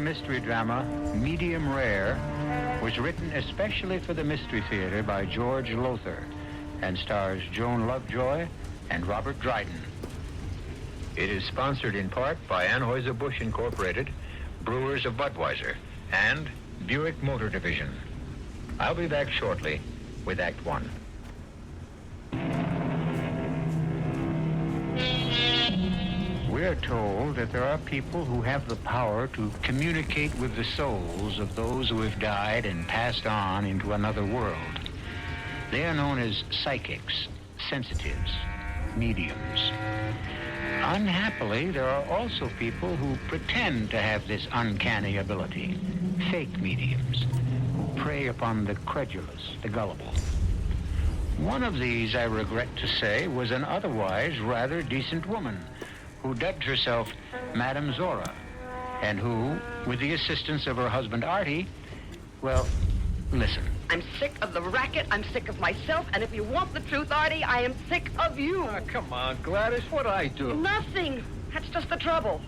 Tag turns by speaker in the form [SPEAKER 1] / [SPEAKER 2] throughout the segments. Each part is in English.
[SPEAKER 1] mystery drama, Medium Rare, was written especially for the Mystery Theater by George Lothar and stars Joan Lovejoy and Robert Dryden. It is sponsored in part by Anheuser-Busch Incorporated, Brewers of Budweiser, and Buick Motor Division. I'll be back shortly with Act One. We're told that there are people who have the power to communicate with the souls of those who have died and passed on into another world. They are known as psychics, sensitives, mediums. Unhappily, there are also people who pretend to have this uncanny ability, fake mediums, who prey upon the credulous, the gullible. One of these, I regret to say, was an otherwise rather decent woman who dubbed herself Madame Zora, and who, with the assistance of her husband Artie, well, listen.
[SPEAKER 2] I'm sick of the racket, I'm sick of myself, and if you want the truth, Artie, I am sick of you.
[SPEAKER 3] Oh, come on, Gladys, what'd I do?
[SPEAKER 2] Nothing. That's just the trouble.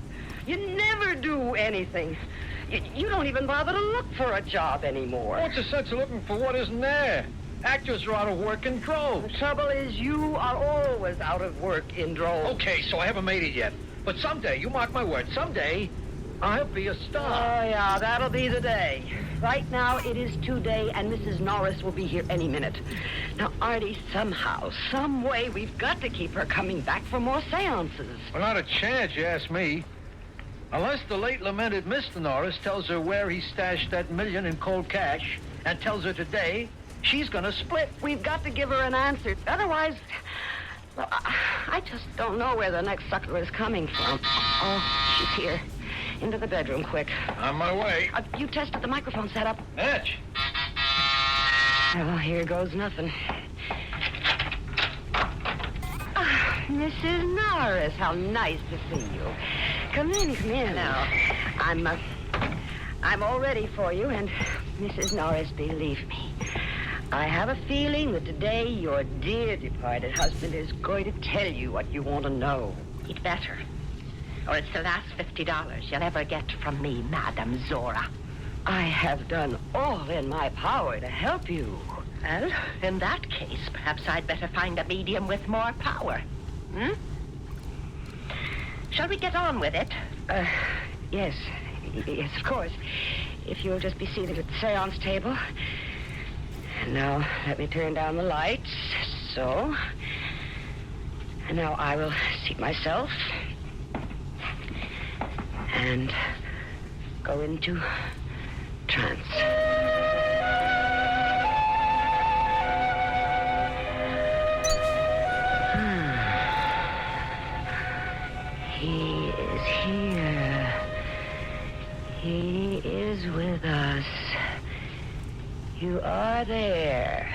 [SPEAKER 2] You never do anything. You don't even bother to look for a job anymore.
[SPEAKER 3] What's the sense of looking for what isn't there? Actors are out of work in droves.
[SPEAKER 2] The trouble is you are always out of work in droves.
[SPEAKER 3] Okay, so I haven't made it yet. But someday, you mark my word, someday, I'll be a star.
[SPEAKER 2] Oh, yeah, that'll be the day. Right now, it is today, and Mrs. Norris will be here any minute. Now, Artie, somehow, some way, we've got to keep her coming back for more seances.
[SPEAKER 3] Well, not a chance, you ask me. Unless the late lamented Mr. Norris tells her where he stashed that $1 million in cold cash and tells her today, she's gonna split.
[SPEAKER 2] We've got to give her an answer. Otherwise, well, I just don't know where the next sucker is coming from. Oh, she's here. Into the bedroom, quick.
[SPEAKER 3] On my way.
[SPEAKER 2] You tested the microphone setup?
[SPEAKER 3] Etch.
[SPEAKER 2] Well, here goes nothing. Mrs. Norris, how nice to see you. Come in, come in. Now, I'm all ready for you, and Mrs. Norris, believe me, I have a feeling that today your dear departed husband is going to tell you what you want to know.
[SPEAKER 4] He'd better. Or it's the last $50 you'll ever get from me, Madame Zora.
[SPEAKER 2] I have done all in my power to help you.
[SPEAKER 4] Well, in that case, perhaps I'd better find a medium with more power. Hmm? Shall we get on with it?
[SPEAKER 2] Yes. Yes, of course. If you'll just be seated at the seance table. And now, let me turn down the lights. So. And now I will seat myself. And go into trance. He is here. He is with us. You are there.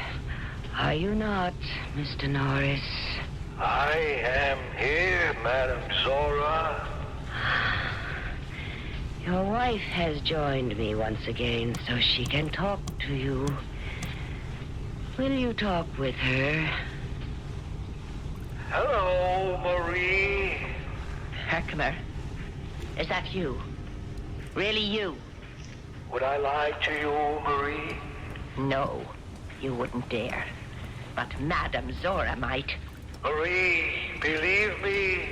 [SPEAKER 2] Are you not, Mr. Norris?
[SPEAKER 5] I am here, Madame Zora.
[SPEAKER 2] Your wife has joined me once again so she can talk to you. Will you talk with her?
[SPEAKER 5] Hello, Marie.
[SPEAKER 4] Herkimer, is that you? Really you?
[SPEAKER 5] Would I lie to you, Marie?
[SPEAKER 4] No, you wouldn't dare. But Madame Zora might.
[SPEAKER 5] Marie, believe me,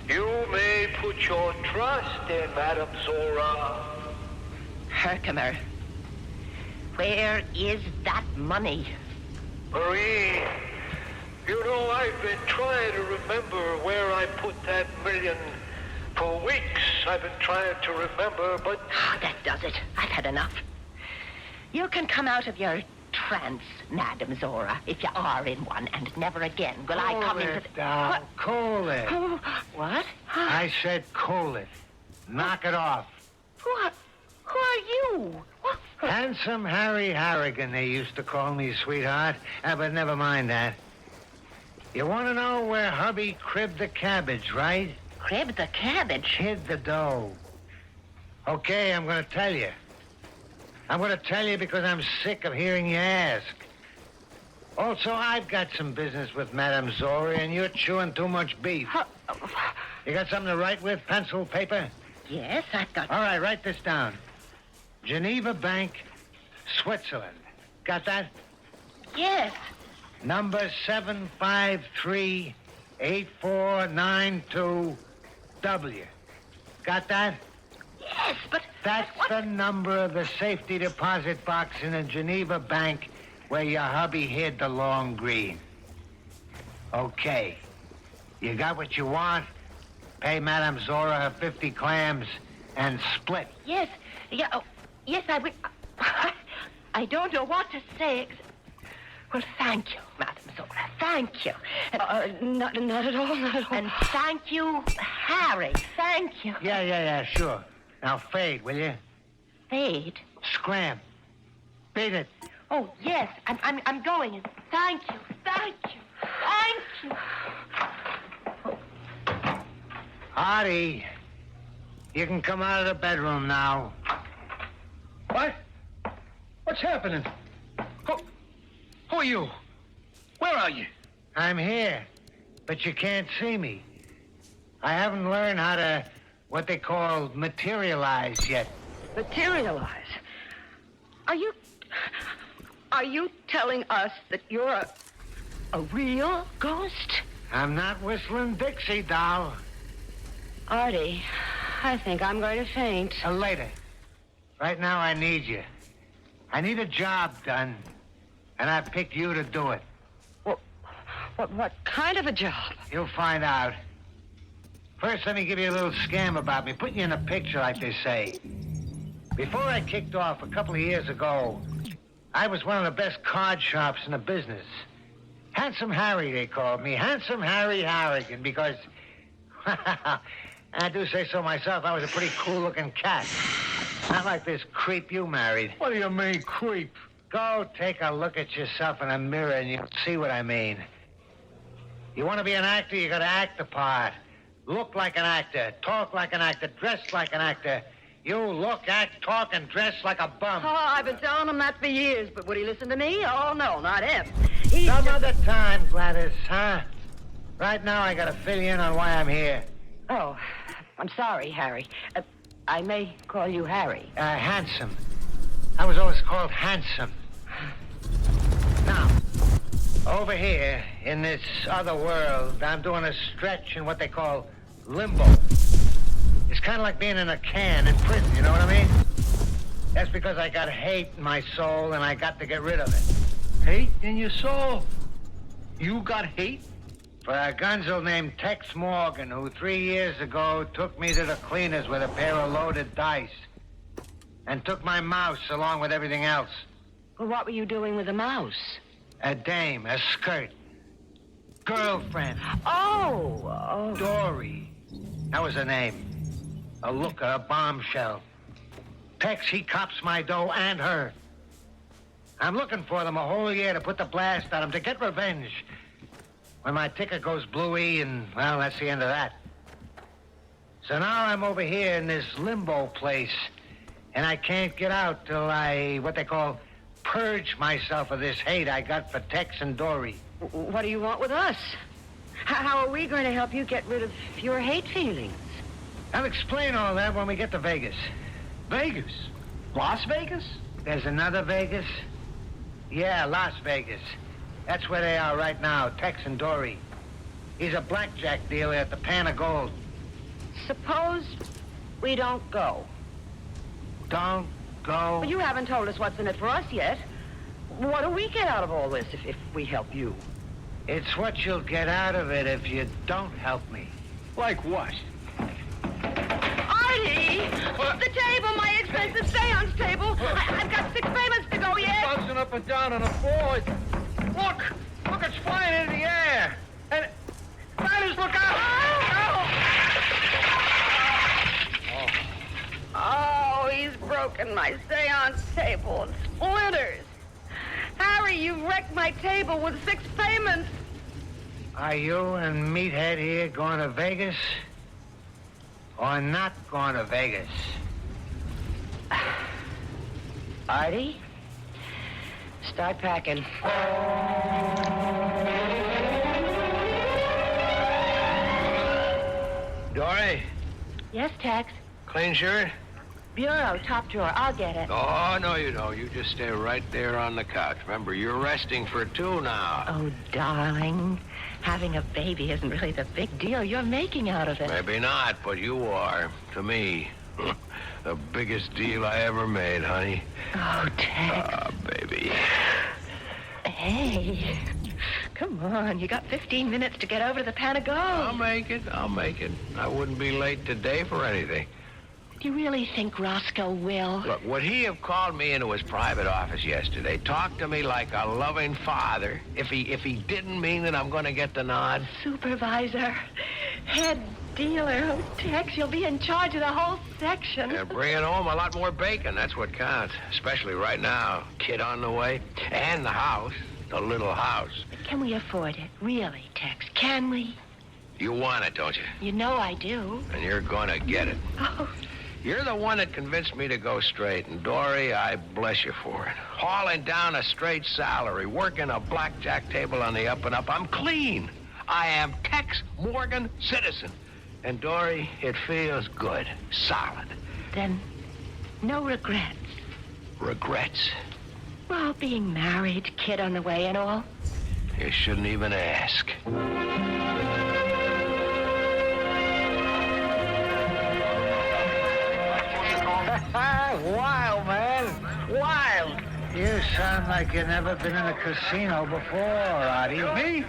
[SPEAKER 5] you may put your trust in Madame Zora.
[SPEAKER 4] Herkimer, where is that money?
[SPEAKER 5] Marie, you know I've been trying to remember where I put that $1 million for weeks. I've been trying to remember, but...
[SPEAKER 4] That does it. I've had enough. You can come out of your trance, Madame Zora, if you are in one, and never again will I come into the...
[SPEAKER 1] Down. Cool it.
[SPEAKER 4] Oh, what?
[SPEAKER 1] I said cool it. Knock it off.
[SPEAKER 4] Who are you? What?
[SPEAKER 1] Handsome Harry Harrigan, they used to call me, sweetheart. But never mind that. You want to know where hubby cribbed the cabbage, right?
[SPEAKER 4] Cribbed the cabbage?
[SPEAKER 1] Hid the dough. Okay, I'm going to tell you. I'm going to tell you because I'm sick of hearing you ask. Also, I've got some business with Madame Zora, and you're chewing too much beef. You got something to write with? Pencil, paper?
[SPEAKER 4] Yes, I've got...
[SPEAKER 1] All right, write this down. Geneva Bank, Switzerland. Got that?
[SPEAKER 4] Yes.
[SPEAKER 1] Number 753-8492-W. Got that?
[SPEAKER 4] Yes, but...
[SPEAKER 1] That's
[SPEAKER 4] what?
[SPEAKER 1] the number of the safety deposit box in a Geneva bank where your hubby hid the long green. Okay. You got what you want? Pay Madame Zora her 50 clams and split.
[SPEAKER 4] Yes. Yeah, oh, yes, I will. I don't know what to say. Well, thank you, Madame Zora. Thank you.
[SPEAKER 2] Not at all, not at all.
[SPEAKER 4] And thank you, Harry. Thank you.
[SPEAKER 1] Yeah, sure. Now fade, will you?
[SPEAKER 4] Fade?
[SPEAKER 1] Scram. Beat it.
[SPEAKER 4] Oh, yes. I'm going. Thank you. Thank you. Thank you.
[SPEAKER 1] Artie, you can come out of the bedroom now.
[SPEAKER 3] What? What's happening? Who are you? Where are you?
[SPEAKER 1] I'm here, but you can't see me. I haven't learned how to, what they call, materialize yet.
[SPEAKER 2] Materialize? Are you telling us that you're a real ghost?
[SPEAKER 1] I'm not whistling Dixie, doll.
[SPEAKER 2] Artie, I think I'm going to faint.
[SPEAKER 1] Later. Right now, I need you. I need a job done, and I picked you to do it.
[SPEAKER 2] What kind of a job?
[SPEAKER 1] You'll find out. First, let me give you a little scam about me. Put you in a picture, like they say. Before I kicked off a couple of years ago, I was one of the best card shops in the business. Handsome Harry, they called me. Handsome Harry Harrigan, because... I do say so myself. I was a pretty cool-looking cat. Not like this creep you married.
[SPEAKER 3] What do you mean, creep?
[SPEAKER 1] Go take a look at yourself in a mirror and you'll see what I mean. You want to be an actor, you got to act the part. Look like an actor, talk like an actor, dress like an actor. You look, act, talk, and dress like a bum.
[SPEAKER 2] Oh, I've been telling him that for years, but would he listen to me? Oh, no, not him.
[SPEAKER 1] Some other time, Gladys, huh? Right now, I got to fill you in on why I'm here.
[SPEAKER 2] Oh, I'm sorry, Harry. I may call you Harry.
[SPEAKER 1] Handsome. I was always called Handsome. Now, over here, in this other world, I'm doing a stretch in what they call limbo. It's kind of like being in a can in prison, you know what I mean? That's because I got hate in my soul, and I got to get rid of it.
[SPEAKER 3] Hate in your soul? You got hate?
[SPEAKER 1] For a gunzel named Tex Morgan, who 3 years ago took me to the cleaners with a pair of loaded dice and took my mouse along with everything else.
[SPEAKER 2] Well, what were you doing with the mouse?
[SPEAKER 1] A dame, a skirt, girlfriend.
[SPEAKER 2] Oh.
[SPEAKER 1] Dory. That was her name. A looker, a bombshell. Tex, he cops my dough and her. I'm looking for them a whole year to put the blast on them, to get revenge. When my ticker goes bluey, and, well, that's the end of that. So now I'm over here in this limbo place, and I can't get out till I, what they call, purge myself of this hate I got for Tex and Dory.
[SPEAKER 2] What do you want with us? How are we going to help you get rid of your hate feelings?
[SPEAKER 1] I'll explain all that when we get to Vegas.
[SPEAKER 3] Vegas? Las Vegas?
[SPEAKER 1] There's another Vegas? Yeah, Las Vegas. That's where they are right now, Tex and Dory. He's a blackjack dealer at the Pan of Gold.
[SPEAKER 2] Suppose we don't go.
[SPEAKER 1] Don't go?
[SPEAKER 2] Well, you haven't told us what's in it for us yet. What do we get out of all this if we help you?
[SPEAKER 1] It's what you'll get out of it if you don't help me.
[SPEAKER 3] Like what?
[SPEAKER 2] Artie! The table, my expensive seance table. I've got 6 payments to go yet.
[SPEAKER 3] Bouncing up and down on the floor. Look, it's flying into the air. And, Gladys, look out!
[SPEAKER 2] Oh, he's broken my seance table in splinters. Harry, you wrecked my table with 6 payments.
[SPEAKER 1] Are you and Meathead here going to Vegas? Or not going to Vegas?
[SPEAKER 2] Artie, start packing.
[SPEAKER 3] Dory,
[SPEAKER 4] Yes, Tex?
[SPEAKER 6] Clean shirt?
[SPEAKER 4] Bureau, top drawer. I'll get it.
[SPEAKER 6] Oh, no, you don't. You just stay right there on the couch. Remember, you're resting for 2 now.
[SPEAKER 4] Oh, darling. Having a baby isn't really the big deal you're making out of it.
[SPEAKER 6] Maybe not, but you are. To me. The biggest deal I ever made, honey.
[SPEAKER 4] Oh, Tex.
[SPEAKER 6] Ah, baby.
[SPEAKER 4] Hey. Come on. You got 15 minutes to get over to the Panago.
[SPEAKER 6] I'll make it. I wouldn't be late today for anything.
[SPEAKER 4] Do you really think Roscoe will?
[SPEAKER 6] Look, would he have called me into his private office yesterday, talked to me like a loving father, if he didn't mean that I'm going to get the nod?
[SPEAKER 4] Supervisor, head dealer. Oh, Tex, you'll be in charge of the whole section.
[SPEAKER 6] Yeah, bringing home a lot more bacon, that's what counts. Especially right now. Kid on the way. And the house. The little house.
[SPEAKER 4] Can we afford it? Really, Tex? Can we?
[SPEAKER 6] You want it, don't you?
[SPEAKER 4] You know I do.
[SPEAKER 6] And you're going to get it.
[SPEAKER 4] Oh,
[SPEAKER 6] You're the one that convinced me to go straight, and Dory, I bless you for it. Hauling down a straight salary, working a blackjack table on the up and up. I'm clean. I am Tex Morgan citizen. And Dory, it feels good, solid.
[SPEAKER 4] then no regrets.
[SPEAKER 6] Regrets?
[SPEAKER 4] Well, being married, kid on the way and all.
[SPEAKER 6] You shouldn't even ask.
[SPEAKER 3] Wild, man. Wild. You sound like you've never been in a casino before, Artie. Me?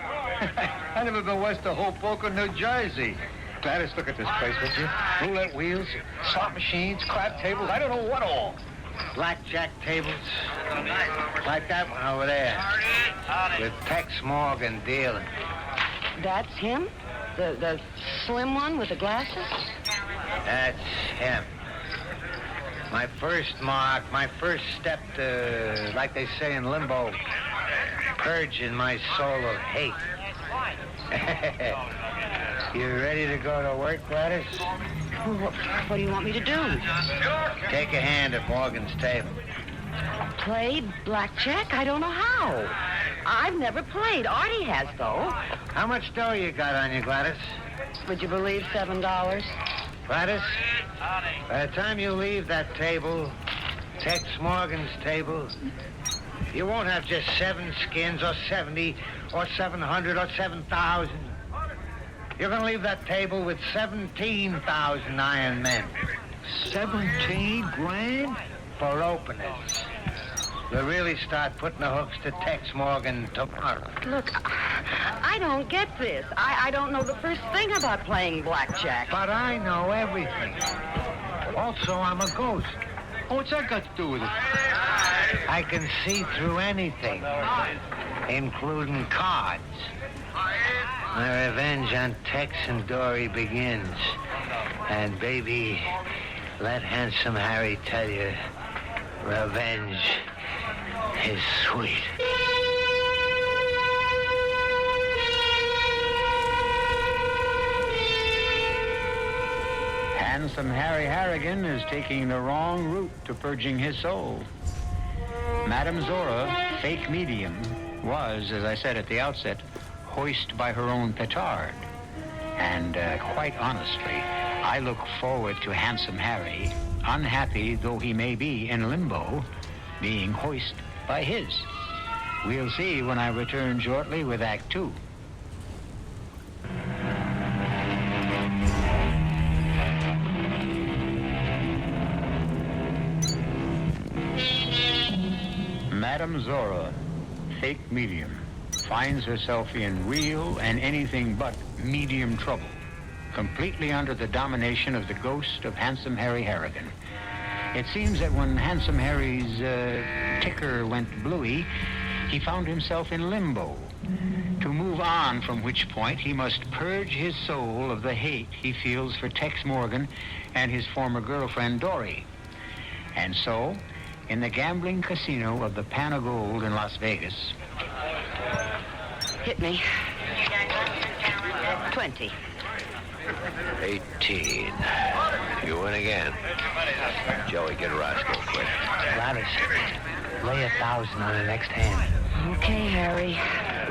[SPEAKER 3] I never been west of Hoboken, New Jersey. Gladys, look at this place, would you? Roulette wheels, slot machines, crap tables, I don't know what all. Blackjack tables, like that one over there, with Tex Morgan dealing.
[SPEAKER 2] That's him? The slim one with the glasses?
[SPEAKER 3] That's him. My first mark, my first step to, like they say in limbo, purging my soul of hate. You ready to go to work, Gladys?
[SPEAKER 2] What do you want me to do?
[SPEAKER 3] Take a hand at Morgan's table.
[SPEAKER 2] Play blackjack? I don't know how. I've never played. Artie has, though.
[SPEAKER 3] How much dough you got on you, Gladys?
[SPEAKER 2] Would you believe $7?
[SPEAKER 3] Gladys, by the time you leave that table, Tex Morgan's table, you won't have just 7 skins or 70 or 700 or 7,000. You're going to leave that table with 17,000 iron men. 17 grand? For openers. You'll really start putting the hooks to Tex Morgan tomorrow.
[SPEAKER 2] Look, I don't get this. I don't know the first thing about playing blackjack.
[SPEAKER 3] But I know everything. Also, I'm a ghost. What's that got to do with it? I can see through anything, including cards. My revenge on Tex and Dory begins. And baby, let handsome Harry tell you, revenge is sweet.
[SPEAKER 1] Handsome Harry Harrigan is taking the wrong route to purging his soul. Madame Zora, fake medium, was, as I said at the outset, hoist by her own petard. And quite honestly, I look forward to Handsome Harry, unhappy though he may be in limbo, being hoist by his. We'll see when I return shortly with Act 2. Madame Zora, fake medium, finds herself in real and anything but medium trouble, completely under the domination of the ghost of Handsome Harry Harrigan. It seems that when Handsome Harry's ticker went bluey, he found himself in limbo, to move on from which point he must purge his soul of the hate he feels for Tex Morgan and his former girlfriend, Dory. And so, in the gambling casino of the Panagold in Las Vegas.
[SPEAKER 2] Hit me. 20.
[SPEAKER 6] 18. You win again. Joey, get Roscoe quick.
[SPEAKER 3] Gladys, lay 1,000 on the next hand.
[SPEAKER 2] Okay, Harry.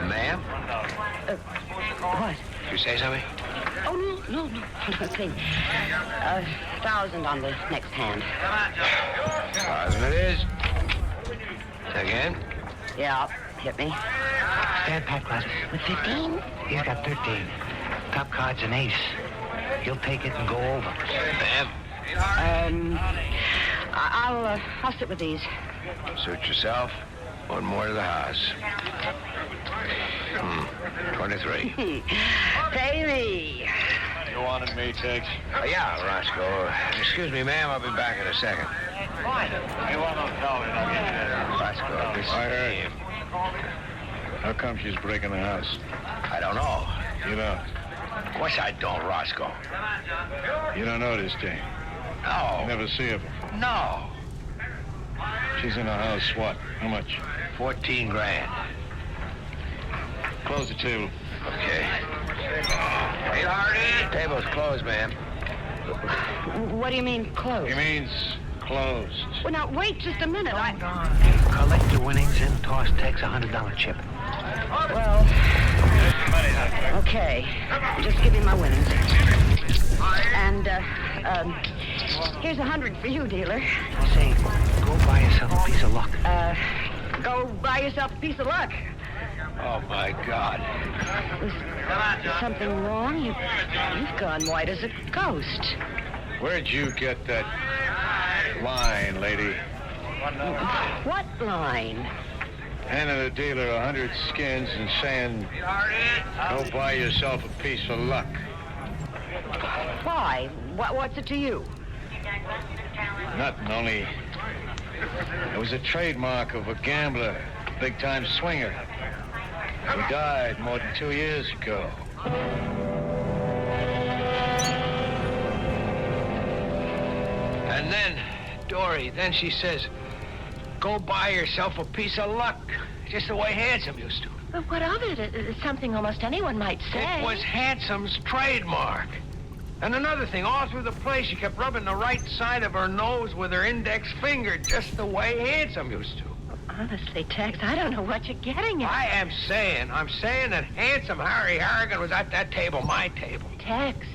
[SPEAKER 6] Ma'am?
[SPEAKER 2] What?
[SPEAKER 6] You say something?
[SPEAKER 2] Oh, no, please. 1,000 on the next hand.
[SPEAKER 6] 1,000 it is. Again?
[SPEAKER 2] Yeah, hit me.
[SPEAKER 3] Stand pat, Gladys.
[SPEAKER 2] With 15?
[SPEAKER 3] He's got 13. Top card's an ace. He'll take it and go over.
[SPEAKER 6] Bam.
[SPEAKER 2] I'll sit with these.
[SPEAKER 6] Suit yourself. One more to the house. 23.
[SPEAKER 2] Pay me.
[SPEAKER 7] You wanted me, Tex?
[SPEAKER 6] Yeah, Roscoe. Excuse me, ma'am. I'll be back in a second.
[SPEAKER 7] Why? You want to tell me? I'll get you.
[SPEAKER 6] Roscoe, this
[SPEAKER 7] I
[SPEAKER 6] is
[SPEAKER 7] heard.
[SPEAKER 6] him.
[SPEAKER 7] How come she's breaking the house?
[SPEAKER 6] I don't know.
[SPEAKER 7] You don't.
[SPEAKER 6] Of course I don't, Roscoe.
[SPEAKER 7] You don't know this thing.
[SPEAKER 6] No.
[SPEAKER 7] You never see her before.
[SPEAKER 6] No.
[SPEAKER 7] She's in the house. What? How much?
[SPEAKER 6] 14 grand.
[SPEAKER 7] Close the table.
[SPEAKER 6] Okay. Hey, Hardy. Table's closed, ma'am.
[SPEAKER 2] What do you mean, close?
[SPEAKER 7] He means closed.
[SPEAKER 2] Well, now, wait just a minute.
[SPEAKER 3] Collect the winnings and toss Tex a $100 chip.
[SPEAKER 2] Well, okay. Just give me my winnings. And, here's 100 for you, dealer.
[SPEAKER 3] I say, go buy yourself a piece of luck.
[SPEAKER 2] Go buy yourself a piece of luck.
[SPEAKER 6] Oh, my God.
[SPEAKER 2] Is something wrong? You've gone white as a ghost.
[SPEAKER 7] Where'd you get that line, lady?
[SPEAKER 2] What line?
[SPEAKER 7] Handing the dealer 100 skins and saying, go buy yourself a piece of luck.
[SPEAKER 2] Why? What's it to you?
[SPEAKER 7] Nothing, only it was a trademark of a gambler, big-time swinger. He died more than 2 years ago.
[SPEAKER 6] And then, Dory, then she says, go buy yourself a piece of luck. Just the way Handsome used to.
[SPEAKER 4] But what of it? It's something almost anyone might say.
[SPEAKER 6] It was Handsome's trademark. And another thing, all through the play, she kept rubbing the right side of her nose with her index finger, just the way Handsome used to.
[SPEAKER 4] Honestly, Tex, I don't know what you're getting at.
[SPEAKER 6] I'm saying that Handsome Harry Harrigan was at that table, my table.
[SPEAKER 4] Tex,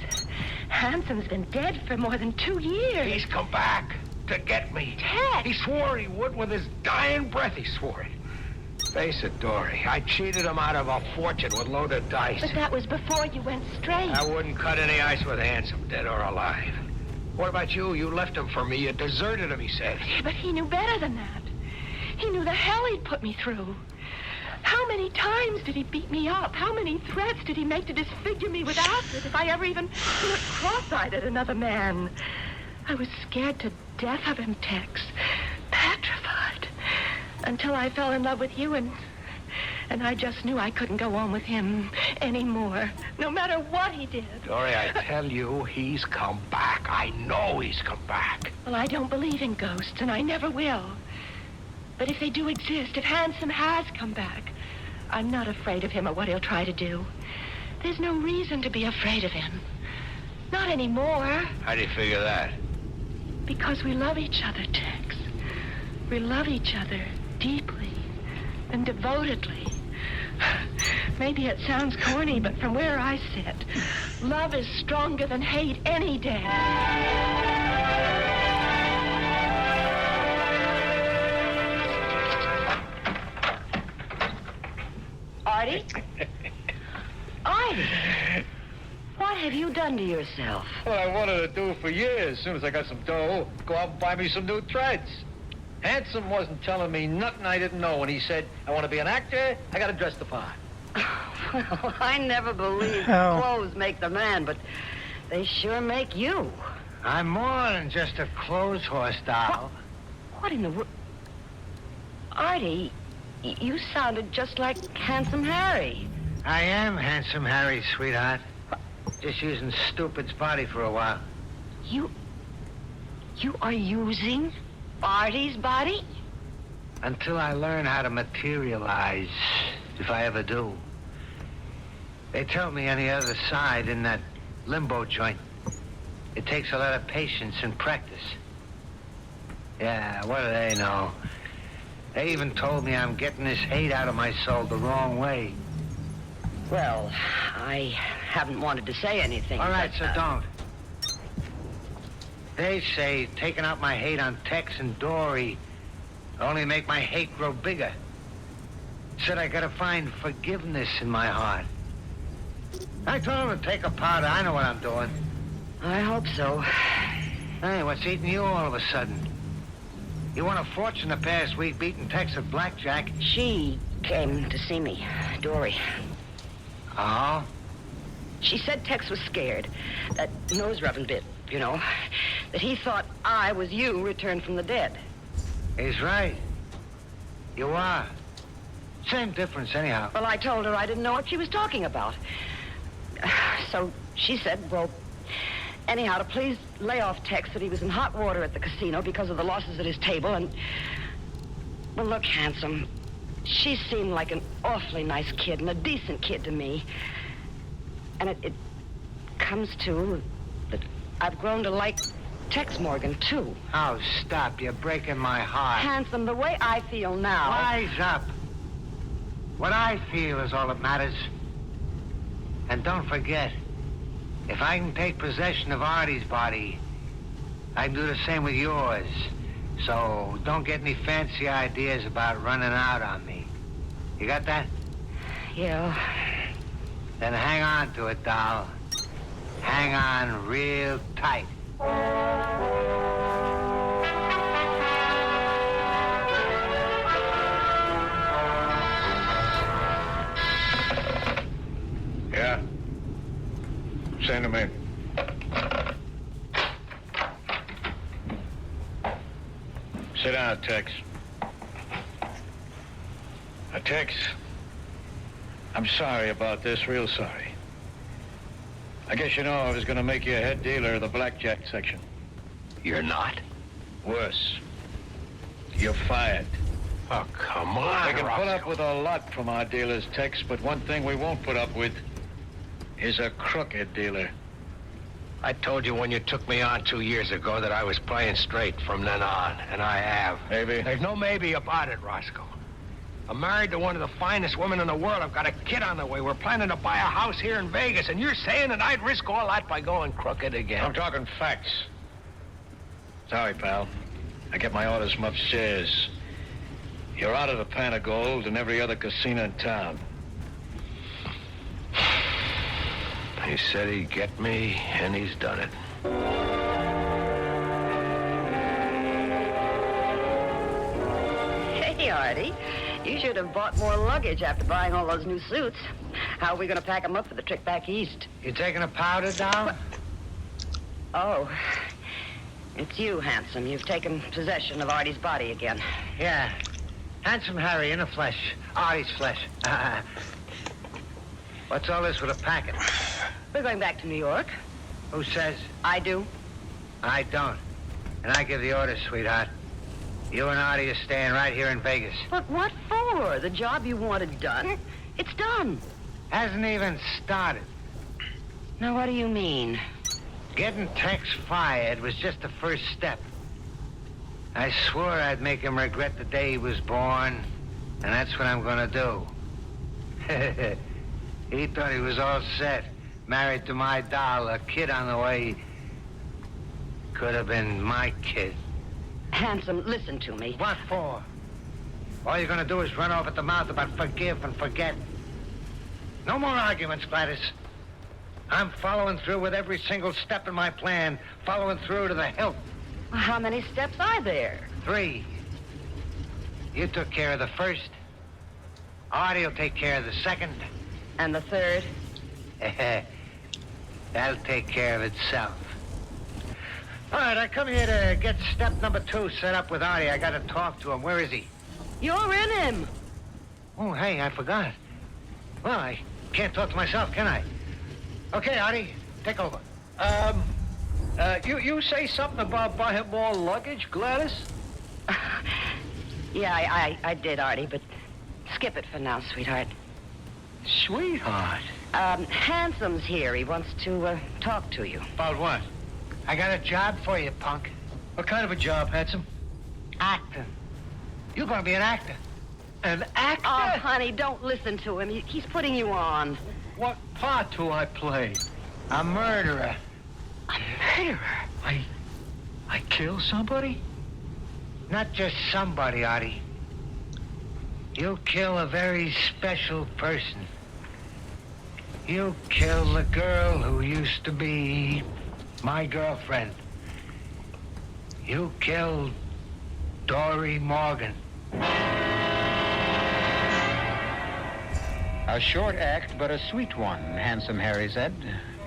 [SPEAKER 4] Handsome's been dead for more than 2 years.
[SPEAKER 6] He's come back to get me.
[SPEAKER 4] Tex!
[SPEAKER 6] He swore he would with his dying breath, he swore it. Face it, Dory, I cheated him out of a fortune with loaded dice.
[SPEAKER 4] But that was before you went straight.
[SPEAKER 6] I wouldn't cut any ice with Handsome, dead or alive. What about you? You left him for me. You deserted him, he said.
[SPEAKER 4] But he knew better than that. He knew the hell he'd put me through. How many times did he beat me up? How many threats did he make to disfigure me with acid if I ever even looked cross-eyed at another man? I was scared to death of him, Tex. Petrified. Until I fell in love with you, and I just knew I couldn't go on with him anymore, no matter what he did.
[SPEAKER 6] Dory, I tell you, he's come back. I know he's come back.
[SPEAKER 4] Well, I don't believe in ghosts, and I never will. But if they do exist, if Handsome has come back, I'm not afraid of him or what he'll try to do. There's no reason to be afraid of him. Not anymore.
[SPEAKER 6] How do you figure that?
[SPEAKER 4] Because we love each other, Tex. We love each other deeply and devotedly. Maybe it sounds corny, but from where I sit, love is stronger than hate any day.
[SPEAKER 2] Artie? Artie? What have you done to yourself?
[SPEAKER 7] Well, I wanted to do for years. As soon as I got some dough, go out and buy me some new threads. Handsome wasn't telling me nothing I didn't know when he said, I want to be an actor, I got to dress the part.
[SPEAKER 2] Well, I never believed clothes make the man, but they sure make you.
[SPEAKER 3] I'm more than just a clothes horse doll.
[SPEAKER 2] What in the world? Artie, you sounded just like Handsome Harry.
[SPEAKER 3] I am Handsome Harry, sweetheart. Just using stupid's body for a while.
[SPEAKER 2] You are using Artie's body?
[SPEAKER 3] Until I learn how to materialize, if I ever do. They tell me on the other side, in that limbo joint, it takes a lot of patience and practice. Yeah, what do they know? They even told me I'm getting this hate out of my soul the wrong way.
[SPEAKER 2] Well, I haven't wanted to say anything.
[SPEAKER 3] All right,
[SPEAKER 2] but,
[SPEAKER 3] so don't. They say taking out my hate on Tex and Dory will only make my hate grow bigger. Said I gotta find forgiveness in my heart. I told him to take a powder. I know what I'm doing.
[SPEAKER 2] I hope so.
[SPEAKER 3] Hey, what's eating you all of a sudden? You won a fortune the past week beating Tex at blackjack.
[SPEAKER 2] She came to see me, Dory.
[SPEAKER 3] Oh?
[SPEAKER 2] She said Tex was scared. That nose-rubbing bit, you know. That he thought I was you returned from the dead.
[SPEAKER 3] He's right. You are. Same difference, anyhow.
[SPEAKER 2] Well, I told her I didn't know what she was talking about. So she said, well, anyhow, to please lay off Tex that he was in hot water at the casino because of the losses at his table, and... Well, look, Handsome, she seemed like an awfully nice kid and a decent kid to me. And it comes to that I've grown to like Tex Morgan, too.
[SPEAKER 3] Oh, stop. You're breaking my heart.
[SPEAKER 2] Handsome, the way I feel now...
[SPEAKER 3] Wise up. What I feel is all that matters. And don't forget, if I can take possession of Artie's body, I can do the same with yours. So don't get any fancy ideas about running out on me. You got that?
[SPEAKER 2] Yeah.
[SPEAKER 3] Then hang on to it, doll. Hang on real tight.
[SPEAKER 7] Yeah? Send him in. Sit down, Tex. Tex, I'm sorry about this, real sorry. I guess you know I was going to make you a head dealer of the blackjack section.
[SPEAKER 6] You're not?
[SPEAKER 7] Worse. You're fired.
[SPEAKER 6] Oh, come on,
[SPEAKER 7] We can put
[SPEAKER 6] Roscoe.
[SPEAKER 7] up with a lot from our dealers, Tex, but one thing we won't put up with is a crooked dealer.
[SPEAKER 6] I told you when you took me on 2 years ago that I was playing straight from then on, and I have.
[SPEAKER 7] Maybe.
[SPEAKER 6] There's no maybe about it, Roscoe. I'm married to one of the finest women in the world. I've got a kid on the way. We're planning to buy a house here in Vegas, and you're saying that I'd risk all that by going crooked again?
[SPEAKER 7] I'm talking facts. Sorry, pal. I get my orders from upstairs. You're out of the Pan of Gold and every other casino in town.
[SPEAKER 6] He said he'd get me, and he's done it.
[SPEAKER 2] Hey, Artie, you should have bought more luggage after buying all those new suits. How are we going to pack them up for the trip back east?
[SPEAKER 3] You taking a powder, doll?
[SPEAKER 2] Oh, it's you, Handsome. You've taken possession of Artie's body again.
[SPEAKER 3] Yeah. Handsome Harry in the flesh. Artie's flesh. What's all this with a packet?
[SPEAKER 2] We're going back to New York.
[SPEAKER 3] Who says?
[SPEAKER 2] I do.
[SPEAKER 3] I don't. And I give the orders, sweetheart. You and Artie are staying right here in Vegas.
[SPEAKER 2] But what for? The job you wanted done? It's done.
[SPEAKER 3] Hasn't even started.
[SPEAKER 2] Now, what do you mean?
[SPEAKER 3] Getting Tex fired was just the first step. I swore I'd make him regret the day he was born, and that's what I'm gonna do. He thought he was all set, married to my doll, a kid on the way. Could have been my kid.
[SPEAKER 2] Handsome, listen to me.
[SPEAKER 3] What for? All you're gonna do is run off at the mouth about forgive and forget. No more arguments, Gladys. I'm following through with every single step in my plan, following through to the hilt.
[SPEAKER 2] How many steps are there?
[SPEAKER 3] 3. You took care of the first. Artie will take care of the second.
[SPEAKER 2] And the third?
[SPEAKER 3] That'll take care of itself. All right, I come here to get step number 2 set up with Artie. I got to talk to him. Where is he?
[SPEAKER 2] You're in him.
[SPEAKER 3] Oh, hey, I forgot. Well, I can't talk to myself, can I? Okay, Artie, take over.
[SPEAKER 7] You say something about buying more luggage, Gladys?
[SPEAKER 2] Yeah, I did, Artie, but skip it for now, sweetheart.
[SPEAKER 3] Sweetheart.
[SPEAKER 2] Handsome's here. He wants to talk to you.
[SPEAKER 3] About what? I got a job for you, punk.
[SPEAKER 7] What kind of a job, Handsome?
[SPEAKER 3] Acting. You're gonna be an actor.
[SPEAKER 1] An actor?
[SPEAKER 2] Oh, honey, don't listen to him. He's putting you on.
[SPEAKER 1] What part do I play?
[SPEAKER 3] A murderer.
[SPEAKER 1] A murderer? I kill somebody?
[SPEAKER 3] Not just somebody, Artie. You'll kill a very special person. You'll kill the girl who used to be my girlfriend. You killed Dory Morgan.
[SPEAKER 1] A short act, but a sweet one, Handsome Harry said,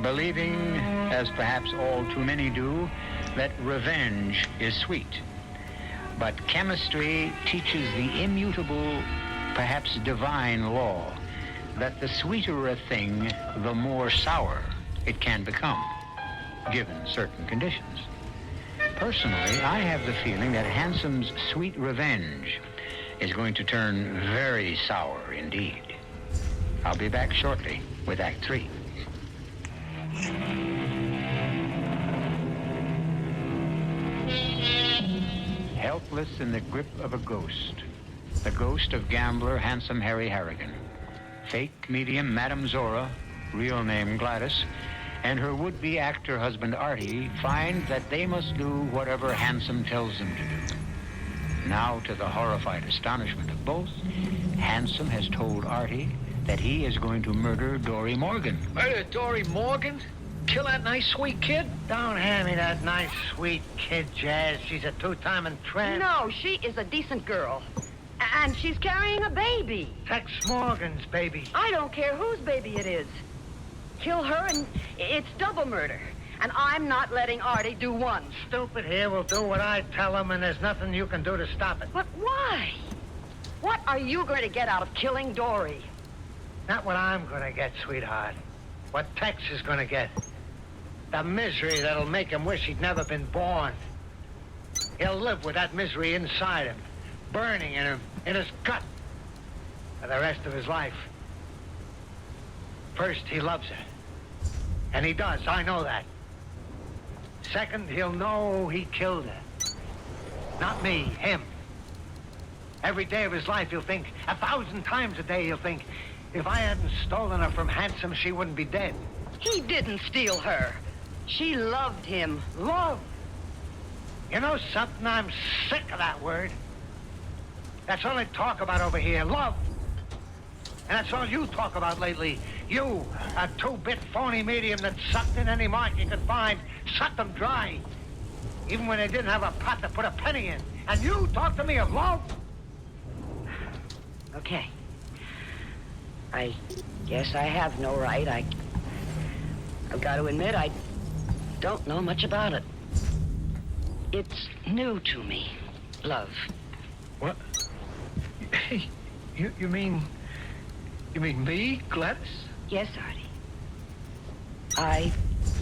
[SPEAKER 1] believing, as perhaps all too many do, that revenge is sweet. But chemistry teaches the immutable, perhaps divine law, that the sweeter a thing, the more sour it can become, given certain conditions. Personally, I have the feeling that Handsome's sweet revenge is going to turn very sour indeed. I'll be back shortly with Act 3. Helpless in the grip of a ghost, the ghost of gambler Handsome Harry Harrigan. Fake medium Madame Zora, real name Gladys, and her would-be actor husband Artie find that they must do whatever Handsome tells them to do. Now, to the horrified astonishment of both, Handsome has told Artie that he is going to murder Dory Morgan.
[SPEAKER 6] Murder Dory Morgan? Kill that nice, sweet kid?
[SPEAKER 3] Don't hand me that nice, sweet kid, Jazz. She's a two-timing tramp.
[SPEAKER 2] No, she is a decent girl. And she's carrying a baby.
[SPEAKER 3] Tex Morgan's baby.
[SPEAKER 2] I don't care whose baby it is. Kill her and it's double murder. And I'm not letting Artie do one.
[SPEAKER 3] Stupid here will do what I tell him, and there's nothing you can do to stop it.
[SPEAKER 2] But why? What are you going to get out of killing Dory?
[SPEAKER 3] Not what I'm gonna get, sweetheart. What Tex is gonna get. The misery that'll make him wish he'd never been born. He'll live with that misery inside him, burning in him, in his gut, for the rest of his life. First, he loves her. And he does, I know that. Second, he'll know he killed her. Not me, him. Every day of his life, he'll think, 1,000 times a day, he'll think, if I hadn't stolen her from Handsome, she wouldn't be dead.
[SPEAKER 2] He didn't steal her. She loved him.
[SPEAKER 3] Love. You know something? I'm sick of that word. That's all they talk about over here, love. And that's all you talk about lately. You, a two-bit phony medium that sucked in any mark you could find, sucked them dry. Even when they didn't have a pot to put a penny in. And you talk to me of love?
[SPEAKER 2] Okay. I guess I have no right. I've got to admit, I don't know much about it. It's new to me, love.
[SPEAKER 6] What? Hey, you mean me, Gladys?
[SPEAKER 2] Yes, Artie. I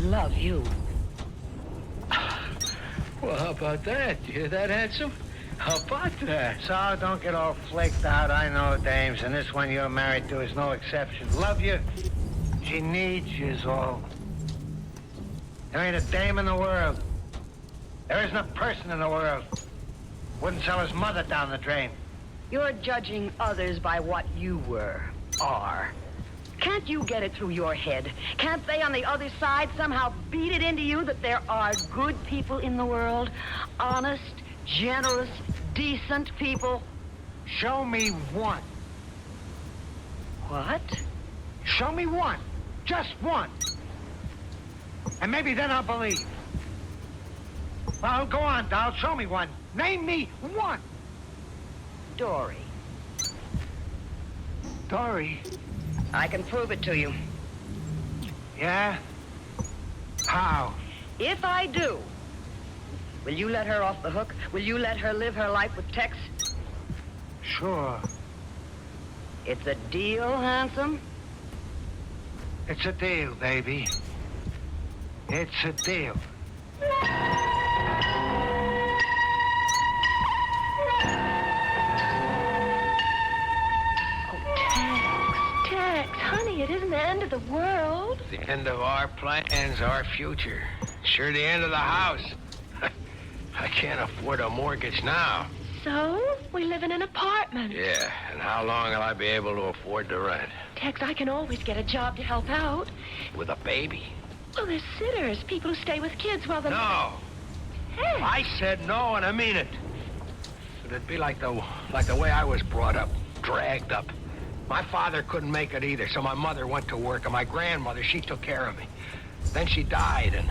[SPEAKER 2] love you.
[SPEAKER 6] Well, how about that? You hear that, Handsome? How about that?
[SPEAKER 3] So don't get all flaked out. I know dames, and this one you're married to is no exception. Love you. She needs you is all. There ain't a dame in the world. There isn't a person in the world. Wouldn't sell his mother down the drain.
[SPEAKER 2] You're judging others by what you are. Can't you get it through your head? Can't they on the other side somehow beat it into you that there are good people in the world? Honest, generous, decent people?
[SPEAKER 3] Show me one.
[SPEAKER 2] What?
[SPEAKER 3] Show me one. Just one. And maybe then I'll believe. Well, go on, doll. Show me one. Name me one.
[SPEAKER 2] Dory.
[SPEAKER 3] Dory.
[SPEAKER 2] I can prove it to you.
[SPEAKER 3] Yeah? How?
[SPEAKER 2] If I do, will you let her off the hook? Will you let her live her life with Tex?
[SPEAKER 3] Sure.
[SPEAKER 2] It's a deal, Handsome?
[SPEAKER 3] It's a deal, baby. It's a deal.
[SPEAKER 4] Honey, it isn't the end of the world.
[SPEAKER 6] The end of our plans, our future. Sure the end of the house. I can't afford a mortgage now.
[SPEAKER 4] So, we live in an apartment.
[SPEAKER 6] Yeah, and how long will I be able to afford the rent?
[SPEAKER 4] Tex, I can always get a job to help out.
[SPEAKER 6] With a baby?
[SPEAKER 4] Well, there's sitters, people who stay with kids while the...
[SPEAKER 6] No.
[SPEAKER 4] Tex!
[SPEAKER 6] I said no, and I mean it. It'd be like the way I was brought up, dragged up. My father couldn't make it either, so my mother went to work, and my grandmother, she took care of me. Then she died, and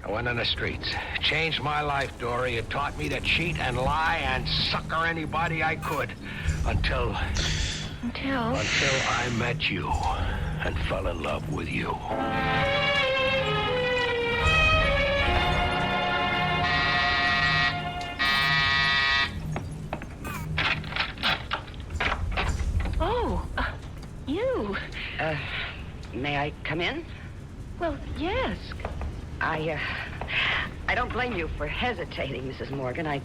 [SPEAKER 6] I went on the streets. Changed my life, Dory. It taught me to cheat and lie and sucker anybody I could until I met you and fell in love with you.
[SPEAKER 4] Oh, you.
[SPEAKER 2] May I come in?
[SPEAKER 4] Well, yes.
[SPEAKER 2] I don't blame you for hesitating, Mrs. Morgan. I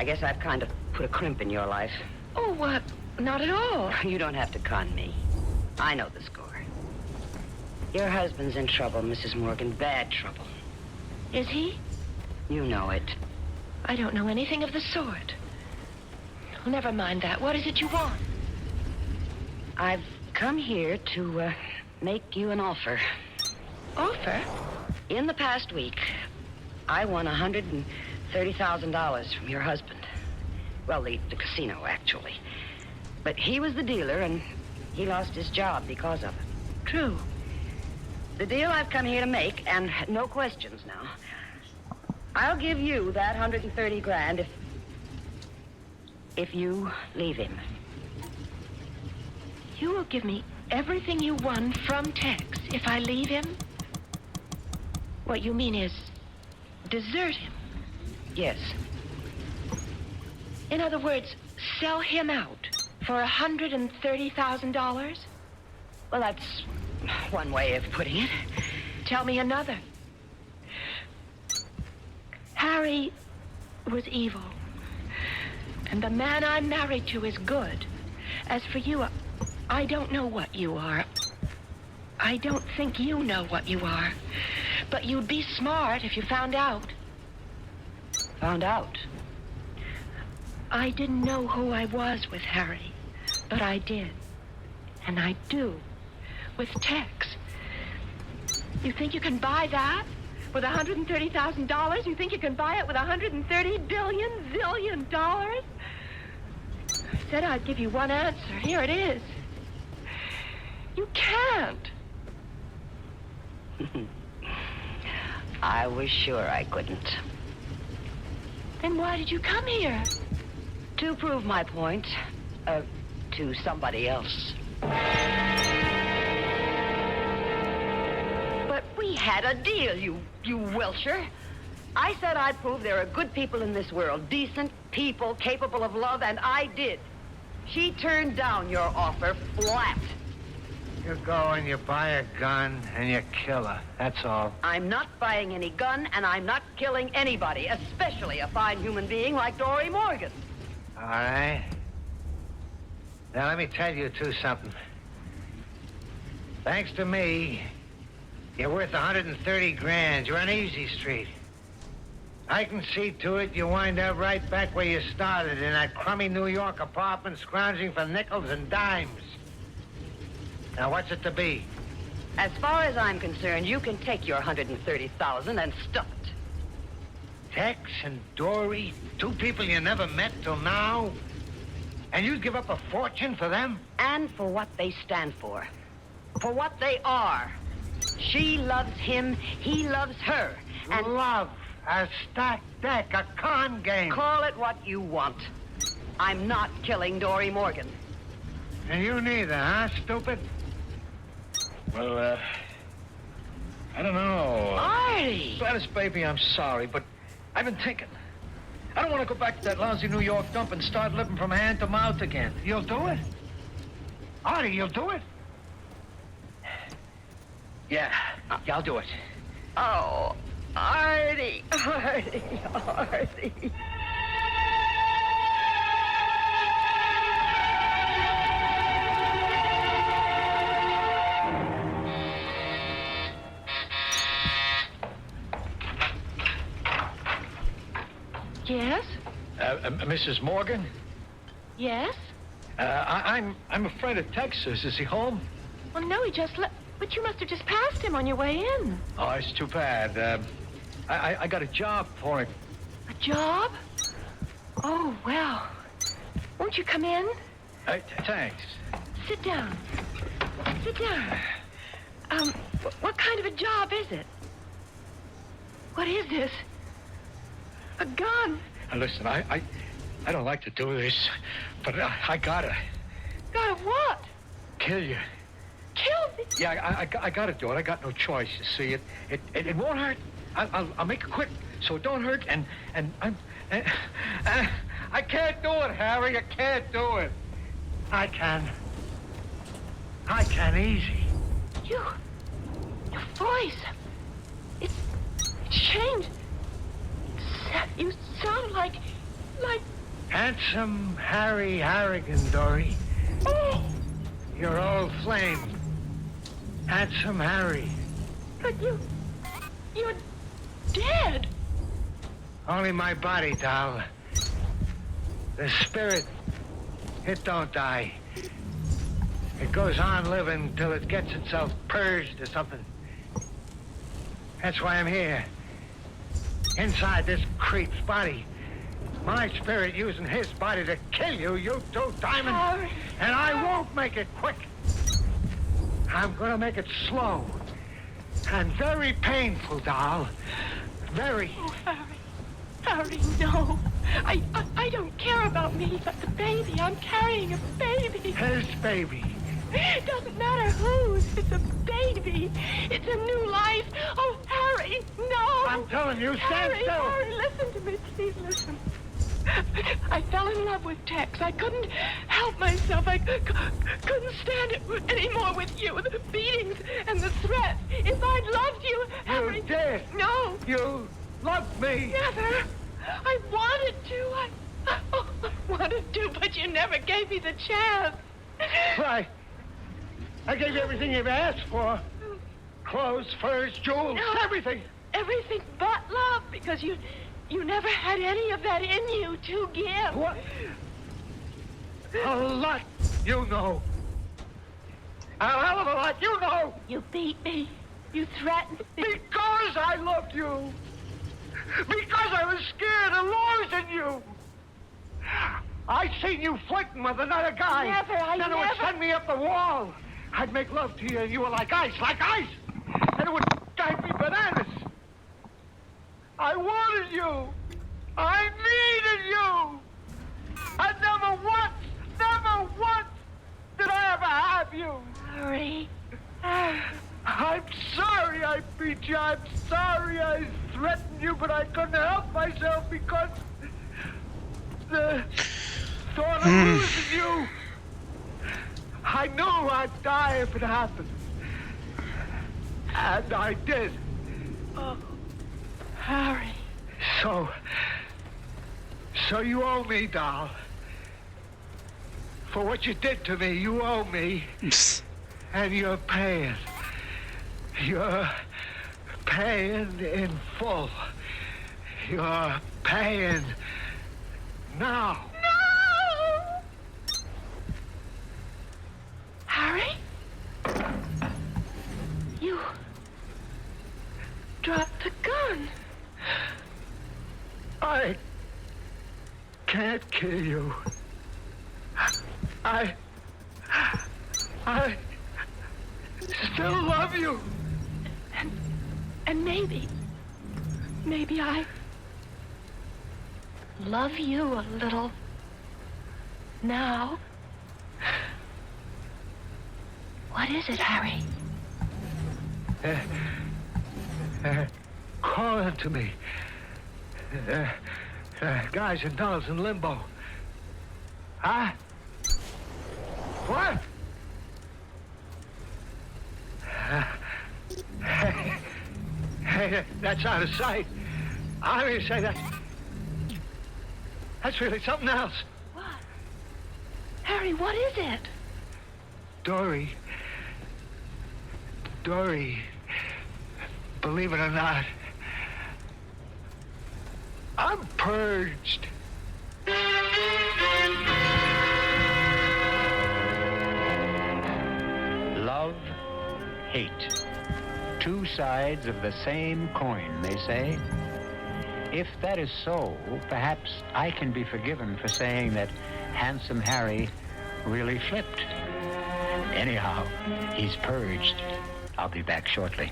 [SPEAKER 2] guess I've kind of put a crimp in your life.
[SPEAKER 4] Oh, what? Not at all.
[SPEAKER 2] You don't have to con me. I know the score. Your husband's in trouble, Mrs. Morgan. Bad trouble.
[SPEAKER 4] Is he?
[SPEAKER 2] You know it.
[SPEAKER 4] I don't know anything of the sort. Well, never mind that. What is it you want?
[SPEAKER 2] I've come here to make you an offer.
[SPEAKER 4] Offer?
[SPEAKER 2] In the past week, I won $130,000 from your husband. Well, the casino, actually. But he was the dealer, and he lost his job because of it.
[SPEAKER 4] True.
[SPEAKER 2] The deal I've come here to make, and no questions now. I'll give you that $130,000 if you leave him.
[SPEAKER 4] You will give me everything you won from Tex if I leave him? What you mean is desert him?
[SPEAKER 2] Yes.
[SPEAKER 4] In other words, sell him out for $130,000?
[SPEAKER 2] Well, that's one way of putting it.
[SPEAKER 4] Tell me another. Harry was evil. And the man I'm married to is good. As for you, I don't know what you are. I don't think you know what you are. But you'd be smart if you found out.
[SPEAKER 2] Found out?
[SPEAKER 4] I didn't know who I was with Harry, but I did. And I do. With Tex. You think you can buy that? With $130,000? You think you can buy it with $130 zillion dollars? I said I'd give you one answer. Here it is. You can't.
[SPEAKER 2] I was sure I couldn't.
[SPEAKER 4] Then why did you come here?
[SPEAKER 2] To prove my point, to somebody else. But we had a deal, you Wilshire. I said I'd prove there are good people in this world, decent people capable of love, and I did. She turned down your offer flat.
[SPEAKER 3] You go and you buy a gun and you kill her. That's all.
[SPEAKER 2] I'm not buying any gun, and I'm not killing anybody, especially a fine human being like Dory Morgan.
[SPEAKER 3] All right. Now, let me tell you two something. Thanks to me, you're worth $130,000. You're on Easy Street. I can see to it you wind up right back where you started, in that crummy New York apartment, scrounging for nickels and dimes. Now, what's it to be?
[SPEAKER 2] As far as I'm concerned, you can take your $130,000 and stuff it.
[SPEAKER 3] Tex and Dory, two people you never met till now, and you'd give up a fortune for them?
[SPEAKER 2] And for what they stand for. For what they are. She loves him, he loves her. And
[SPEAKER 3] love, a stacked deck, a con game.
[SPEAKER 2] Call it what you want. I'm not killing Dory Morgan.
[SPEAKER 3] And you neither, huh, stupid?
[SPEAKER 7] Well, I don't know.
[SPEAKER 2] Artie!
[SPEAKER 7] Gladys, baby, I'm sorry, but I've been thinking. I don't want to go back to that lousy New York dump and start living from hand to mouth again.
[SPEAKER 3] You'll do it? Artie, you'll do it?
[SPEAKER 7] Yeah, I'll do it.
[SPEAKER 2] Oh, Artie, Artie, Artie.
[SPEAKER 4] Yes?
[SPEAKER 7] Mrs. Morgan?
[SPEAKER 4] Yes?
[SPEAKER 7] I'm a friend of Texas. Is he home?
[SPEAKER 4] Well, no, he just left. But you must have just passed him on your way in.
[SPEAKER 7] Oh, it's too bad. I got a job for him.
[SPEAKER 4] A job? Oh, well. Won't you come in?
[SPEAKER 7] Thanks.
[SPEAKER 4] Sit down. Sit down. What kind of a job is it? What is this? A gun.
[SPEAKER 7] Now, listen, I don't like to do this, but I gotta.
[SPEAKER 4] Gotta what?
[SPEAKER 7] Kill you.
[SPEAKER 4] Kill me?
[SPEAKER 7] Yeah, I gotta do it. I got no choice, you see. It won't hurt. I'll make it quick so it don't hurt, and I can't do it, Harry. I can't do it.
[SPEAKER 3] I can. I can, easy.
[SPEAKER 4] Your voice. It's changed. You sound like...
[SPEAKER 3] Handsome Harry Harrigan, Dory.
[SPEAKER 4] Oh,
[SPEAKER 3] Your old flame. Handsome Harry.
[SPEAKER 4] but you're dead.
[SPEAKER 3] Only my body, doll. The spirit, it don't die. It goes on living till it gets itself purged or something. That's why I'm here. Inside this creep's body. My spirit using his body to kill you, you two diamonds.
[SPEAKER 4] Harry.
[SPEAKER 3] And I won't make it quick. I'm gonna make it slow. And very painful, doll. Very.
[SPEAKER 4] Oh, Harry. Harry, no. I don't care about me, but the baby. I'm carrying a baby.
[SPEAKER 3] His baby.
[SPEAKER 4] It doesn't matter whose. It's a baby. It's a new life. Oh, Harry, no.
[SPEAKER 3] I'm telling you, stand
[SPEAKER 4] Harry,
[SPEAKER 3] still.
[SPEAKER 4] Harry, listen to me. Please listen. I fell in love with Tex. I couldn't help myself. I couldn't stand it anymore with you. The beatings and the threats. If I'd loved you, Harry...
[SPEAKER 3] You did.
[SPEAKER 4] No.
[SPEAKER 3] You loved me.
[SPEAKER 4] Never. I wanted to. I wanted to, but you never gave me the chance.
[SPEAKER 3] Right. I gave you everything you've asked for. Clothes, furs, jewels,
[SPEAKER 4] No.
[SPEAKER 3] everything.
[SPEAKER 4] Everything but love, because you never had any of that in you to give.
[SPEAKER 3] What? A lot you know. A hell of a lot you know.
[SPEAKER 4] You beat me. You threatened me.
[SPEAKER 3] Because I loved you. Because I was scared of losing you. I seen you flirting with another guy.
[SPEAKER 4] Never, I
[SPEAKER 3] Then it would
[SPEAKER 4] never-
[SPEAKER 3] send me up the wall. I'd make love to you and you were like ice. And it would drive me bananas. I wanted you. I needed you. And never once did I ever have you.
[SPEAKER 4] Harry.
[SPEAKER 3] I'm sorry I beat you. I'm sorry I threatened you, but I couldn't help myself because the thought of losing you. I knew I'd die if it happened. And I did.
[SPEAKER 4] Oh, Harry.
[SPEAKER 3] So you owe me, doll. For what you did to me, you owe me. And you're paying. You're paying in full. You're paying now.
[SPEAKER 4] No! Harry? You dropped the gun.
[SPEAKER 3] I can't kill you. I still love you.
[SPEAKER 4] And maybe I love you a little now. What is it, Harry?
[SPEAKER 3] Calling to me. Guys and dolls in limbo. Huh? What? Hey, that's out of sight. I mean, say that's really something else.
[SPEAKER 4] What? Harry, what is it?
[SPEAKER 3] Dory, believe it or not, I'm purged.
[SPEAKER 1] hate. Two sides of the same coin, they say. If that is so, perhaps I can be forgiven for saying that Handsome Harry really flipped. Anyhow, he's purged. I'll be back shortly.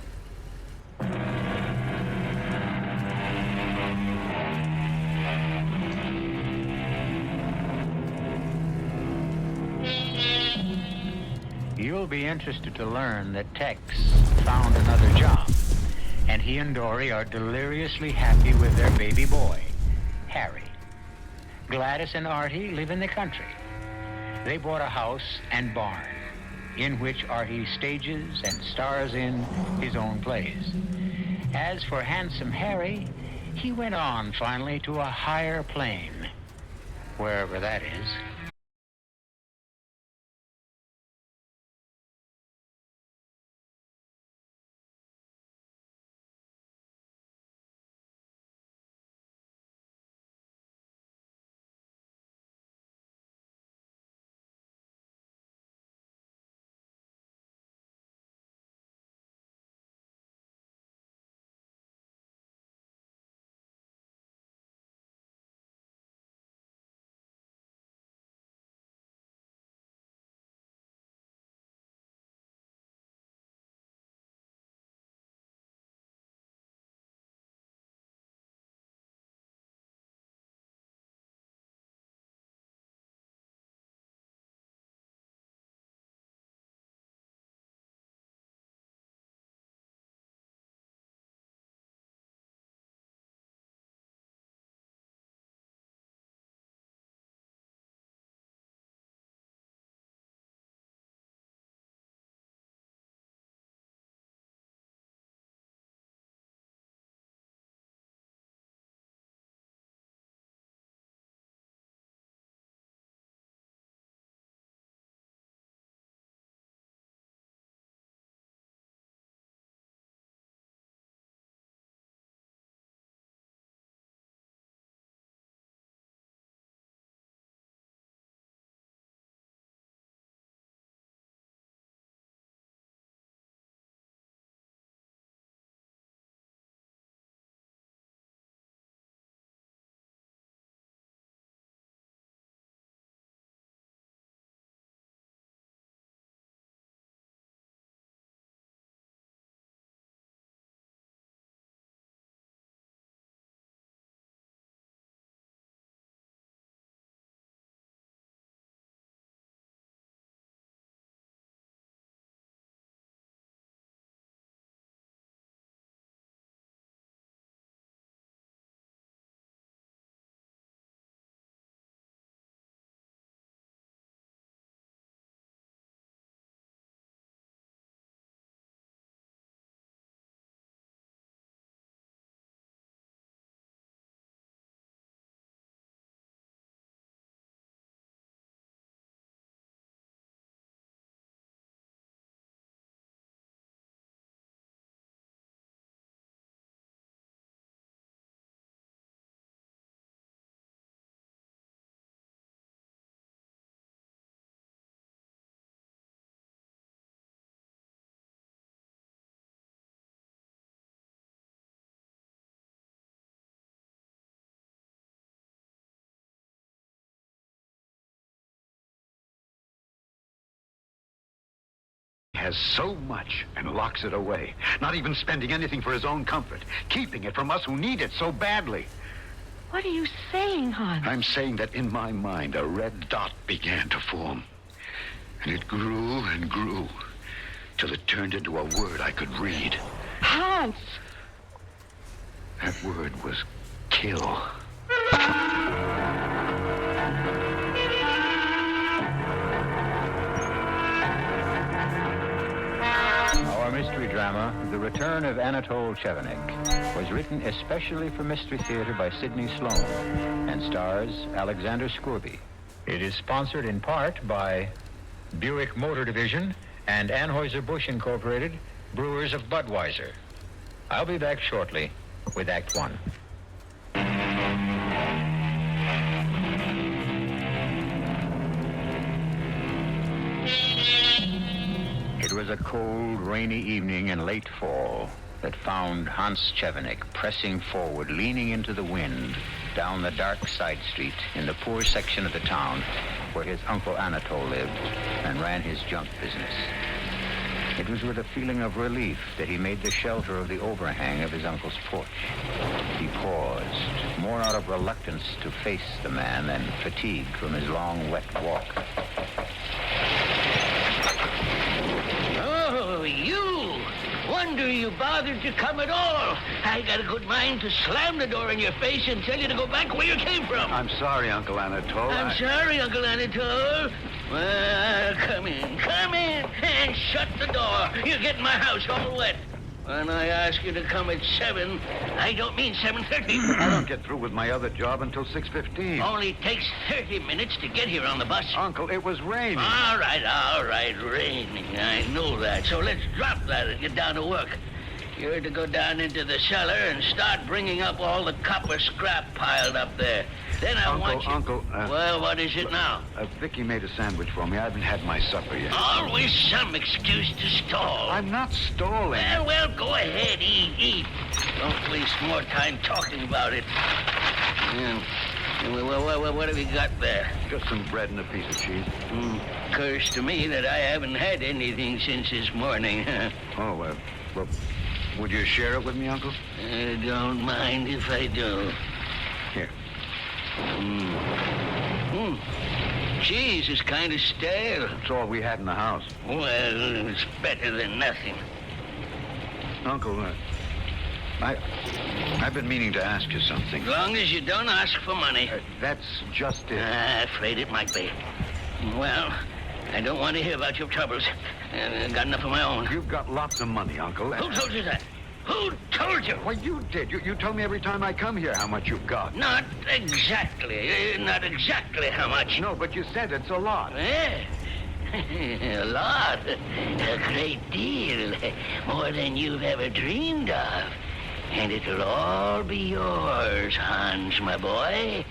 [SPEAKER 1] You'll be interested to learn that Tex found another job, and he and Dory are deliriously happy with their baby boy, Harry. Gladys and Artie live in the country. They bought a house and barn, in which Artie stages and stars in his own plays. As for Handsome Harry, he went on finally to a higher plane, wherever that is.
[SPEAKER 8] Has so much and locks it away, not even spending anything for his own comfort, keeping it from us who need it so badly.
[SPEAKER 4] What are you saying, Hans?
[SPEAKER 8] I'm saying that in my mind, a red dot began to form. And it grew and grew, till it turned into a word I could read.
[SPEAKER 4] Hans!
[SPEAKER 8] That word was kill.
[SPEAKER 1] Our mystery drama, The Return of Anatole Chevenik, was written especially for Mystery Theater by Sidney Sloan and stars Alexander Scourby. It is sponsored in part by Buick Motor Division and Anheuser-Busch Incorporated, Brewers of Budweiser. I'll be back shortly with Act One. It was was a cold, rainy evening in late fall that found Hans Chevenik pressing forward, leaning into the wind, down the dark side street in the poor section of the town where his uncle Anatole lived and ran his junk business. It was with a feeling of relief that he made the shelter of the overhang of his uncle's porch. He paused, more out of reluctance to face the man than fatigue from his long, wet walk.
[SPEAKER 9] Oh, you! Wonder you bothered to come at all. I got a good mind to slam the door in your face and tell you to go back where you came from.
[SPEAKER 8] I'm sorry, Uncle Anatole.
[SPEAKER 9] I'm sorry, Uncle Anatole. Well, come in, and shut the door. You get in my house all wet. When I ask you to come at 7, I don't mean 7:30.
[SPEAKER 8] I don't get through with my other job until 6:15.
[SPEAKER 9] Only takes 30 minutes to get here on the bus.
[SPEAKER 8] Uncle, it was raining.
[SPEAKER 9] All right, raining. I know that. So let's drop that and get down to work. You're to go down into the cellar and start bringing up all the copper scrap piled up there. Then I want you...
[SPEAKER 8] Uncle,
[SPEAKER 9] well, what is it now?
[SPEAKER 8] Vicky made a sandwich for me. I haven't had my supper yet.
[SPEAKER 9] Always some excuse to stall.
[SPEAKER 8] I'm not stalling.
[SPEAKER 9] Well, go ahead, eat. Don't waste more time talking about it. What have you got there?
[SPEAKER 8] Just some bread and a piece of cheese.
[SPEAKER 9] Curse to me that I haven't had anything since this morning.
[SPEAKER 8] Well, would you share it with me, Uncle?
[SPEAKER 9] Don't mind if I do.
[SPEAKER 8] Here.
[SPEAKER 9] Cheese is kind of stale.
[SPEAKER 8] It's all we had in the house.
[SPEAKER 9] Well, it's better than nothing.
[SPEAKER 8] Uncle, I've been meaning to ask you something.
[SPEAKER 9] As long as you don't ask for money.
[SPEAKER 8] That's just it.
[SPEAKER 9] Afraid it might be. Well, I don't want to hear about your troubles. I've got enough of my own.
[SPEAKER 8] You've got lots of money, Uncle.
[SPEAKER 9] Who told you that? Who told you?
[SPEAKER 8] Well, you did. You tell me every time I come here how much you've got.
[SPEAKER 9] Not exactly. Not exactly how much.
[SPEAKER 8] No, but you said it's a lot.
[SPEAKER 9] Yeah. A lot. A great deal. More than you've ever dreamed of. And it'll all be yours, Hans, my boy.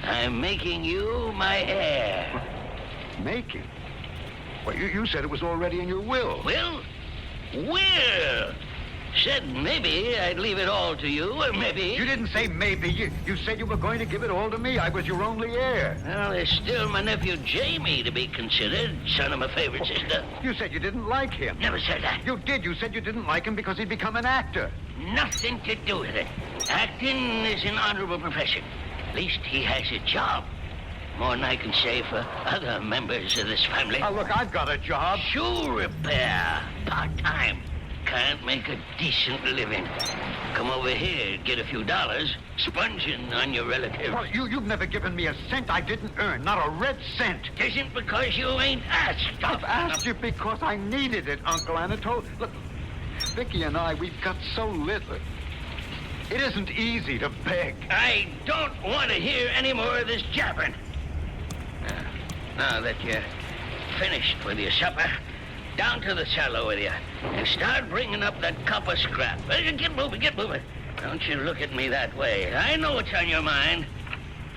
[SPEAKER 9] I'm making you my heir.
[SPEAKER 8] Making? Well, you said it was already in your will.
[SPEAKER 9] Will? Said maybe I'd leave it all to you, or maybe...
[SPEAKER 8] You didn't say maybe. You said you were going to give it all to me. I was your only heir.
[SPEAKER 9] Well, there's still my nephew Jamie to be considered, son of my favorite sister.
[SPEAKER 8] You said you didn't like him.
[SPEAKER 9] Never said that.
[SPEAKER 8] You did. You said you didn't like him because he'd become an actor.
[SPEAKER 9] Nothing to do with it. Acting is an honorable profession. At least he has a job. More than I can say for other members of this family.
[SPEAKER 8] Oh, look, I've got a job.
[SPEAKER 9] Shoe repair. Part-time. Can't make a decent living. Come over here, get a few dollars, sponging on your relatives.
[SPEAKER 8] Well, you've never given me a cent I didn't earn, not a red cent.
[SPEAKER 9] It isn't because you ain't asked.
[SPEAKER 8] I've asked you because I needed it, Uncle Anatole. Look, Vicky and I, we've got so little. It isn't easy to beg.
[SPEAKER 9] I don't want to hear any more of this jabbering. Now that you're finished with your supper, down to the cellar with you, and start bringing up that copper scrap. Get moving. Don't you look at me that way. I know what's on your mind.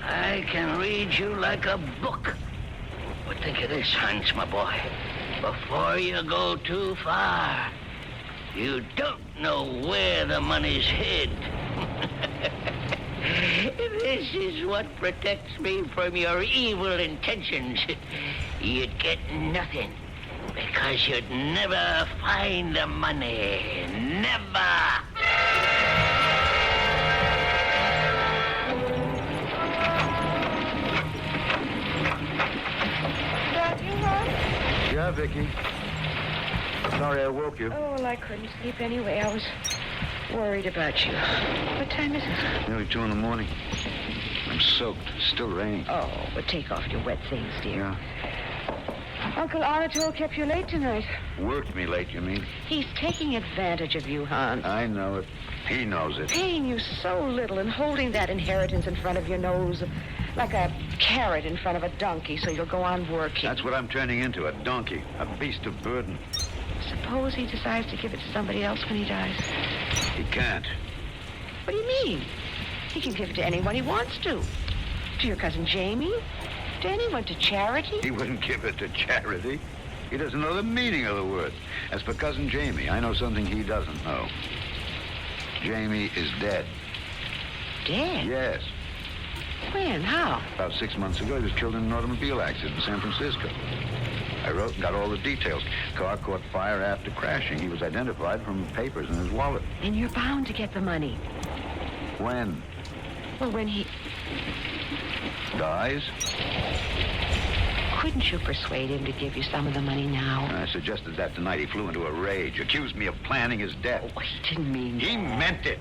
[SPEAKER 9] I can read you like a book. But think of this, Hans, my boy. Before you go too far, you don't know where the money's hid. This is what protects me from your evil intentions. You'd get nothing. Because you'd never find the money. Never!
[SPEAKER 4] That you, Ron?
[SPEAKER 8] Yeah, Vicky. Sorry I woke you.
[SPEAKER 2] Oh, well, I couldn't sleep anyway. I was worried about you. What time is it?
[SPEAKER 8] Nearly 2 in the morning. I'm soaked. It's still raining.
[SPEAKER 2] Oh, but take off your wet things, dear.
[SPEAKER 8] Yeah.
[SPEAKER 2] Uncle Anatole kept you late tonight.
[SPEAKER 8] Worked me late, you mean?
[SPEAKER 2] He's taking advantage of you, Hans.
[SPEAKER 8] I know it. He knows it.
[SPEAKER 2] Paying you so little and holding that inheritance in front of your nose like a carrot in front of a donkey so you'll go on working.
[SPEAKER 8] That's what I'm turning into, a donkey, a beast of burden.
[SPEAKER 2] Suppose he decides to give it to somebody else when he dies.
[SPEAKER 8] He can't.
[SPEAKER 2] What do you mean? He can give it to anyone he wants to. To your cousin Jamie? To anyone, to charity?
[SPEAKER 8] He wouldn't give it to charity. He doesn't know the meaning of the word. As for Cousin Jamie, I know something he doesn't know. Jamie is dead.
[SPEAKER 2] Dead?
[SPEAKER 8] Yes.
[SPEAKER 2] When? How?
[SPEAKER 8] About 6 months ago, he was killed in an automobile accident in San Francisco. I wrote and got all the details. Car caught fire after crashing. He was identified from papers in his wallet.
[SPEAKER 2] And you're bound to get the money.
[SPEAKER 8] When?
[SPEAKER 2] Well, when he...
[SPEAKER 8] Dies?
[SPEAKER 2] Couldn't you persuade him to give you some of the money now?
[SPEAKER 8] I suggested that tonight. He flew into a rage, accused me of planning his death.
[SPEAKER 2] Oh, he didn't mean
[SPEAKER 8] He meant it.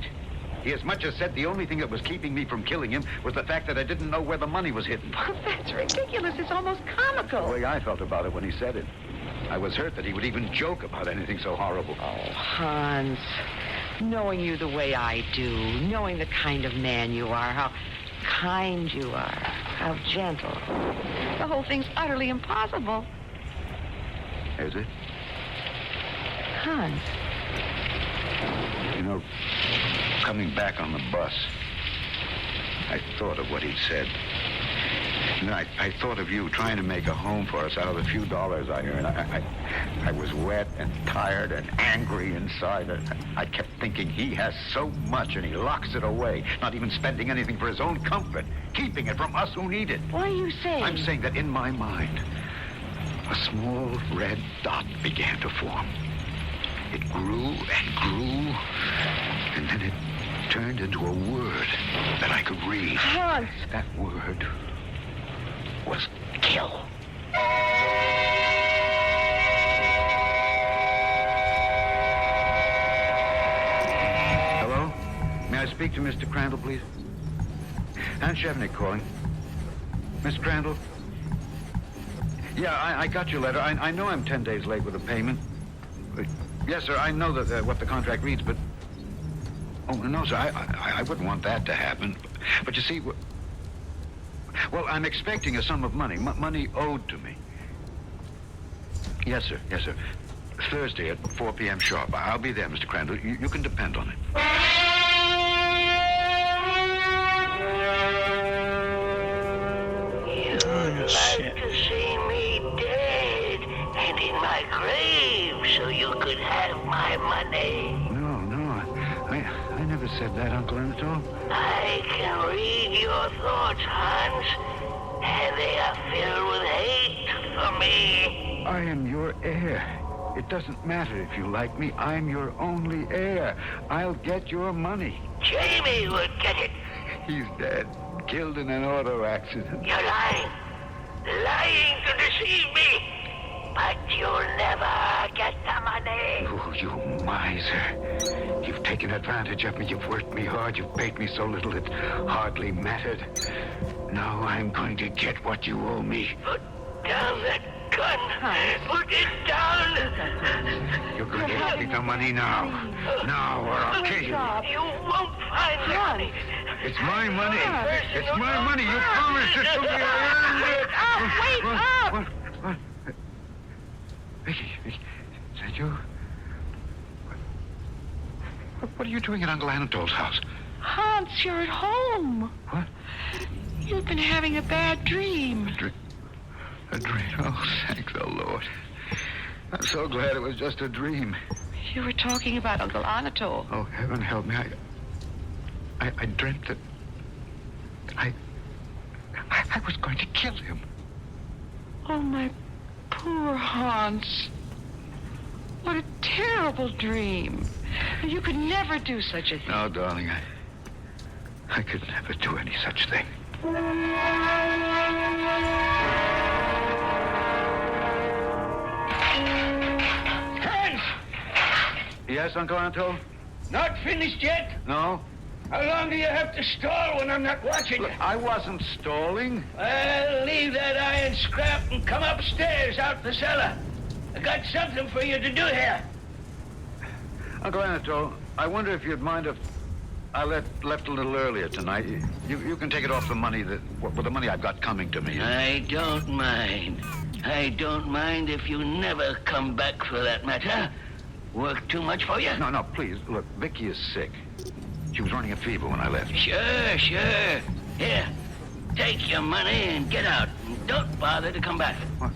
[SPEAKER 8] He as much as said the only thing that was keeping me from killing him was the fact that I didn't know where the money was hidden.
[SPEAKER 2] Oh, that's ridiculous. It's almost comical.
[SPEAKER 8] The way I felt about it when he said it. I was hurt that he would even joke about anything so horrible.
[SPEAKER 2] Oh, Hans, knowing you the way I do, knowing the kind of man you are, how kind you are, how gentle. The whole thing's utterly impossible.
[SPEAKER 8] Is it?
[SPEAKER 2] Hans.
[SPEAKER 8] You know, coming back on the bus, I thought of what he'd said. And I thought of you trying to make a home for us out of the few dollars I earned. I was wet and tired and angry inside. I kept thinking he has so much and he locks it away, not even spending anything for his own comfort, keeping it from us who need it.
[SPEAKER 2] What are you saying?
[SPEAKER 8] I'm saying that in my mind, a small red dot began to form. It grew and grew, and then it turned into a word that I could read.
[SPEAKER 2] Hans!
[SPEAKER 8] That word was kill. Hello? May I speak to Mr. Crandall, please? Ann Shevnik calling. Miss Crandall? Yeah, I got your letter. I know I'm 10 days late with the payment. Yes, sir, I know that what the contract reads, but... Oh, no, sir, I wouldn't want that to happen. But you see, well, I'm expecting a sum of money, money owed to me. Yes, sir, yes, sir. Thursday at 4 p.m. sharp. I'll be there, Mr. Crandall. You can depend on it.
[SPEAKER 9] You'd like to see me dead and in my grave so you could have my money.
[SPEAKER 8] No, I never said that, Uncle Anatole.
[SPEAKER 9] I can read your thoughts, Hans, and they are filled with hate for me.
[SPEAKER 8] I am your heir. It doesn't matter if you like me. I'm your only heir. I'll get your money.
[SPEAKER 9] Jamie would get it.
[SPEAKER 8] He's dead. Killed in an auto accident.
[SPEAKER 9] You're lying. Lying to deceive me. But you'll never get the money.
[SPEAKER 8] Oh, you miser. You've taken advantage of me. You've worked me hard. You've paid me so little it hardly mattered. Now I'm going to get what you owe me.
[SPEAKER 9] Put down that gun. Put it down.
[SPEAKER 8] You're going to get me the money now. Now, or I'll kill you.
[SPEAKER 9] You won't find the money.
[SPEAKER 8] It's my money. It's my money. You promised it to me. I earned it.
[SPEAKER 2] Wait up!
[SPEAKER 8] What? Vicky, is that you? What are you doing at Uncle Anatole's house?
[SPEAKER 4] Hans, you're at home.
[SPEAKER 8] What?
[SPEAKER 4] You've been having a bad dream.
[SPEAKER 8] A dream? Oh, thank the Lord. I'm so glad it was just a dream.
[SPEAKER 4] You were talking about Uncle Anatole.
[SPEAKER 8] Oh, heaven help me. I dreamt that I was going to kill him.
[SPEAKER 4] Oh, my poor Hans. What a terrible dream. You could never do such a thing.
[SPEAKER 8] No, darling, I could never do any such thing.
[SPEAKER 9] Hans!
[SPEAKER 8] Yes, Uncle Anatole?
[SPEAKER 9] Not finished yet?
[SPEAKER 8] No?
[SPEAKER 9] How long do you have to stall when I'm not watching?
[SPEAKER 8] Look, I wasn't stalling.
[SPEAKER 9] Well, leave that iron scrap and come upstairs out the cellar. I got something for you to do here.
[SPEAKER 8] Uncle Anatole, I wonder if you'd mind if I left a little earlier tonight. You can take it off the money with the money I've got coming to me.
[SPEAKER 9] I don't mind. I don't mind if you never come back for that matter. Work too much for you?
[SPEAKER 8] No, please. Look, Vicky is sick. She was running a fever when I left.
[SPEAKER 9] Sure. Here, take your money and get out. And don't bother to come back.
[SPEAKER 8] What?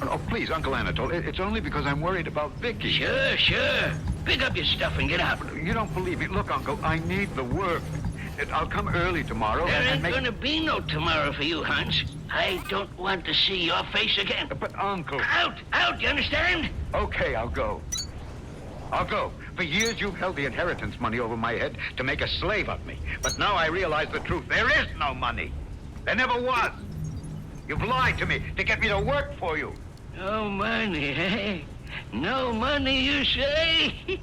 [SPEAKER 8] Oh, please, Uncle Anatole, it's only because I'm worried about Vicky.
[SPEAKER 9] Sure. Pick up your stuff and get out.
[SPEAKER 8] You don't believe me. Look, Uncle, I need the work. I'll come early tomorrow
[SPEAKER 9] There ain't
[SPEAKER 8] make...
[SPEAKER 9] going to be no tomorrow for you, Hans. I don't want to see your face again.
[SPEAKER 8] But, Uncle...
[SPEAKER 9] Out, you understand?
[SPEAKER 8] Okay, I'll go. I'll go. For years, you've held the inheritance money over my head to make a slave of me. But now I realize the truth. There is no money. There never was. You've lied to me to get me to work for you.
[SPEAKER 9] No money, eh? No money, you say?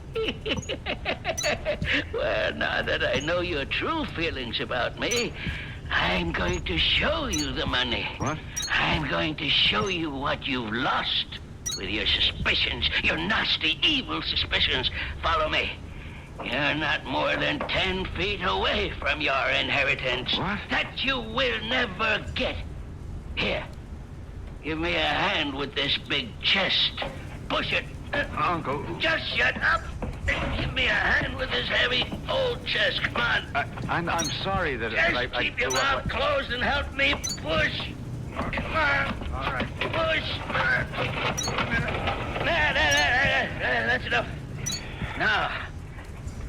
[SPEAKER 9] Well, now that I know your true feelings about me, I'm going to show you the money.
[SPEAKER 8] What?
[SPEAKER 9] I'm going to show you what you've lost with your suspicions, your nasty, evil suspicions. Follow me. You're not more than 10 feet away from your inheritance.
[SPEAKER 8] What?
[SPEAKER 9] That you will never get. Here, give me a hand with this big chest. Push it.
[SPEAKER 8] Uncle...
[SPEAKER 9] Just shut up. Give me a hand with this heavy old chest. Come on.
[SPEAKER 8] I'm sorry that
[SPEAKER 9] Just keep your mouth closed and help me push. Come on.
[SPEAKER 8] All right.
[SPEAKER 9] Push. There. That's enough. Now,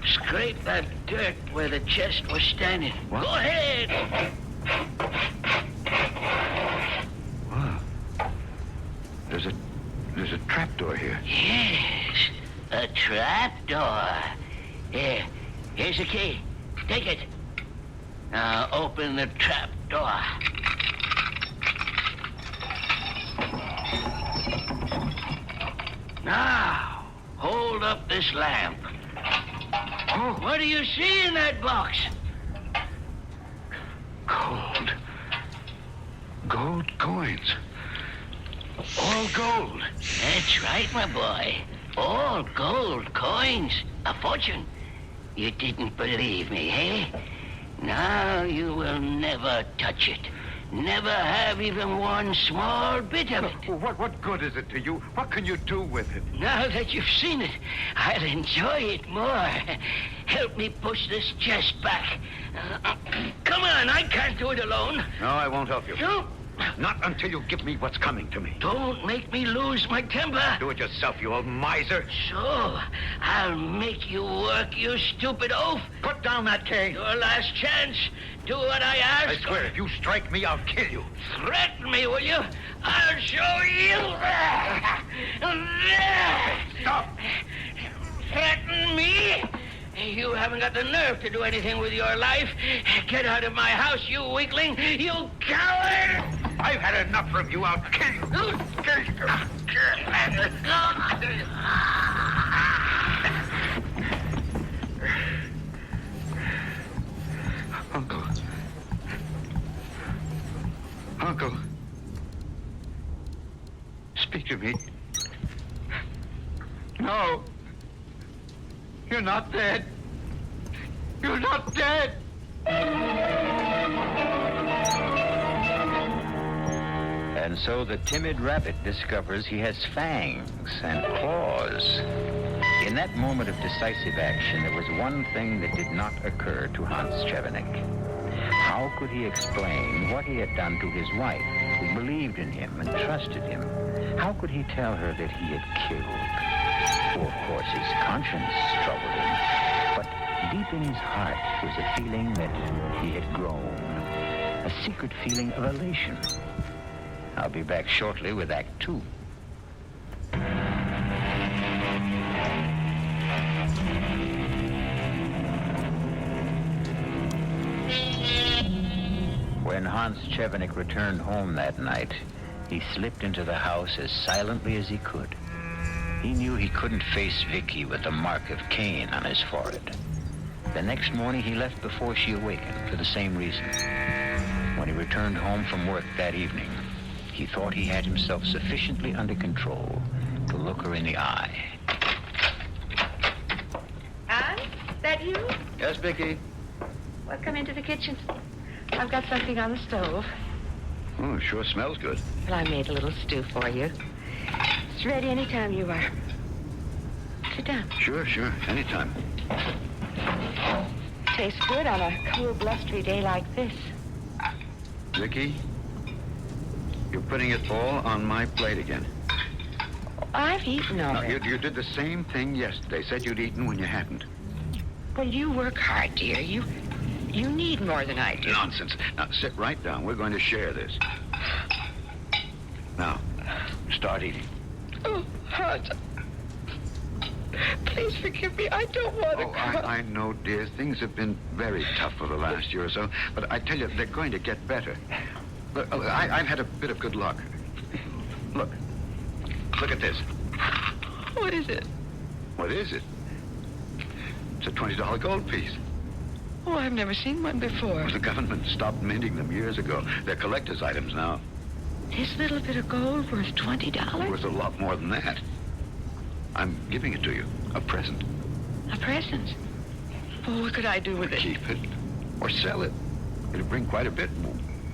[SPEAKER 9] scrape that dirt where the chest was standing.
[SPEAKER 8] What?
[SPEAKER 9] Go ahead.
[SPEAKER 8] Wow. There's a trapdoor here.
[SPEAKER 9] Yes, a trapdoor. Here's the key. Take it. Now open the trapdoor. Now, hold up this lamp.
[SPEAKER 8] Oh,
[SPEAKER 9] What do you see in that box?
[SPEAKER 8] gold. Gold coins. All gold.
[SPEAKER 9] That's right, my boy. All gold coins. A fortune. You didn't believe me, eh? Now you will never touch it. Never have even one small bit of it.
[SPEAKER 8] What good is it to you? What can you do with it?
[SPEAKER 9] Now that you've seen it, I'll enjoy it more. Help me push this chest back. Come on, I can't do it alone.
[SPEAKER 8] No, I won't help you.
[SPEAKER 9] No,
[SPEAKER 8] Not until you give me what's coming to me.
[SPEAKER 9] don't make me lose my temper.
[SPEAKER 8] Do it yourself, you old miser.
[SPEAKER 9] So, I'll make you work, you stupid oaf.
[SPEAKER 8] Put down that cane.
[SPEAKER 9] Your last chance. Do what I ask.
[SPEAKER 8] I swear, if you strike me, I'll kill you.
[SPEAKER 9] Threaten me, will you? I'll show you.
[SPEAKER 8] Stop.
[SPEAKER 9] Threaten me? You haven't got the nerve to do anything with your life. Get out of my house, you weakling. You coward.
[SPEAKER 8] I've had enough from you. I'll kill you. Uncle. Uncle. Speak to me. No. You're not dead. You're not dead.
[SPEAKER 1] And so the timid rabbit discovers he has fangs and claws. In that moment of decisive action, there was one thing that did not occur to Hans Chevenik. How could he explain what he had done to his wife, who believed in him and trusted him? How could he tell her that he had killed? Oh, of course, his conscience troubled him. But deep in his heart was a feeling that he had grown, a secret feeling of elation. I'll be back shortly with Act 2. When Hans Chevenik returned home that night, he slipped into the house as silently as he could. He knew he couldn't face Vicky with the mark of Cain on his forehead. The next morning, he left before she awakened for the same reason. When he returned home from work that evening, he thought he had himself sufficiently under control to look her in the eye.
[SPEAKER 2] Hans, that you?
[SPEAKER 8] Yes, Vicky.
[SPEAKER 2] Well, come into the kitchen. I've got something on the stove.
[SPEAKER 8] Oh, it sure smells good.
[SPEAKER 2] Well, I made a little stew for you. It's ready any time you are. Sit down.
[SPEAKER 8] Sure. Anytime.
[SPEAKER 2] Tastes good on a cool, blustery day like this.
[SPEAKER 8] Vicky, you're putting it all on my plate again.
[SPEAKER 2] I've eaten
[SPEAKER 8] No,
[SPEAKER 2] already.
[SPEAKER 8] you did the same thing yesterday. Said you'd eaten when you hadn't.
[SPEAKER 2] Well, you work hard, dear. You need more than I do.
[SPEAKER 8] Nonsense. Now, sit right down. We're going to share this. Now, start eating.
[SPEAKER 2] Oh, Hans. Please forgive me. I don't want to cry.
[SPEAKER 8] I know, dear. Things have been very tough for the last year or so. But I tell you, they're going to get better. Look, I've had a bit of good luck. Look. Look at this.
[SPEAKER 2] What is it?
[SPEAKER 8] What is it? It's a $20 gold piece.
[SPEAKER 2] Oh, I've never seen one before.
[SPEAKER 8] The government stopped minting them years ago. They're collector's items now.
[SPEAKER 2] This little bit of gold worth $20?
[SPEAKER 8] Worth a lot more than that. I'm giving it to you. A present.
[SPEAKER 2] A present? Oh, what could I do with it?
[SPEAKER 8] Keep it. Or sell it. It'll bring quite a bit.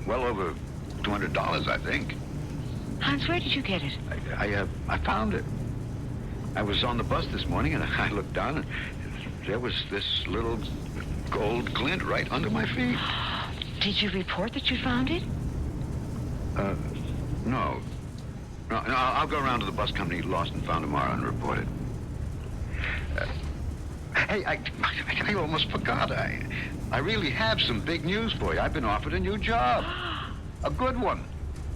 [SPEAKER 8] Well over $200, I think.
[SPEAKER 2] Hans, where did you get it?
[SPEAKER 8] I found it. I was on the bus this morning, and I looked down, and there was this little gold glint right under my feet.
[SPEAKER 2] Did you report that you found it?
[SPEAKER 8] No. No, I'll go around to the bus company lost and found tomorrow and report it. Hey, I almost forgot. I really have some big news for you. I've been offered a new job. A good one.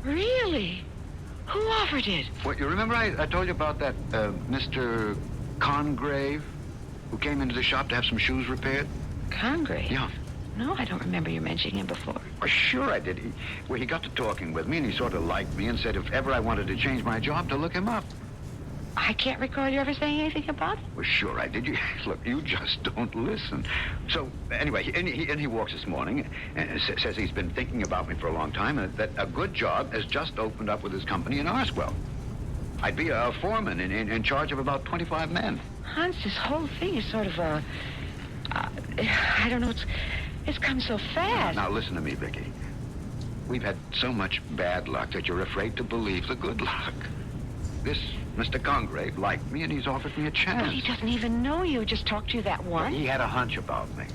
[SPEAKER 2] Really? Who offered it?
[SPEAKER 8] What, you remember I told you about that Mr. Congrave who came into the shop to have some shoes repaired?
[SPEAKER 2] Congrave?
[SPEAKER 8] Yeah.
[SPEAKER 2] No, I don't remember you mentioning him before.
[SPEAKER 8] Well, sure I did. He got to talking with me, and he sort of liked me and said if ever I wanted to change my job, to look him up.
[SPEAKER 2] I can't recall you ever saying anything about it.
[SPEAKER 8] Well, sure I did. Look, you just don't listen. So, anyway, he walks this morning and says he's been thinking about me for a long time and that a good job has just opened up with his company in Arswell. I'd be a foreman in charge of about 25 men.
[SPEAKER 2] Hans, this whole thing is sort of I don't know, it's come so fast.
[SPEAKER 8] Now, listen to me, Vicky. We've had so much bad luck that you're afraid to believe the good luck. This Mr. Congrave liked me, and he's offered me a chance.
[SPEAKER 2] But he doesn't even know you. Just talked to you that once.
[SPEAKER 8] He had a hunch about me.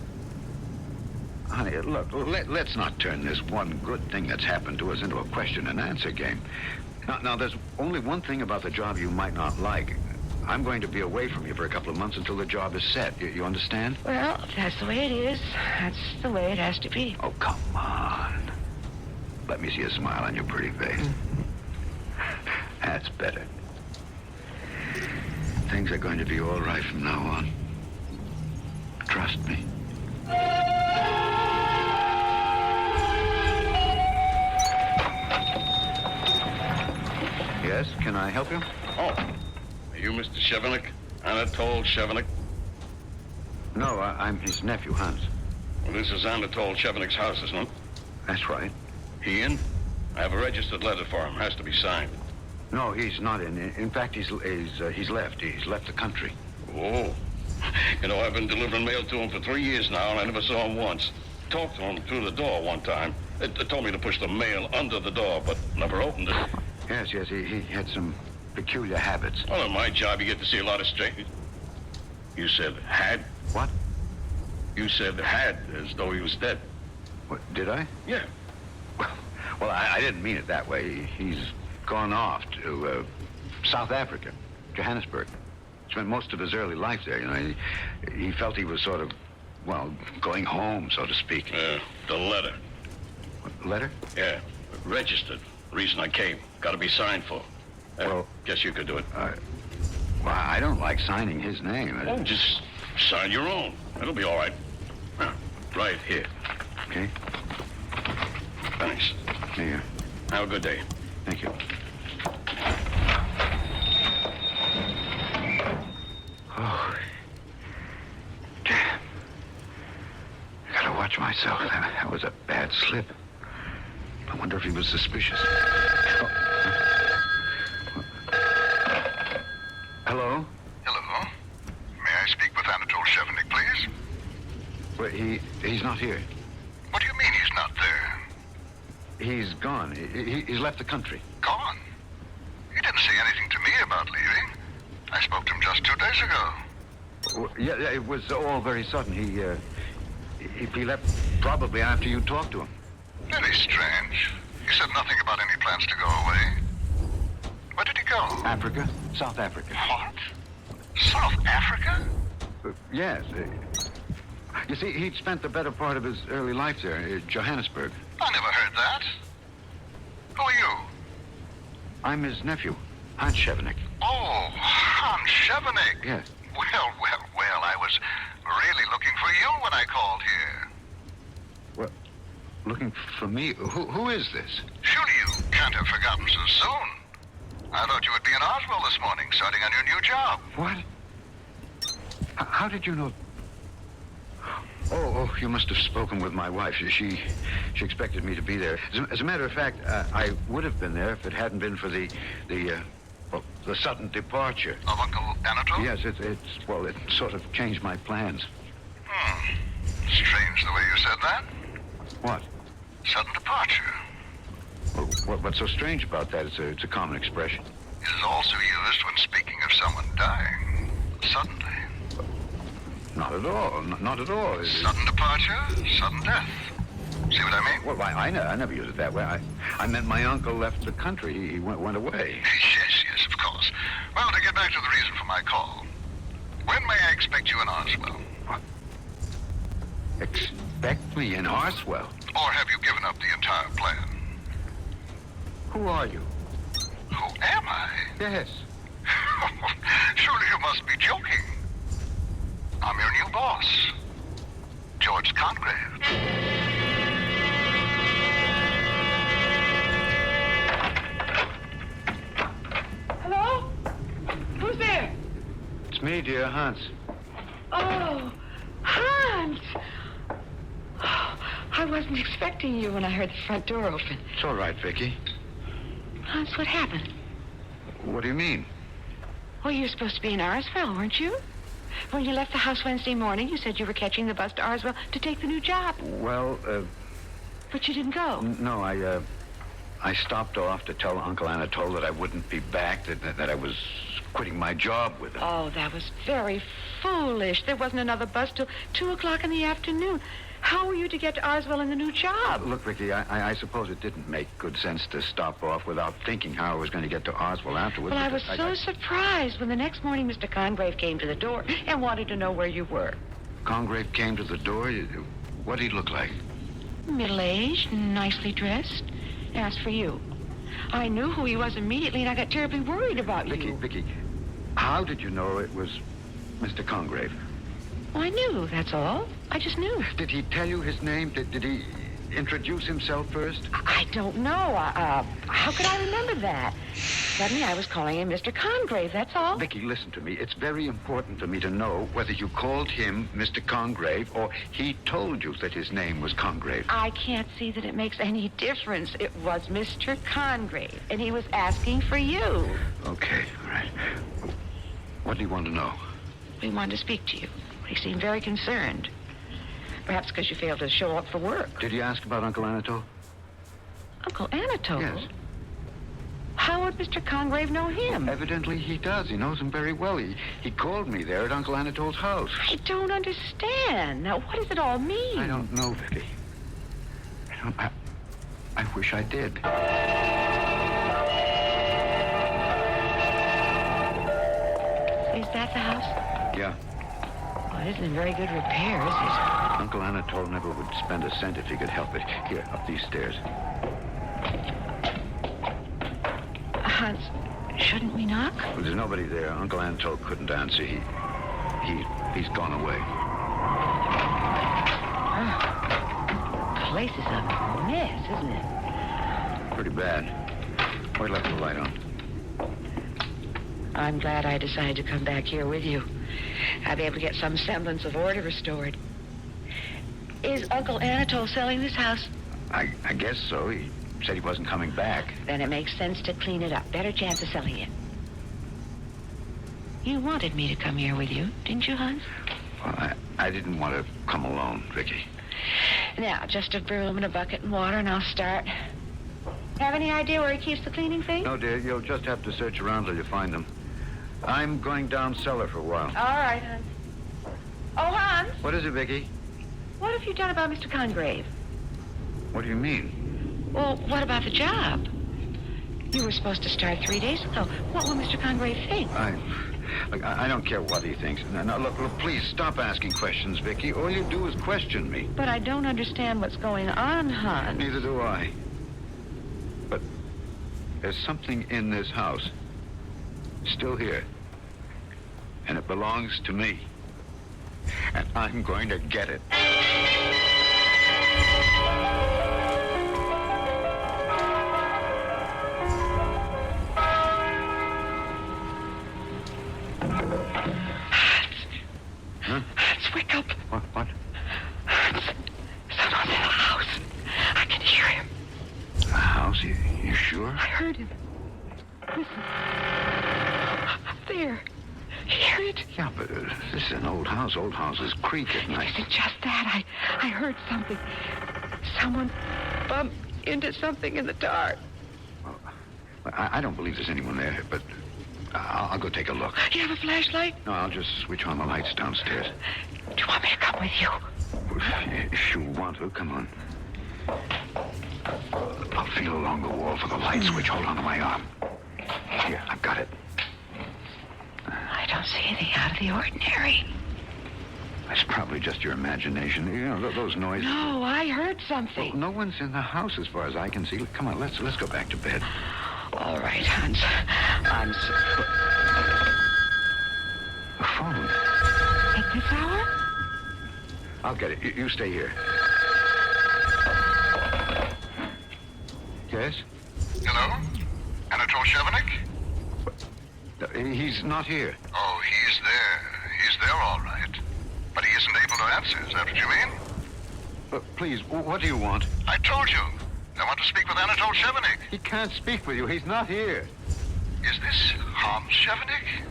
[SPEAKER 8] Honey, look, let's not turn this one good thing that's happened to us into a question and answer game. Now, there's only one thing about the job you might not like. I'm going to be away from you for a couple of months until the job is set. You understand?
[SPEAKER 2] Well, if that's the way it is, that's the way it has to be.
[SPEAKER 8] Oh, come on. Let me see a smile on your pretty face. That's better. Things are going to be all right from now on. Trust me. Yes, can I help you?
[SPEAKER 10] Oh, are you Mr. Chevenik? Anatole Chevenik?
[SPEAKER 8] No, I'm his nephew, Hans.
[SPEAKER 10] Well, this is Anatole Chevenik's house, isn't it?
[SPEAKER 8] That's right.
[SPEAKER 10] He in? I have a registered letter for him. Has to be signed.
[SPEAKER 8] No, he's not in. In fact, he's left. He's left the country.
[SPEAKER 10] Oh. You know, I've been delivering mail to him for 3 years now, and I never saw him once. Talked to him through the door one time. It told me to push the mail under the door, but never opened it.
[SPEAKER 8] Yes, he had some peculiar habits.
[SPEAKER 10] Well, in my job, you get to see a lot of strangers. You said had?
[SPEAKER 8] What?
[SPEAKER 10] You said had, as though he was dead.
[SPEAKER 8] What, did I?
[SPEAKER 10] Yeah.
[SPEAKER 8] Well, I didn't mean it that way. He's gone off to South Africa, Johannesburg. Spent most of his early life there, you know. He felt he was sort of, well, going home, so to speak.
[SPEAKER 10] The letter.
[SPEAKER 8] What, letter?
[SPEAKER 10] Yeah, registered. The reason I came. Got to be signed for.
[SPEAKER 8] Well,
[SPEAKER 10] guess you could do it.
[SPEAKER 8] Well, I don't like signing his name.
[SPEAKER 10] Oh, just sign your own. It'll be all right. Right here.
[SPEAKER 8] Okay.
[SPEAKER 10] Thanks.
[SPEAKER 8] Here.
[SPEAKER 10] Have a good day.
[SPEAKER 8] Thank you. Oh. Damn. I gotta watch myself. That was a bad slip. I wonder if he was suspicious. Oh. Hello?
[SPEAKER 11] Hello. May I speak with Anatole Chevenik, please?
[SPEAKER 8] Well, he's not here.
[SPEAKER 11] What do you mean he's not there?
[SPEAKER 8] He's gone. He's left the country.
[SPEAKER 11] Gone? He didn't say anything to me about leaving. I spoke to him just 2 days ago.
[SPEAKER 8] Well, yeah, it was all very sudden. He left probably after you talked to him.
[SPEAKER 11] Very strange. He said nothing about any plans to go away. Where did he go?
[SPEAKER 8] Africa. South Africa.
[SPEAKER 11] What? South Africa?
[SPEAKER 8] Yes. You see, he'd spent the better part of his early life there, in Johannesburg.
[SPEAKER 11] I never heard that. Who are you?
[SPEAKER 8] I'm his nephew, Hans Chevenik.
[SPEAKER 11] Oh, Hans Chevenik.
[SPEAKER 8] Yes.
[SPEAKER 11] Well, I was really looking for you when I called here.
[SPEAKER 8] Well, looking for me? Who is this?
[SPEAKER 11] Surely you can't have forgotten so soon. I thought you would be in Oswald this morning, starting on your new job.
[SPEAKER 8] What? How did you know? Oh, you must have spoken with my wife. She expected me to be there. As a matter of fact, I would have been there if it hadn't been for the sudden departure.
[SPEAKER 11] Of Uncle Anatole?
[SPEAKER 8] Yes, it sort of changed my plans.
[SPEAKER 11] Strange the way you said that.
[SPEAKER 8] What?
[SPEAKER 11] Sudden departure.
[SPEAKER 8] Well, what's so strange about that? It's a common expression.
[SPEAKER 11] It is also used when speaking of someone dying. Suddenly.
[SPEAKER 8] Not at all. Not at all.
[SPEAKER 11] Sudden departure, sudden death. See what I mean?
[SPEAKER 8] Well, I never use it that way. I meant my uncle left the country. He went away.
[SPEAKER 11] Yes, of course. Well, to get back to the reason for my call. When may I expect you in Oswell?
[SPEAKER 8] What? Expect me in Oswell?
[SPEAKER 11] Or have you given up the entire plan?
[SPEAKER 8] Who are you?
[SPEAKER 11] Who am I?
[SPEAKER 8] Yes.
[SPEAKER 11] Surely you must be joking. I'm your new boss, George Congreve.
[SPEAKER 4] Hello? Who's there?
[SPEAKER 8] It's me, dear, Hans.
[SPEAKER 4] Oh, Hans! Oh, I wasn't expecting you when I heard the front door open.
[SPEAKER 8] It's all right, Vicky.
[SPEAKER 4] Hans, what happened?
[SPEAKER 8] What do you mean?
[SPEAKER 4] Well, you were supposed to be in Arsville, weren't you? When you left the house Wednesday morning, you said you were catching the bus to Arsville to take the new job.
[SPEAKER 8] Well,
[SPEAKER 4] But you didn't go.
[SPEAKER 8] No, I stopped off to tell Uncle Anatole that I wouldn't be back, that I was quitting my job with him.
[SPEAKER 4] Oh, that was very foolish. There wasn't another bus till 2 o'clock in the afternoon. How were you to get to Arsville in the new job?
[SPEAKER 8] Look, Vicky, I suppose it didn't make good sense to stop off without thinking how I was going to get to Arsville afterwards.
[SPEAKER 4] Well, I was so surprised when the next morning Mr. Congreve came to the door and wanted to know where you were.
[SPEAKER 8] Congreve came to the door? What did he look like?
[SPEAKER 4] Middle-aged, nicely dressed. Asked for you. I knew who he was immediately, and I got terribly worried about you.
[SPEAKER 8] Vicky, how did you know it was Mr. Congreve?
[SPEAKER 4] Well, I knew, that's all. I just knew.
[SPEAKER 8] Did he tell you his name? Did he introduce himself first?
[SPEAKER 4] I don't know. How could I remember that? Suddenly I was calling him Mr. Congreve, that's all.
[SPEAKER 8] Vicky, listen to me. It's very important to me to know whether you called him Mr. Congreve or he told you that his name was Congreve.
[SPEAKER 4] I can't see that it makes any difference. It was Mr. Congreve, and he was asking for you.
[SPEAKER 8] Okay, all right. What do you want to know?
[SPEAKER 4] He wanted to speak to you. He seemed very concerned. Perhaps because you failed to show up for work.
[SPEAKER 8] Did you ask about Uncle Anatole?
[SPEAKER 4] Uncle Anatole?
[SPEAKER 8] Yes.
[SPEAKER 4] How would Mr. Congreve know him?
[SPEAKER 8] Evidently he does. He knows him very well. He called me there at Uncle Anatole's house.
[SPEAKER 4] I don't understand. Now, what does it all mean?
[SPEAKER 8] I don't know, Vicky. I wish I did.
[SPEAKER 4] Is that the house?
[SPEAKER 8] Yeah.
[SPEAKER 4] Well, it isn't in very good repair, is it?
[SPEAKER 8] Uncle Anatole never would spend a cent if he could help it. Here, up these stairs.
[SPEAKER 4] Hans, shouldn't we knock?
[SPEAKER 8] Well, there's nobody there. Uncle Anatole couldn't answer. He's gone away.
[SPEAKER 4] The place is a mess, isn't it?
[SPEAKER 8] Pretty bad. Wait, left the light on.
[SPEAKER 4] I'm glad I decided to come back here with you. I'll be able to get some semblance of order restored. Is Uncle Anatole selling this house?
[SPEAKER 8] I guess so. He said he wasn't coming back.
[SPEAKER 4] Then it makes sense to clean it up. Better chance of selling it. You wanted me to come here with you, didn't you, Hans?
[SPEAKER 8] Well, I didn't want to come alone, Vicky.
[SPEAKER 4] Now, just a broom and a bucket and water, and I'll start. Have any idea where he keeps the cleaning things?
[SPEAKER 8] No, dear. You'll just have to search around till you find them. I'm going down cellar for a while.
[SPEAKER 4] All right, Hans. Oh, Hans,
[SPEAKER 8] What is it, Vicky?
[SPEAKER 4] what have you done about Mr. Congreve?
[SPEAKER 8] What do you mean?
[SPEAKER 4] Well, what about the job?
[SPEAKER 2] You were supposed to start 3 days ago. What will Mr. Congreve think?
[SPEAKER 8] Look, I don't care what he thinks. Now, look, please stop asking questions, Vicky. All you do is question me.
[SPEAKER 2] But I don't understand what's going on, Hans.
[SPEAKER 8] Neither do I. But there's something in this house. Still here. And it belongs to me. And I'm going to get it. Huh?
[SPEAKER 4] Hans, wake up.
[SPEAKER 8] What?
[SPEAKER 4] Hans, someone's in the house. I can hear him.
[SPEAKER 8] The house? You sure?
[SPEAKER 4] I heard him. Listen. Up there. Hear it?
[SPEAKER 8] Yeah, but this is an old house. Old houses creak at night.
[SPEAKER 4] It isn't just that. I heard something. Someone bumped into something in the dark.
[SPEAKER 8] Well, I don't believe there's anyone there, but I'll go take a look.
[SPEAKER 4] You have a flashlight?
[SPEAKER 8] No, I'll just switch on the lights downstairs.
[SPEAKER 4] Do you want me to come with you?
[SPEAKER 8] If you want to, come on. I'll feel along the wall for the light switch. Hold on to my arm. Here, I've got it.
[SPEAKER 2] I don't see anything out of the ordinary.
[SPEAKER 8] That's probably just your imagination. You know, those noises.
[SPEAKER 2] No, I heard something.
[SPEAKER 8] Well, no one's in the house as far as I can see. Come on, let's go back to bed.
[SPEAKER 2] All right, Hans.
[SPEAKER 8] The phone.
[SPEAKER 2] At this hour?
[SPEAKER 8] I'll get it. You stay here. Yes?
[SPEAKER 11] Hello? Anatol Chevenik?
[SPEAKER 8] He's not here.
[SPEAKER 11] Oh, he's there. He's there all right. But he isn't able to answer. Is that what you mean?
[SPEAKER 8] Please, what do you want?
[SPEAKER 11] I told you. I want to speak with Anatol Chevenik.
[SPEAKER 8] He can't speak with you. He's not here.
[SPEAKER 11] Is this Hans Chevenik?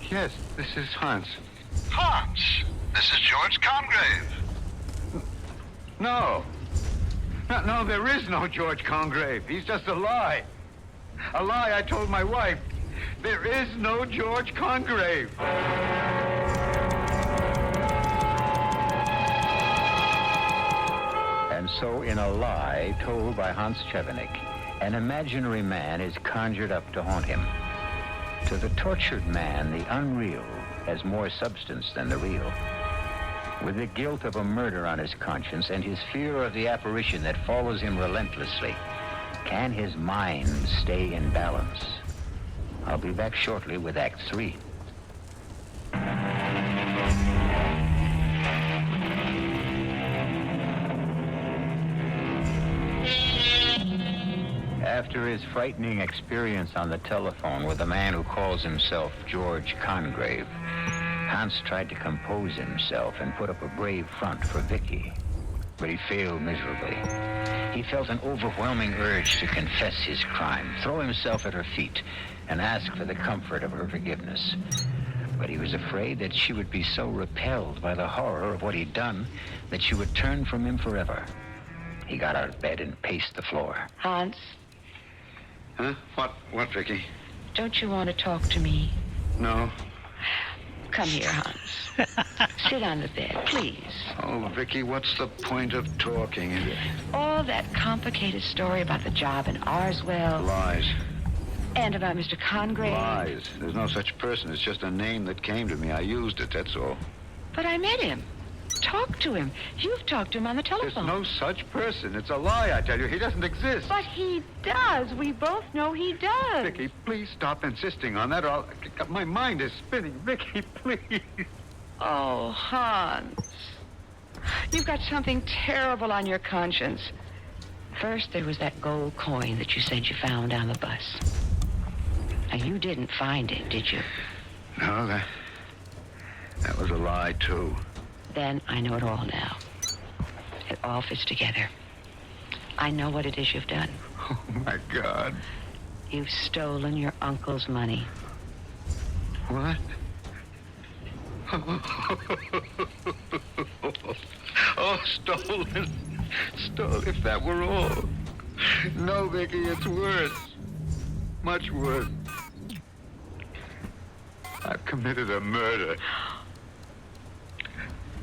[SPEAKER 8] Yes, this is Hans.
[SPEAKER 11] Hans, this is George Congreve.
[SPEAKER 8] No. No, there is no George Congreve. He's just a lie. A lie I told my wife. There is no George Congreve.
[SPEAKER 1] And so, in a lie told by Hans Chevenik, an imaginary man is conjured up to haunt him. To the tortured man, the unreal has more substance than the real. With the guilt of a murder on his conscience and his fear of the apparition that follows him relentlessly, can his mind stay in balance? I'll be back shortly with Act 3. After his frightening experience on the telephone with a man who calls himself George Congreve, Hans tried to compose himself and put up a brave front for Vicky, but he failed miserably. He felt an overwhelming urge to confess his crime, throw himself at her feet, and ask for the comfort of her forgiveness. But he was afraid that she would be so repelled by the horror of what he'd done that she would turn from him forever. He got out of bed and paced the floor.
[SPEAKER 2] Hans,
[SPEAKER 8] Huh? What, Vicky?
[SPEAKER 2] don't you want to talk to me?
[SPEAKER 8] No.
[SPEAKER 2] Come here, Hans. Sit on the bed, please.
[SPEAKER 8] Oh, Vicky, what's the point of talking?
[SPEAKER 2] All that complicated story about the job in Arswell
[SPEAKER 8] Lies.
[SPEAKER 2] and about Mr. Congreve.
[SPEAKER 8] Lies. There's no such person. It's just a name that came to me. I used it, that's all.
[SPEAKER 2] But I met him. Talked to him. You've talked to him on the
[SPEAKER 8] There's
[SPEAKER 2] telephone.
[SPEAKER 8] no such person. It's a lie, I tell you. He doesn't exist.
[SPEAKER 2] But he does. We both know he does.
[SPEAKER 8] Vicky, please stop insisting on that, or my mind is spinning. Vicky, please.
[SPEAKER 2] Oh, Hans. You've got something terrible on your conscience. First, there was that gold coin that you said you found on the bus. Now, you didn't find it, did you?
[SPEAKER 8] No, that was a lie, too.
[SPEAKER 2] Then I know it all now. It all fits together. I know what it is you've done.
[SPEAKER 8] Oh, my God.
[SPEAKER 2] You've stolen your uncle's money.
[SPEAKER 8] What? Oh, stolen. Stolen, if that were all. No, Vicky, it's worse. Much worse. I've committed a murder.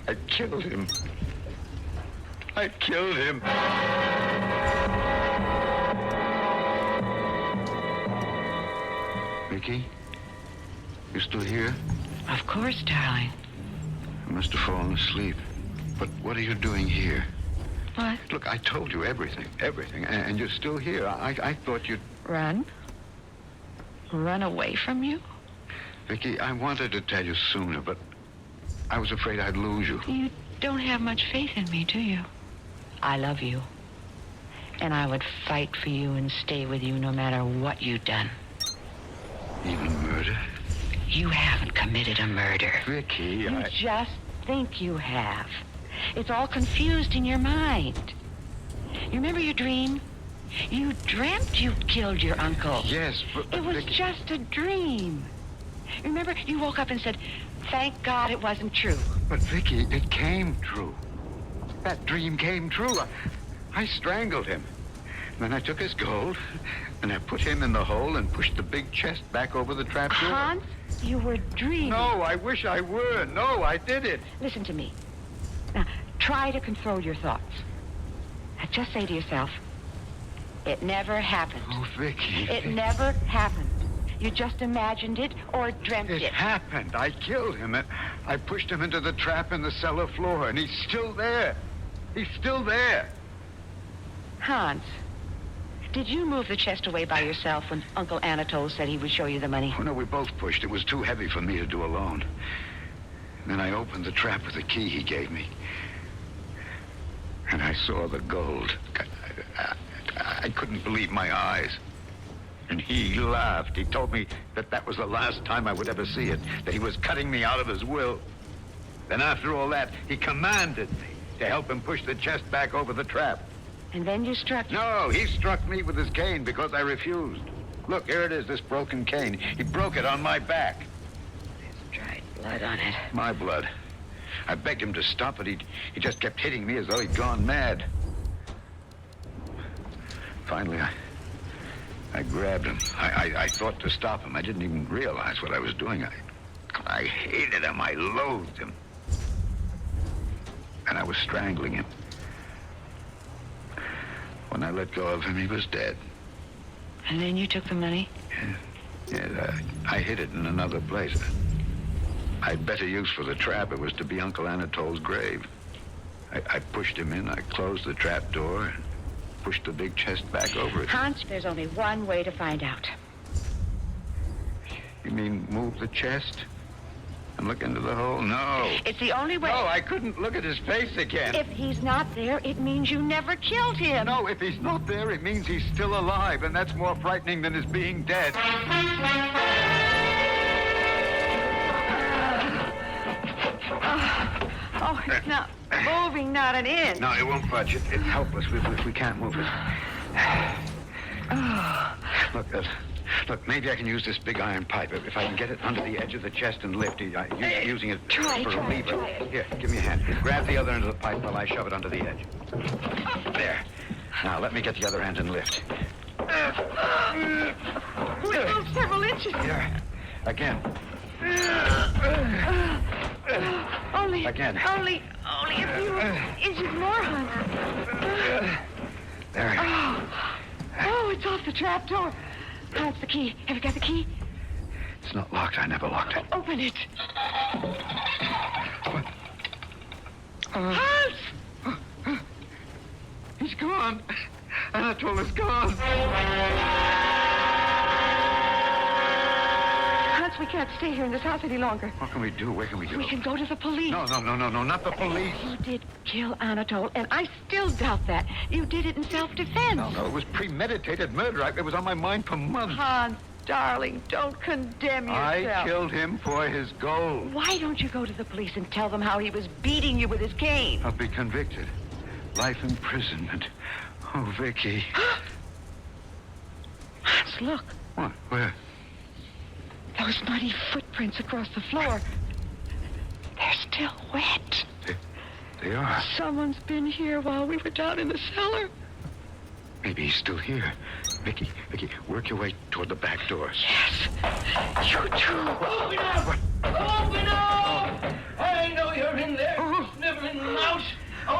[SPEAKER 8] I killed him. I killed him. Vicky? You still here?
[SPEAKER 2] Of course, darling.
[SPEAKER 8] I must have fallen asleep. But what are you doing here?
[SPEAKER 2] What?
[SPEAKER 8] Look, I told you everything, and you're still here. I thought you'd...
[SPEAKER 2] Run? Run away from you?
[SPEAKER 8] Vicky, I wanted to tell you sooner, but I was afraid I'd lose you.
[SPEAKER 2] You don't have much faith in me, do you? I love you. And I would fight for you and stay with you no matter what you'd done.
[SPEAKER 8] Even murder?
[SPEAKER 2] You haven't committed a murder.
[SPEAKER 8] Vicky,
[SPEAKER 2] You just think you have. It's all confused in your mind. You remember your dream? You dreamt you killed your uncle.
[SPEAKER 8] Yes, but
[SPEAKER 2] It was
[SPEAKER 8] Vicky...
[SPEAKER 2] just a dream. Remember, you woke up and said, thank God it wasn't true.
[SPEAKER 8] But Vicky, it came true. That dream came true. I strangled him. Then I took his gold, and I put him in the hole and pushed the big chest back over the trap door.
[SPEAKER 2] Hans, you were dreaming.
[SPEAKER 8] No, I wish I were. No, I did it.
[SPEAKER 2] Listen to me. Now, try to control your thoughts. Now, just say to yourself, it never happened.
[SPEAKER 8] Oh, Vicky.
[SPEAKER 2] It never happened. You just imagined it or dreamt it.
[SPEAKER 8] It happened. I killed him. I pushed him into the trap in the cellar floor, and he's still there. He's still there.
[SPEAKER 2] Hans, did you move the chest away by yourself when Uncle Anatole said he would show you the money?
[SPEAKER 8] Oh, no, we both pushed. It was too heavy for me to do alone. Then I opened the trap with the key he gave me. And I saw the gold. I couldn't believe my eyes. And he laughed. He told me that that was the last time I would ever see it, that he was cutting me out of his will. Then after all that, he commanded me to help him push the chest back over the trap.
[SPEAKER 2] And then you struck him.
[SPEAKER 8] No, he struck me with his cane because I refused. Look, here it is, this broken cane. He broke it on my back.
[SPEAKER 2] There's dried blood on it.
[SPEAKER 8] My blood. I begged him to stop, but he just kept hitting me as though he'd gone mad. Finally, I grabbed him. I thought to stop him. I didn't even realize what I was doing. I hated him. I loathed him. And I was strangling him. When I let go of him, he was dead.
[SPEAKER 2] And then you took the money?
[SPEAKER 8] Yeah, I hid it in another place. I had better use for the trap. It was to be Uncle Anatole's grave. I pushed him in. I closed the trap door and pushed the big chest back over it.
[SPEAKER 2] Hans, there's only one way to find out.
[SPEAKER 8] You mean move the chest and look into the hole? No.
[SPEAKER 2] It's the only way.
[SPEAKER 8] No, I couldn't look at his face again.
[SPEAKER 2] If he's not there, it means you never killed him.
[SPEAKER 8] No, if he's not there, it means he's still alive, and that's more frightening than his being dead.
[SPEAKER 2] Oh, it's not moving, not an inch.
[SPEAKER 8] No, it won't budge. It's helpless. We can't move it. Look, maybe I can use this big iron pipe. If I can get it under the edge of the chest and lift, using it for a lever. Here, give me a hand. Grab the other end of the pipe while I shove it under the edge. There. Now, let me get the other end and lift.
[SPEAKER 2] We moved several inches.
[SPEAKER 8] Here. Again.
[SPEAKER 2] Only
[SPEAKER 8] Again.
[SPEAKER 2] Only a few inches more, Hans.
[SPEAKER 8] There.
[SPEAKER 2] Oh, it's off the trap door. Hans, the key. Have you got the key?
[SPEAKER 8] It's not locked. I never locked it.
[SPEAKER 2] Open it.
[SPEAKER 8] What?
[SPEAKER 2] Hans!
[SPEAKER 8] He's gone. Anatole is gone.
[SPEAKER 2] Hans, we can't stay here in this house any longer.
[SPEAKER 8] What can we do? Where can we go?
[SPEAKER 2] We can go to the police.
[SPEAKER 8] No, not the police.
[SPEAKER 2] You did kill Anatole, and I still doubt that. You did it in self-defense.
[SPEAKER 8] No, it was premeditated murder. It was on my mind for months.
[SPEAKER 2] Hans, darling, don't condemn yourself.
[SPEAKER 8] I killed him for his gold.
[SPEAKER 2] Why don't you go to the police and tell them how he was beating you with his cane?
[SPEAKER 8] I'll be convicted. Life imprisonment. Oh, Vicky.
[SPEAKER 2] Hans, look.
[SPEAKER 8] What? Where?
[SPEAKER 2] Those muddy footprints across the floor. They're still wet.
[SPEAKER 8] They are.
[SPEAKER 2] Someone's been here while we were down in the cellar.
[SPEAKER 8] Maybe he's still here. Vicky, work your way toward the back door.
[SPEAKER 2] Yes. You too.
[SPEAKER 9] Open up!
[SPEAKER 8] What?
[SPEAKER 9] Open up! I know you're in there, sniveling mouse.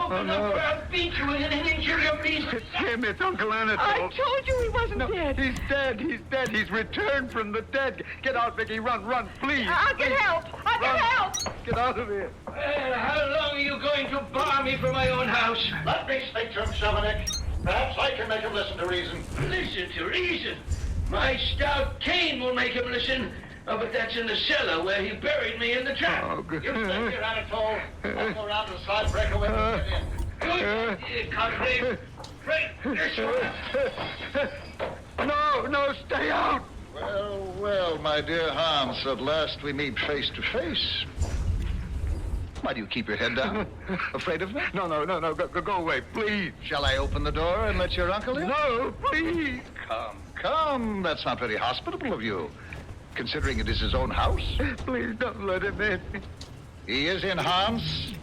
[SPEAKER 9] Open up or I'll beat you and injure your knees.
[SPEAKER 8] It's him. It's Uncle Anatole.
[SPEAKER 4] I told you he wasn't dead.
[SPEAKER 8] He's dead. He's dead. He's returned from the dead. Get out, Vicky. Run, run, please.
[SPEAKER 4] I'll get help. I'll get help.
[SPEAKER 8] Get out of here.
[SPEAKER 9] Well, how long are you going to bar me from my own house?
[SPEAKER 11] Let me speak to him, Chevenik. Perhaps I can make him listen to reason.
[SPEAKER 9] Listen to reason. My stout cane will make him listen. Oh, but that's in the cellar where he buried me in the trap.
[SPEAKER 8] Oh, good.
[SPEAKER 11] You stay here, Anatole. I'll go around to the side breakaway and get in.
[SPEAKER 9] Good idea, Conrad. Right this way.
[SPEAKER 8] No, stay out.
[SPEAKER 11] Well, well, my dear Hans, at last we meet face to face. Why do you keep your head down? Afraid of me?
[SPEAKER 8] No. Go away, please.
[SPEAKER 11] Shall I open the door and let your uncle in?
[SPEAKER 8] No, please.
[SPEAKER 11] Come. That's not very hospitable of you, considering it is his own house.
[SPEAKER 8] Please don't let him in.
[SPEAKER 11] He is in, Hans.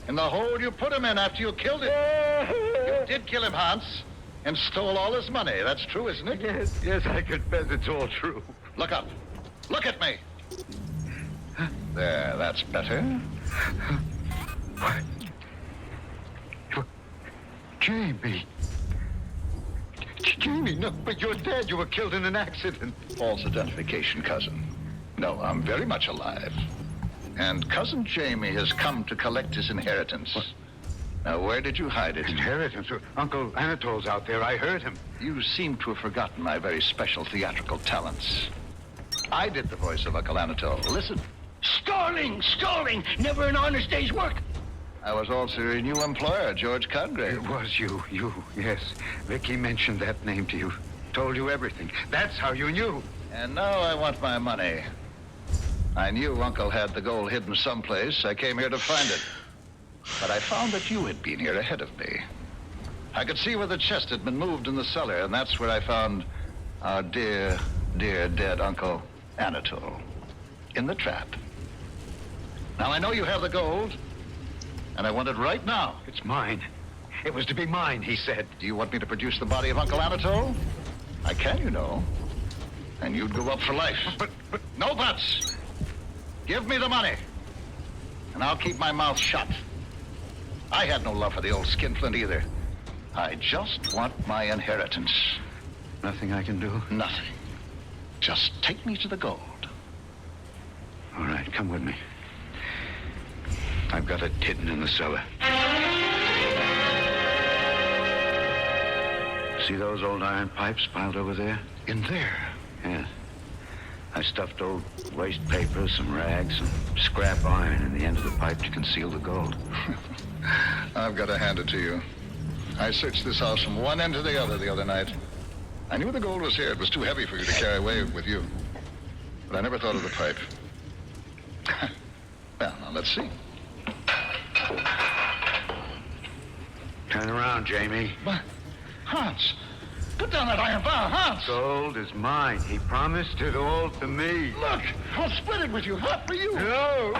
[SPEAKER 11] In the hole you put him in after you killed him. You did kill him, Hans, and stole all his money. That's true, isn't it?
[SPEAKER 8] Yes, I confess it's all true.
[SPEAKER 11] Look up. Look at me. There, that's better.
[SPEAKER 8] What? Jamie. Jamie, no, but you're dead. You were killed in an accident.
[SPEAKER 11] False identification, cousin. No, I'm very much alive. And Cousin Jamie has come to collect his inheritance.
[SPEAKER 8] What?
[SPEAKER 11] Now, where did you hide it?
[SPEAKER 8] Inheritance? Uncle Anatole's out there. I heard him.
[SPEAKER 11] You seem to have forgotten my very special theatrical talents. I did the voice of Uncle Anatole. Listen.
[SPEAKER 9] Stalling. Never an honest day's work.
[SPEAKER 11] I was also your new employer, George Congrave.
[SPEAKER 8] It was you, yes. Vicky mentioned that name to you. Told you everything. That's how you knew.
[SPEAKER 11] And now I want my money. I knew Uncle had the gold hidden someplace. I came here to find it. But I found that you had been here ahead of me. I could see where the chest had been moved in the cellar, and that's where I found our dear dead Uncle Anatole. In the trap. Now, I know you have the gold, and I want it right now.
[SPEAKER 8] It's mine. It was to be mine, he said.
[SPEAKER 11] Do you want me to produce the body of Uncle Anatole? I can, you know. And you'd go up for life.
[SPEAKER 8] But
[SPEAKER 11] no buts. Give me the money, and I'll keep my mouth shut. I had no love for the old skinflint either. I just want my inheritance.
[SPEAKER 8] Nothing I can do?
[SPEAKER 11] Nothing. Just take me to the gold.
[SPEAKER 8] All right, come with me. I've got it hidden in the cellar. See those old iron pipes piled over there?
[SPEAKER 11] In there?
[SPEAKER 8] Yeah. I stuffed old waste paper, some rags, and scrap iron in the end of the pipe to conceal the gold.
[SPEAKER 11] I've got to hand it to you. I searched this house from one end to the other night. I knew the gold was here. It was too heavy for you to carry away with you. But I never thought of the pipe. Well, now let's see.
[SPEAKER 8] Turn around, Jamie.
[SPEAKER 11] But, Hans, put down that iron bar, Hans.
[SPEAKER 8] Gold is mine. He promised it all to me.
[SPEAKER 11] Look, I'll split it with you. Half for you.
[SPEAKER 8] No.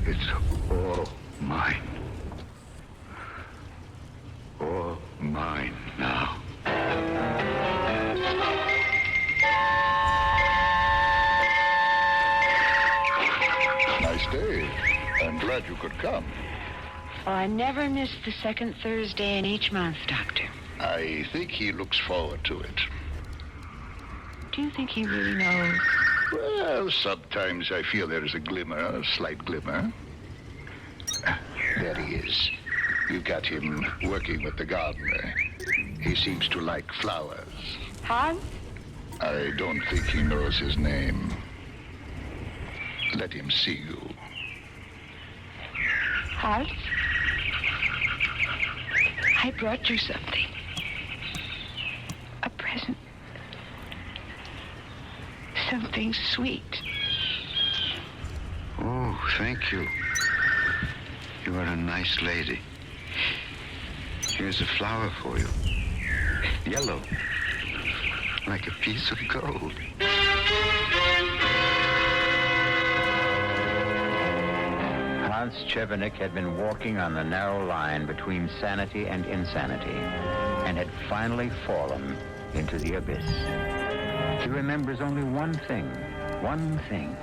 [SPEAKER 8] It's all mine. All mine now.
[SPEAKER 11] Nice day. I'm glad you could come.
[SPEAKER 2] Oh, I never miss the second Thursday in each month, Doctor.
[SPEAKER 11] I think he looks forward to it.
[SPEAKER 2] Do you think he really knows?
[SPEAKER 11] Well, sometimes I feel there is a glimmer, a slight glimmer. There he is. You got him working with the gardener. He seems to like flowers.
[SPEAKER 2] Hans?
[SPEAKER 11] I don't think he knows his name. Let him see you.
[SPEAKER 2] Hans? I brought you something. A present. Something sweet.
[SPEAKER 8] Oh, thank you. You are a nice lady. Here's a flower for you. Yellow. Like a piece of gold.
[SPEAKER 1] Hans Chevenik had been walking on the narrow line between sanity and insanity, and had finally fallen into the abyss. He remembers only one thing one thing,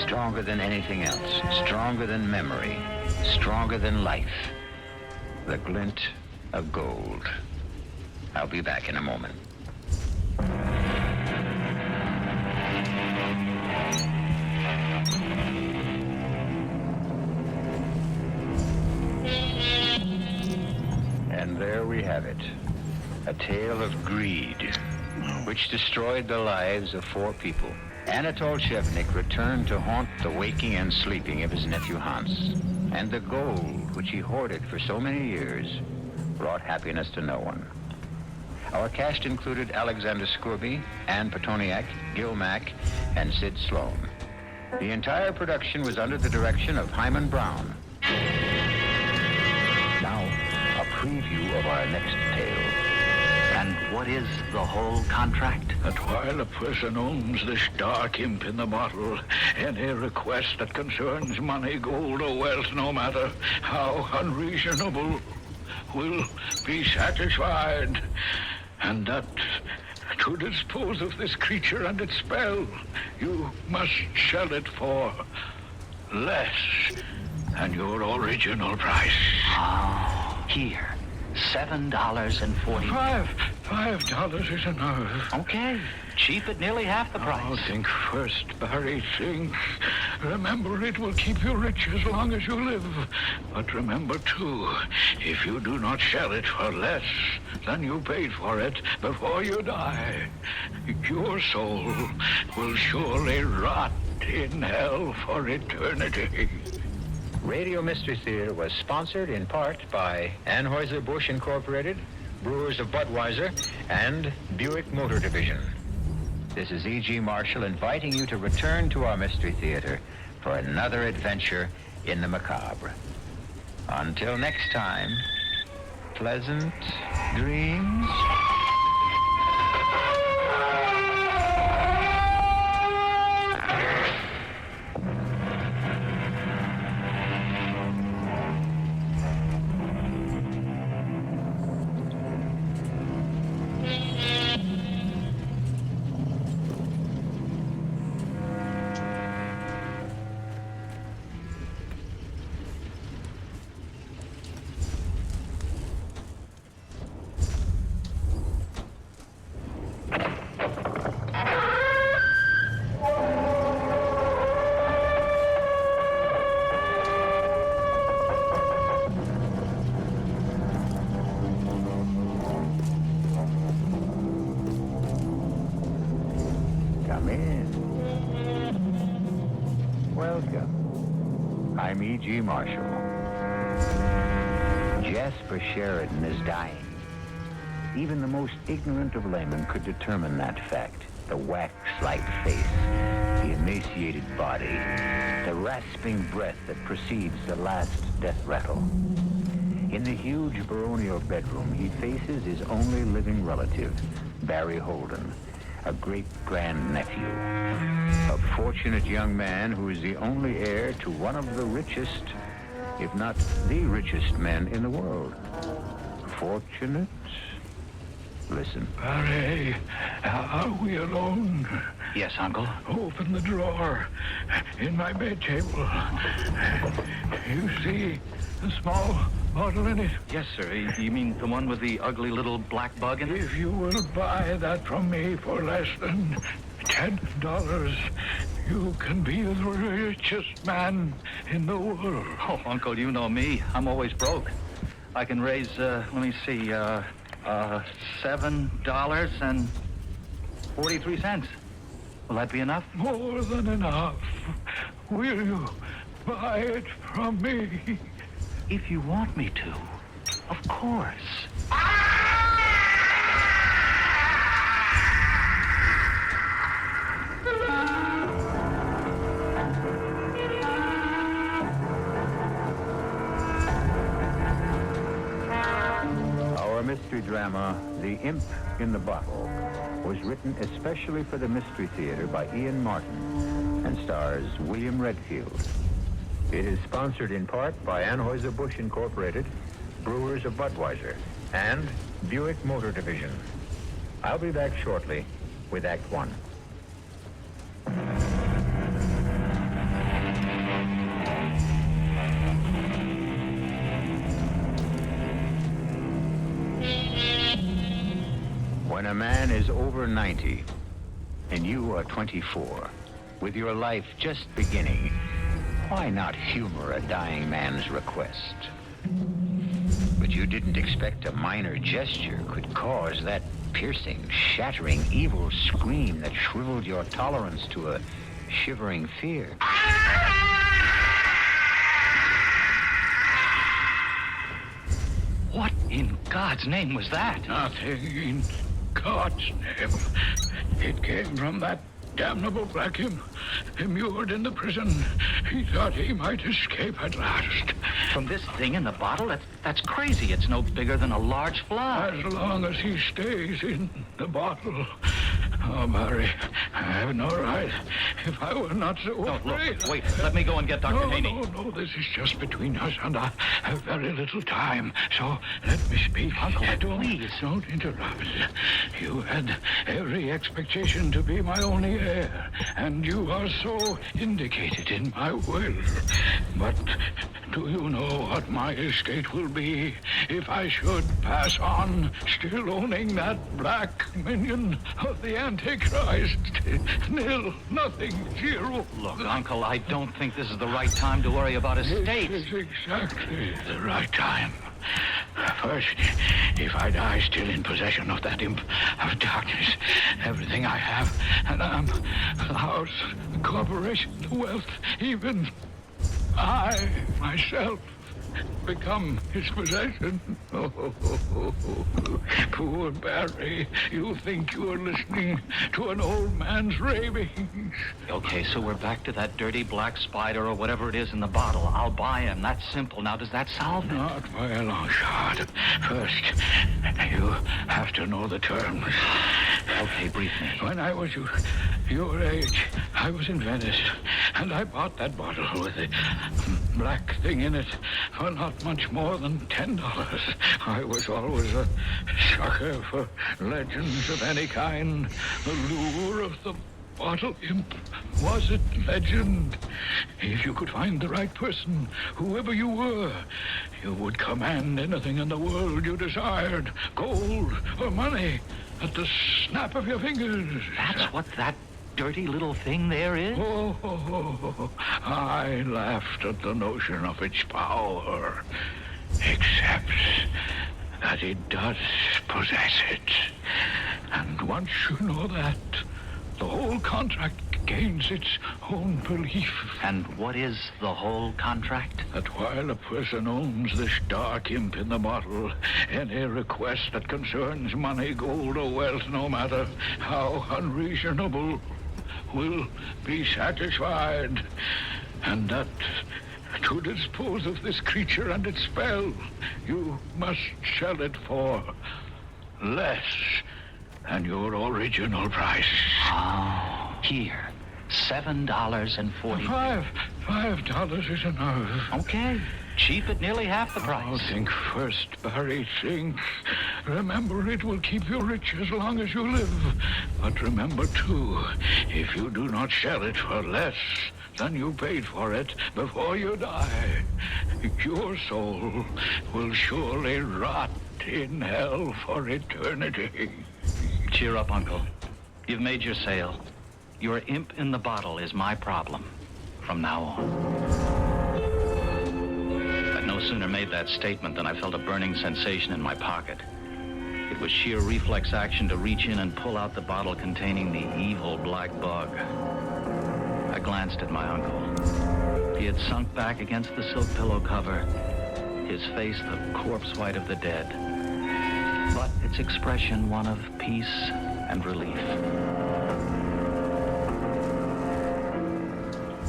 [SPEAKER 1] stronger than anything else, stronger than memory, stronger than life, the glint of gold. I'll be back in a moment. And there we have it, a tale of greed, which destroyed the lives of 4 people. Anatol Shevnik returned to haunt the waking and sleeping of his nephew Hans. And the gold, which he hoarded for so many years, brought happiness to no one. Our cast included Alexander Scorby, Ann Petoniak, Gil Mack, and Sid Sloan. The entire production was under the direction of Hyman Brown. Now, a preview of our next tale.
[SPEAKER 12] And what is the whole contract?
[SPEAKER 13] That while a person owns this dark imp in the bottle, any request that concerns money, gold, or wealth, no matter how unreasonable, will be satisfied. And that to dispose of this creature and its spell, you must sell it for less than your original price.
[SPEAKER 12] Oh, here. $7.40.
[SPEAKER 13] $5 is enough.
[SPEAKER 12] Okay. Cheap at nearly half the price.
[SPEAKER 13] Oh, think first, Barry, think. Remember, it will keep you rich as long as you live. But remember, too, if you do not sell it for less than you paid for it before you die, your soul will surely rot in hell for eternity.
[SPEAKER 1] Radio Mystery Theater was sponsored in part by Anheuser-Busch Incorporated, Brewers of Budweiser, and Buick Motor Division. This is E.G. Marshall inviting you to return to our Mystery Theater for another adventure in the macabre. Until next time, pleasant dreams. Come in. Welcome. I'm E.G. Marshall. Jasper Sheridan is dying. Even the most ignorant of laymen could determine that fact. The wax-like face, the emaciated body, the rasping breath that precedes the last death rattle. In the huge baronial bedroom, he faces his only living relative, Barry Holden, a great-grandnephew, a fortunate young man who is the only heir to one of the richest, if not the richest men in the world. Fortunate? Listen.
[SPEAKER 13] Barry, are we alone?
[SPEAKER 12] Yes, Uncle.
[SPEAKER 13] Open the drawer in my bed table. You see the small bottle in it?
[SPEAKER 12] Yes, sir. You mean the one with the ugly little black bug in it?
[SPEAKER 13] If you will buy that from me for less than $10, you can be the richest man in the world.
[SPEAKER 12] Oh, Uncle, you know me. I'm always broke. I can raise, let me see, $7.43. Will that be enough?
[SPEAKER 13] More than enough. Will you buy it from me?
[SPEAKER 12] If you want me to, of course.
[SPEAKER 1] Our mystery drama, The Imp in the Bottle, was written especially for the Mystery Theater by Ian Martin and stars William Redfield. It is sponsored in part by Anheuser-Busch Incorporated, Brewers of Budweiser, and Buick Motor Division. I'll be back shortly with Act One. When a man is over 90 and you are 24, with your life just beginning, why not humor a dying man's request? But you didn't expect a minor gesture could cause that piercing, shattering, evil scream that shriveled your tolerance to a shivering fear.
[SPEAKER 12] What in God's name was that?
[SPEAKER 13] Nothing in God's name. It came from that damnable black imp immured in the prison. He thought he might escape at last.
[SPEAKER 12] From this thing in the bottle? That's crazy. It's no bigger than a large fly.
[SPEAKER 13] As long as he stays in the bottle. Oh, Barry, I have no right. If I were not so afraid...
[SPEAKER 12] Look, wait, let me go and get Dr. Haney.
[SPEAKER 13] No, this is just between us, and I have very little time. So let me speak.
[SPEAKER 12] Uncle, please.
[SPEAKER 13] Don't interrupt. You had every expectation to be my only heir, and you are so indicated in my will. But do you know what my estate will be if I should pass on still owning that black minion of the Antichrist? Nil, nothing, zero.
[SPEAKER 12] Look, Uncle, I don't think this is the right time to worry about estates.
[SPEAKER 13] This is exactly the right time. First, if I die still in possession of that imp of darkness, everything I have, and the house, the corporation, the wealth, even I, myself, become his possession. Oh, poor Barry, you think you are listening to an old man's ravings.
[SPEAKER 12] Okay, so we're back to that dirty black spider or whatever it is in the bottle. I'll buy him. That's simple. Now, does that solve it?
[SPEAKER 13] Not by a long shot. First, you have to know the terms.
[SPEAKER 12] Okay, brief me.
[SPEAKER 13] When I was your age, I was in Venice, and I bought that bottle with the black thing in it for not much more than $10. I was always a sucker for legends of any kind. The lure of the bottle imp was it legend. If you could find the right person, whoever you were, you would command anything in the world you desired, gold or money, at the snap of your fingers.
[SPEAKER 12] That's what that dirty little thing there is?
[SPEAKER 13] Oh, I laughed at the notion of its power, except that it does possess it. And once you know that, the whole contract gains its own belief.
[SPEAKER 12] And what is the whole contract?
[SPEAKER 13] That while a person owns this dark imp in the bottle, any request that concerns money, gold, or wealth, no matter how unreasonable, will be satisfied. And that to dispose of this creature and its spell, you must sell it for less than your original price.
[SPEAKER 12] Oh, here. $7.40.
[SPEAKER 13] $5 is enough.
[SPEAKER 12] Okay. Cheap at nearly half the price.
[SPEAKER 13] Oh, think first, Barry, think. Remember, it will keep you rich as long as you live. But remember, too, if you do not sell it for less than you paid for it before you die, your soul will surely rot in hell for eternity.
[SPEAKER 12] Cheer up, Uncle. You've made your sale. Your imp in the bottle is my problem from now on. I'd no sooner made that statement than I felt a burning sensation in my pocket. It was sheer reflex action to reach in and pull out the bottle containing the evil black bug. I glanced at my uncle. He had sunk back against the silk pillow cover, his face the corpse white of the dead, but its expression one of peace and relief.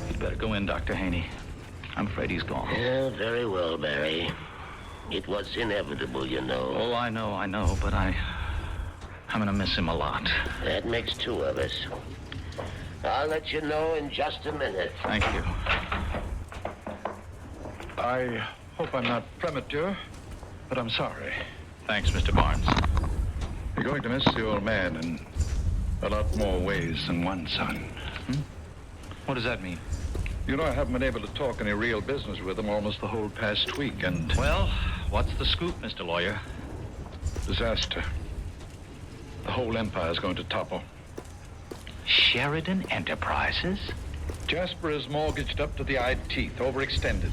[SPEAKER 12] You'd better go in, Dr. Haney. I'm afraid he's gone.
[SPEAKER 9] Yeah, very well, Barry. It was inevitable, you know.
[SPEAKER 12] Oh, I know, but I'm gonna miss him a lot.
[SPEAKER 9] That makes two of us. I'll let you know in just a minute.
[SPEAKER 12] Thank you.
[SPEAKER 8] I hope I'm not premature, but I'm sorry.
[SPEAKER 12] Thanks, Mr. Barnes.
[SPEAKER 8] You're going to miss the old man in a lot more ways than one, son.
[SPEAKER 12] What does that mean?
[SPEAKER 8] You know, I haven't been able to talk any real business with him almost the whole past week, and...
[SPEAKER 12] Well, what's the scoop, Mr. Lawyer?
[SPEAKER 8] Disaster.
[SPEAKER 13] The whole empire's going to topple.
[SPEAKER 12] Sheridan Enterprises?
[SPEAKER 13] Jasper is mortgaged up to the eyed teeth, overextended.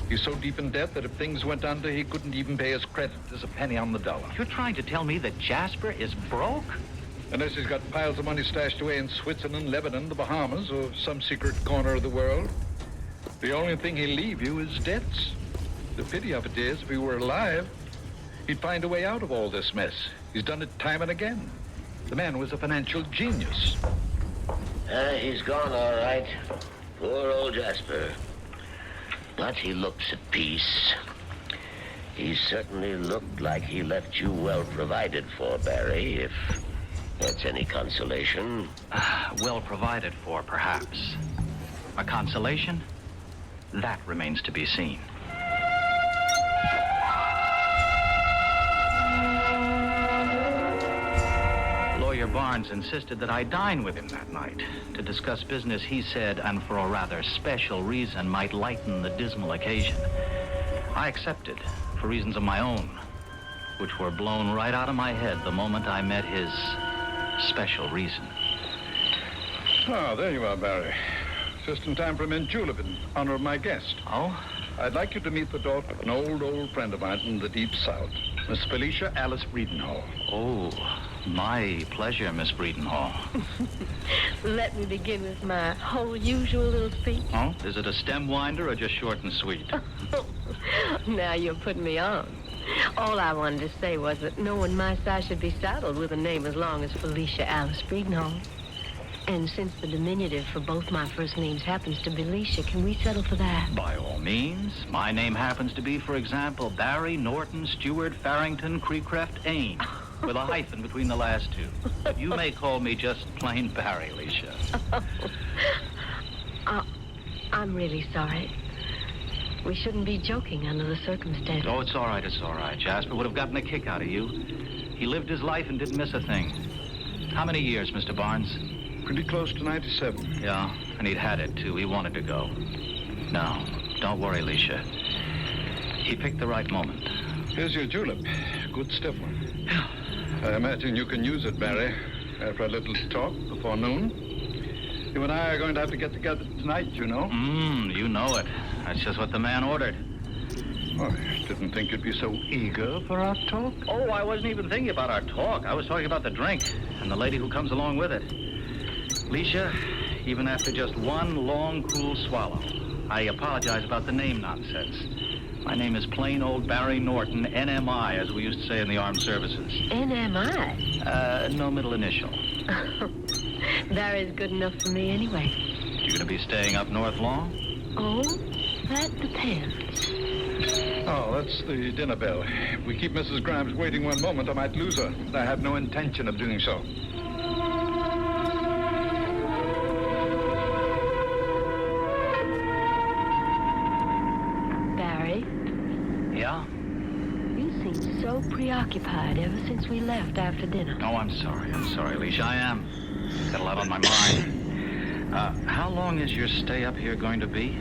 [SPEAKER 13] He's so deep in debt that if things went under, he couldn't even pay his creditors a penny on the dollar.
[SPEAKER 12] You're trying to tell me that Jasper is broke?
[SPEAKER 13] Unless he's got piles of money stashed away in Switzerland, Lebanon, the Bahamas, or some secret corner of the world. The only thing he'll leave you is debts. The pity of it is, if he were alive, he'd find a way out of all this mess. He's done it time and again. The man was a financial genius.
[SPEAKER 9] He's gone, all right. Poor old Jasper. But he looks at peace. He certainly looked like he left you well provided for, Barry, if that's any consolation.
[SPEAKER 12] Well provided for, perhaps. A consolation? That remains to be seen. Lawyer Barnes insisted that I dine with him that night to discuss business he said, and for a rather special reason, might lighten the dismal occasion. I accepted, for reasons of my own, which were blown right out of my head the moment I met his special reason.
[SPEAKER 13] Oh, there you are, Barry. Just in time for a mint julep in honor of my guest.
[SPEAKER 12] Oh?
[SPEAKER 13] I'd like you to meet the daughter of an old friend of mine from the Deep South, Miss Felicia Alice Breedenhall.
[SPEAKER 12] Oh, my pleasure, Miss Breedenhall.
[SPEAKER 4] Let me begin with my whole usual little speech.
[SPEAKER 12] Oh, is it a stem winder or just short and sweet?
[SPEAKER 4] Now you're putting me on. All I wanted to say was that no one my size should be saddled with a name as long as Felicia Alice Breedenhall. And since the diminutive for both my first names happens to be Alicia, can we settle for that?
[SPEAKER 12] By all means. My name happens to be, for example, Barry Norton Stewart Farrington Creecreft Ain, with a hyphen between the last two. But you may call me just plain Barry, Alicia.
[SPEAKER 4] I'm really sorry. We shouldn't be joking under the circumstances.
[SPEAKER 12] Oh, it's all right, it's all right. Jasper would have gotten a kick out of you. He lived his life and didn't miss a thing. How many years, Mr. Barnes?
[SPEAKER 13] Pretty close to 97.
[SPEAKER 12] Yeah, and he'd had it, too. He wanted to go. No, don't worry, Alicia. He picked the right moment.
[SPEAKER 13] Here's your julep. Good stiff one. I imagine you can use it, Barry, after a little talk before noon. You and I are going to have to get together tonight, you know.
[SPEAKER 12] You know it. That's just what the man ordered.
[SPEAKER 13] Oh, I didn't think you'd be so eager for our talk.
[SPEAKER 12] Oh, I wasn't even thinking about our talk. I was talking about the drink and the lady who comes along with it. Alicia, even after just one long, cool swallow, I apologize about the name nonsense. My name is plain old Barry Norton, NMI, as we used to say in the armed services.
[SPEAKER 4] NMI?
[SPEAKER 12] No middle initial.
[SPEAKER 4] Barry's good enough for me anyway.
[SPEAKER 12] You gonna be staying up north long?
[SPEAKER 4] Oh, that depends.
[SPEAKER 13] Oh, that's the dinner bell. If we keep Mrs. Grimes waiting one moment, I might lose her. I have no intention of doing so.
[SPEAKER 4] So preoccupied ever since we left after dinner.
[SPEAKER 12] Oh, I'm sorry, Alicia. I am. Got a lot on my mind. How long is your stay up here going to be?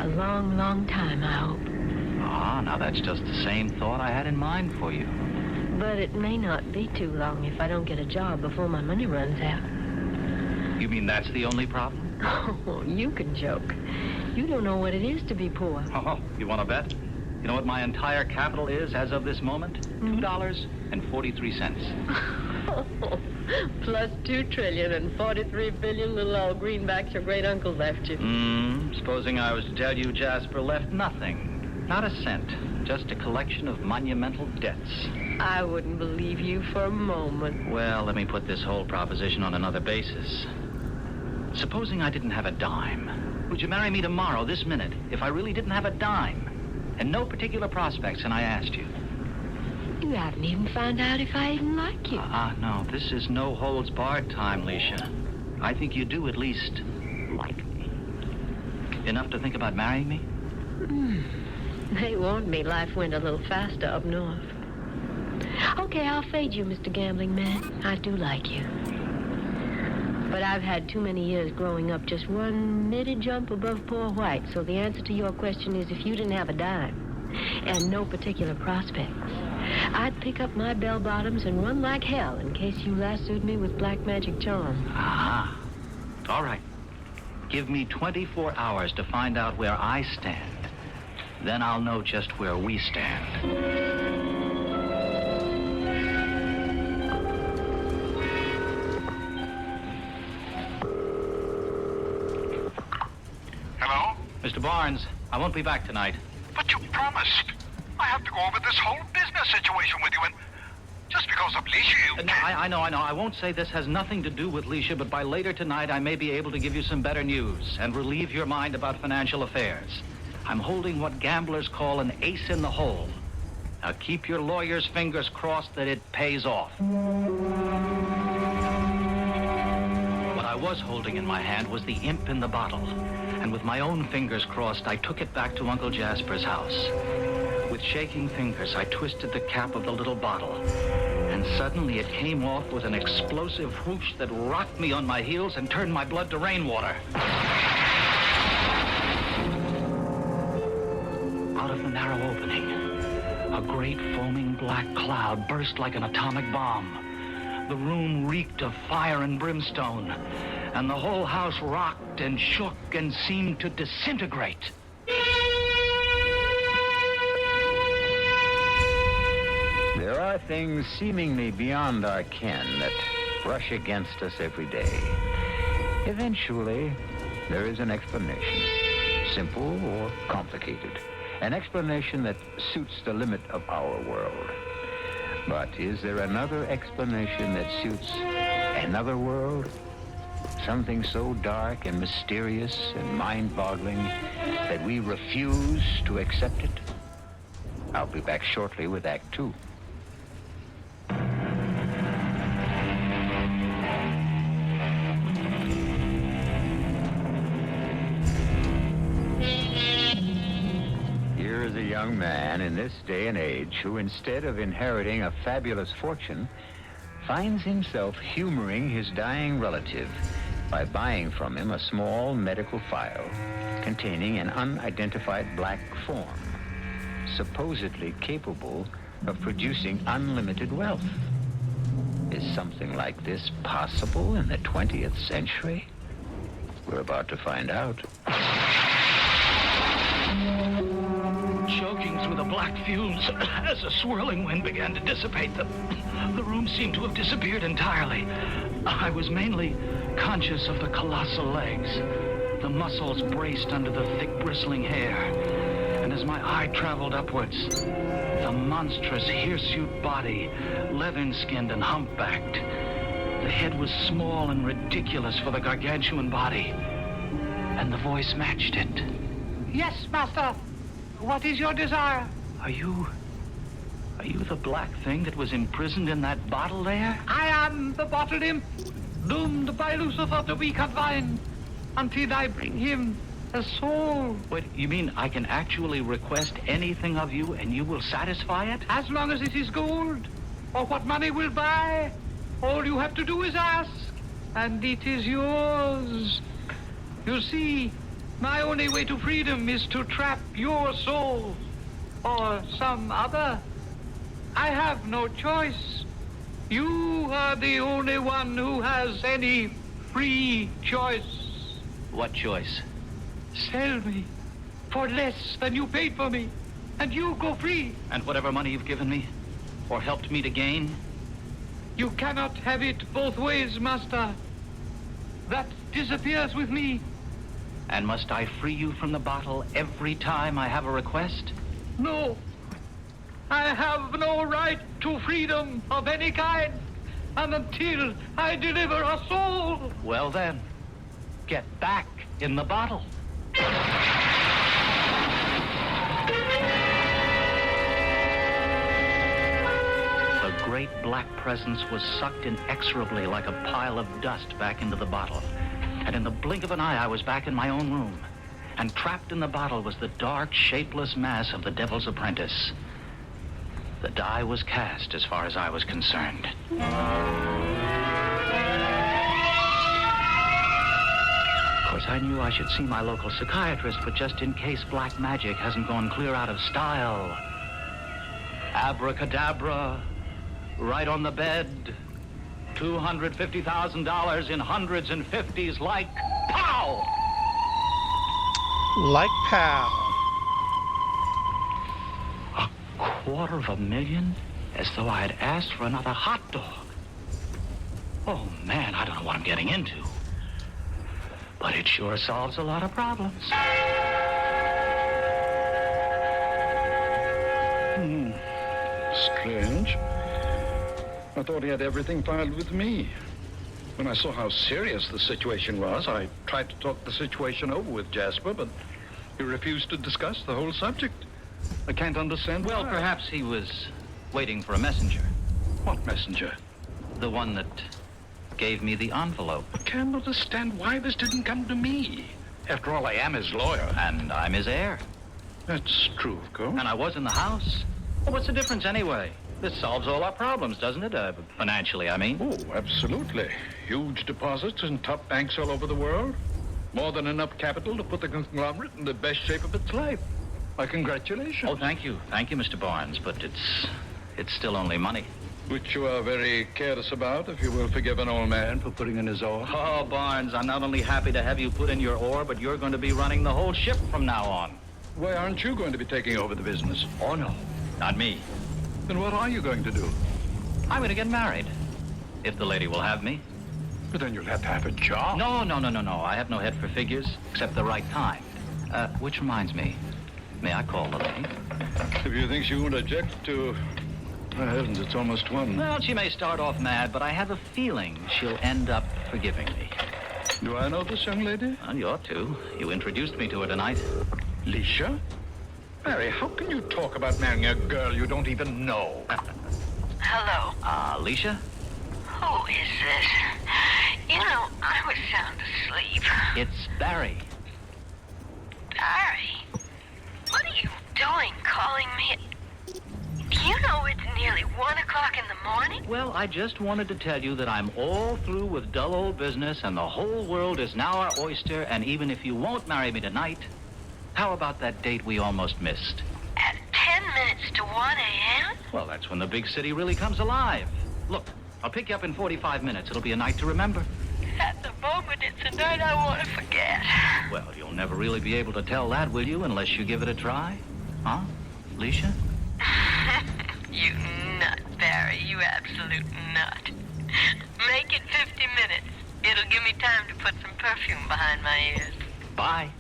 [SPEAKER 4] A long, long time, I hope.
[SPEAKER 12] Ah, now that's just the same thought I had in mind for you.
[SPEAKER 4] But it may not be too long if I don't get a job before my money runs out.
[SPEAKER 12] You mean that's the only problem?
[SPEAKER 4] Oh, you can joke. You don't know what it is to be poor.
[SPEAKER 12] Oh, you want to bet? You know what my entire capital is as of this moment? $2.43.
[SPEAKER 4] Plus 2 trillion and 43 billion little old greenbacks your great uncle left you.
[SPEAKER 12] Supposing I was to tell you Jasper left nothing, not a cent, just a collection of monumental debts.
[SPEAKER 4] I wouldn't believe you for a moment.
[SPEAKER 12] Well, let me put this whole proposition on another basis. Supposing I didn't have a dime. Would you marry me tomorrow, this minute, if I really didn't have a dime? And no particular prospects, and I asked you.
[SPEAKER 4] You haven't even found out if I even like you.
[SPEAKER 12] No, this is no holds barred time, Alicia. I think you do at least like me. Enough to think about marrying me?
[SPEAKER 4] They warned me life went a little faster up north. Okay, I'll fade you, Mr. Gambling Man. I do like you. But I've had too many years growing up just one middy jump above poor white, so the answer to your question is if you didn't have a dime and no particular prospects,
[SPEAKER 14] I'd pick up my bell-bottoms and run like hell in case you lassoed me with black magic charm.
[SPEAKER 12] Ah. All right. Give me 24 hours to find out where I stand. Then I'll know just where we stand.
[SPEAKER 15] Hello?
[SPEAKER 12] Mr. Barnes, I won't be back tonight.
[SPEAKER 15] But you promised. I have to go over this whole business situation with you, and just because of Leisha, you can't...
[SPEAKER 12] I know. I won't say this has nothing to do with Leisha, but by later tonight, I may be able to give you some better news and relieve your mind about financial affairs. I'm holding what gamblers call an ace in the hole. Now keep your lawyer's fingers crossed that it pays off. What I was holding in my hand was the imp in the bottle. And with my own fingers crossed, I took it back to Uncle Jasper's house. With shaking fingers, I twisted the cap of the little bottle. And suddenly it came off with an explosive whoosh that rocked me on my heels and turned my blood to rainwater. Out of the narrow opening, a great foaming black cloud burst like an atomic bomb. The room reeked of fire and brimstone, and the whole house rocked and shook and seemed to disintegrate.
[SPEAKER 1] There are things seemingly beyond our ken that brush against us every day. Eventually, there is an explanation, simple or complicated. An explanation that suits the limit of our world. But is there another explanation that suits another world? Something so dark and mysterious and mind-boggling that we refuse to accept it? I'll be back shortly with Act 2. Here is a young man in this day and age who, instead of inheriting a fabulous fortune, finds himself humoring his dying relative by buying from him a small medical file containing an unidentified black form, supposedly capable of producing unlimited wealth. Is something like this possible in the 20th century? We're about to find out.
[SPEAKER 12] Choking through the black fumes as a swirling wind began to dissipate, the room seemed to have disappeared entirely. I was mainly conscious of the colossal legs. The muscles braced under the thick bristling hair. And as my eye traveled upwards, the monstrous hirsute body, leathern-skinned and humpbacked. The head was small and ridiculous for the gargantuan body. And the voice matched it.
[SPEAKER 15] Yes, master. What is your desire?
[SPEAKER 12] Are you the black thing that was imprisoned in that bottle there?
[SPEAKER 15] I am the bottled imp, doomed by Lucifer to be confined until I bring him a soul.
[SPEAKER 12] Wait, you mean I can actually request anything of you and you will satisfy it?
[SPEAKER 15] As long as it is gold, or what money will buy. All you have to do is ask, and it is yours. You see, my only way to freedom is to trap your soul, or some other. I have no choice. You are the only one who has any free choice.
[SPEAKER 12] What choice?
[SPEAKER 15] Sell me for less than you paid for me, and you go free.
[SPEAKER 12] And whatever money you've given me, or helped me to gain?
[SPEAKER 15] You cannot have it both ways, master. That disappears with me.
[SPEAKER 12] And must I free you from the bottle every time I have a request?
[SPEAKER 15] No. I have no right to freedom of any kind, and until I deliver a soul.
[SPEAKER 12] Well then, get back in the bottle. The great black presence was sucked inexorably like a pile of dust back into the bottle. And in the blink of an eye, I was back in my own room. And trapped in the bottle was the dark, shapeless mass of the Devil's Apprentice. The die was cast as far as I was concerned. Of course, I knew I should see my local psychiatrist, but just in case black magic hasn't gone clear out of style, Abracadabra, right on the bed. $250,000 in hundreds and fifties like pow!
[SPEAKER 16] Like pow.
[SPEAKER 12] $250,000? As though I had asked for another hot dog. Oh, man, I don't know what I'm getting into. But it sure solves a lot of problems.
[SPEAKER 13] Strange. I thought he had everything filed with me. When I saw how serious the situation was, I tried to talk the situation over with Jasper, but he refused to discuss the whole subject. I can't understand
[SPEAKER 12] Well,
[SPEAKER 13] why.
[SPEAKER 12] perhaps he was waiting for a messenger.
[SPEAKER 13] What messenger?
[SPEAKER 12] The one that gave me the envelope.
[SPEAKER 13] I can't understand why this didn't come to me. After all, I am his lawyer.
[SPEAKER 12] And I'm his heir.
[SPEAKER 13] That's true, of course.
[SPEAKER 12] And I was in the house. Well, what's the difference anyway? This solves all our problems, doesn't it? Financially, I mean.
[SPEAKER 13] Oh, absolutely. Huge deposits in top banks all over the world. More than enough capital to put the conglomerate in the best shape of its life. My congratulations.
[SPEAKER 12] Oh, thank you. Thank you, Mr. Barnes. But it's still only money.
[SPEAKER 13] Which you are very careless about, if you will forgive an old man for putting in his oar.
[SPEAKER 12] Oh, Barnes, I'm not only happy to have you put in your oar, but you're going to be running the whole ship from now on.
[SPEAKER 13] Why aren't you going to be taking over the business?
[SPEAKER 12] Oh, no. Not me.
[SPEAKER 13] Then what are you going to do?
[SPEAKER 12] I'm going to get married. If the lady will have me.
[SPEAKER 13] But then you'll have to have a job.
[SPEAKER 12] No. I have no head for figures, except the right kind. Which reminds me. May I call the lady?
[SPEAKER 13] If you think she won't object to... Oh, heavens, it's almost 1.
[SPEAKER 12] Well, she may start off mad, but I have a feeling she'll end up forgiving me.
[SPEAKER 13] Do I know this young lady?
[SPEAKER 12] Well, you ought to. You introduced me to her tonight.
[SPEAKER 13] Leisha? Mary, how can you talk about marrying a girl you don't even know?
[SPEAKER 17] Hello.
[SPEAKER 12] Leisha?
[SPEAKER 17] Who is this? You know, I was sound asleep.
[SPEAKER 12] It's Barry.
[SPEAKER 17] Barry? What are you doing calling me? Do you know it's nearly 1 o'clock in the morning?
[SPEAKER 12] Well, I just wanted to tell you that I'm all through with dull old business, and the whole world is now our oyster, and even if you won't marry me tonight, how about that date we almost missed?
[SPEAKER 17] At 10 minutes to 1 a.m.?
[SPEAKER 12] Well, that's when the big city really comes alive. Look, I'll pick you up in 45 minutes. It'll be a night to remember.
[SPEAKER 17] At the moment, it's a night I want to forget.
[SPEAKER 12] Well, you'll never really be able to tell that, will you, unless you give it a try? Huh, Leisha?
[SPEAKER 17] You nut, Barry. You absolute nut. Make it 50 minutes. It'll give me time to put some perfume behind my ears.
[SPEAKER 12] Bye.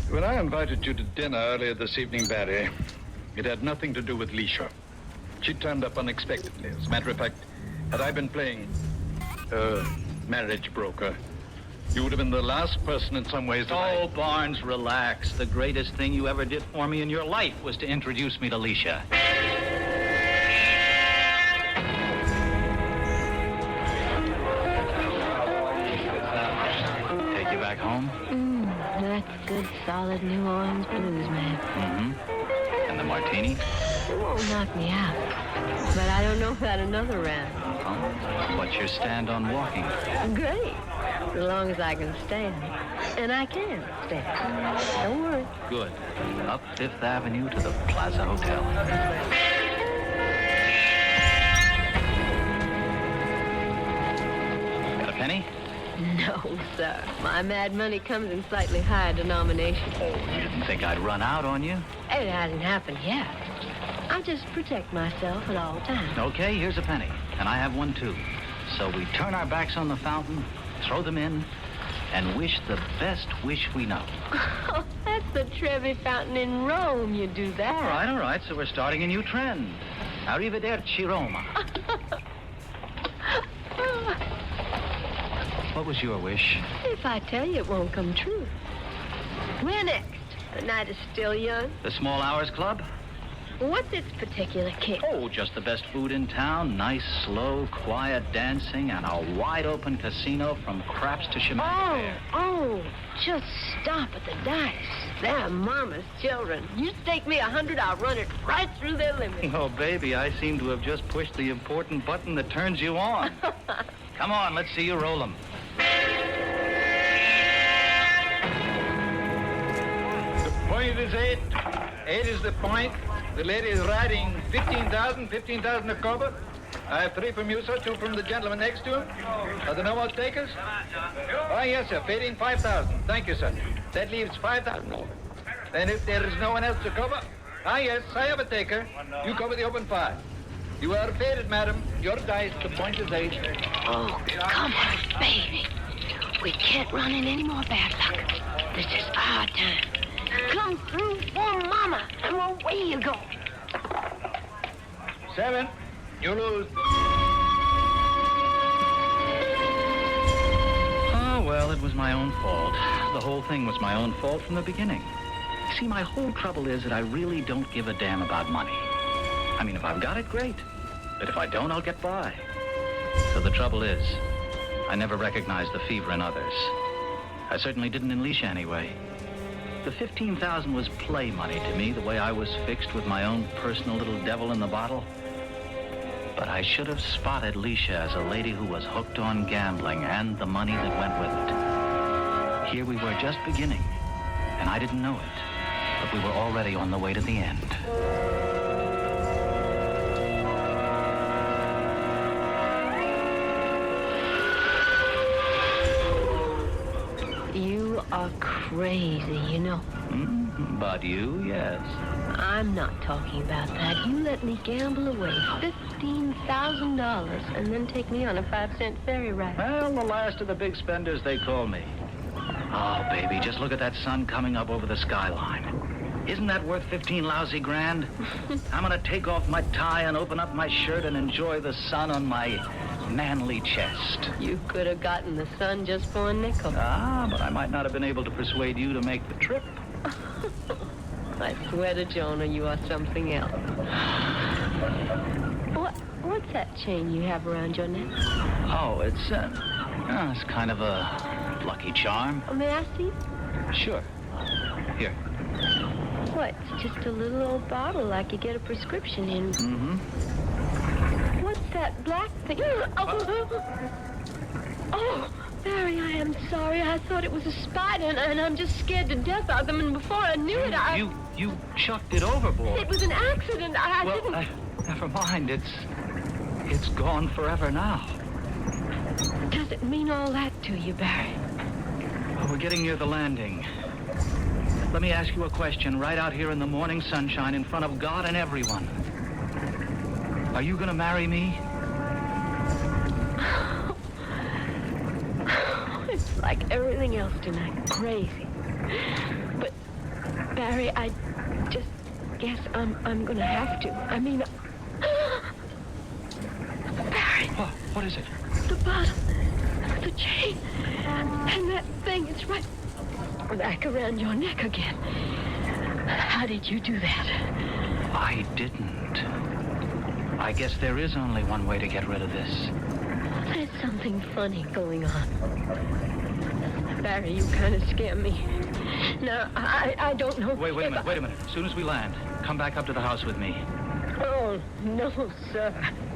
[SPEAKER 13] When I invited you to dinner earlier this evening, Barry, it had nothing to do with Leisha. She turned up unexpectedly. As a matter of fact, had I been playing marriage broker, you would have been the last person in some ways that
[SPEAKER 12] Barnes, relax. The greatest thing you ever did for me in your life was to introduce me to Leisha. Take you back home?
[SPEAKER 14] That's good, solid New Orleans blues, man.
[SPEAKER 12] Mm-hmm. And the martini?
[SPEAKER 14] It won't knock me out. But I don't know about another round.
[SPEAKER 12] Oh, what's your stand on walking?
[SPEAKER 14] Great. As long as I can stand. And I can stand. Don't worry.
[SPEAKER 12] Good. Up Fifth Avenue to the Plaza Hotel. Got a penny?
[SPEAKER 14] No, sir. My mad money comes in slightly higher denomination.
[SPEAKER 12] Oh, you didn't think I'd run out on you?
[SPEAKER 14] It hasn't happened yet. I just protect myself at all times.
[SPEAKER 12] Okay, here's a penny. And I have one, too. So we turn our backs on the fountain, throw them in, and wish the best wish we know.
[SPEAKER 14] Oh, that's the Trevi Fountain in Rome. You do that.
[SPEAKER 12] All right. So we're starting a new trend. Arrivederci, Roma. What was your wish?
[SPEAKER 14] If I tell you, it won't come true. Where next? The night is still young.
[SPEAKER 12] The Small Hours Club?
[SPEAKER 14] What's its particular kick?
[SPEAKER 12] Oh, just the best food in town, nice, slow, quiet dancing, and a wide-open casino from craps to champagne.
[SPEAKER 14] Oh, just stop at the dice. They're Mama's children. You stake me 100, I'll run it right through their limit.
[SPEAKER 12] Oh, baby, I seem to have just pushed the important button that turns you on. Come on, let's see you roll them.
[SPEAKER 3] The point is 8. 8 is the point.
[SPEAKER 16] The lady is riding 15,000 a cover. I have 3 from you, sir, 2 from the gentleman next to him. Are there no more takers? Oh, yes, sir. Paid in 5,000. Thank you, sir. That leaves 5,000 more. Then if there is no one else to cover, yes, I have a taker. You cover the open 5. You are faded, madam. Your dice, the point is 8.
[SPEAKER 14] Oh, come on, baby. We can't run in any more bad luck. This is our time. Come through for Mama, and away you go.
[SPEAKER 16] 7. You lose.
[SPEAKER 12] Oh, well, it was my own fault. The whole thing was my own fault from the beginning. See, my whole trouble is that I really don't give a damn about money. I mean, if I've got it, great. But if I don't, I'll get by. So the trouble is, I never recognized the fever in others. I certainly didn't in Leisha anyway. The 15,000 was play money to me, the way I was fixed with my own personal little devil in the bottle. But I should have spotted Leisha as a lady who was hooked on gambling and the money that went with it. Here we were just beginning, and I didn't know it, but we were already on the way to the end.
[SPEAKER 14] You are crazy, you know.
[SPEAKER 12] But you, yes.
[SPEAKER 14] I'm not talking about that. You let me gamble away $15,000 and then take me on a 5-cent ferry ride.
[SPEAKER 12] Well, the last of the big spenders, they call me. Oh, baby, just look at that sun coming up over the skyline. Isn't that worth 15 lousy grand? I'm gonna take off my tie and open up my shirt and enjoy the sun on my manly chest.
[SPEAKER 14] You could have gotten the sun just for a nickel.
[SPEAKER 12] But I might not have been able to persuade you to make the trip.
[SPEAKER 14] I swear to Jonah, you are something else. What's that chain you have around your neck?
[SPEAKER 12] Oh, it's kind of a lucky charm.
[SPEAKER 14] Oh, may I see?
[SPEAKER 12] Sure. Here.
[SPEAKER 14] What? It's just a little old bottle like you get a prescription in.
[SPEAKER 12] Mm-hmm.
[SPEAKER 14] What's that black thing? Oh, Barry, I am sorry. I thought it was a spider, and I'm just scared to death of them. And before I knew it,
[SPEAKER 12] You chucked it overboard.
[SPEAKER 14] It was an accident. I didn't...
[SPEAKER 12] Never mind. It's gone forever now.
[SPEAKER 14] Does it mean all that to you, Barry?
[SPEAKER 12] Well, we're getting near the landing. Let me ask you a question right out here in the morning sunshine in front of God and everyone. Are you gonna marry me?
[SPEAKER 14] It's like everything else tonight. Crazy. But, Barry, I just guess I'm gonna have to. I mean... Barry!
[SPEAKER 12] What is it?
[SPEAKER 14] The bottle. The chain. And that thing, it's right back around your neck again. How did you do that?
[SPEAKER 12] I didn't. I guess there is only one way to get rid of this.
[SPEAKER 14] There's something funny going on. Barry, you kind of scare me. Now, I don't know...
[SPEAKER 12] Wait a minute. As soon as we land, come back up to the house with me.
[SPEAKER 14] Oh, no, sir.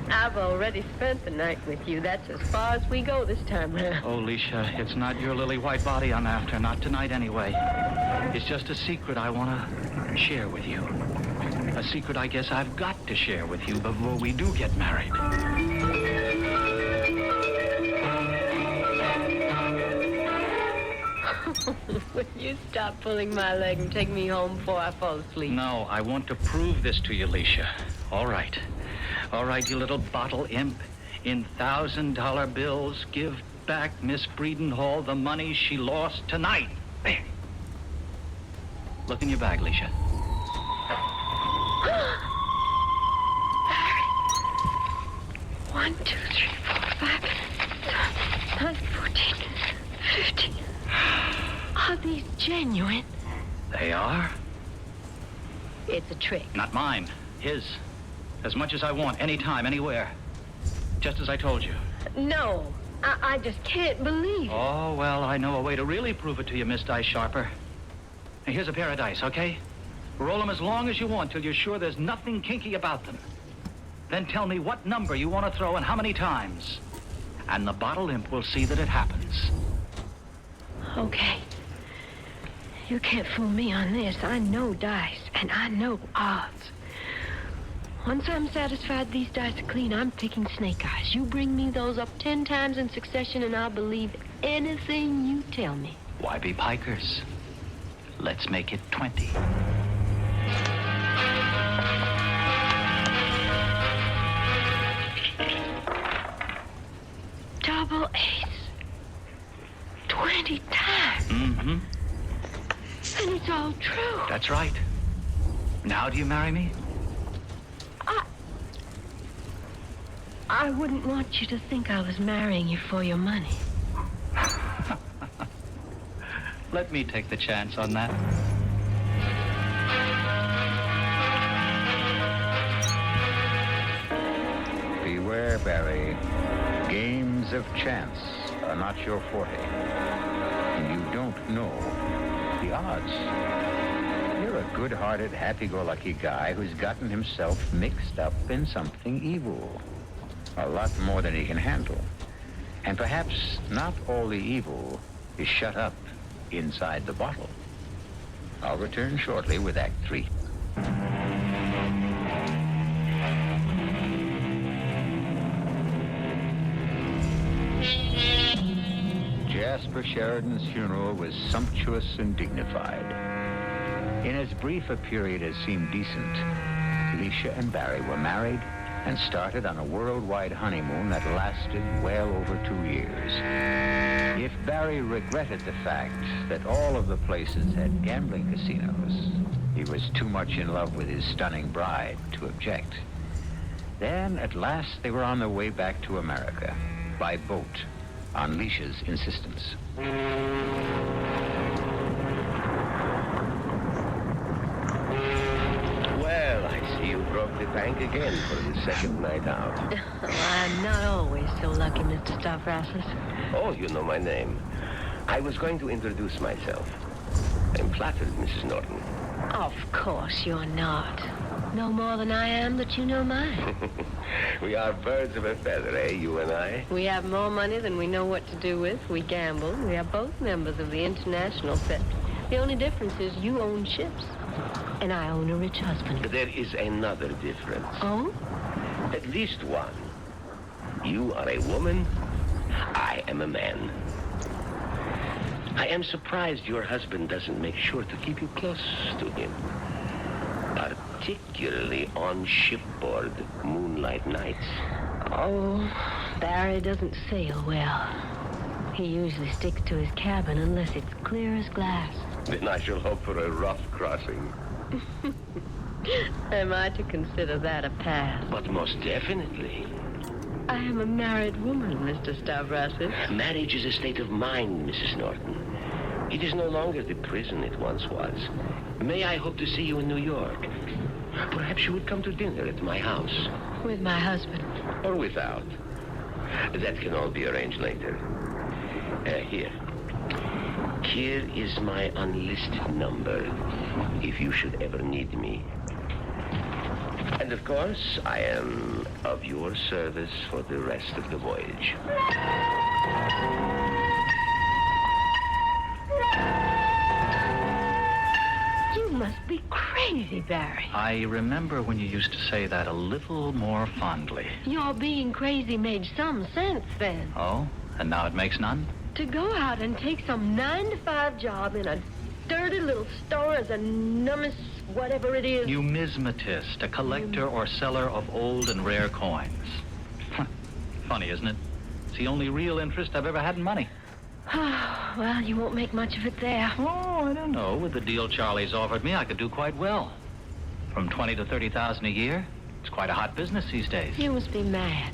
[SPEAKER 14] I've already spent the night with you. That's as far as we go this time around.
[SPEAKER 12] Oh, Leisha, it's not your lily white body I'm after. Not tonight, anyway. It's just a secret I want to share with you. A secret I guess I've got to share with you before we do get married.
[SPEAKER 14] Will you stop pulling my leg and take me home before I fall asleep?
[SPEAKER 12] No, I want to prove this to you, Leisha. All right. All right, you little bottle imp. In $1,000 bills, give back Miss Breedenhall the money she lost tonight. There. Look in your bag, Leisha.
[SPEAKER 14] 1, 2, 3, 4, 5, 9, 14, 15. Are these genuine?
[SPEAKER 12] They are?
[SPEAKER 14] It's a trick.
[SPEAKER 12] Not mine. His. As much as I want, anytime, anywhere. Just as I told you.
[SPEAKER 14] No, I just can't believe it.
[SPEAKER 12] Oh, well, I know a way to really prove it to you, Miss Dice Sharper. Now, here's a pair of dice, okay? Roll them as long as you want till you're sure there's nothing kinky about them. Then tell me what number you want to throw and how many times. And the bottle imp will see that it happens.
[SPEAKER 14] Okay. You can't fool me on this. I know dice, and I know odds. Once I'm satisfied these dice are clean, I'm picking snake eyes. You bring me those up 10 times in succession, and I'll believe anything you tell me.
[SPEAKER 12] Why be pikers? Let's make it 20.
[SPEAKER 14] Double ace. 20 times.
[SPEAKER 12] Mm-hmm.
[SPEAKER 14] And it's all true.
[SPEAKER 12] That's right. Now do you marry me?
[SPEAKER 14] I wouldn't want you to think I was marrying you for your money.
[SPEAKER 12] Let me take the chance on that.
[SPEAKER 1] Beware, Barry. Games of chance are not your forte. And you don't know the odds. You're a good-hearted, happy-go-lucky guy who's gotten himself mixed up in something evil. A lot more than he can handle. And perhaps not all the evil is shut up inside the bottle. I'll return shortly with Act 3. Jasper Sheridan's funeral was sumptuous and dignified. In as brief a period as seemed decent, Alicia and Barry were married and started on a worldwide honeymoon that lasted well over 2 years. If Barry regretted the fact that all of the places had gambling casinos, he was too much in love with his stunning bride to object. Then, at last, they were on their way back to America, by boat, on Alicia's insistence.
[SPEAKER 9] Well, I see you broke the bank again for the second night out.
[SPEAKER 14] Well, I'm not always so lucky, Mr. Stavrasis.
[SPEAKER 9] Oh, you know my name. I was going to introduce myself. I'm flattered, Mrs. Norton.
[SPEAKER 14] Of course you're not. No more than I am that you know mine.
[SPEAKER 9] We are birds of a feather, eh, you and I?
[SPEAKER 14] We have more money than we know what to do with. We gamble. We are both members of the international set. The only difference is you own ships, and I own a rich husband.
[SPEAKER 9] There is another difference.
[SPEAKER 14] Oh?
[SPEAKER 9] At least one. You are a woman. I am a man. I am surprised your husband doesn't make sure to keep you close to him. Particularly on shipboard moonlight nights.
[SPEAKER 14] Oh, Barry doesn't sail well. He usually sticks to his cabin unless it's clear as glass.
[SPEAKER 9] Then I shall hope for a rough crossing.
[SPEAKER 14] Am I to consider that a pass?
[SPEAKER 9] But most definitely.
[SPEAKER 14] I am a married woman, Mr. Stavrasis.
[SPEAKER 9] Marriage is a state of mind, Mrs. Norton. It is no longer the prison it once was. May I hope to see you in New York? Perhaps you would come to dinner at my house.
[SPEAKER 14] With my husband.
[SPEAKER 9] Or without. That can all be arranged later. Here. Here is my unlisted number, if you should ever need me. And of course, I am of your service for the rest of the voyage.
[SPEAKER 14] You must be crazy, Barry.
[SPEAKER 12] I remember when you used to say that a little more fondly.
[SPEAKER 14] Your being crazy made some sense then.
[SPEAKER 12] Oh? And now it makes none?
[SPEAKER 14] To go out and take some 9-to-5 job in a dirty little store as a numbus, whatever it is.
[SPEAKER 12] Numismatist, a collector or seller of old and rare coins. Funny, isn't it? It's the only real interest I've ever had in money.
[SPEAKER 14] Well, you won't make much of it there.
[SPEAKER 12] Oh, I don't know. With the deal Charlie's offered me, I could do quite well. From 20 to 30,000 a year. It's quite a hot business these days.
[SPEAKER 14] You must be mad.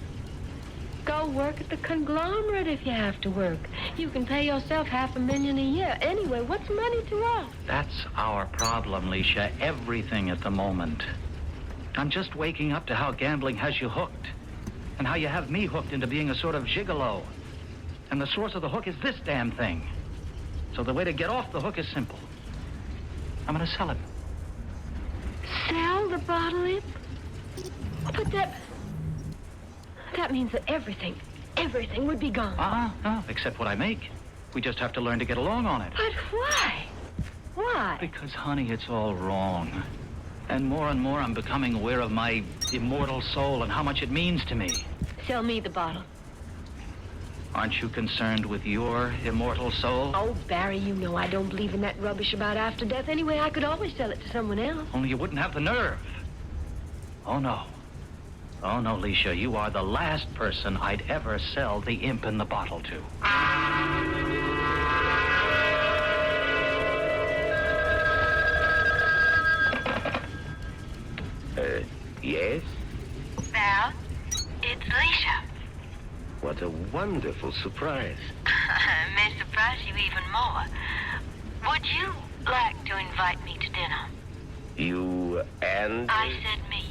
[SPEAKER 14] Go work at the conglomerate if you have to work. You can pay yourself $500,000 a year. Anyway, what's money to us?
[SPEAKER 12] That's our problem, Leisha. Everything at the moment. I'm just waking up to how gambling has you hooked. And how you have me hooked into being a sort of gigolo. And the source of the hook is this damn thing. So the way to get off the hook is simple. I'm going to sell it.
[SPEAKER 14] Sell the bottle, Ip? But that means that everything would be gone.
[SPEAKER 12] No, except what I make. We just have to learn to get along on it.
[SPEAKER 14] But why? Why?
[SPEAKER 12] Because, honey, it's all wrong. And more I'm becoming aware of my immortal soul and how much it means to me.
[SPEAKER 14] Sell me the bottle.
[SPEAKER 12] Aren't you concerned with your immortal soul?
[SPEAKER 14] Oh, Barry, you know I don't believe in that rubbish about after death. Anyway, I could always sell it to someone else.
[SPEAKER 12] Only you wouldn't have the nerve. Oh, no. Oh, no, Leisha, you are the last person I'd ever sell the imp in the bottle to.
[SPEAKER 18] Yes?
[SPEAKER 17] Val, it's Leisha.
[SPEAKER 18] What a wonderful surprise.
[SPEAKER 17] May surprise you even more. Would you like to invite me to dinner?
[SPEAKER 18] You and...
[SPEAKER 17] I said me.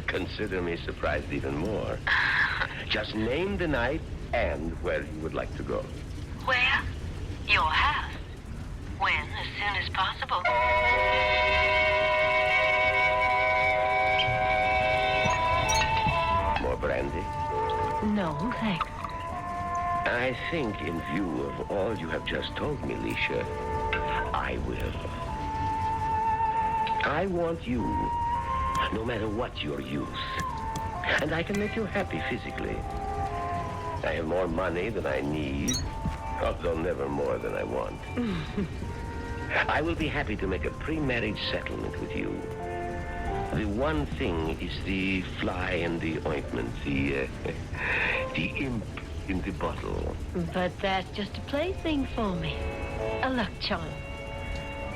[SPEAKER 18] Consider me surprised even more. Just name the night and where you would like to go.
[SPEAKER 17] Where? Your house. When? As soon as possible.
[SPEAKER 18] More brandy?
[SPEAKER 14] No, thanks.
[SPEAKER 18] I think in view of all you have just told me, Leisha, I will. I want you, no matter what your use. And I can make you happy physically. I have more money than I need, although never more than I want. I will be happy to make a pre-marriage settlement with you. The one thing is the fly in the ointment, the imp in the bottle.
[SPEAKER 14] But that's just a plaything for me. A luck charm.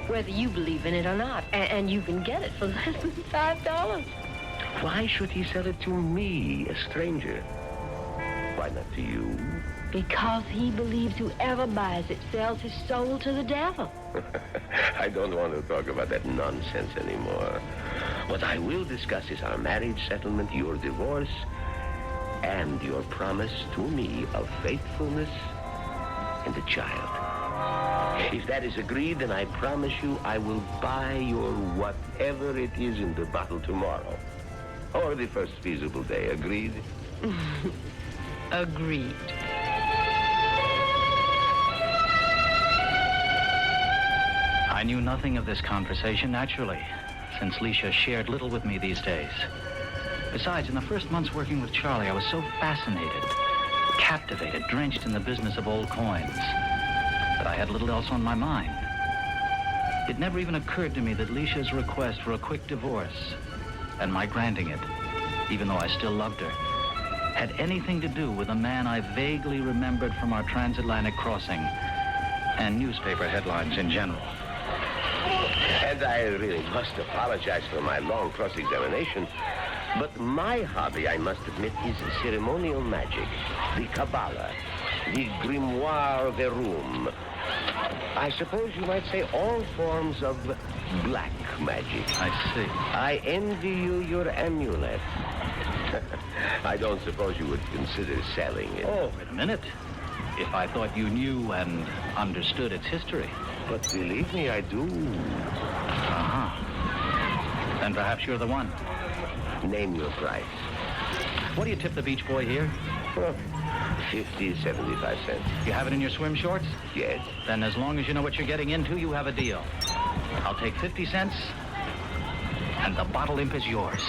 [SPEAKER 14] Whether you believe in it or not. And you can get it for less than $5.
[SPEAKER 18] Why should he sell it to me, a stranger? Why not to you?
[SPEAKER 14] Because he believes whoever buys it sells his soul to the devil.
[SPEAKER 18] I don't want to talk about that nonsense anymore. What I will discuss is our marriage settlement, your divorce, and your promise to me of faithfulness and a child. If that is agreed, then I promise you I will buy your whatever it is in the bottle tomorrow. Or the first feasible day. Agreed?
[SPEAKER 14] Agreed.
[SPEAKER 12] I knew nothing of this conversation, naturally, since Leisha shared little with me these days. Besides, in the first months working with Charlie, I was so fascinated, captivated, drenched in the business of old coins, that I had little else on my mind. It never even occurred to me that Leisha's request for a quick divorce, and my granting it, even though I still loved her, had anything to do with a man I vaguely remembered from our transatlantic crossing and newspaper headlines in general.
[SPEAKER 18] And I really must apologize for my long cross-examination, but my hobby, I must admit, is ceremonial magic, the Kabbalah, the Grimoire Verum. I suppose you might say all forms of black magic.
[SPEAKER 12] I see.
[SPEAKER 18] I envy you your amulet. I don't suppose you would consider selling it.
[SPEAKER 12] Oh, wait a minute. If I thought you knew and understood its history.
[SPEAKER 18] But believe me, I do.
[SPEAKER 12] Uh-huh. Then perhaps you're the one.
[SPEAKER 18] Name your price.
[SPEAKER 12] What do you tip the beach boy here?
[SPEAKER 18] 50, 75 cents.
[SPEAKER 12] You have it in your swim shorts?
[SPEAKER 18] Yes.
[SPEAKER 12] Then as long as you know what you're getting into, you have a deal. I'll take 50 cents, and the bottle imp is yours.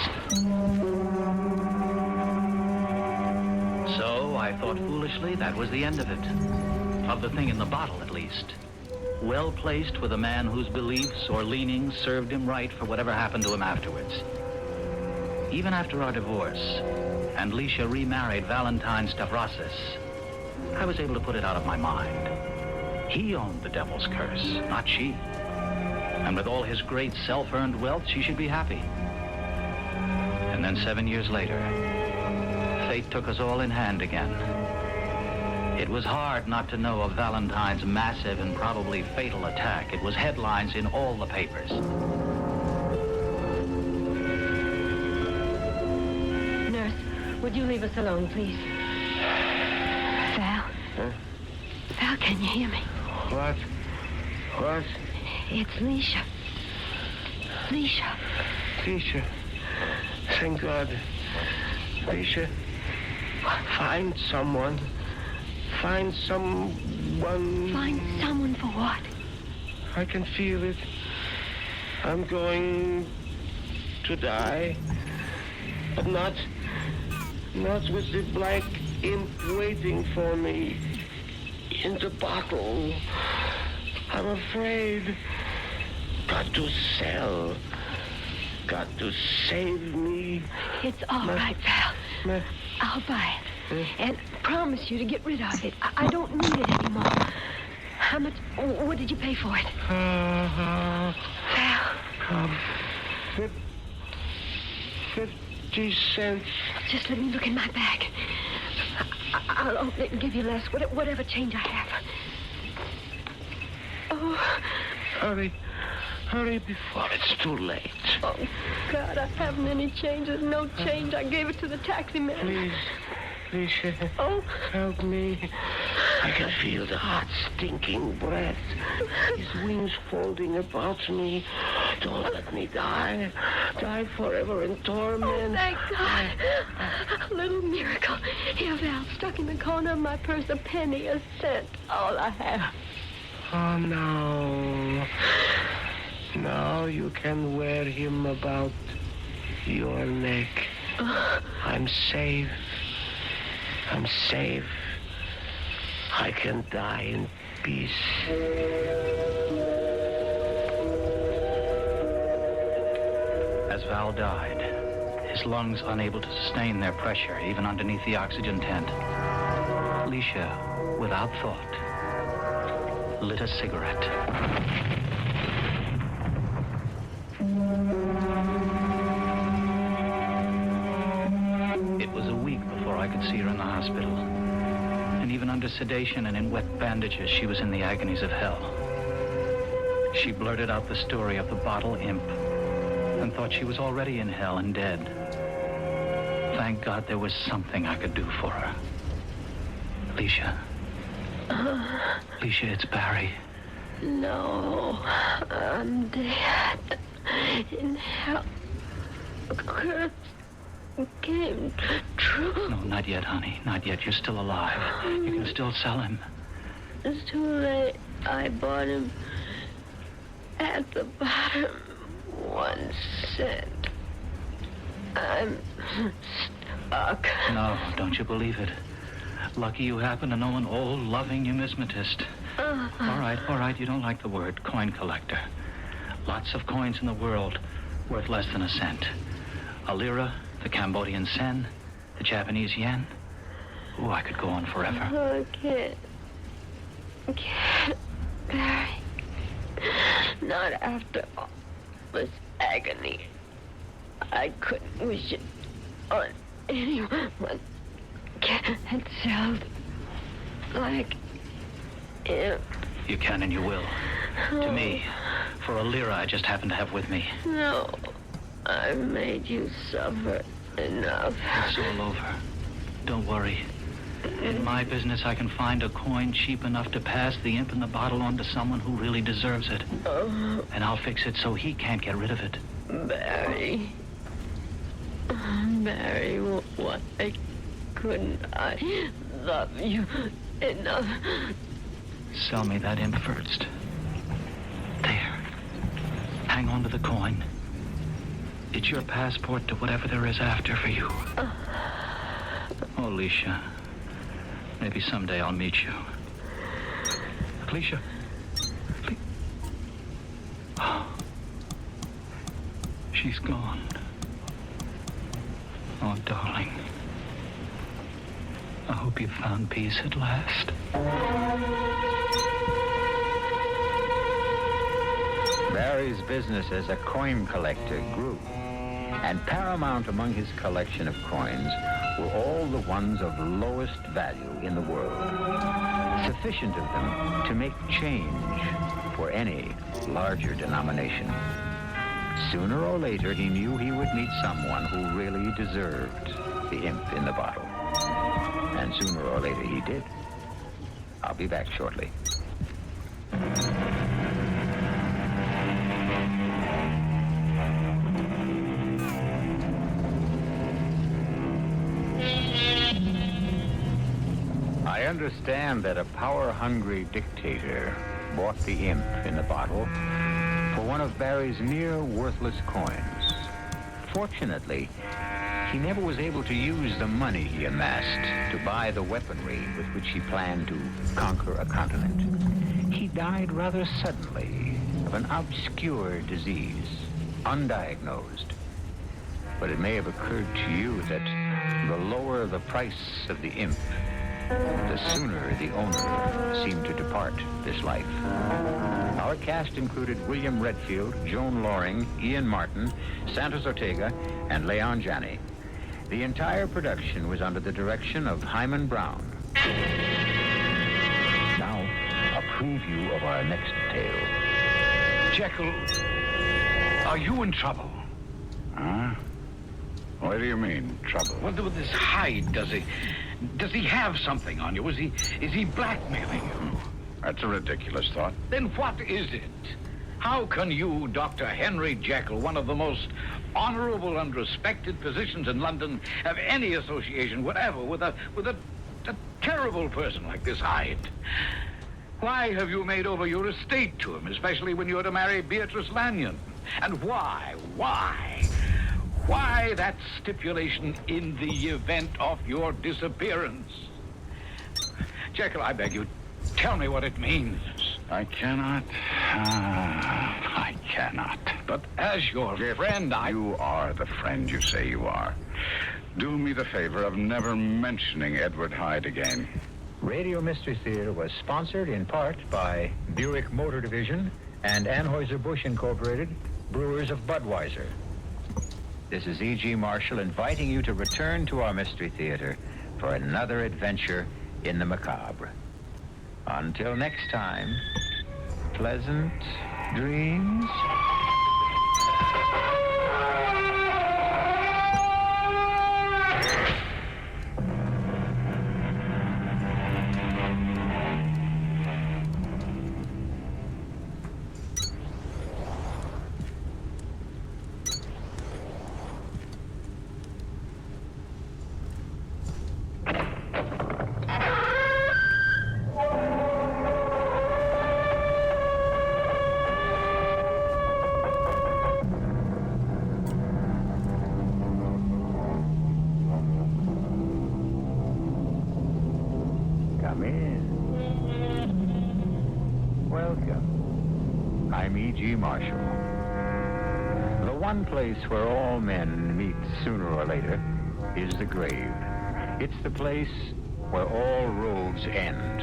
[SPEAKER 12] So I thought foolishly that was the end of it. Of the thing in the bottle, at least. Well placed with a man whose beliefs or leanings served him right for whatever happened to him afterwards. Even after our divorce, and Leisha remarried Valentine Stavrosis, I was able to put it out of my mind. He owned the devil's curse, not she. And with all his great self-earned wealth, she should be happy. And then 7 years later, fate took us all in hand again. It was hard not to know of Valentine's massive and probably fatal attack. It was headlines in all the papers.
[SPEAKER 14] Nurse, would you leave us alone, please? Val?
[SPEAKER 18] Huh?
[SPEAKER 14] Val, can you hear me?
[SPEAKER 18] What? What?
[SPEAKER 14] It's Leisha. Leisha.
[SPEAKER 18] Leisha. Thank God. Leisha. Find someone. Find someone.
[SPEAKER 14] Find someone for what?
[SPEAKER 18] I can feel it. I'm going to die. But not with the black imp waiting for me in the bottle. I'm afraid. Got to sell. Got to save me.
[SPEAKER 14] It's all right, Val. I'll buy it. And promise you to get rid of it. I don't need it anymore. How much? What did you pay for it? Val.
[SPEAKER 18] 50 cents.
[SPEAKER 14] Just let me look in my bag. I'll open it and give you less, whatever change I have. Oh.
[SPEAKER 18] Hurry before it's too late.
[SPEAKER 14] Oh, God, I haven't any change. There's no change. I gave it to the taxi man.
[SPEAKER 18] Please, help me. I can feel the hot, stinking breath. His wings folding about me. Don't let me die. Die forever in torment.
[SPEAKER 14] Oh, thank God. A little miracle. Here, Val, stuck in the corner of my purse, a penny, a cent, all I have.
[SPEAKER 18] Oh, no. Now you can wear him about your neck. I'm safe. I can die in peace.
[SPEAKER 12] As Val died, his lungs unable to sustain their pressure even underneath the oxygen tent, Alicia, without thought, lit a cigarette. It was a week before I could see her in the hospital. And even under sedation and in wet bandages, she was in the agonies of hell. She blurted out the story of the bottle imp and thought she was already in hell and dead. Thank God there was something I could do for her. Alicia. Alicia, it's Barry.
[SPEAKER 14] No, I'm dead. In hell. Curse came true.
[SPEAKER 12] No, not yet, honey. Not yet. You're still alive. You can still sell him.
[SPEAKER 14] It's too late. I bought him at the bottom. 1 cent. I'm stuck.
[SPEAKER 12] No, don't you believe it. Lucky you happen to know an old, loving numismatist. All right. You don't like the word coin collector. Lots of coins in the world worth less than a cent. A lira, the Cambodian sen, the Japanese yen. Oh, I could go on forever.
[SPEAKER 14] I can't, Barry. Not after all this agony. I couldn't wish it on anyone. Can't sell like him.
[SPEAKER 12] You can and you will. To me, for a lira I just happen to have with me.
[SPEAKER 14] No, I've made you suffer enough.
[SPEAKER 12] It's all over. Don't worry. In my business, I can find a coin cheap enough to pass the imp in the bottle on to someone who really deserves it. And I'll fix it so he can't get rid of it.
[SPEAKER 14] Barry, why couldn't I love you enough?
[SPEAKER 12] Sell me that imp first. There. Hang on to the coin. It's your passport to whatever there is after for you. Oh, Alicia. Maybe someday I'll meet you. Alicia. Oh. She's gone. Oh, darling. I hope you found peace at last.
[SPEAKER 1] Barry's business as a coin collector grew, and paramount among his collection of coins were all the ones of lowest value in the world, sufficient of them to make change for any larger denomination. Sooner or later, he knew he would meet someone who really deserved the imp in the bottle. And sooner or later, he did. I'll be back shortly. I understand that a power-hungry dictator bought the imp in the bottle for one of Barry's near worthless coins. Unfortunately, he never was able to use the money he amassed to buy the weaponry with which he planned to conquer a continent. He died rather suddenly of an obscure disease, undiagnosed. But it may have occurred to you that the lower the price of the imp, the sooner the owner seemed to depart this life. Our cast included William Redfield, Joan Loring, Ian Martin, Santos Ortega, and Leon Janney. The entire production was under the direction of Hyman Brown. Now, a preview of our next tale.
[SPEAKER 13] Jekyll, are you in trouble?
[SPEAKER 19] Huh? What do you mean, trouble?
[SPEAKER 13] Well, with this Hyde, does he have something on you? Is he blackmailing you?
[SPEAKER 19] That's a ridiculous thought.
[SPEAKER 13] Then what is it? How can you, Dr. Henry Jekyll, one of the most honorable and respected physicians in London, have any association whatever with a terrible person like this Hyde? Why have you made over your estate to him, especially when you're to marry Beatrice Lanyon? And why that stipulation in the event of your disappearance? Jekyll, I beg you, tell me what it means.
[SPEAKER 19] I cannot. I cannot.
[SPEAKER 13] But as your friend,
[SPEAKER 19] You are the friend you say you are. Do me the favor of never mentioning Edward Hyde again.
[SPEAKER 1] Radio Mystery Theater was sponsored in part by Buick Motor Division and Anheuser-Busch Incorporated, brewers of Budweiser. This is E.G. Marshall inviting you to return to our Mystery Theater for another adventure in the macabre. Until next time, pleasant dreams. Come in. Welcome. I'm E.G. Marshall. The one place where all men meet sooner or later is the grave. It's the place where all roads end.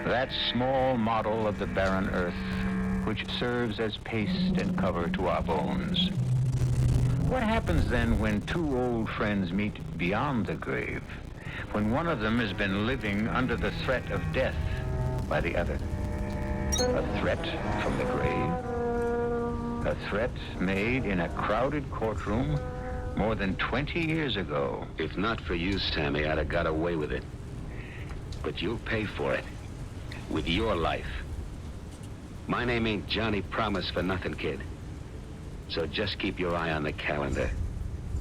[SPEAKER 1] That small model of the barren earth which serves as paste and cover to our bones. What happens then when two old friends meet beyond the grave? When one of them has been living under the threat of death by the other? A threat from the grave? A threat made in a crowded courtroom more than 20 years ago.
[SPEAKER 18] If not for you, Sammy, I'd have got away with it. But you'll pay for it. With your life. My name ain't Johnny Promise for nothing, kid. So just keep your eye on the calendar.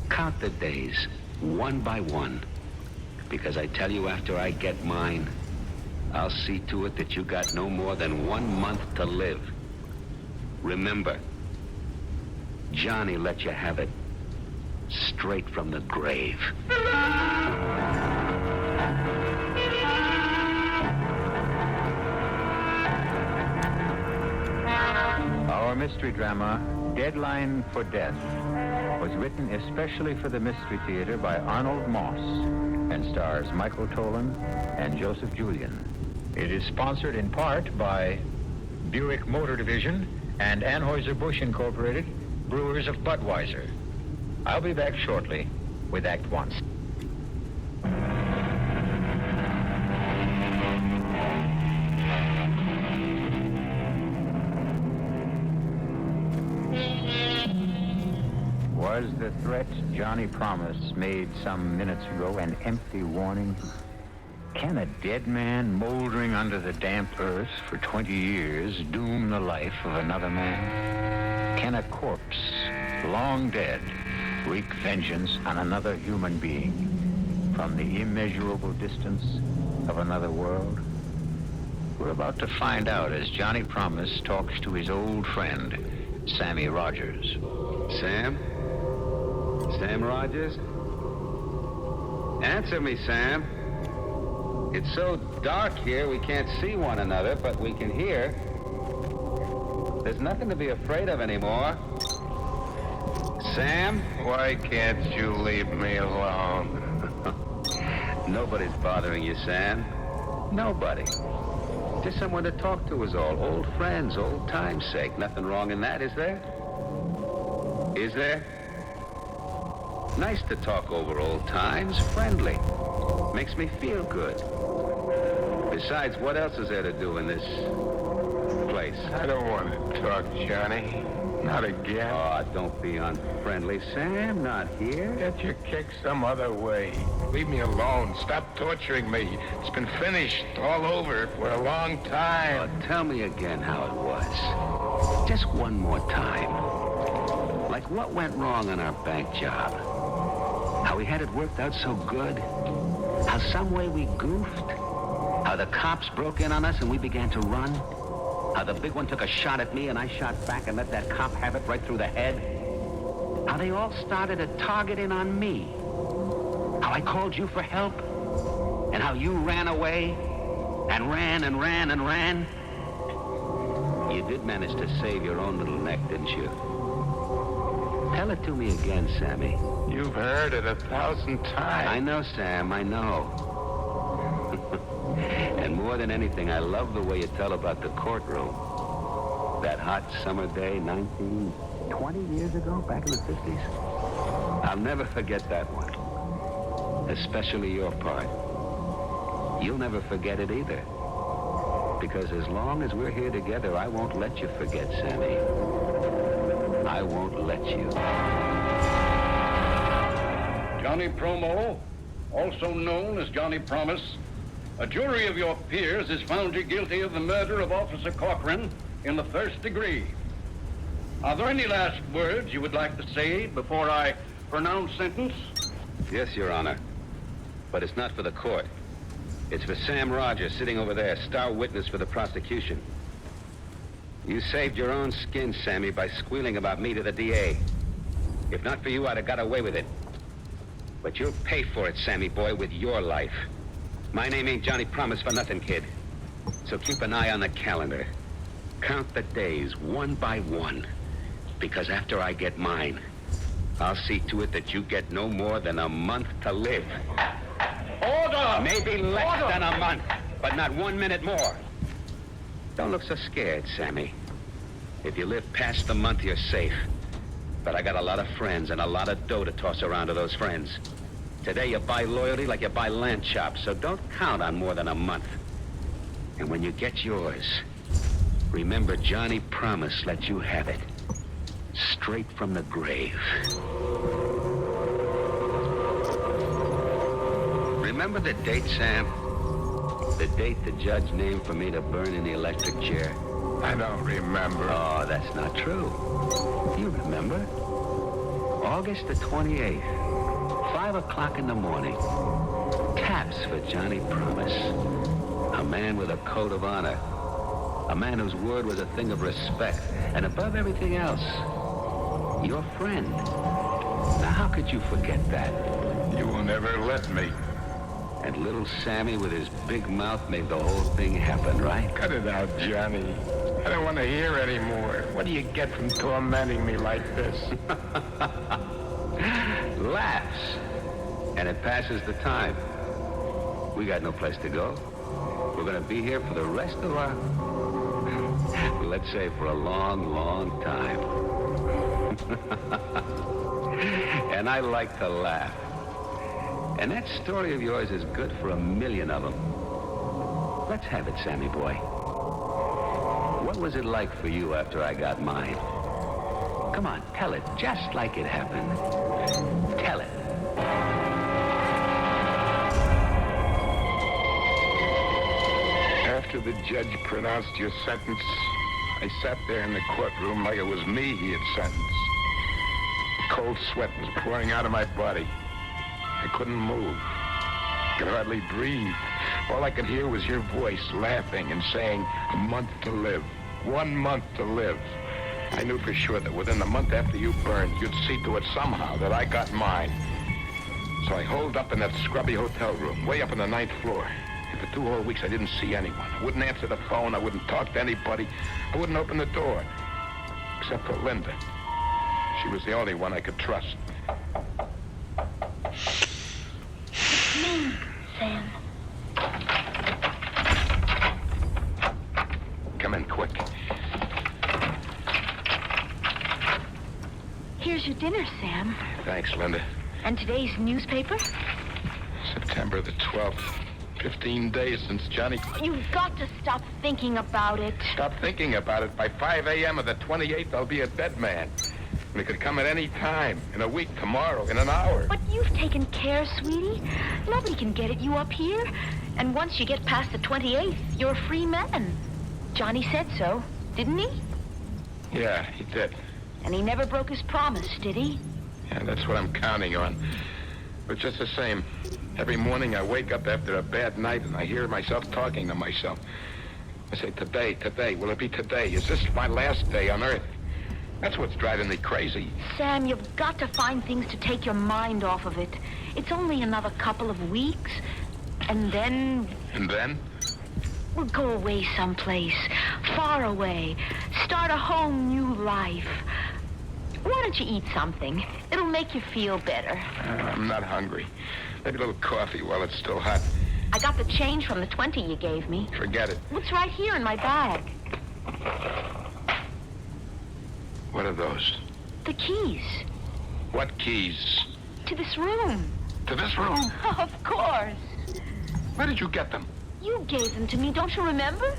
[SPEAKER 18] Count the days, one by one. Because I tell you, after I get mine, I'll see to it that you got no more than 1 month to live. Remember, Johnny let you have it straight from the grave.
[SPEAKER 1] Our mystery drama, Deadline for Death, was written especially for the Mystery Theater by Arnold Moss and stars Michael Tolan and Joseph Julian. It is sponsored in part by Buick Motor Division and Anheuser-Busch Incorporated, brewers of Budweiser. I'll be back shortly with Act One. Was the threat Johnny Promise made some minutes ago an empty warning? Can a dead man moldering under the damp earth for 20 years doom the life of another man? Can a corpse, long dead, wreak vengeance on another human being from the immeasurable distance of another world? We're about to find out as Johnny Promise talks to his old friend, Sammy Rogers.
[SPEAKER 18] Sam?
[SPEAKER 8] Sam Rogers? Answer me, Sam. It's so dark here we can't see one another, but we can hear. There's nothing to be afraid of anymore. Sam?
[SPEAKER 6] Why can't you leave me alone?
[SPEAKER 8] Nobody's bothering you, Sam. Nobody. Just someone to talk to is all. Old friends, old time's sake. Nothing wrong in that, is there? Is there? Nice to talk over old times. Friendly. Makes me feel good. Besides, what else is there to do in this place?
[SPEAKER 6] I don't want to talk, Johnny. Not again.
[SPEAKER 8] Oh, don't be unfriendly, Sam. Not here.
[SPEAKER 6] Get your kick some other way. Leave me alone. Stop torturing me. It's been finished all over for a long time.
[SPEAKER 8] Oh, tell me again how it was. Just one more time. Like what went wrong on our bank job? How we had it worked out so good? How some way we goofed? How the cops broke in on us and we began to run? How the big one took a shot at me and I shot back and let that cop have it right through the head? How they all started to target in on me? How I called you for help? And how you ran away? And ran and ran and ran? You did manage to save your own little neck, didn't you? Tell it to me again, Sammy.
[SPEAKER 6] You've heard it 1,000 times.
[SPEAKER 8] I know, Sam, I know. And more than anything, I love the way you tell about the courtroom. That hot summer day, 20 years ago, back in the 50s. I'll never forget that one. Especially your part. You'll never forget it either. Because as long as we're here together, I won't let you forget, Sammy. I won't let you.
[SPEAKER 20] Johnny Promo, also known as Johnny Promise, a jury of your peers has found you guilty of the murder of Officer Cochran in the first degree. Are there any last words you would like to say before I pronounce sentence?
[SPEAKER 8] Yes, Your Honor. But it's not for the court. It's for Sam Rogers sitting over there, star witness for the prosecution. You saved your own skin, Sammy, by squealing about me to the DA. If not for you, I'd have got away with it. But you'll pay for it, Sammy boy, with your life. My name ain't Johnny Promise for nothing, kid. So keep an eye on the calendar. Count the days one by one. Because after I get mine, I'll see to it that you get no more than a month to live.
[SPEAKER 20] Order!
[SPEAKER 8] Maybe less
[SPEAKER 20] Order!
[SPEAKER 8] than a month, but not 1 minute more. Don't look so scared, Sammy. If you live past the month, you're safe. But I got a lot of friends and a lot of dough to toss around to those friends. Today you buy loyalty like you buy lamb chops, so don't count on more than a month. And when you get yours, remember Johnny Promise let you have it. Straight from the grave. Remember the date, Sam? The date the judge named for me to burn in the electric chair?
[SPEAKER 6] I don't remember.
[SPEAKER 8] Oh, that's not true. You remember. August the 28th. 5 o'clock in the morning. Taps for Johnny Promise. A man with a code of honor. A man whose word was a thing of respect. And above everything else, your friend. Now, how could you forget that?
[SPEAKER 6] You will never let me.
[SPEAKER 8] And little Sammy with his big mouth made the whole thing happen, right?
[SPEAKER 6] Cut it out, Johnny. I don't want to hear anymore. What do you get from tormenting me like this?
[SPEAKER 8] Laughs. And it passes the time. We got no place to go. We're going to be here for the rest of our... let's say for a long, long time. And I like to laugh. And that story of yours is good for 1 million of them. Let's have it, Sammy boy. What was it like for you after I got mine? Come on, tell it just like it happened. Tell it.
[SPEAKER 6] After the judge pronounced your sentence, I sat there in the courtroom like it was me he had sentenced. Cold sweat was pouring out of my body. I couldn't move. Could hardly breathe. All I could hear was your voice laughing and saying, a month to live. 1 month to live.
[SPEAKER 7] I knew for sure that within the month after you burned, you'd see to it somehow that I got mine. So I holed up in that scrubby hotel room, way up on the 9th floor. And for 2 whole weeks, I didn't see anyone. I wouldn't answer the phone. I wouldn't talk to anybody. I wouldn't open the door. Except for Linda. She was the only one I could trust.
[SPEAKER 14] It's me, Sam.
[SPEAKER 7] Come in quick.
[SPEAKER 14] Here's your dinner, Sam.
[SPEAKER 7] Thanks, Linda.
[SPEAKER 14] And today's newspaper?
[SPEAKER 7] September the 12th. 15 days since Johnny...
[SPEAKER 14] You've got to stop thinking about it.
[SPEAKER 7] Stop thinking about it. By 5 a.m. of the 28th, I'll be a dead man. And it could come at any time. In a week, tomorrow, in an hour.
[SPEAKER 14] But you've taken care, sweetie. Nobody can get at you up here. And once you get past the 28th, you're a free man. Johnny said so, didn't he?
[SPEAKER 7] Yeah, he did.
[SPEAKER 14] And he never broke his promise, did he?
[SPEAKER 7] Yeah, that's what I'm counting on. But just the same, every morning I wake up after a bad night and I hear myself talking to myself. I say, today, will it be today? Is this my last day on Earth? That's what's driving me crazy.
[SPEAKER 14] Sam, you've got to find things to take your mind off of it. It's only another couple of weeks, and then...
[SPEAKER 7] And then?
[SPEAKER 14] We'll go away someplace, far away, start a whole new life. Why don't you eat something? It'll make you feel better.
[SPEAKER 7] I'm not hungry. Maybe a little coffee while it's still hot.
[SPEAKER 14] I got the change from the 20 you gave me.
[SPEAKER 7] Forget it.
[SPEAKER 14] It's right here in my bag.
[SPEAKER 7] What are those?
[SPEAKER 14] The keys.
[SPEAKER 7] What keys?
[SPEAKER 14] To this room.
[SPEAKER 7] To this room?
[SPEAKER 14] Of course.
[SPEAKER 7] Where did you get them?
[SPEAKER 14] You gave them to me, don't you remember?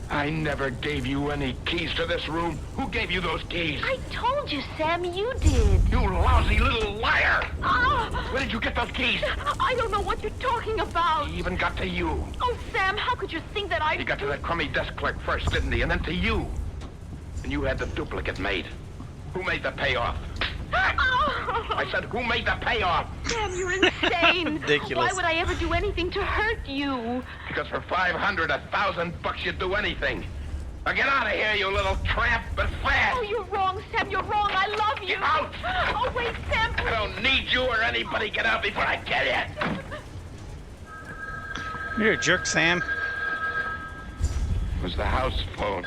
[SPEAKER 7] I never gave you any keys to this room. Who gave you those keys?
[SPEAKER 14] I told you, Sam, you did.
[SPEAKER 7] You lousy little liar!
[SPEAKER 14] Ah!
[SPEAKER 7] Where did you get those keys?
[SPEAKER 14] I don't know what you're talking about.
[SPEAKER 7] He even got to you.
[SPEAKER 14] Oh, Sam, how could you think that I...
[SPEAKER 7] He got to that crummy desk clerk first, didn't he? And then to you. And you had the duplicate made. Who made the payoff?
[SPEAKER 14] Oh!
[SPEAKER 7] I said, who made the payoff?
[SPEAKER 14] Sam, you're insane.
[SPEAKER 16] Ridiculous.
[SPEAKER 14] Why would I ever do anything to hurt you?
[SPEAKER 7] Because for $500, $1,000 you'd do anything. Now get out of here, you little tramp, but fast.
[SPEAKER 14] Oh, you're wrong, Sam. You're wrong. I love you.
[SPEAKER 7] Get out.
[SPEAKER 14] Oh, wait, Sam.
[SPEAKER 7] I don't need you or anybody. Get out before I kill you.
[SPEAKER 16] You're a jerk, Sam.
[SPEAKER 7] It was the house phone.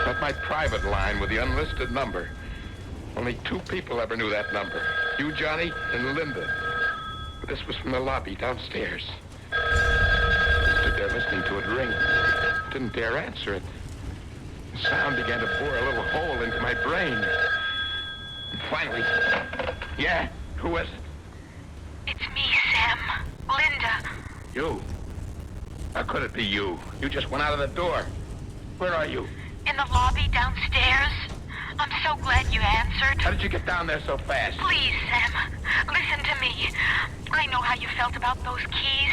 [SPEAKER 7] Not my private line with the unlisted number. Only 2 people ever knew that number. You, Johnny, and Linda. But this was from the lobby downstairs. I stood there listening to it ring. Didn't dare answer it. The sound began to bore a little hole into my brain. And finally... Yeah? Who is it?
[SPEAKER 17] It's me, Sam. Linda.
[SPEAKER 7] You? How could it be you? You just went out of the door. Where are you?
[SPEAKER 17] In the lobby downstairs. I'm so glad you answered.
[SPEAKER 7] How did you get down there so fast?
[SPEAKER 17] Please, Sam, listen to me. I know how you felt about those keys,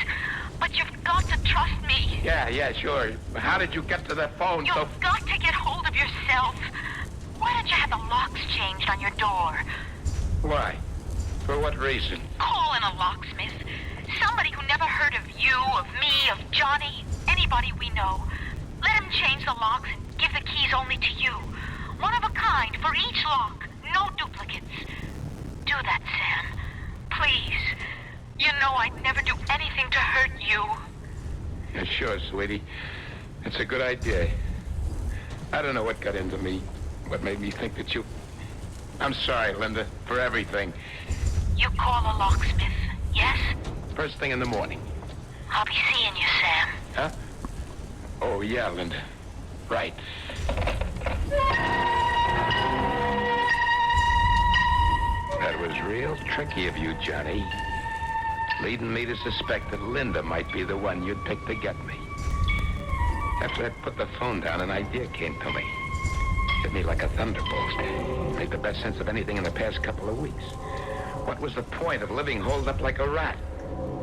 [SPEAKER 17] but you've got to trust me.
[SPEAKER 7] Yeah, sure. How did you get to the phone so...
[SPEAKER 17] You've got to get hold of yourself. Why don't you have the locks changed on your door?
[SPEAKER 7] Why? For what reason?
[SPEAKER 17] Call in a locksmith. Somebody who never heard of you, of me, of Johnny, anybody we know. Let him change the locks and give the keys only to you. One of a kind for each lock. No duplicates. Do that, Sam. Please. You know I'd never do anything to hurt you.
[SPEAKER 7] Yeah, sure, sweetie. It's a good idea. I don't know what got into me. What made me think that you... I'm sorry, Linda, for everything.
[SPEAKER 17] You call a locksmith, yes?
[SPEAKER 7] First thing in the morning.
[SPEAKER 17] I'll be seeing you, Sam.
[SPEAKER 7] Huh? Oh, yeah, Linda. Right. That was real tricky of you, Johnny. Leading me to suspect that Linda might be the one you'd pick to get me. After I put the phone down, an idea came to me. Hit me like a thunderbolt. Made the best sense of anything in the past couple of weeks. What was the point of living holed up like a rat?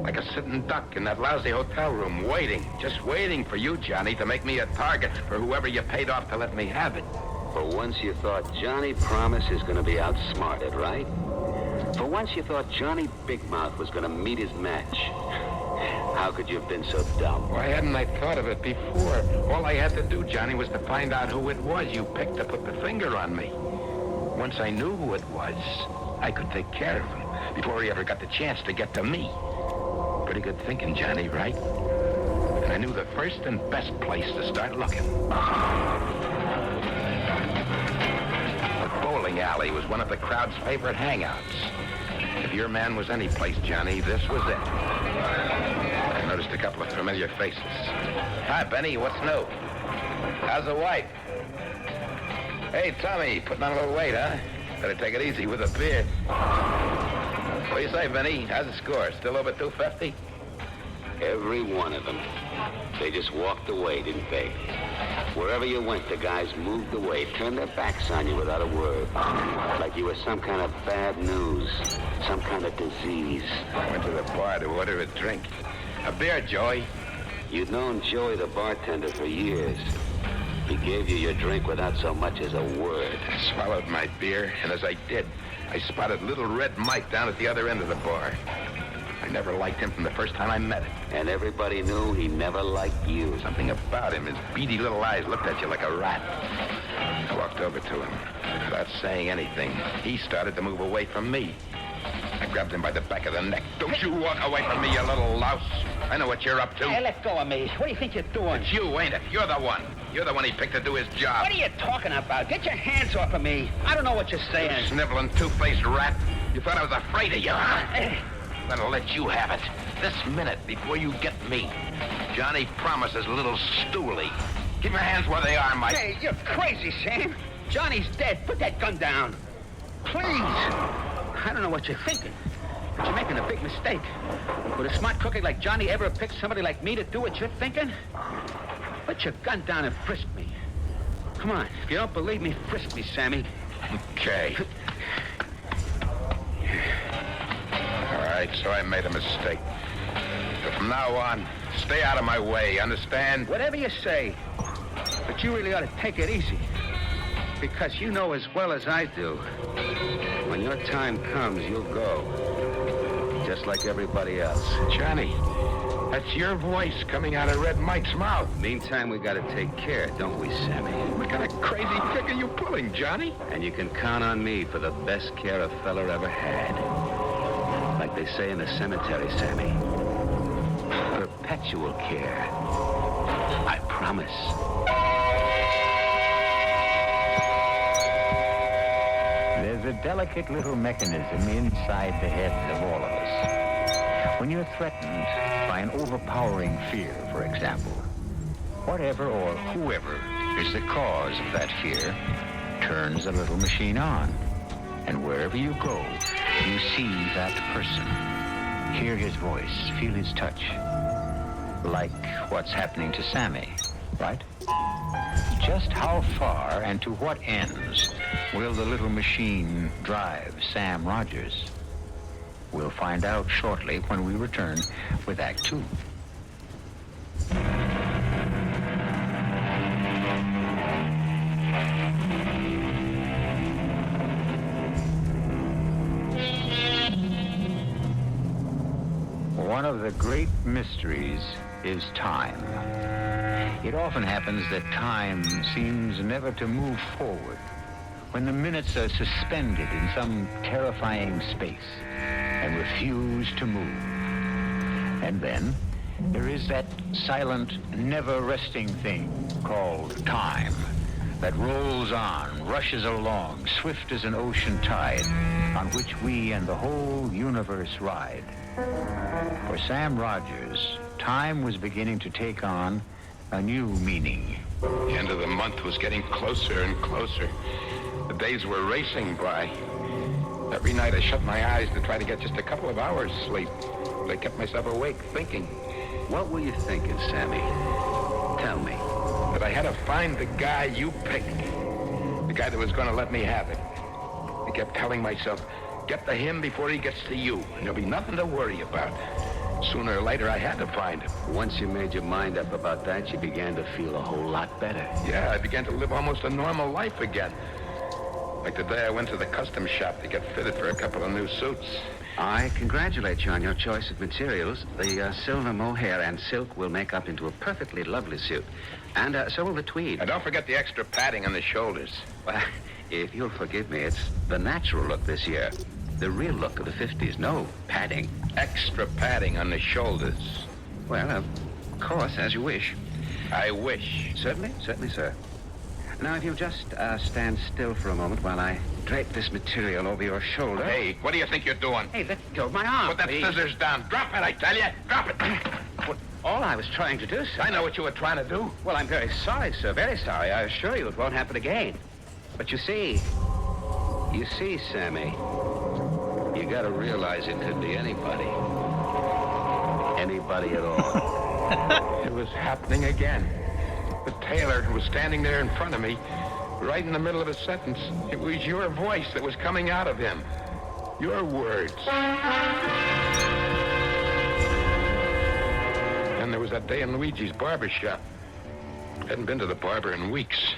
[SPEAKER 7] Like a sitting duck in that lousy hotel room, waiting, just waiting for you, Johnny, to make me a target for whoever you paid off to let me have it.
[SPEAKER 18] For once you thought Johnny Promise is going to be outsmarted, right? For once you thought Johnny Big Mouth was going to meet his match. How could you have been so dumb?
[SPEAKER 7] Why hadn't I thought of it before? All I had to do, Johnny, was to find out who it was you picked to put the finger on me. Once I knew who it was, I could take care of him before he ever got the chance to get to me. Pretty good thinking, Johnny, right? And I knew the first and best place to start looking. The bowling alley was one of the crowd's favorite hangouts. If your man was any place, Johnny, this was it. I noticed a couple of familiar faces. Hi, Benny. What's new? How's the wife? Hey, Tommy. Putting on a little weight, huh? Better take it easy with a beer. What do you say, Benny? How's the score? Still over 250?
[SPEAKER 18] Every one of them. They just walked away, didn't they? Wherever you went, the guys moved away, turned their backs on you without a word. Like you were some kind of bad news, some kind of disease.
[SPEAKER 7] I went to the bar to order a drink. A beer, Joey.
[SPEAKER 18] You'd known Joey the bartender for years. He gave you your drink without so much as a word.
[SPEAKER 7] I swallowed my beer, and as I did, I spotted little Red Mike down at the other end of the bar. I never liked him from the first time I met him.
[SPEAKER 18] And everybody knew he never liked you.
[SPEAKER 7] Something about him, his beady little eyes looked at you like a rat. I walked over to him. Without saying anything, he started to move away from me. I grabbed him by the back of the neck. Don't you walk away from me, you little louse. I know what you're up to.
[SPEAKER 9] Hey, let go of me. What do you think you're doing?
[SPEAKER 7] It's you, ain't it? You're the one. You're the one he picked to do his job.
[SPEAKER 9] What are you talking about? Get your hands off of me. I don't know what you're saying.
[SPEAKER 7] You sniveling, two-faced rat. You thought I was afraid of you, huh? I'm gonna let you have it. This minute, before you get me. Johnny promises little Stooley. Keep your hands where they are, Mike.
[SPEAKER 9] Hey, you're crazy, Sam. Johnny's dead. Put that gun down. Please. I don't know what you're thinking, but you're making a big mistake. Would a smart cookie like Johnny ever pick somebody like me to do what you're thinking? Put your gun down and frisk me. Come on. If you don't believe me, frisk me, Sammy.
[SPEAKER 7] Okay. All right, so I made a mistake. But from now on, stay out of my way, understand?
[SPEAKER 9] Whatever you say. But you really ought to take it easy. Because you know as well as I do, when your time comes, you'll go. Just like everybody else.
[SPEAKER 7] Johnny, that's your voice coming out of Red Mike's mouth.
[SPEAKER 9] Meantime, we gotta take care, don't we, Sammy?
[SPEAKER 7] What kind of crazy trick are you pulling, Johnny?
[SPEAKER 9] And you can count on me for the best care a feller ever had. Like they say in the cemetery, Sammy. Perpetual care. I promise.
[SPEAKER 1] There's a delicate little mechanism inside the heads of all of us. When you're threatened by an overpowering fear, for example, whatever or whoever is the cause of that fear turns the little machine on. And wherever you go, you see that person. Hear his voice, feel his touch. Like what's happening to Sammy, right? Just how far and to what ends will the little machine drive Sam Rogers? We'll find out shortly when we return with Act 2. One of the great mysteries is time. It often happens that time seems never to move forward, when the minutes are suspended in some terrifying space and refuse to move. And then there is that silent, never-resting thing called time that rolls on, rushes along, swift as an ocean tide, on which we and the whole universe ride. For Sam Rogers, time was beginning to take on a new meaning.
[SPEAKER 7] The end of the month was getting closer and closer. The days were racing by. Every night I shut my eyes to try to get just a couple of hours sleep. But I kept myself awake thinking.
[SPEAKER 9] What were you thinking, Sammy? Tell me.
[SPEAKER 7] That I had to find the guy you picked. The guy that was going to let me have it. I kept telling myself, get to him before he gets to you, and there'll be nothing to worry about. Sooner or later, I had to find him.
[SPEAKER 9] Once you made your mind up about that, you began to feel a whole lot better.
[SPEAKER 7] Yeah, I began to live almost a normal life again. Like the day I went to the custom shop to get fitted for a couple of new suits.
[SPEAKER 8] I congratulate you on your choice of materials. The silver mohair and silk will make up into a perfectly lovely suit. And so will the tweed.
[SPEAKER 7] And don't forget the extra padding on the shoulders.
[SPEAKER 8] Well, if you'll forgive me, it's the natural look this year. The real look of the 50s. No padding.
[SPEAKER 7] Extra padding on the shoulders.
[SPEAKER 8] Well, of course, as you wish.
[SPEAKER 7] I wish.
[SPEAKER 8] Certainly, sir. Now, if you'll just stand still for a moment while I drape this material over your shoulder.
[SPEAKER 7] Hey, what do you think you're doing?
[SPEAKER 8] Hey, let go of my arm,
[SPEAKER 7] Put that
[SPEAKER 8] please.
[SPEAKER 7] scissors down. Drop it, I tell you. Drop it.
[SPEAKER 8] What, all I was trying to do, sir.
[SPEAKER 7] I know what you were trying to do.
[SPEAKER 8] Well, I'm very sorry, sir. Very sorry. I assure you it won't happen again. But you see, Sammy, you gotta realize it could be anybody. Anybody at all.
[SPEAKER 7] It was happening again. The tailor who was standing there in front of me, right in the middle of a sentence, it was your voice that was coming out of him. Your words. And there was that day in Luigi's barber shop. Hadn't been to the barber in weeks.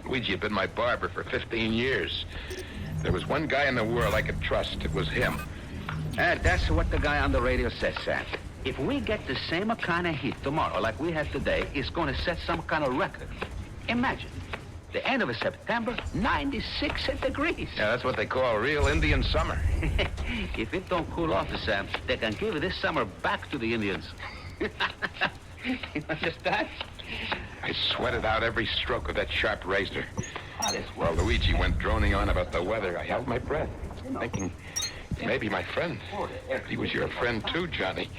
[SPEAKER 7] Luigi had been my barber for 15 years. There was one guy in the world I could trust. It was him.
[SPEAKER 8] That's what the guy on the radio says, Sam. If we get the same kind of heat tomorrow like we had today, it's going to set some kind of record. Imagine, the end of September, 96 degrees.
[SPEAKER 7] Yeah, that's what they call real Indian summer.
[SPEAKER 8] If it don't cool off, Sam, they can give this summer back to the Indians. You understand?
[SPEAKER 7] I sweated out every stroke of that sharp razor. While Luigi went droning on about the weather, I held my breath, thinking, maybe my friend. He was your friend too, Johnny.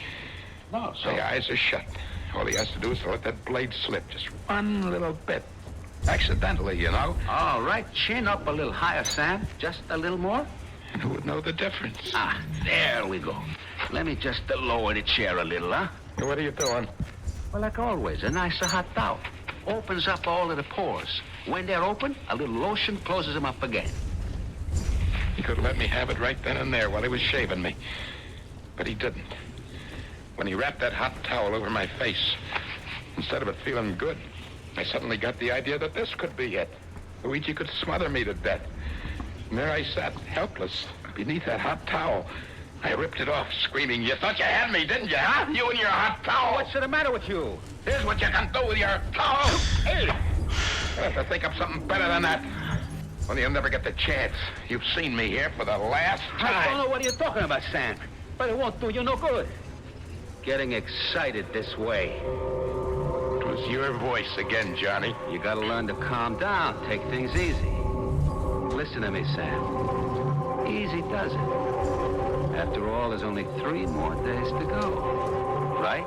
[SPEAKER 8] No, so...
[SPEAKER 7] The eyes are shut. All he has to do is to let that blade slip just one little bit. Accidentally, you know.
[SPEAKER 8] All right, chin up a little higher, Sam. Just a little more.
[SPEAKER 7] And who would know the difference?
[SPEAKER 8] Ah, there we go. Let me just lower the chair a little, huh?
[SPEAKER 7] What are you doing?
[SPEAKER 8] Well, like always, a nice hot towel. Opens up all of the pores. When they're open, a little lotion closes them up again.
[SPEAKER 7] He could have let me have it right then and there while he was shaving me. But he didn't. When he wrapped that hot towel over my face, instead of it feeling good, I suddenly got the idea that this could be it. Luigi could smother me to death. And there I sat, helpless, beneath that hot towel. I ripped it off, screaming, "You thought you had me, didn't you, huh? You and your hot towel!"
[SPEAKER 8] What's the matter with you?
[SPEAKER 7] Here's what you can do with your towel! Hey! I have to think of something better than that. Well, you'll never get the chance. You've seen me here for the last time.
[SPEAKER 8] I don't know what you're talking about, Sam. But it won't do you no good. Getting excited this way.
[SPEAKER 7] It was your voice again, Johnny.
[SPEAKER 8] You gotta learn to calm down. Take things easy. Listen to me, Sam. Easy does it. After all, there's only 3 more days to go. Right?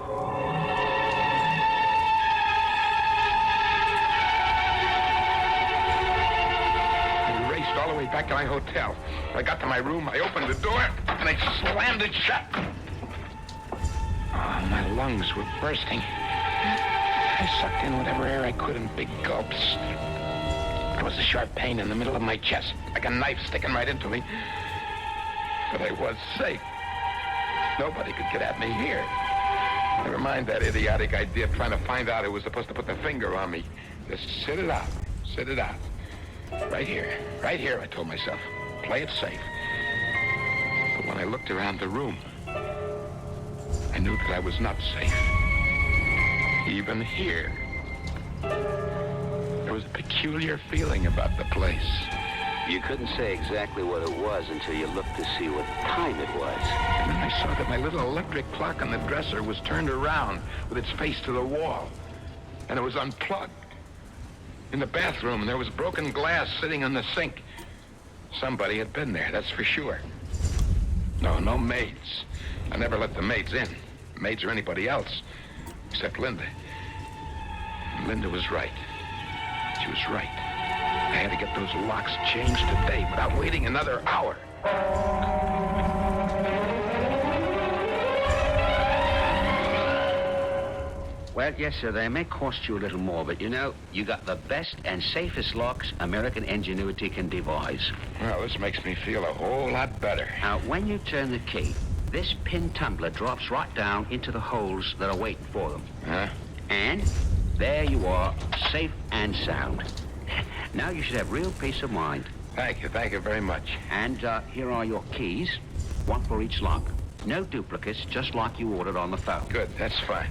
[SPEAKER 7] I raced all the way back to my hotel. I got to my room, I opened the door, and I slammed it shut. Oh, my lungs were bursting. I sucked in whatever air I could in big gulps. There was a sharp pain in the middle of my chest, like a knife sticking right into me. But I was safe. Nobody could get at me here. Never mind that idiotic idea of trying to find out who was supposed to put the finger on me. Just sit it out. Sit it out. Right here, I told myself. Play it safe. But when I looked around the room, I knew that I was not safe. Even here. There was a peculiar feeling about the place.
[SPEAKER 8] You couldn't say exactly what it was until you looked to see what time it was.
[SPEAKER 7] And then I saw that my little electric clock on the dresser was turned around with its face to the wall. And it was unplugged. In the bathroom, there was broken glass sitting on the sink. Somebody had been there, that's for sure. No maids. I never let the maids in. Maids or anybody else. Except Linda. And Linda was right. She was right. I had to get those locks changed today without waiting another hour.
[SPEAKER 8] Well, yes, sir, they may cost you a little more, but you know, you got the best and safest locks American ingenuity can devise.
[SPEAKER 7] Well, this makes me feel a whole lot better.
[SPEAKER 8] Now, when you turn the key, this pin tumbler drops right down into the holes that are waiting for them.
[SPEAKER 7] Huh?
[SPEAKER 8] And there you are, safe and sound. Now you should have real peace of mind.
[SPEAKER 7] Thank you very much.
[SPEAKER 12] And here are your keys, one for each lock. No duplicates, just like you ordered on the phone.
[SPEAKER 7] Good, that's fine.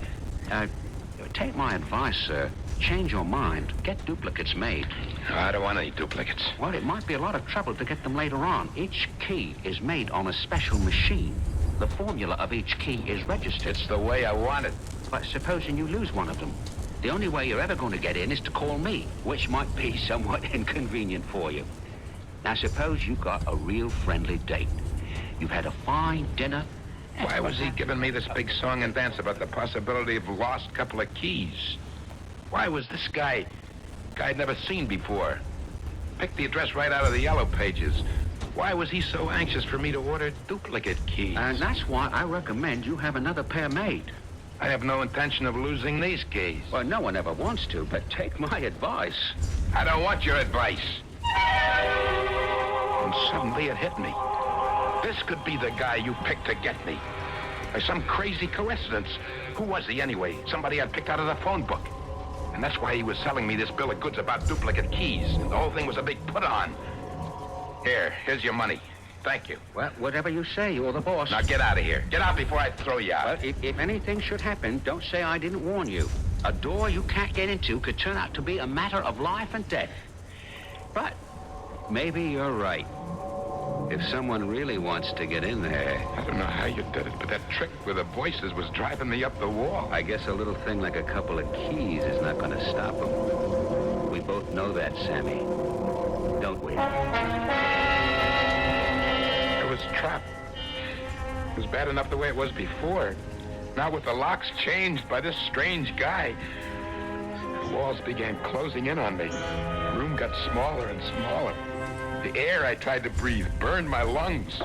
[SPEAKER 12] Take my advice, sir. Change your mind. Get duplicates made.
[SPEAKER 7] I don't want any duplicates.
[SPEAKER 12] Well, it might be a lot of trouble to get them later on. Each key is made on a special machine. The formula of each key is registered.
[SPEAKER 7] It's the way I want it.
[SPEAKER 12] But supposing you lose one of them, the only way you're ever going to get in is to call me, which might be somewhat inconvenient for you. Now, suppose you got a real friendly date. You've had a fine dinner.
[SPEAKER 7] Why was he giving me this big song and dance about the possibility of a lost couple of keys? Why was this guy I'd never seen before? Picked the address right out of the yellow pages. Why was he so anxious for me to order duplicate keys?
[SPEAKER 12] And that's why I recommend you have another pair made.
[SPEAKER 7] I have no intention of losing these keys.
[SPEAKER 12] Well, no one ever wants to, but take my advice.
[SPEAKER 7] I don't want your advice. And suddenly it hit me. This could be the guy you picked to get me. By some crazy coincidence. Who was he anyway? Somebody I'd picked out of the phone book. And that's why he was selling me this bill of goods about duplicate keys. And the whole thing was a big put-on. Here's your money. Thank you.
[SPEAKER 12] Well, whatever you say, you're the boss.
[SPEAKER 7] Now get out of here. Get out before I throw you out.
[SPEAKER 12] Well, if anything should happen, don't say I didn't warn you. A door you can't get into could turn out to be a matter of life and death. But maybe you're right. If someone really wants to get in there...
[SPEAKER 7] I don't know how you did it, but that trick with the voices was driving me up the wall.
[SPEAKER 12] I guess a little thing like a couple of keys is not going to stop them. We both know that, Sammy. Don't we?
[SPEAKER 7] I was trapped. It was bad enough the way it was before. Now with the locks changed by this strange guy, the walls began closing in on me. The room got smaller and smaller. The air I tried to breathe burned my lungs.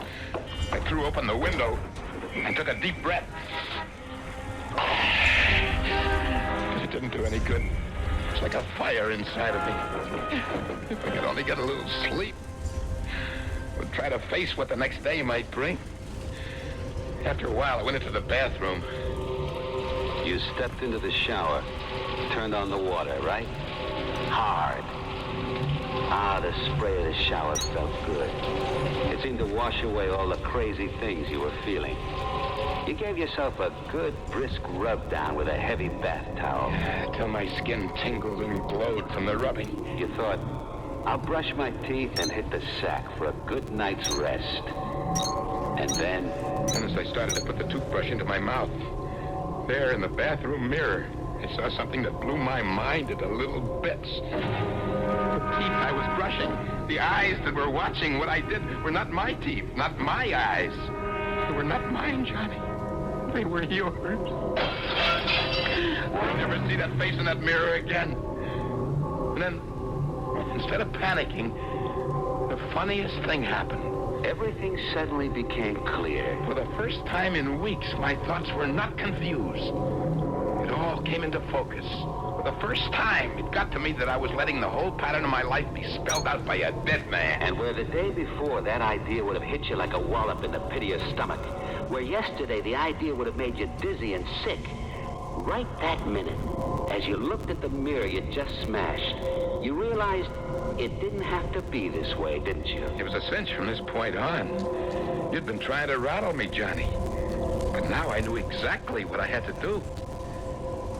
[SPEAKER 7] I threw open the window and took a deep breath. But it didn't do any good. It's like a fire inside of me. If I could only get a little sleep, I would try to face what the next day might bring. After a while, I went into the bathroom.
[SPEAKER 12] You stepped into the shower, turned on the water, right? Hard. Ah, the spray of the shower felt good. It seemed to wash away all the crazy things you were feeling. You gave yourself a good, brisk rub down with a heavy bath towel.
[SPEAKER 7] Till my skin tingled and glowed from the rubbing.
[SPEAKER 12] You thought, I'll brush my teeth and hit the sack for a good night's rest. And then...
[SPEAKER 7] And as I started to put the toothbrush into my mouth, there in the bathroom mirror, I saw something that blew my mind into little bits. The teeth I was brushing, the eyes that were watching what I did were not my teeth, not my eyes. They were not mine, Johnny. They were yours. I'll never see that face in that mirror again. And then, instead of panicking, the funniest thing happened.
[SPEAKER 12] Everything suddenly became clear.
[SPEAKER 7] For the first time in weeks, my thoughts were not confused. It all came into focus. For the first time, it got to me that I was letting the whole pattern of my life be spelled out by a dead man.
[SPEAKER 12] And where the day before that idea would have hit you like a wallop in the pit of your stomach, where yesterday the idea would have made you dizzy and sick, right that minute, as you looked at the mirror you just smashed, you realized it didn't have to be this way, didn't you?
[SPEAKER 7] It was a cinch from this point on. You'd been trying to rattle me, Johnny. But now I knew exactly what I had to do.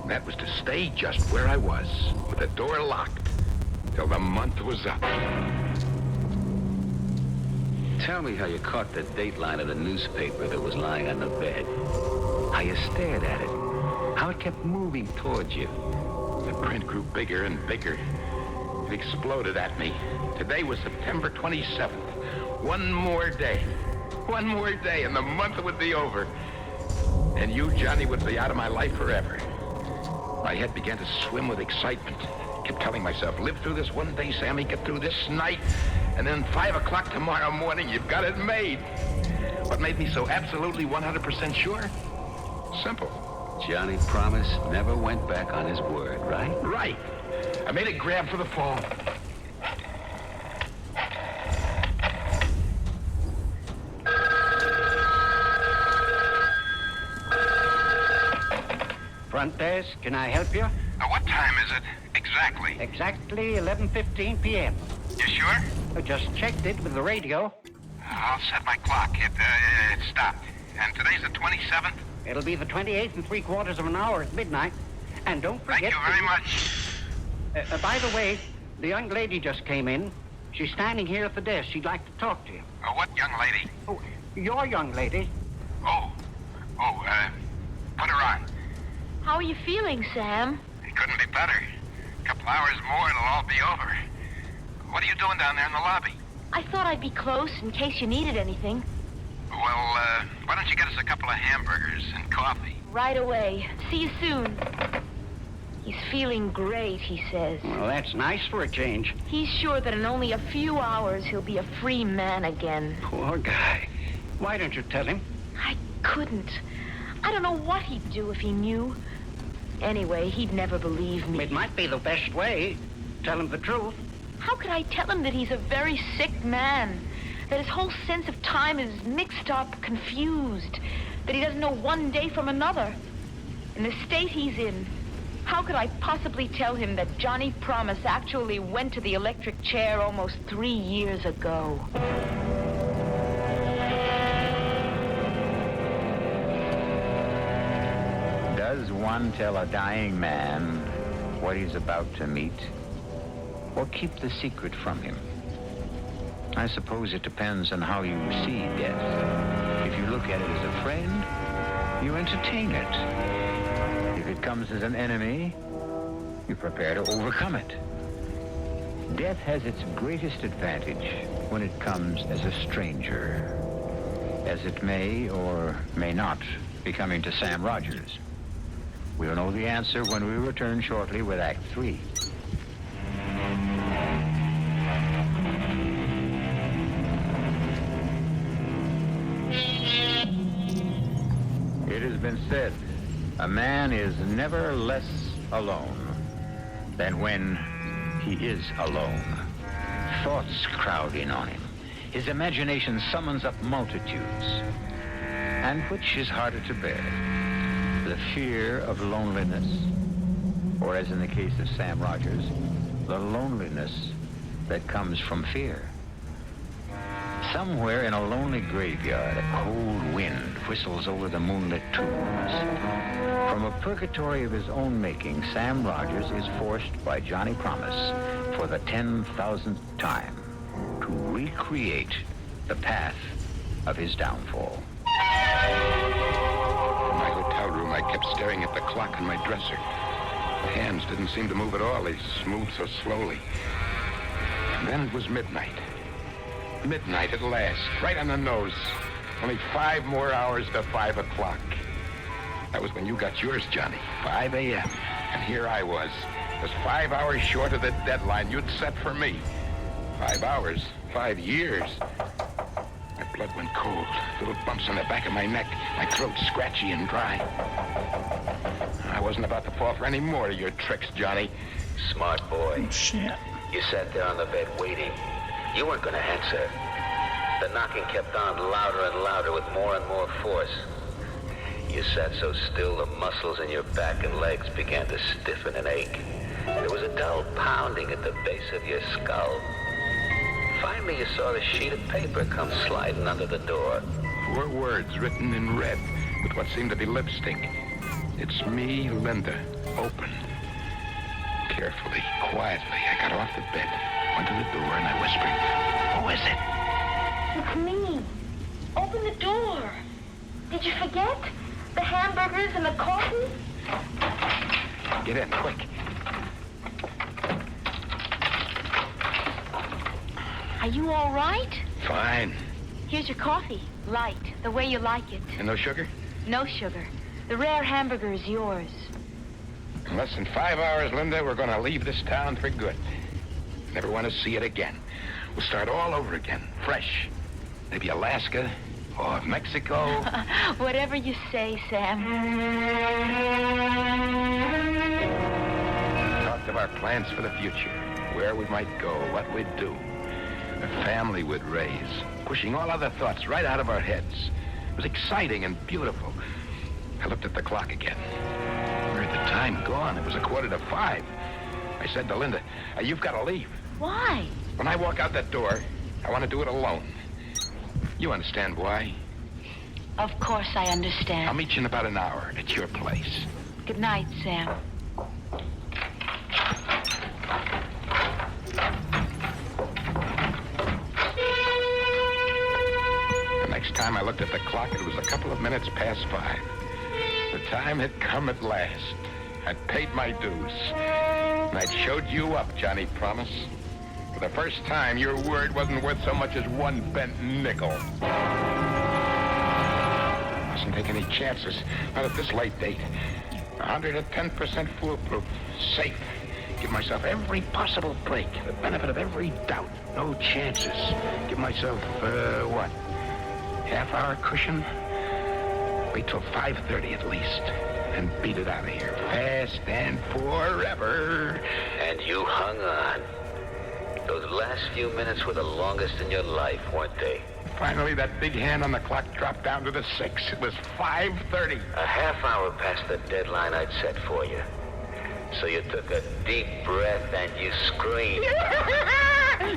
[SPEAKER 7] And that was to stay just where I was, with the door locked, till the month was up.
[SPEAKER 12] Tell me how you caught the dateline of the newspaper that was lying on the bed. How you stared at it. How it kept moving towards you.
[SPEAKER 7] The print grew bigger and bigger. It exploded at me. Today was September 27th. One more day. One more day, and the month would be over. And you, Johnny, would be out of my life forever. My head began to swim with excitement. Kept telling myself, live through this one day, Sammy, get through this night, and then 5 o'clock tomorrow morning, you've got it made. What made me so absolutely 100% sure? Simple.
[SPEAKER 12] Johnny Promise never went back on his word, right?
[SPEAKER 7] Right. I made a grab for the phone.
[SPEAKER 1] Front desk, can I help you?
[SPEAKER 7] What time is it? Exactly.
[SPEAKER 1] Exactly 11:15 p.m.
[SPEAKER 7] You sure?
[SPEAKER 1] I just checked it with the radio.
[SPEAKER 7] I'll set my clock. It stopped. And today's the 27th?
[SPEAKER 1] It'll be the 28th and 3/4 of an hour at midnight. And don't forget...
[SPEAKER 7] Thank you very much.
[SPEAKER 1] By the way, the young lady just came in. She's standing here at the desk. She'd like to talk to you.
[SPEAKER 7] What young lady?
[SPEAKER 1] Oh, your young lady.
[SPEAKER 7] Put her on.
[SPEAKER 4] How are you feeling, Sam?
[SPEAKER 7] It couldn't be better. A couple hours more, it'll all be over. What are you doing down there in the lobby?
[SPEAKER 4] I thought I'd be close in case you needed anything.
[SPEAKER 7] Well, why don't you get us a couple of hamburgers and coffee?
[SPEAKER 4] Right away. See you soon. He's feeling great, he says.
[SPEAKER 1] Well, that's nice for a change.
[SPEAKER 4] He's sure that in only a few hours he'll be a free man again.
[SPEAKER 1] Poor guy. Why don't you tell him?
[SPEAKER 4] I couldn't. I don't know what he'd do if he knew. Anyway, he'd never believe me.
[SPEAKER 1] It might be the best way. Tell him the truth.
[SPEAKER 4] How could I tell him that he's a very sick man? That his whole sense of time is mixed up, confused. That he doesn't know one day from another. In the state he's in, how could I possibly tell him that Johnny Promise actually went to the electric chair almost 3 years ago?
[SPEAKER 1] Does one tell a dying man what he's about to meet? Or keep the secret from him? I suppose it depends on how you see death. If you look at it as a friend, you entertain it. If it comes as an enemy, you prepare to overcome it. Death has its greatest advantage when it comes as a stranger, as it may or may not be coming to Sam Rogers. We'll know the answer when we return shortly with Act 3. It has been said, a man is never less alone than when he is alone. Thoughts crowd in on him. His imagination summons up multitudes. And which is harder to bear? The fear of loneliness, or as in the case of Sam Rogers, the loneliness that comes from fear. Somewhere in a lonely graveyard, a cold wind whistles over the moonlit tombs. From a purgatory of his own making, Sam Rogers is forced by Johnny Promise for the 10,000th time to recreate the path of his downfall.
[SPEAKER 7] In my hotel room, I kept staring at the clock on my dresser. The hands didn't seem to move at all. They moved so slowly. And then it was midnight. Midnight at last, right on the nose. Only 5 more hours to 5 o'clock. That was when you got yours, Johnny. 5 a.m. And here I was, just 5 hours short of the deadline you'd set for me. 5 hours, 5 years. My blood went cold. Little bumps on the back of my neck. My throat scratchy and dry. I wasn't about to fall for any more of your tricks, Johnny.
[SPEAKER 18] Smart boy.
[SPEAKER 7] Oh, shit.
[SPEAKER 18] You sat there on the bed waiting. You weren't going to answer. The knocking kept on louder and louder with more and more force. You sat so still the muscles in your back and legs began to stiffen and ache. There was a dull pounding at the base of your skull. Finally, you saw the sheet of paper come sliding under the door.
[SPEAKER 7] 4 words written in red with what seemed to be lipstick. It's me, Linda. Open. Carefully, quietly, I got off the bed, went to the door, and I whispered, "Who is it?"
[SPEAKER 4] It's me. Open the door. Did you forget? The hamburgers and the coffee?
[SPEAKER 7] Get in, quick.
[SPEAKER 4] Are you all right?
[SPEAKER 7] Fine.
[SPEAKER 4] Here's your coffee. Light, the way you like it.
[SPEAKER 7] And no sugar?
[SPEAKER 4] No sugar. The rare hamburger is yours.
[SPEAKER 7] In less than 5 hours, Linda, we're going to leave this town for good. Never want to see it again. We'll start all over again, fresh. Maybe Alaska or Mexico.
[SPEAKER 4] Whatever you say, Sam.
[SPEAKER 7] Talked of our plans for the future, where we might go, what we'd do, the family we'd raise, pushing all other thoughts right out of our heads. It was exciting and beautiful. I looked at the clock again. Where had the time gone? It was 4:45. I said to Linda, "You've got to leave."
[SPEAKER 4] Why?
[SPEAKER 7] When I walk out that door, I want to do it alone. You understand why?
[SPEAKER 17] Of course I understand.
[SPEAKER 7] I'll meet you in about an hour at your place.
[SPEAKER 17] Good night, Sam.
[SPEAKER 7] The next time I looked at the clock, it was a couple of minutes past 5. The time had come at last. I'd paid my dues. And I'd showed you up, Johnny Promise. For the first time, your word wasn't worth so much as one bent nickel. Mustn't take any chances. Not at this late date. 110% foolproof. Safe. Give myself every possible break. The benefit of every doubt. No chances. Give myself, what? Half-hour cushion? Wait till 5:30 at least. And beat it out of here. Fast and forever.
[SPEAKER 18] And you hung on. Those last few minutes were the longest in your life, weren't they?
[SPEAKER 7] Finally, that big hand on the clock dropped down to the 6. It was 5:30.
[SPEAKER 18] A half hour past the deadline I'd set for you. So you took a deep breath and you screamed.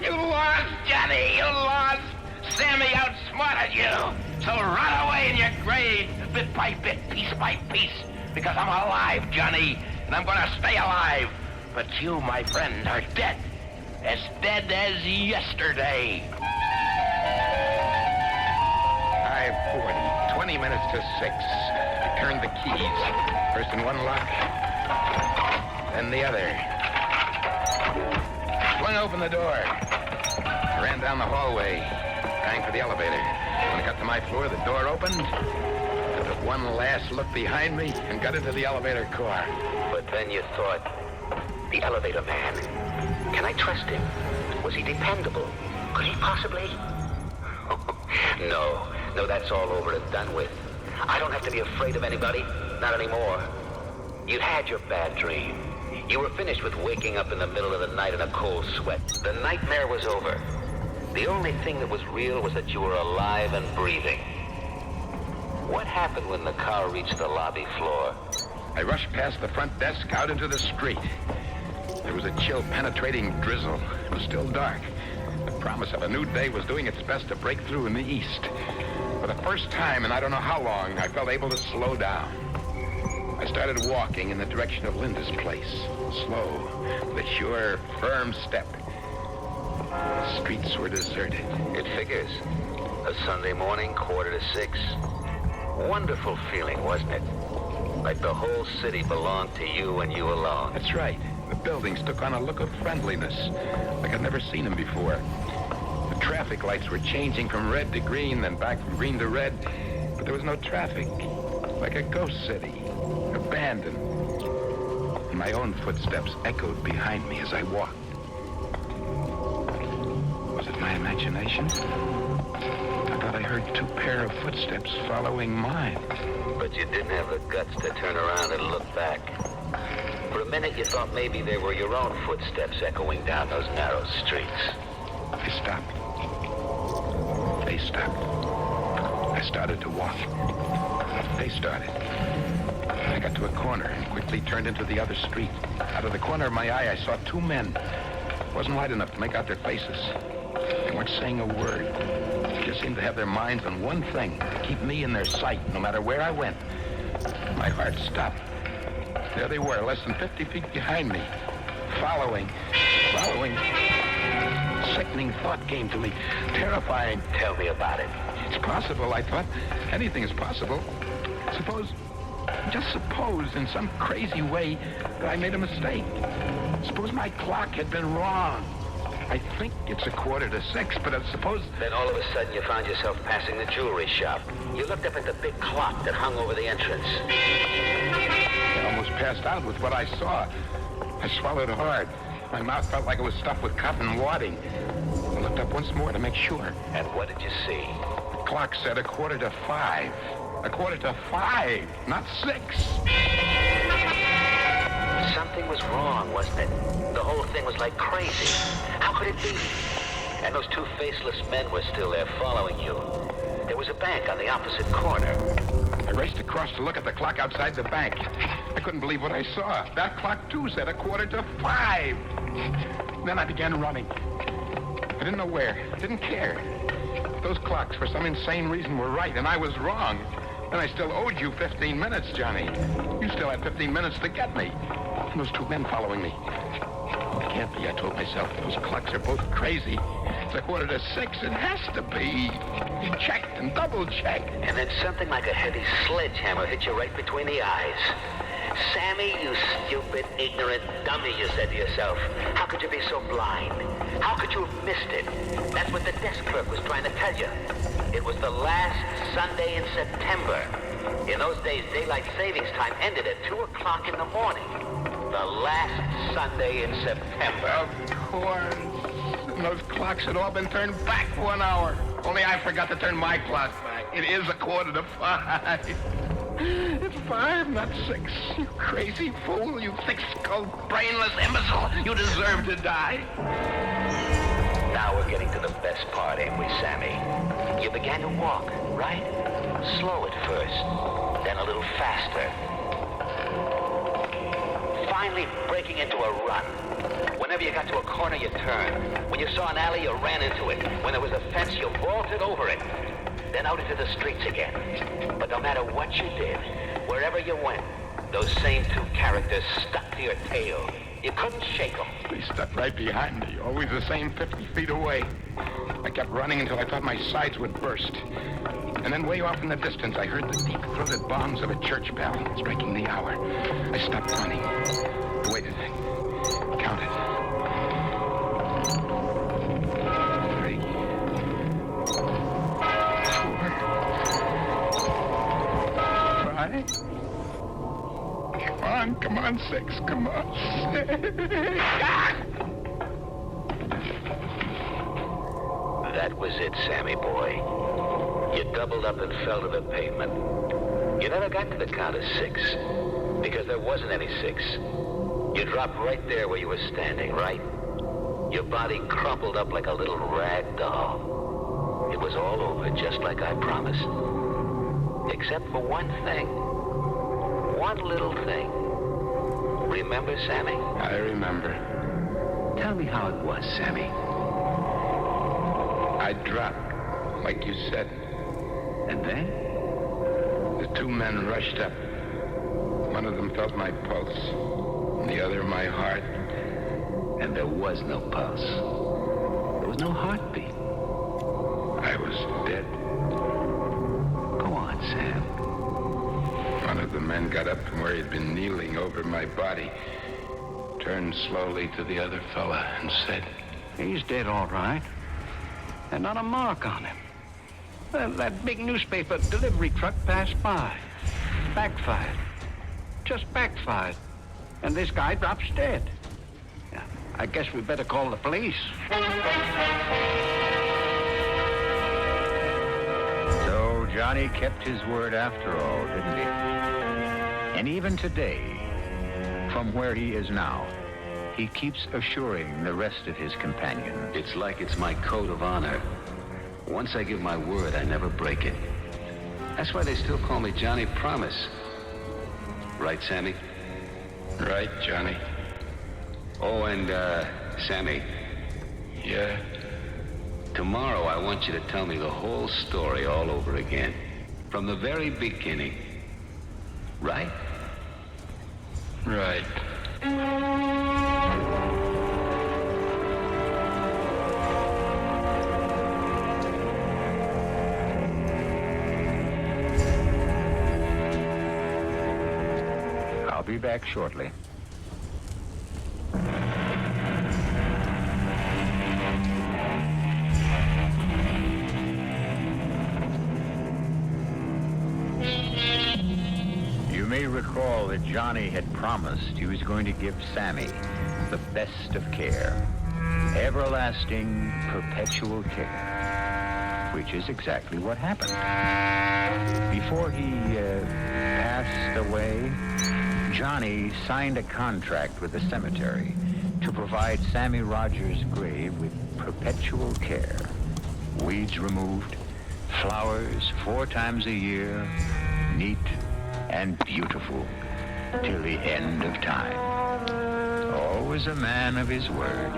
[SPEAKER 6] You lost, Johnny. You lost. Sammy outsmarted you. So run away in your grave, bit by bit, piece by piece. Because I'm alive, Johnny, and I'm going to stay alive. But you, my friend, are dead. As dead as yesterday.
[SPEAKER 7] 5:40. 20 minutes to 6. I turned the keys. First in one lock, then the other. Swung open the door. Ran down the hallway. Rang for the elevator. When I got to my floor, the door opened. I took one last look behind me and got into the elevator car.
[SPEAKER 18] But then you thought, the elevator man. Can I trust him? Was he dependable? Could he possibly? No, that's all over and done with. I don't have to be afraid of anybody. Not anymore. You'd had your bad dream. You were finished with waking up in the middle of the night in a cold sweat. The nightmare was over. The only thing that was real was that you were alive and breathing. What happened when the car reached the lobby floor?
[SPEAKER 7] I rushed past the front desk out into the street. There was a chill, penetrating drizzle. It was still dark. The promise of a new day was doing its best to break through in the east. For the first time in I don't know how long, I felt able to slow down. I started walking in the direction of Linda's place. Slow, with a sure, firm step. The streets were deserted.
[SPEAKER 18] It figures. A Sunday morning, 5:45. Wonderful feeling, wasn't it? Like the whole city belonged to you and you alone.
[SPEAKER 7] That's right. The buildings took on a look of friendliness, like I'd never seen them before. The traffic lights were changing from red to green, then back from green to red, but there was no traffic. Like a ghost city, abandoned. And my own footsteps echoed behind me as I walked. Was it my imagination? I thought I heard 2 pair of footsteps following mine.
[SPEAKER 18] But you didn't have the guts to turn around and look back. For a minute, you thought maybe they were your own footsteps echoing down those narrow streets.
[SPEAKER 7] I stopped. They stopped. I started to walk. They started. I got to a corner and quickly turned into the other street. Out of the corner of my eye, I saw 2 men. It wasn't light enough to make out their faces. They weren't saying a word. They just seemed to have their minds on one thing, to keep me in their sight, no matter where I went. My heart stopped. There they were, less than 50 feet behind me. Following. Sickening thought came to me. Terrifying.
[SPEAKER 18] Tell me about it.
[SPEAKER 7] It's possible, I thought. Anything is possible. Just suppose, in some crazy way, that I made a mistake. Suppose my clock had been wrong. I think it's 5:45, but I suppose...
[SPEAKER 18] Then all of a sudden you found yourself passing the jewelry shop. You looked up at the big clock that hung over the entrance.
[SPEAKER 7] I almost passed out with what I saw. I swallowed hard. My mouth felt like it was stuffed with cotton wadding. I looked up once more to make sure.
[SPEAKER 18] And what did you see?
[SPEAKER 7] The clock said 5:45. 5:45, not 6.
[SPEAKER 18] Something was wrong, wasn't it? The whole thing was like crazy. How could it be? And those 2 faceless men were still there following you. There was a bank on the opposite corner.
[SPEAKER 7] I raced across to look at the clock outside the bank. I couldn't believe what I saw. That clock, too, said 5:15. Then I began running. I didn't know where. I didn't care. Those clocks, for some insane reason, were right, and I was wrong. And I still owed you 15 minutes, Johnny. You still had 15 minutes to get me. And those two men following me. It can't be, I told myself. Those clocks are both crazy. It's a 5:45. It has to be. He checked and double-checked.
[SPEAKER 9] And then something like a heavy sledgehammer hit you right between the eyes. Sammy, you stupid, ignorant dummy, you said to yourself. How could you be so blind? How could you have missed it? That's what the desk clerk was trying to tell you. It was the last Sunday in September. In those days, daylight savings time ended at 2 o'clock in the morning. The last Sunday in September.
[SPEAKER 7] Of course. And those clocks had all been turned back 1 hour. Only I forgot to turn my clock back. It is 5:45. It's 5, not 6. You crazy fool. You thick-skulled, brainless imbecile. You deserve to die.
[SPEAKER 9] Now we're getting to the best part, ain't we, Sammy? You began to walk, right? Slow at first, then a little faster. Finally breaking into a run. Whenever you got to a corner, you turned. When you saw an alley, you ran into it. When there was a fence, you vaulted over it. Then out into the streets again. But no matter what you did, wherever you went, those same two characters stuck to your tail. You couldn't shake them.
[SPEAKER 7] They stuck right behind me, always the same 50 feet away. I kept running until I thought my sides would burst. And then way off in the distance, I heard the deep-throated bombs of a church bell striking the hour. I stopped running. I waited. Counted. 3, 4, 5. Come on, 6. Come on, 6.
[SPEAKER 9] That was it, Sammy boy. You doubled up and fell to the pavement. You never got to the count of 6, because there wasn't any 6. You dropped right there where you were standing, right? Your body crumpled up like a little rag doll. It was all over, just like I promised. Except for one thing. One little thing. Remember, Sammy?
[SPEAKER 7] I remember.
[SPEAKER 9] Tell me how it was, Sammy.
[SPEAKER 7] I dropped, like you said.
[SPEAKER 9] And then?
[SPEAKER 7] The two men rushed up. One of them felt my pulse, and the other my heart.
[SPEAKER 9] And there was no pulse. There was no heartbeat.
[SPEAKER 7] I was dead.
[SPEAKER 9] Go on, Sam.
[SPEAKER 7] One of the men got up from where he'd been kneeling over my body, turned slowly to the other fella, and said,
[SPEAKER 6] He's dead, all right. And not a mark on him. That big newspaper delivery truck passed by. Backfired. Just backfired. And this guy drops dead. Yeah, I guess we better call the police.
[SPEAKER 1] So Johnny kept his word after all, didn't he? And even today, from where he is now, he keeps assuring the rest of his companions.
[SPEAKER 21] It's like it's my code of honor. Once I give my word, I never break it. That's why they still call me Johnny Promise. Right, Sammy?
[SPEAKER 7] Right, Johnny.
[SPEAKER 21] Oh, and, Sammy.
[SPEAKER 7] Yeah?
[SPEAKER 21] Tomorrow, I want you to tell me the whole story all over again. From the very beginning. Right?
[SPEAKER 7] Right.
[SPEAKER 1] I'll be back shortly. You may recall that Johnny had promised he was going to give Sammy the best of care. Everlasting, perpetual care. Which is exactly what happened. Before he passed away, Johnny signed a contract with the cemetery to provide Sammy Rogers' grave with perpetual care. Weeds removed, flowers 4 times a year, neat and beautiful till the end of time. Always a man of his word.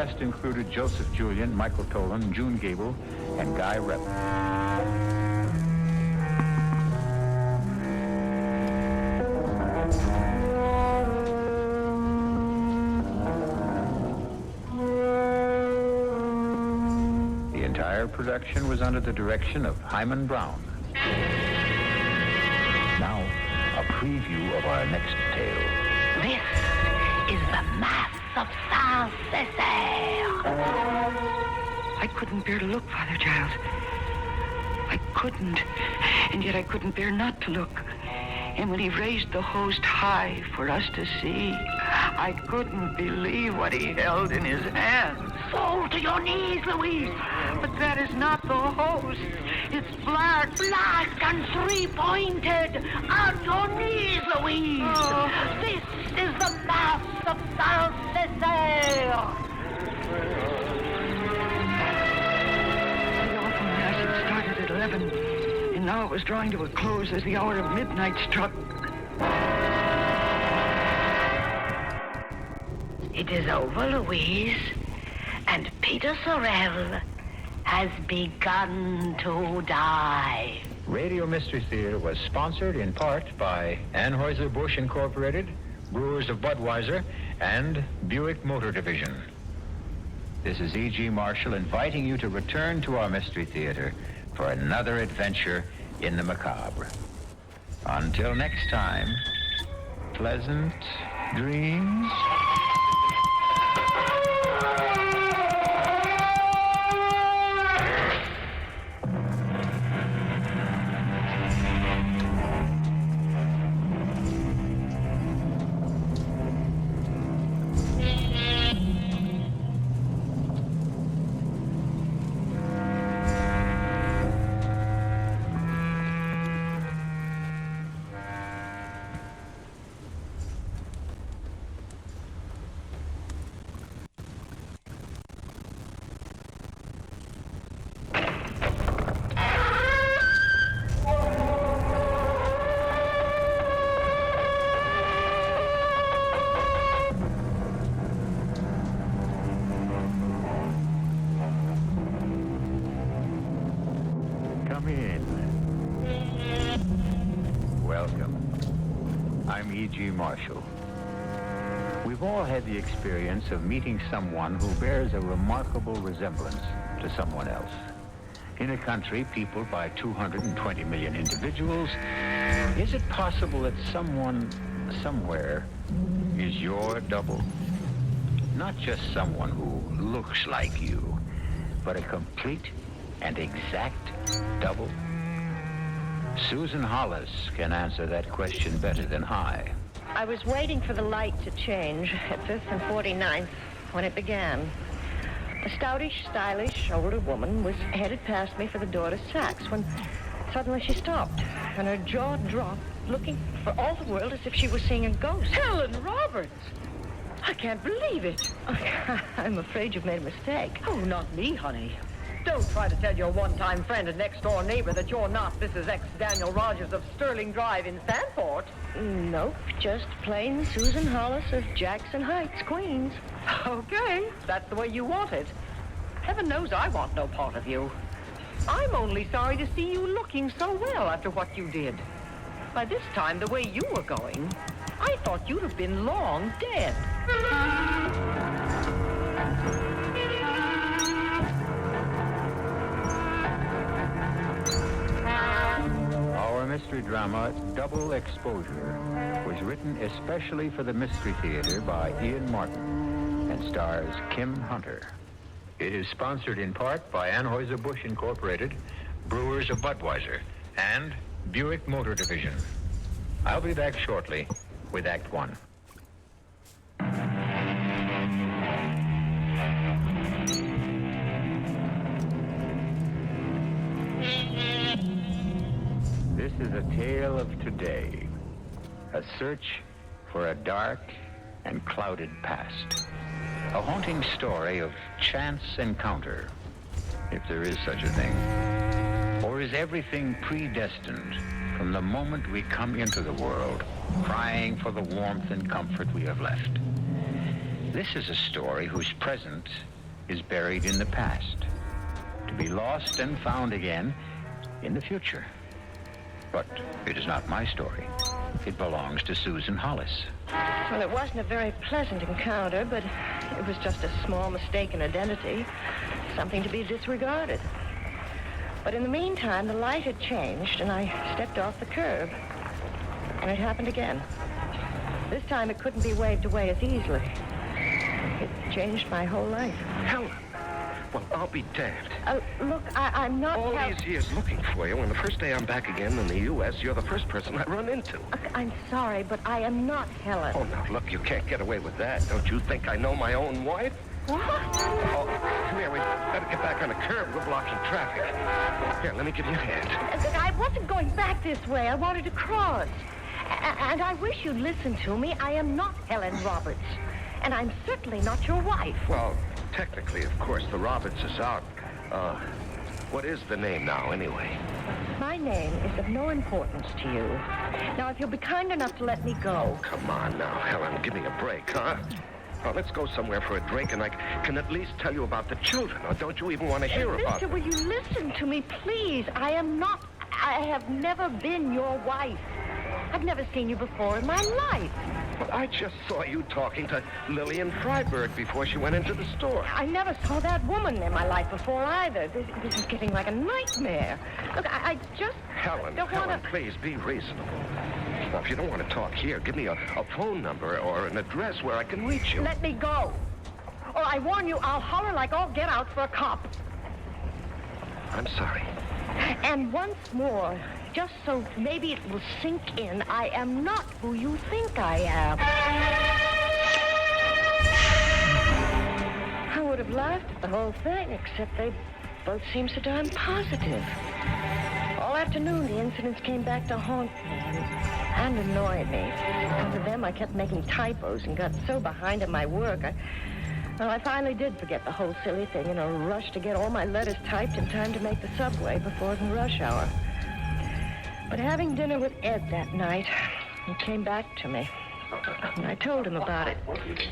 [SPEAKER 1] cast included Joseph Julian, Michael Tolan, June Gable, and Guy Rep. The entire production was under the direction of Hyman Brown. Now, a preview of our next tale.
[SPEAKER 17] This is the Mass of Saint-Césaire.
[SPEAKER 2] I couldn't bear to look, Father Giles. I couldn't. And yet I couldn't bear not to look. And when he raised the host high for us to see, I couldn't believe what he held in his hand.
[SPEAKER 17] Fall to your knees, Louise.
[SPEAKER 2] But that is not the host. It's black.
[SPEAKER 17] Black and three-pointed. On your knees, Louise.
[SPEAKER 2] Oh.
[SPEAKER 17] This is the Mass of Saint-Césaire.
[SPEAKER 2] The awful mass had started at 11, and now it was drawing to a close as the hour of midnight struck.
[SPEAKER 17] It is over, Louise, and Peter Sorel has begun to die.
[SPEAKER 1] Radio Mystery Theater was sponsored in part by Anheuser-Busch Incorporated, Brewers of Budweiser, and Buick Motor Division. This is E.G. Marshall inviting you to return to our Mystery Theater for another adventure in the macabre. Until next time, pleasant dreams. Come in. Welcome. I'm E.G. Marshall. We've all had the experience of meeting someone who bears a remarkable resemblance to someone else. In a country peopled by 220 million individuals, is it possible that someone, somewhere, is your double? Not just someone who looks like you, but a complete and exact double? Susan Hollis can answer that question better than I.
[SPEAKER 5] I was waiting for the light to change at 5th and 49th when it began. A stoutish, stylish, older woman was headed past me for the door to Saks when suddenly she stopped and her jaw dropped, looking for all the world as if she was seeing a ghost.
[SPEAKER 4] Helen Roberts! I can't believe it.
[SPEAKER 5] I'm afraid you've made a mistake.
[SPEAKER 4] Oh, not me, honey. Don't try to tell your one-time friend and next-door neighbor that you're not Mrs. X. Daniel Rogers of Sterling Drive in Sanford.
[SPEAKER 5] Nope, just plain Susan Hollis of Jackson Heights, Queens.
[SPEAKER 4] Okay, that's the way you want it. Heaven knows I want no part of you. I'm only sorry to see you looking so well after what you did. By this time, the way you were going, I thought you'd have been long dead.
[SPEAKER 1] Our mystery drama, Double Exposure, was written especially for the Mystery Theater by Ian Martin and stars Kim Hunter. It is sponsored in part by Anheuser-Busch Incorporated, Brewers of Budweiser, and Buick Motor Division. I'll be back shortly with Act One. This is a tale of today, a search for a dark and clouded past, a haunting story of chance encounter, if there is such a thing. Or is everything predestined from the moment we come into the world, crying for the warmth and comfort we have left? This is a story whose present is buried in the past, to be lost and found again in the future. But it is not my story. It belongs to Susan Hollis.
[SPEAKER 5] Well, it wasn't a very pleasant encounter, but it was just a small mistake in identity, something to be disregarded. But in the meantime, the light had changed, and I stepped off the curb. And it happened again. This time, it couldn't be waved away as easily. It changed my whole life.
[SPEAKER 10] Helen! Well, I'll be damned.
[SPEAKER 5] Look, I'm not...
[SPEAKER 10] All these years looking for you, and the first day I'm back again in the U.S., you're the first person I run into.
[SPEAKER 5] I'm sorry, but I am not Helen.
[SPEAKER 10] Oh, now, look, you can't get away with that. Don't you think I know my own wife?
[SPEAKER 5] What?
[SPEAKER 10] Oh, come here. We better get back on the curb. We're blocking traffic. Here, let me give you a hand.
[SPEAKER 5] I wasn't going back this way. I wanted to cross. And I wish you'd listen to me. I am not Helen Roberts. And I'm certainly not your wife.
[SPEAKER 10] Well, technically, of course, the Roberts is out. What is the name now, anyway?
[SPEAKER 5] My name is of no importance to you. Now, if you'll be kind enough to let me go.
[SPEAKER 10] Come on now, Helen. Give me a break, huh? Well, let's go somewhere for a drink, and I can at least tell you about the children. Or don't you even want to hear about them?
[SPEAKER 5] Mister, will you listen to me, please? I have never been your wife. I've never seen you before in my life.
[SPEAKER 10] Well, I just saw you talking to Lillian Freiberg before she went into the store.
[SPEAKER 5] I never saw that woman in my life before either. This is getting like a nightmare. Look, I just
[SPEAKER 10] Helen,
[SPEAKER 5] don't
[SPEAKER 10] Helen,
[SPEAKER 5] want to...
[SPEAKER 10] please, be reasonable. Now, if you don't want to talk here, give me a phone number or an address where I can reach you.
[SPEAKER 5] Let me go. Or I warn you, I'll holler like all get out for a cop.
[SPEAKER 10] I'm sorry.
[SPEAKER 5] And once more, just so maybe it will sink in, I am not who you think I am. I would have laughed at the whole thing, except they both seem so darn positive. All afternoon, the incidents came back to haunt me and annoy me. Because of them, I kept making typos and got so behind in my work. I finally did forget the whole silly thing in a rush to get all my letters typed in time to make the subway before the rush hour. But having dinner with Ed that night, he came back to me. And I told him about it.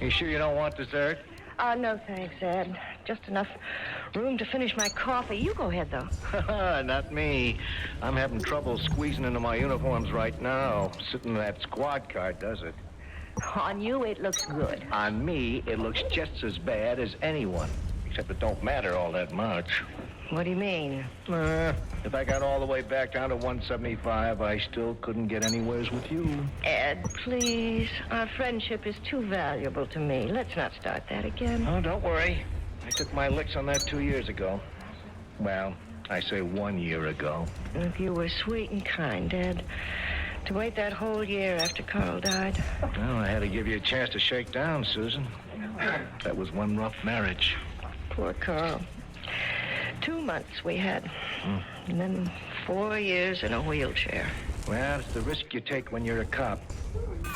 [SPEAKER 3] You sure you don't want dessert?
[SPEAKER 5] No thanks, Ed. Just enough room to finish my coffee. You go ahead, though.
[SPEAKER 3] Not me. I'm having trouble squeezing into my uniforms right now. Sitting in that squad car does it.
[SPEAKER 5] On you, it looks good.
[SPEAKER 3] On me, it looks just as bad as anyone. Except it don't matter all that much.
[SPEAKER 5] What do you mean?
[SPEAKER 3] If I got all the way back down to 175, I still couldn't get anywheres with you.
[SPEAKER 5] Ed, please. Our friendship is too valuable to me. Let's not start that again.
[SPEAKER 3] Oh, don't worry. I took my licks on that 2 years ago. Well, I say 1 year ago.
[SPEAKER 5] If you were sweet and kind, Ed. To wait that whole year after Carl died.
[SPEAKER 3] Well, I had to give you a chance to shake down, Susan. That was one rough marriage.
[SPEAKER 5] Poor Carl. 2 months we had. And then 4 years in a wheelchair.
[SPEAKER 3] Well, it's the risk you take when you're a cop.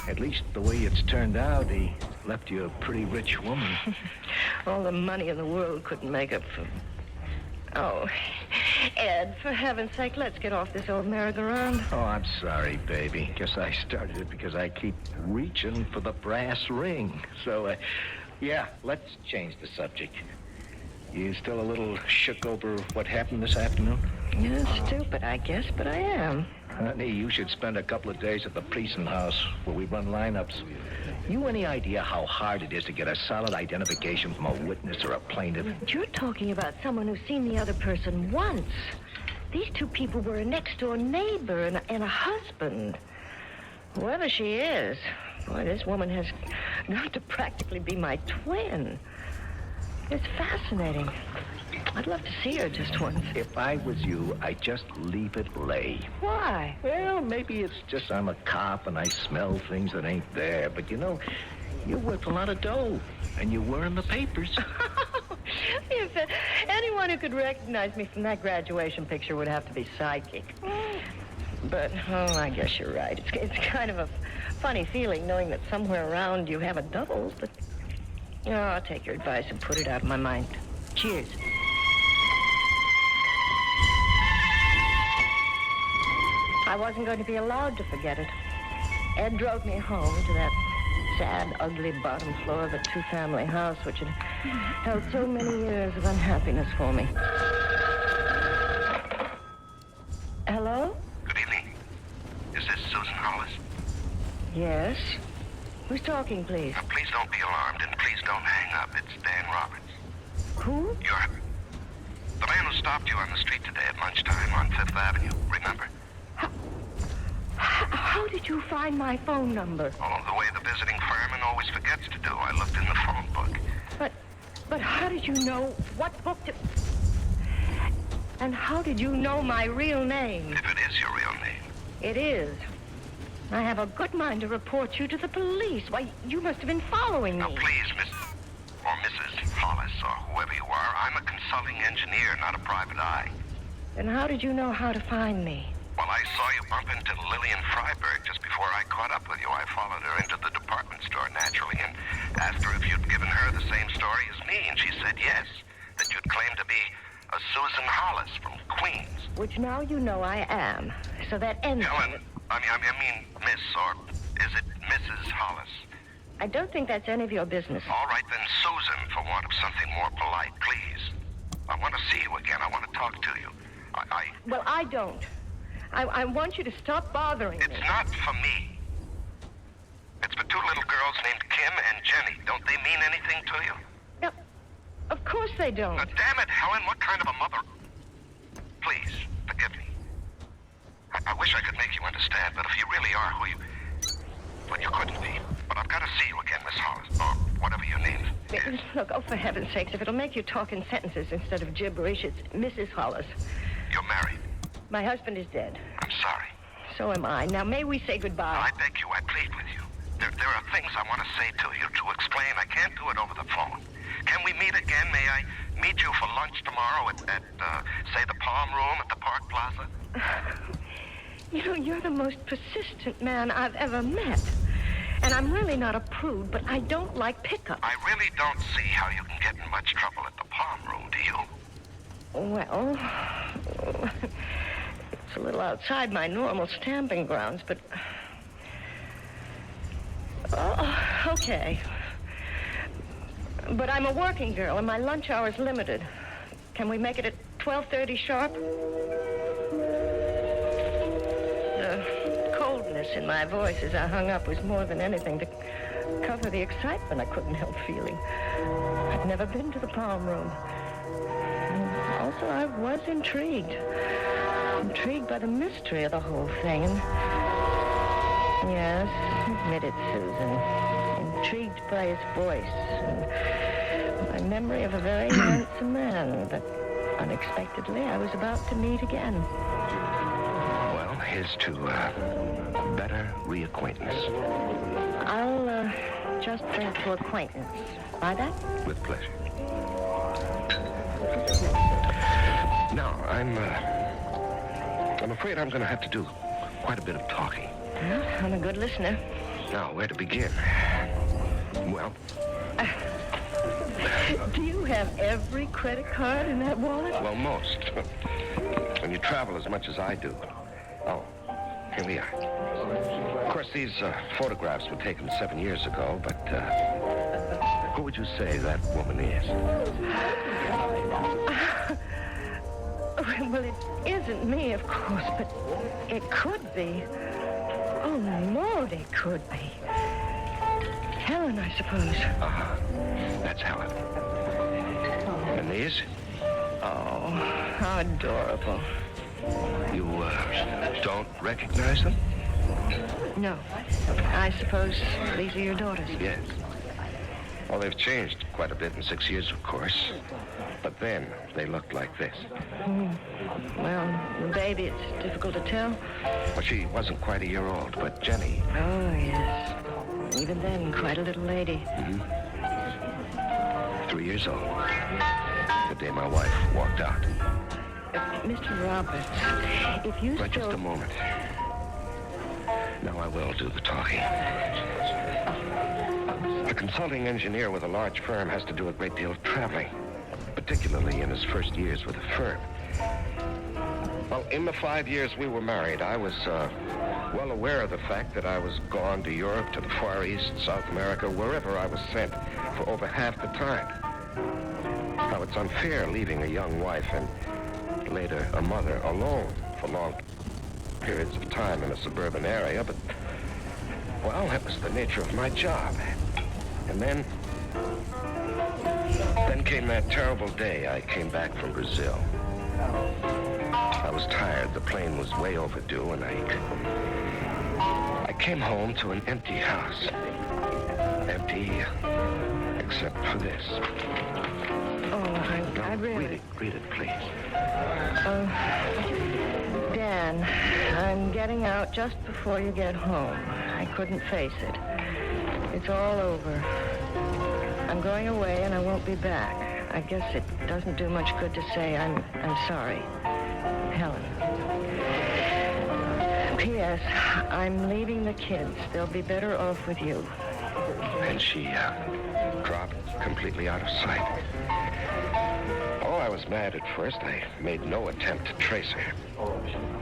[SPEAKER 3] At least the way it's turned out, he left you a pretty rich woman.
[SPEAKER 5] All the money in the world couldn't make up for... Oh, Ed, for heaven's sake, let's get off this old merry-go-round.
[SPEAKER 3] Oh, I'm sorry, baby. Guess I started it because I keep reaching for the brass ring. So, yeah, let's change the subject. You still a little shook over what happened this afternoon?
[SPEAKER 5] Yeah, stupid, I guess, but I am.
[SPEAKER 3] Honey, you should spend a couple of days at the policing house where we run lineups. You any idea how hard it is to get a solid identification from a witness or a plaintiff?
[SPEAKER 5] You're talking about someone who's seen the other person once. These two people were a next-door neighbor and a husband. Whoever she is, boy, this woman has got to practically be my twin. It's fascinating. I'd love to see her just once.
[SPEAKER 3] If I was you, I'd just leave it lay.
[SPEAKER 5] Why?
[SPEAKER 3] Well, maybe it's just I'm a cop and I smell things that ain't there. But, you know, you're worth a lot of dough. And you were in the papers.
[SPEAKER 5] If anyone who could recognize me from that graduation picture would have to be psychic. But, oh, I guess you're right. It's kind of a funny feeling knowing that somewhere around you have a double. But, you know, I'll take your advice and put it out of my mind. Cheers. I wasn't going to be allowed to forget it. Ed drove me home to that sad, ugly bottom floor of a two-family house which had held so many years of unhappiness for me. Hello?
[SPEAKER 10] Good evening. Is this Susan Hollis?
[SPEAKER 5] Yes. Who's talking, please?
[SPEAKER 10] Now, please don't be alarmed, and please don't hang up. It's Dan Roberts.
[SPEAKER 5] Who?
[SPEAKER 10] You're the man who stopped you on the street today at lunchtime on 5th Avenue, remember?
[SPEAKER 5] How did you find my phone number?
[SPEAKER 10] Oh, the way the visiting fireman always forgets to do. I looked in the phone book.
[SPEAKER 5] But how did you know what book to... And how did you know my real name?
[SPEAKER 10] If it is your real name.
[SPEAKER 5] It is. I have a good mind to report you to the police. Why, you must have been following me.
[SPEAKER 10] Now, please, Miss... or Mrs. Hollis, or whoever you are, I'm a consulting engineer, not a private eye.
[SPEAKER 5] Then how did you know how to find me?
[SPEAKER 10] Well, I saw you bump into Lillian Freiberg just before I caught up with you. I followed her into the department store, naturally, and asked her if you'd given her the same story as me, and she said yes, that you'd claimed to be a Susan Hollis from Queens.
[SPEAKER 5] Which now you know I am. So that ends...
[SPEAKER 10] Helen, I mean, Miss, or is it Mrs. Hollis?
[SPEAKER 5] I don't think that's any of your business.
[SPEAKER 10] All right, then, Susan, for want of something more polite, please. I want to see you again. I want to talk to you.
[SPEAKER 5] Well, I don't. I want you to stop bothering me.
[SPEAKER 10] It's not for me. It's for two little girls named Kim and Jenny. Don't they mean anything to you?
[SPEAKER 5] No, of course they don't.
[SPEAKER 10] Now, damn it, Helen, what kind of a mother... Please, forgive me. I wish I could make you understand, but if you really are who you... Well, you couldn't be. But I've got to see you again, Miss Hollis, or whatever your name is.
[SPEAKER 5] Look, oh, for heaven's sakes, if it'll make you talk in sentences instead of gibberish, it's Mrs. Hollis.
[SPEAKER 10] You're married.
[SPEAKER 5] My husband is dead.
[SPEAKER 10] I'm sorry.
[SPEAKER 5] So am I. Now, may we say goodbye?
[SPEAKER 10] I beg you, I plead with you. There are things I want to say to you, to explain. I can't do it over the phone. Can we meet again? May I meet you for lunch tomorrow at say, the Palm Room at the Park Plaza?
[SPEAKER 5] You know, you're the most persistent man I've ever met. And I'm really not a prude, but I don't like pickup.
[SPEAKER 10] I really don't see how you can get in much trouble at the Palm Room, do you?
[SPEAKER 5] Well, it's a little outside my normal stamping grounds, but... Oh, okay. But I'm a working girl, and my lunch hour's limited. Can we make it at 12:30 sharp? The coldness in my voice as I hung up was more than anything to cover the excitement I couldn't help feeling. I'd never been to the Palm Room. Also, I was intrigued by the mystery of the whole thing. And yes, admit it, Susan. Intrigued by his voice and my memory of a very handsome man that unexpectedly I was about to meet again.
[SPEAKER 10] Well, here's to better reacquaintance.
[SPEAKER 5] I'll just say to acquaintance. Buy that?
[SPEAKER 10] With pleasure. Now, I'm afraid I'm going to have to do quite a bit of talking.
[SPEAKER 5] Well, I'm a good listener.
[SPEAKER 10] Now, where to begin? Well...
[SPEAKER 5] Do you have every credit card in that wallet?
[SPEAKER 10] Well, most. When you travel as much as I do. Oh, here we are. Of course, these photographs were taken 7 years ago, but who would you say that woman is?
[SPEAKER 5] Well, it isn't me, of course, but it could be. Oh, Lord, it could be. Helen, I suppose.
[SPEAKER 10] Uh-huh. That's Helen. And these?
[SPEAKER 5] Oh, how adorable.
[SPEAKER 10] You, don't recognize them?
[SPEAKER 5] No. I suppose these are your daughters.
[SPEAKER 10] Yes. Well, they've changed quite a bit in 6 years, of course. But then, they looked like this.
[SPEAKER 5] Well, the baby, it's difficult to tell.
[SPEAKER 10] Well, she wasn't quite a year old, but Jenny...
[SPEAKER 5] Oh, yes. Even then, quite a little lady.
[SPEAKER 10] Mm-hmm. 3 years old. The day my wife walked out.
[SPEAKER 5] Mr. Roberts, if you
[SPEAKER 10] Just a moment. Now I will do the talking. A consulting engineer with a large firm has to do a great deal of traveling, particularly in his first years with a firm. Well, Well, in the 5 years we were married, I was well aware of the fact that I was gone to Europe, to the Far East, South America, wherever I was sent for over half the time. How it's unfair leaving a young wife and later a mother alone for long periods of time in a suburban area, but, well, that was the nature of my job. And then came that terrible day I came back from Brazil. I was tired. The plane was way overdue, and I came home to an empty house. Empty, except for this.
[SPEAKER 5] Oh, I really...
[SPEAKER 10] Read it, please.
[SPEAKER 5] Dan, I'm getting out just before you get home. I couldn't face it. It's all over. I'm going away and I won't be back. I guess it doesn't do much good to say I'm sorry. Helen. P.S. I'm leaving the kids. They'll be better off with you.
[SPEAKER 10] And she dropped completely out of sight. Oh, I was mad at first. I made no attempt to trace her.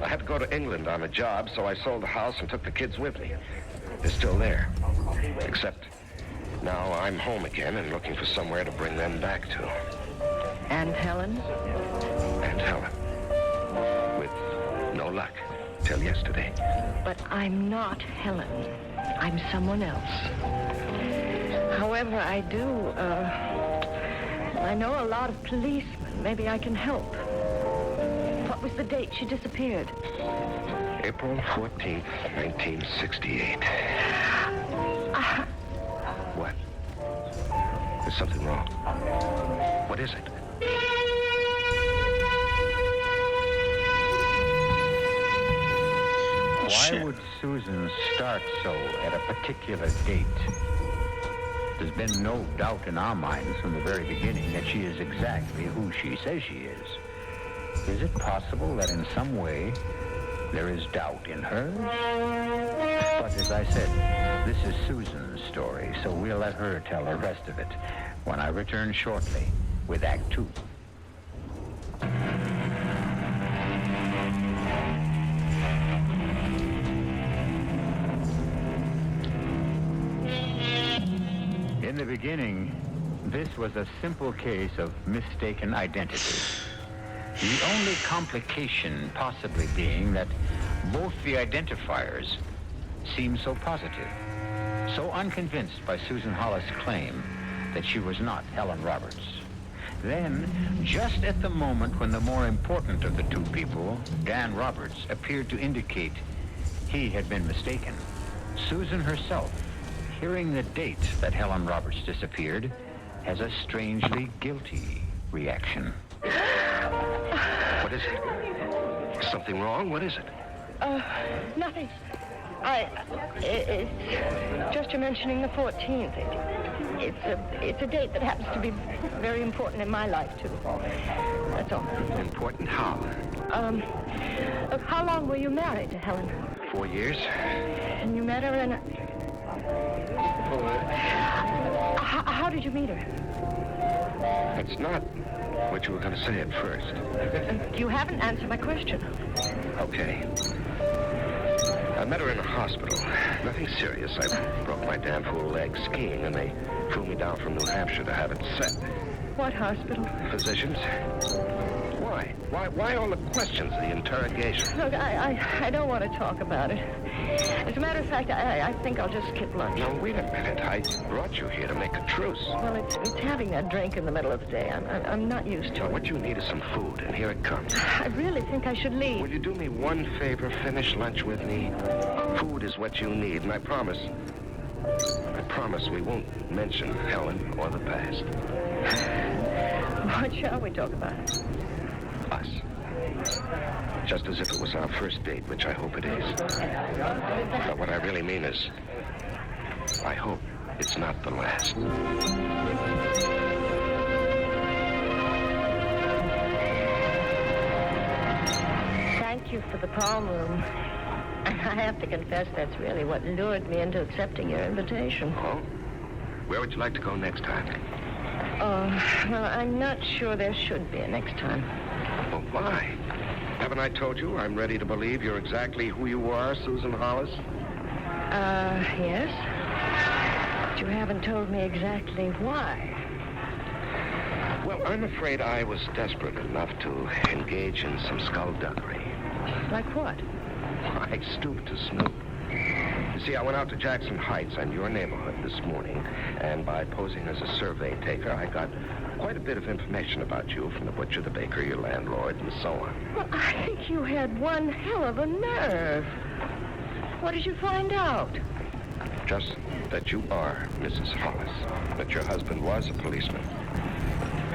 [SPEAKER 10] I had to go to England on a job, so I sold the house and took the kids with me. They're still there. Except now I'm home again and looking for somewhere to bring them back to.
[SPEAKER 5] And Helen?
[SPEAKER 10] And Helen. With no luck till yesterday.
[SPEAKER 5] But I'm not Helen. I'm someone else. However, I know a lot of policemen. Maybe I can help. What was the date she disappeared?
[SPEAKER 10] April 14th, 1968. What? There's something wrong. What is it?
[SPEAKER 1] Why would Susan start so at a particular date? There's been no doubt in our minds from the very beginning that she is exactly who she says she is. Is it possible that in some way there is doubt in hers? But as I said, this is Susan's story, so we'll let her tell the rest of it when I return shortly with Act 2. In the beginning, this was a simple case of mistaken identity. The only complication possibly being that both the identifiers seemed so positive, so unconvinced by Susan Hollis' claim that she was not Helen Roberts. Then, just at the moment when the more important of the two people, Dan Roberts, appeared to indicate he had been mistaken, Susan herself, hearing the date that Helen Roberts disappeared, has a strangely guilty reaction.
[SPEAKER 10] What is it? Something wrong? What is it?
[SPEAKER 5] Nothing. It's just you're mentioning the 14th. It's a date that happens to be very important in my life, too. That's all.
[SPEAKER 10] Important how?
[SPEAKER 5] How long were you married to Helen?
[SPEAKER 10] 4 years.
[SPEAKER 5] And you met her in a... How did you meet her?
[SPEAKER 10] That's not what you were going to say at first.
[SPEAKER 5] You haven't answered my question.
[SPEAKER 10] Okay. I met her in a hospital. Nothing serious. I broke my damn fool leg skiing, and they flew me down from New Hampshire to have it set.
[SPEAKER 5] What hospital?
[SPEAKER 10] Physicians. Why? Why all the questions, the interrogation?
[SPEAKER 5] Look, I don't want to talk about it. As a matter of fact, I think I'll just skip lunch.
[SPEAKER 10] No, wait a minute. I brought you here to make a truce.
[SPEAKER 5] Well, it's having that drink in the middle of the day. I'm not used to it.
[SPEAKER 10] What you need is some food, and here it comes.
[SPEAKER 5] I really think I should leave.
[SPEAKER 10] Will you do me one favor? Finish lunch with me. Food is what you need, and I promise we won't mention Helen or the past.
[SPEAKER 5] What shall we talk about?
[SPEAKER 10] Us. Just as if it was our first date, which I hope it is. But what I really mean is, I hope it's not the last.
[SPEAKER 5] Thank you for the palm room. I have to confess that's really what lured me into accepting your invitation.
[SPEAKER 10] Oh? Where would you like to go next time?
[SPEAKER 5] Well, I'm not sure there should be a next time.
[SPEAKER 10] Well, why? Haven't when I told you I'm ready to believe you're exactly who you are, Susan Hollis?
[SPEAKER 5] Yes. But you haven't told me exactly why.
[SPEAKER 10] Well, I'm afraid I was desperate enough to engage in some skullduggery.
[SPEAKER 5] Like what?
[SPEAKER 10] I stooped to snoop. You see, I went out to Jackson Heights and your neighborhood this morning, and by posing as a survey taker, I got quite a bit of information about you from the butcher, the baker, your landlord, and so on.
[SPEAKER 5] Well, I think you had one hell of a nerve. What did you find out?
[SPEAKER 10] Just that you are Mrs. Hollis, that your husband was a policeman,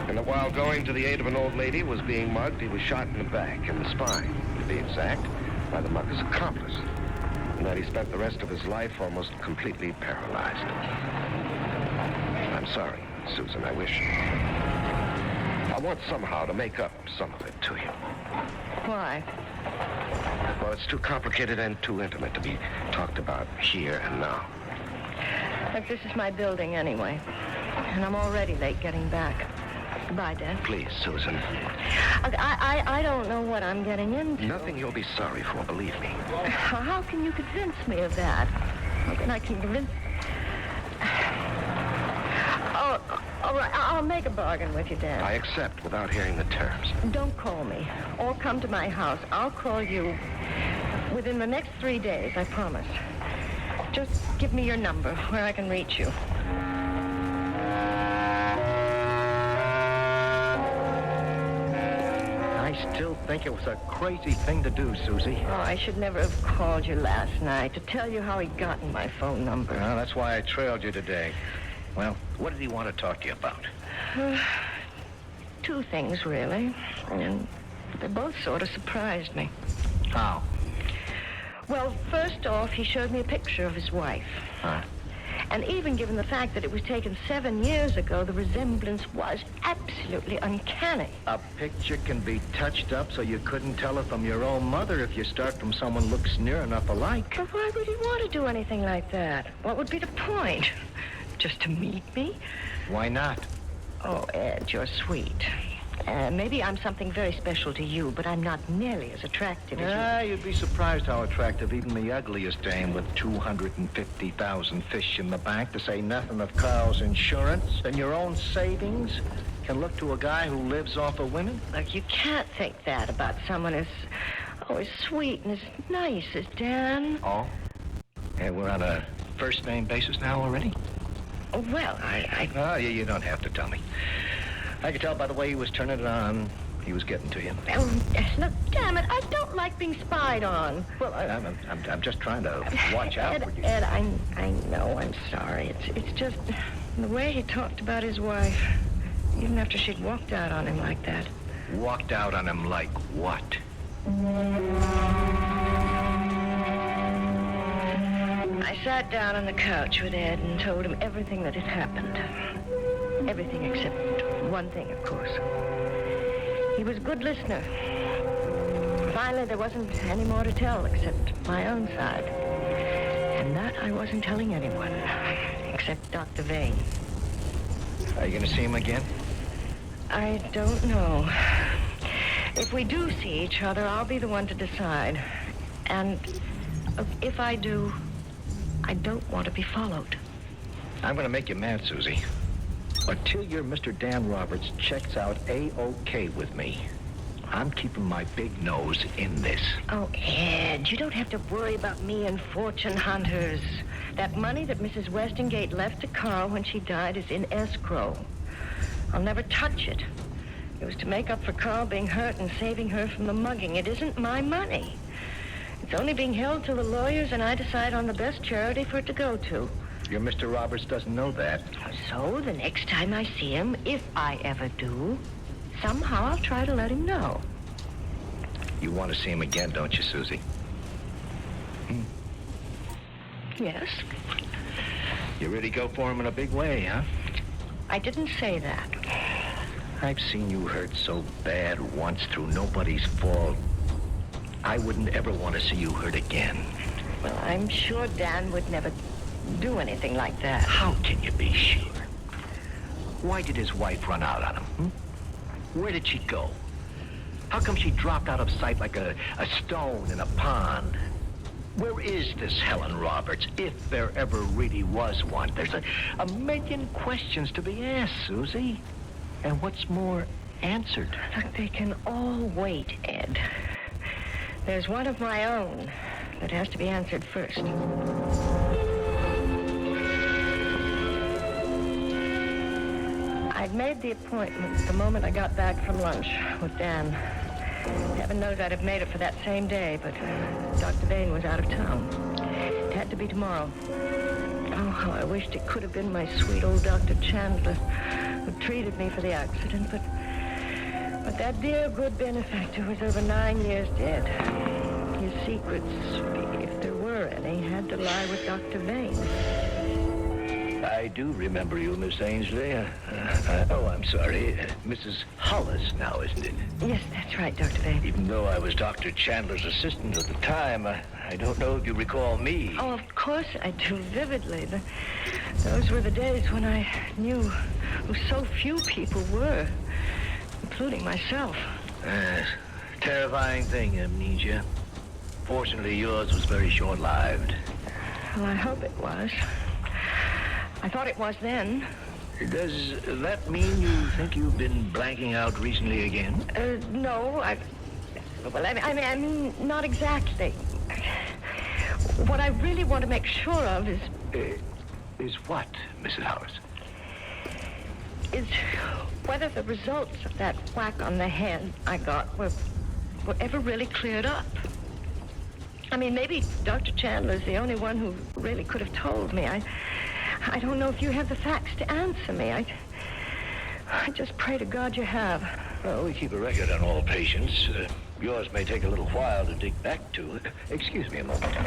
[SPEAKER 10] and that while going to the aid of an old lady who was being mugged, he was shot in the back, in the spine, to be exact, by the mugger's accomplice, and that he spent the rest of his life almost completely paralyzed. I'm sorry, Susan, I want somehow to make up some of it to you.
[SPEAKER 5] Why?
[SPEAKER 10] Well, it's too complicated and too intimate to be talked about here and now.
[SPEAKER 5] Look, this is my building anyway, and I'm already late getting back. Goodbye, Dan.
[SPEAKER 10] Please, Susan.
[SPEAKER 5] I don't know what I'm getting into.
[SPEAKER 10] Nothing you'll be sorry for, believe me.
[SPEAKER 5] How can you convince me of that? How can I convince... Oh, all right, I'll make a bargain with you, Dan.
[SPEAKER 10] I accept without hearing the terms.
[SPEAKER 5] Don't call me or come to my house. I'll call you within the next 3 days, I promise. Just give me your number where I can reach you.
[SPEAKER 3] I still think it was a crazy thing to do, Susie.
[SPEAKER 5] Oh, I should never have called you last night to tell you how he'd gotten my phone number.
[SPEAKER 3] Well, that's why I trailed you today. Well, what did he want to talk to you about?
[SPEAKER 5] Two things, really. And they both sort of surprised me.
[SPEAKER 3] How?
[SPEAKER 5] Well, first off, he showed me a picture of his wife.
[SPEAKER 3] Huh?
[SPEAKER 5] And even given the fact that it was taken 7 years ago, the resemblance was absolutely uncanny.
[SPEAKER 3] A picture can be touched up so you couldn't tell it from your own mother if you start from someone who looks near enough alike.
[SPEAKER 5] But why would he want to do anything like that? What would be the point? Just to meet me?
[SPEAKER 3] Why not?
[SPEAKER 5] Oh, Ed, you're sweet. Maybe I'm something very special to you, but I'm not nearly as attractive as you.
[SPEAKER 3] You'd be surprised how attractive even the ugliest dame with 250,000 fish in the bank, to say nothing of Carl's insurance and your own savings, can look to a guy who lives off of women.
[SPEAKER 5] Look, you can't think that about someone as sweet and as nice as Dan.
[SPEAKER 3] Oh? Hey, we're on a first-name basis now already?
[SPEAKER 5] Oh, well,
[SPEAKER 3] Oh, you don't have to tell me. I could tell by the way he was turning it on. He was getting to you.
[SPEAKER 5] Oh, look, damn it, I don't like being spied on.
[SPEAKER 3] Well, I'm just trying to watch out for you.
[SPEAKER 5] Ed, I know, I'm sorry. It's just the way he talked about his wife, even after she'd walked out on him like that.
[SPEAKER 3] Walked out on him like what?
[SPEAKER 5] I sat down on the couch with Ed and told him everything that had happened. Everything except one thing, of course. He was a good listener. Finally, there wasn't any more to tell except my own side. And that I wasn't telling anyone, except Dr. Vane.
[SPEAKER 3] Are you going to see him again?
[SPEAKER 5] I don't know. If we do see each other, I'll be the one to decide. And if I do, I don't want to be followed.
[SPEAKER 3] I'm going to make you mad, Susie. Until your Mr. Dan Roberts checks out A-OK with me, I'm keeping my big nose in this.
[SPEAKER 5] Oh, Ed, you don't have to worry about me and fortune hunters. That money that Mrs. Westingate left to Carl when she died is in escrow. I'll never touch it. It was to make up for Carl being hurt and saving her from the mugging. It isn't my money. It's only being held till the lawyers and I decide on the best charity for it to go to.
[SPEAKER 3] Your Mr. Roberts doesn't know that.
[SPEAKER 5] So the next time I see him, if I ever do, somehow I'll try to let him know.
[SPEAKER 3] You want to see him again, don't you, Susie?
[SPEAKER 5] Yes.
[SPEAKER 3] You really go for him in a big way, huh?
[SPEAKER 5] I didn't say that.
[SPEAKER 3] I've seen you hurt so bad once through nobody's fault. I wouldn't ever want to see you hurt again.
[SPEAKER 5] Well, I'm sure Dan would never do anything like that.
[SPEAKER 3] How can you be sure? Why did his wife run out on him? Where did she go?
[SPEAKER 9] How come she dropped out of sight like a stone in a pond? Where is this Helen Roberts, if there ever really was one? There's a million questions to be asked, Susie. And what's more, answered.
[SPEAKER 5] Look, they can all wait, Ed. There's one of my own that has to be answered first. I'd made the appointment the moment I got back from lunch with Dan. Heaven knows I'd have made it for that same day, but Dr. Vane was out of town. It had to be tomorrow. Oh, how I wished it could have been my sweet old Dr. Chandler who treated me for the accident, but that dear, good benefactor was over 9 years dead. His secrets, if there were any, had to lie with Dr. Vane.
[SPEAKER 9] I do remember you, Miss Ainsley. Oh, I'm sorry. Mrs. Hollis now, isn't it?
[SPEAKER 5] Yes, that's right, Dr. Vane.
[SPEAKER 9] Even though I was Dr. Chandler's assistant at the time, I don't know if you recall me.
[SPEAKER 5] Oh, of course I do, vividly. Those were the days when I knew who so few people were, including myself.
[SPEAKER 9] Terrifying thing, amnesia. Fortunately, yours was very short-lived.
[SPEAKER 5] Well, I hope it was. I thought it was then.
[SPEAKER 9] Does that mean you think you've been blanking out recently again?
[SPEAKER 5] No, I mean, not exactly. What I really want to make sure of is...
[SPEAKER 9] Is what, Mrs. Hollis?
[SPEAKER 5] Is whether the results of that whack on the head I got were ever really cleared up. I mean, maybe Dr. Chandler's the only one who really could have told me. I don't know if you have the facts to answer me. I just pray to God you have.
[SPEAKER 9] Well, we keep a record on all patients. Yours may take a little while to dig back to. Excuse me a moment.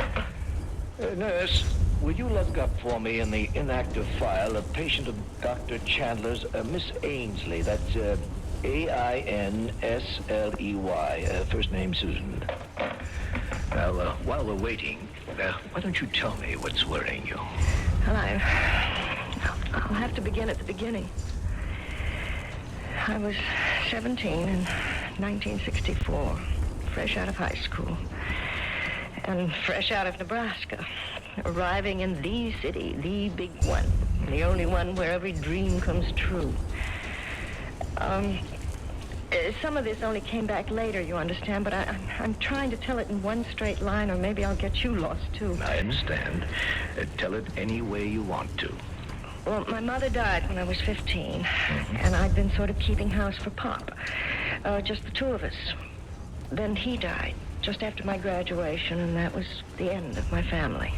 [SPEAKER 9] Nurse, will you look up for me in the inactive file a patient of Dr. Chandler's, Miss Ainsley. That's A-I-N-S-L-E-Y. First name Susan. Now, while we're waiting, why don't you tell me what's worrying you?
[SPEAKER 5] Well, I'll have to begin at the beginning. I was 17 in 1964, fresh out of high school, and fresh out of Nebraska, arriving in the city, the big one, the only one where every dream comes true. Some of this only came back later, you understand, but I'm trying to tell it in one straight line, or maybe I'll get you lost, too.
[SPEAKER 9] I understand. Tell it any way you want to.
[SPEAKER 5] Well, my mother died when I was 15, and I'd been sort of keeping house for Pop. Just the two of us. Then he died just after my graduation, and that was the end of my family.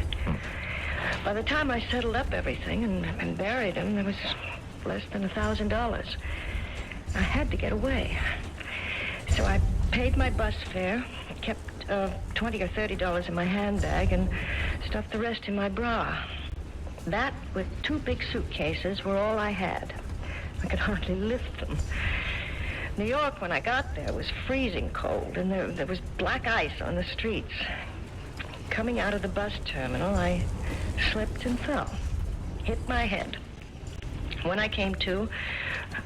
[SPEAKER 5] By the time I settled up everything and buried him, there was less than $1,000. I had to get away. So I paid my bus fare, kept $20 or $30 in my handbag, and stuffed the rest in my bra. That, with 2 big suitcases, were all I had. I could hardly lift them. New York, when I got there, was freezing cold, and there was black ice on the streets. Coming out of the bus terminal, I slipped and fell. Hit my head. When I came to,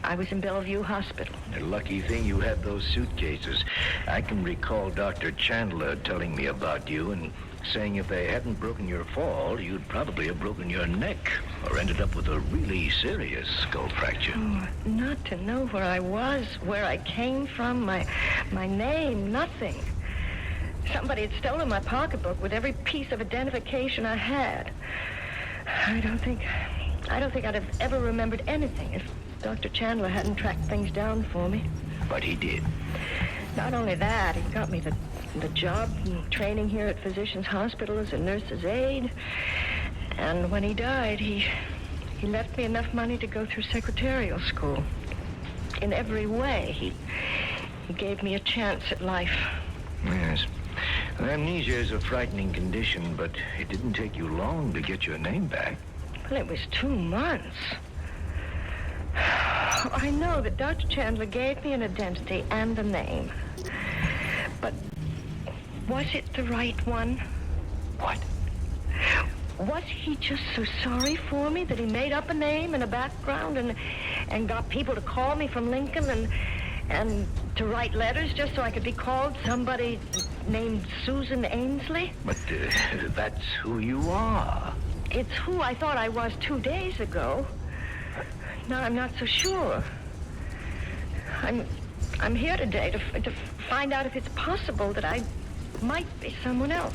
[SPEAKER 5] I was in Bellevue Hospital.
[SPEAKER 9] A lucky thing you had those suitcases. I can recall Dr. Chandler telling me about you and saying if they hadn't broken your fall, you'd probably have broken your neck or ended up with a really serious skull fracture.
[SPEAKER 5] Oh, not to know where I was, where I came from, my name, nothing. Somebody had stolen my pocketbook with every piece of identification I had. I don't think I'd have ever remembered anything if Dr. Chandler hadn't tracked things down for me.
[SPEAKER 9] But he did.
[SPEAKER 5] Not only that, he got me the job and training here at Physicians Hospital as a nurse's aide. And when he died, he left me enough money to go through secretarial school. In every way, he gave me a chance at life.
[SPEAKER 9] Yes. Amnesia is a frightening condition, but it didn't take you long to get your name back.
[SPEAKER 5] Well, it was 2 months. I know that Dr. Chandler gave me an identity and a name. But was it the right one?
[SPEAKER 9] What?
[SPEAKER 5] Was he just so sorry for me that he made up a name and a background and got people to call me from Lincoln and To write letters just so I could be called somebody named Susan Ainsley?
[SPEAKER 21] But that's who you are.
[SPEAKER 5] It's who I thought I was 2 days ago. Now I'm not so sure. I'm here today to find out if it's possible that I might be someone else.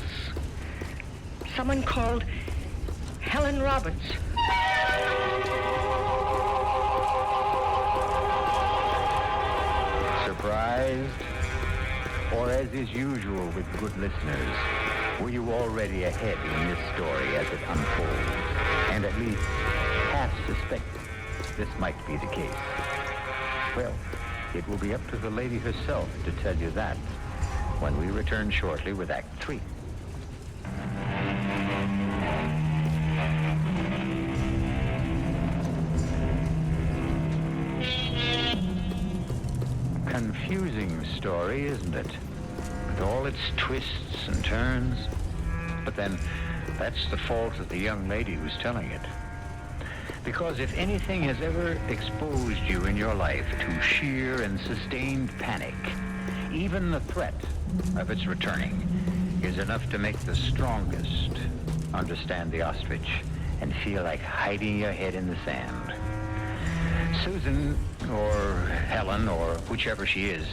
[SPEAKER 5] Someone called Helen Roberts.
[SPEAKER 1] Surprised? Or as is usual with good listeners, were you already ahead in this story as it unfolds, and at least half suspected this might be the case? Well, it will be up to the lady herself to tell you that when we return shortly with Act 3. Confusing story, isn't it? With all its twists and turns. But then, that's the fault of the young lady who's telling it. Because if anything has ever exposed you in your life to sheer and sustained panic, even the threat of its returning is enough to make the strongest understand the ostrich and feel like hiding your head in the sand. Susan, or Helen, or whichever she is,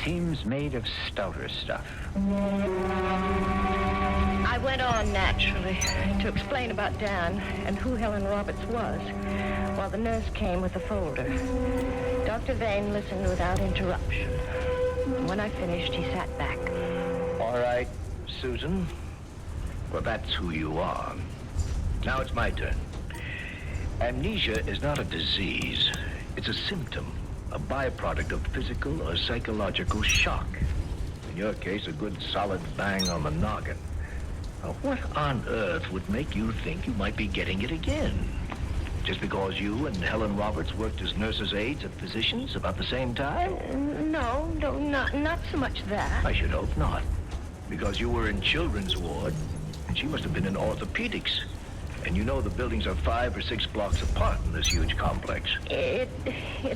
[SPEAKER 1] seems made of stouter stuff.
[SPEAKER 5] I went on naturally to explain about Dan and who Helen Roberts was, while the nurse came with a folder. Dr. Vane listened without interruption. When I finished, he sat back.
[SPEAKER 21] All right, Susan. Well, that's who you are. Now it's my turn. Amnesia is not a disease. It's a symptom, a byproduct of physical or psychological shock. In your case, a good solid bang on the noggin. Now, what on earth would make you think you might be getting it again? Just because you and Helen Roberts worked as nurses' aides and physicians about the same time?
[SPEAKER 5] No, not so much that.
[SPEAKER 21] I should hope not. Because you were in children's ward, and she must have been in orthopedics. And you know the buildings are 5 or 6 blocks apart in this huge complex.
[SPEAKER 5] It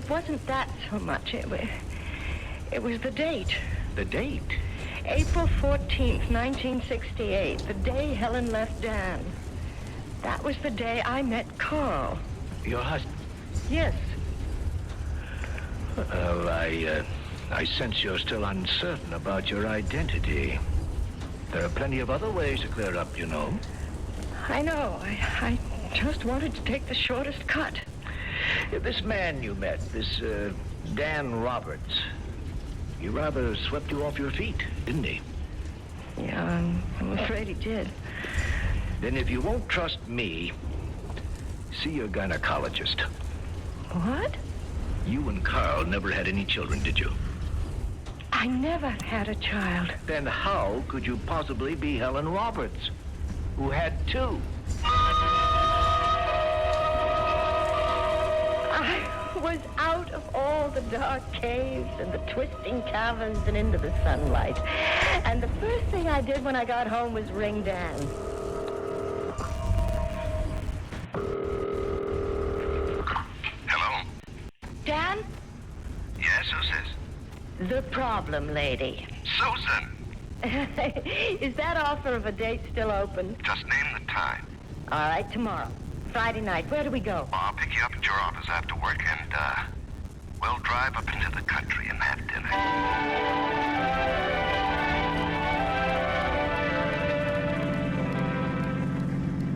[SPEAKER 5] wasn't that so much. It was the date.
[SPEAKER 21] The date?
[SPEAKER 5] April 14th, 1968, the day Helen left Dan. That was the day I met Carl.
[SPEAKER 21] Your husband?
[SPEAKER 5] Yes.
[SPEAKER 21] Well, I sense you're still uncertain about your identity. There are plenty of other ways to clear up, you know.
[SPEAKER 5] I know. I just wanted to take the shortest cut.
[SPEAKER 21] This man you met, this Dan Roberts, he rather swept you off your feet, didn't he?
[SPEAKER 5] Yeah, I'm afraid he did.
[SPEAKER 21] Then if you won't trust me, see your gynecologist.
[SPEAKER 5] What?
[SPEAKER 21] You and Carl never had any children, did you?
[SPEAKER 5] I never had a child.
[SPEAKER 21] Then how could you possibly be Helen Roberts, who had 2?
[SPEAKER 5] I was out of all the dark caves and the twisting caverns and into the sunlight. And the first thing I did when I got home was ring Dan.
[SPEAKER 10] Hello?
[SPEAKER 5] Dan?
[SPEAKER 10] Yes, who's this?
[SPEAKER 5] The problem lady.
[SPEAKER 10] Susan!
[SPEAKER 5] Is that offer of a date still open?
[SPEAKER 10] Just name the time.
[SPEAKER 5] All right, tomorrow. Friday night. Where do we go?
[SPEAKER 10] I'll pick you up at your office after work, and, we'll drive up into the country and have dinner.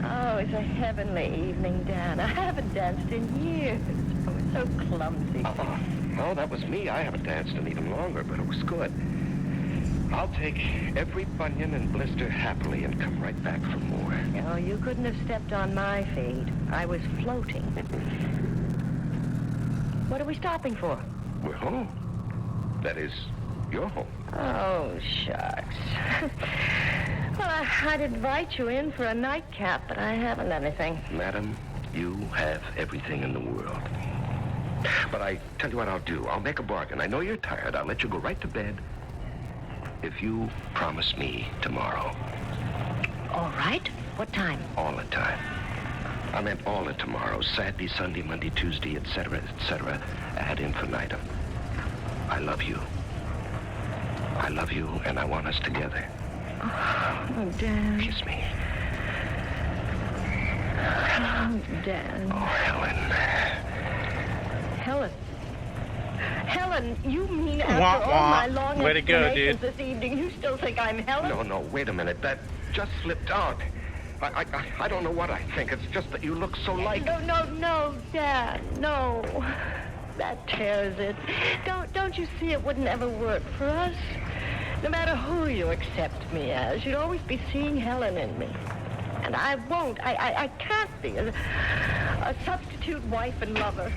[SPEAKER 5] Oh, it's a heavenly evening, Dan. I haven't danced in years. I was so clumsy.
[SPEAKER 10] Oh, that was me. I haven't danced in even longer, but it was good. I'll take every bunion and blister happily and come right back for more.
[SPEAKER 5] Oh, you couldn't have stepped on my feet. I was floating. What are we stopping for?
[SPEAKER 10] We're home. That is, your home.
[SPEAKER 5] Oh, shucks. Well, I'd invite you in for a nightcap, but I haven't anything.
[SPEAKER 10] Madam, you have everything in the world. But I tell you what I'll do. I'll make a bargain. I know you're tired. I'll let you go right to bed if you promise me tomorrow.
[SPEAKER 5] All right. What time?
[SPEAKER 10] All the time. I meant all the tomorrows. Saturday, Sunday, Monday, Tuesday, etc., ad infinitum.
[SPEAKER 18] I love you. I love you, and I want us together.
[SPEAKER 5] Oh, Dan.
[SPEAKER 18] Kiss me.
[SPEAKER 5] Oh, Dan.
[SPEAKER 18] Oh, Helen.
[SPEAKER 5] Helen. Helen, you mean after
[SPEAKER 11] Wah,
[SPEAKER 5] all
[SPEAKER 11] wah.
[SPEAKER 5] my long
[SPEAKER 11] Way to go,
[SPEAKER 5] explanations
[SPEAKER 11] dude.
[SPEAKER 5] this evening, you still think I'm Helen?
[SPEAKER 18] No, wait a minute. That just slipped out. I don't know what I think. It's just that you look so like...
[SPEAKER 5] No, Dan, no. That tears it. Don't you see it wouldn't ever work for us? No matter who you accept me as, you'd always be seeing Helen in me. And I won't. I can't be a substitute wife and lover.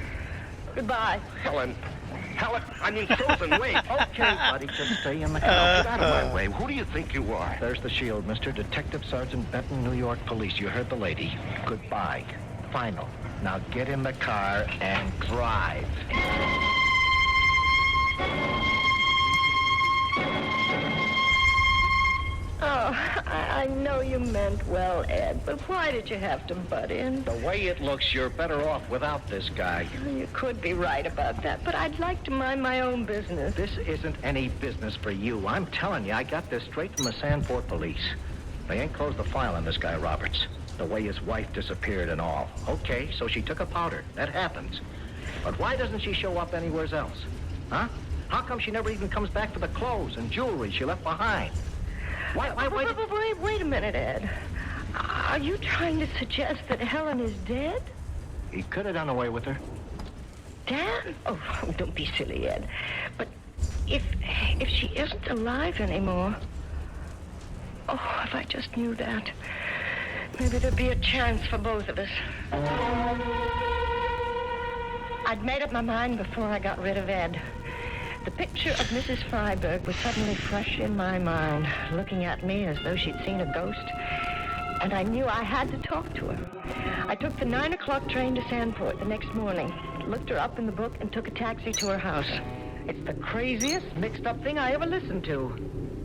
[SPEAKER 5] Goodbye.
[SPEAKER 18] Helen, I mean, Susan, wait. Okay, buddy, just stay in the car. Get out of my way. Who do you think you are?
[SPEAKER 21] There's the shield, Mr. Detective Sergeant Benton, New York Police. You heard the lady. Goodbye. Final. Now get in the car and drive.
[SPEAKER 5] Oh, I know you meant well, Ed, but why did you have to butt in?
[SPEAKER 21] The way it looks, you're better off without this guy.
[SPEAKER 5] You could be right about that, but I'd like to mind my own business.
[SPEAKER 21] This isn't any business for you. I'm telling you, I got this straight from the Sandport police. They ain't closed the file on this guy, Roberts. The way his wife disappeared and all. Okay, so she took a powder. That happens. But why doesn't she show up anywhere else? Huh? How come she never even comes back for the clothes and jewelry she left behind?
[SPEAKER 5] Wait a minute, Ed. Are you trying to suggest that Helen is dead?
[SPEAKER 21] He could have done away with her.
[SPEAKER 5] Dan? Oh, don't be silly, Ed. But if she isn't alive anymore... Oh, if I just knew that. Maybe there'd be a chance for both of us. I'd made up my mind before I got rid of Ed. The picture of Mrs. Freiberg was suddenly fresh in my mind, looking at me as though she'd seen a ghost. And I knew I had to talk to her. I took the 9 o'clock train to Sandport the next morning, looked her up in the book, and took a taxi to her house. It's the craziest, mixed-up thing I ever listened to.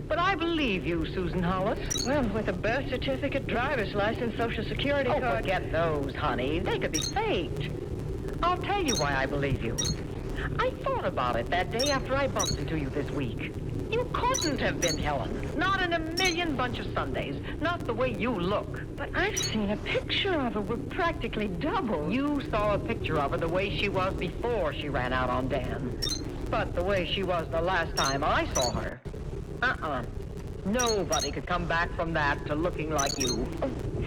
[SPEAKER 5] But I believe you, Susan Hollis. Well, with a birth certificate, driver's license, social security card... Oh, forget those, honey. They could be faked. I'll tell you why I believe you. I thought about it that day after I bumped into you this week. You couldn't have been Helen. Not in a million bunch of Sundays. Not the way you look. But I've seen a picture of her with practically double. You saw a picture of her the way she was before she ran out on Dan. But the way she was the last time I saw her. Nobody could come back from that to looking like you.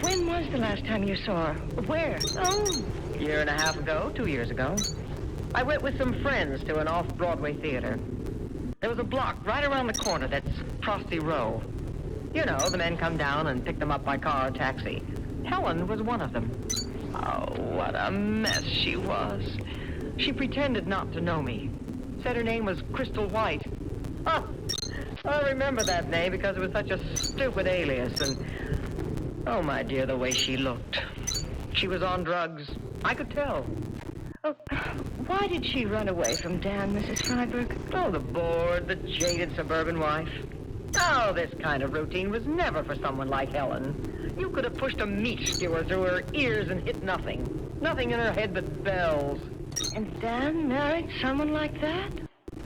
[SPEAKER 5] When was the last time you saw her? Where? Oh, year and a half ago, 2 years ago. I went with some friends to an off-Broadway theater. There was a block right around the corner that's Frosty Row. You know, the men come down and pick them up by car or taxi. Helen was one of them. Oh, what a mess she was. She pretended not to know me. Said her name was Crystal White. I remember that name because it was such a stupid alias, and... Oh, my dear, the way she looked. She was on drugs. I could tell. Oh, why did she run away from Dan, Mrs. Freiberg? Oh, the bored, the jaded suburban wife. Oh, this kind of routine was never for someone like Helen. You could have pushed a meat skewer through her ears and hit nothing. Nothing in her head but bells. And Dan married someone like that?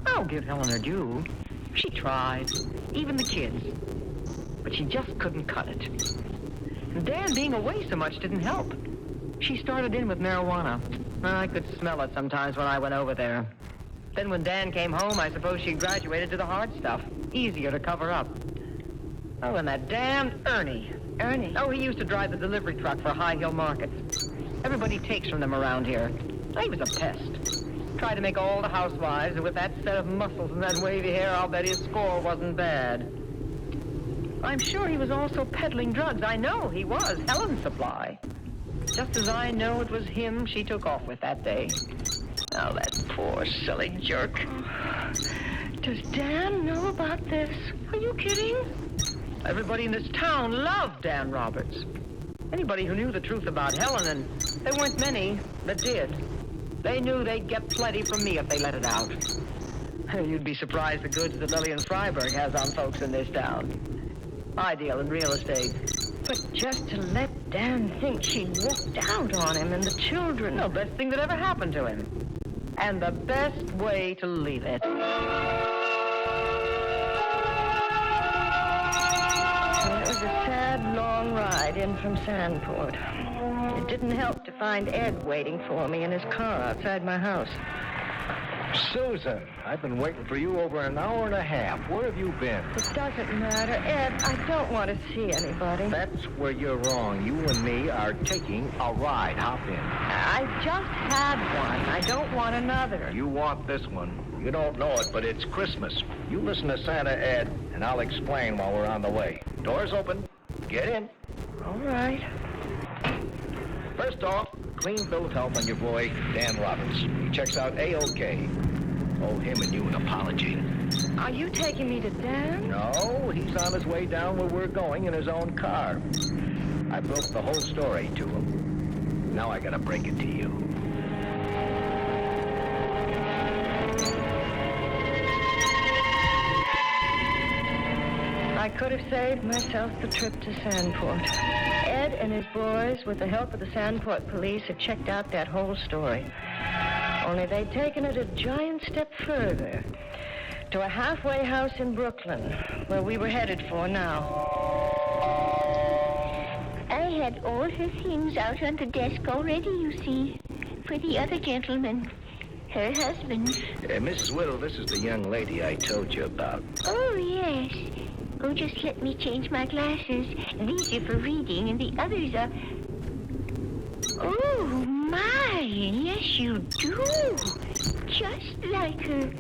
[SPEAKER 5] I'll give Helen her due. She tried, even the kids. But she just couldn't cut it. And Dan being away so much didn't help. She started in with marijuana. I could smell it sometimes when I went over there. Then when Dan came home, I suppose she graduated to the hard stuff. Easier to cover up. Oh, and that damned Ernie. Ernie? Oh, he used to drive the delivery truck for High Hill Market. Everybody takes from them around here. He was a pest. Tried to make all the housewives, and with that set of muscles and that wavy hair, I'll bet his score wasn't bad. I'm sure he was also peddling drugs. I know he was. Helen's supply. Just as I know it was him she took off with that day. Oh, that poor, silly jerk. Does Dan know about this? Are you kidding? Everybody in this town loved Dan Roberts. Anybody who knew the truth about Helen, and there weren't many that did. They knew they'd get plenty from me if they let it out. You'd be surprised the goods that Lillian Freiberg has on folks in this town. I deal in real estate. But just to let Dan think she'd walked out on him and the children. No, best thing that ever happened to him. and the best way to leave it. It was a sad, long ride in from Sandport. It didn't help to find Ed waiting for me in his car outside my house.
[SPEAKER 3] Susan, I've been waiting for you over an hour and a half. Where have you been?
[SPEAKER 5] It doesn't matter. Ed, I don't want to see anybody.
[SPEAKER 3] That's where you're wrong. You and me are taking a ride. Hop in.
[SPEAKER 5] I just had one. I don't want another.
[SPEAKER 3] You want this one. You don't know it, but it's Christmas. You listen to Santa, Ed, and I'll explain while we're on the way. Doors open. Get in.
[SPEAKER 5] All right.
[SPEAKER 3] First off, clean bill of health on your boy, Dan Roberts. He checks out A-OK. Owe him and you an apology.
[SPEAKER 5] Are you taking me to Dan?
[SPEAKER 3] No, he's on his way down where we're going in his own car. I broke the whole story to him. Now I gotta break it to you.
[SPEAKER 5] I could have saved myself the trip to Sandport. Ed and his boys, with the help of the Sandport police, had checked out that whole story. Only they'd taken it a giant step further, to a halfway house in Brooklyn, where we were headed for now.
[SPEAKER 11] I had all her things out on the desk already, you see, for the other gentleman, her husband.
[SPEAKER 3] Mrs. Whittle, this is the young lady I told you about.
[SPEAKER 11] Oh, yes. Oh, just let me change my glasses. These are for reading, and the others are... Oh, my, yes, you do. Just like her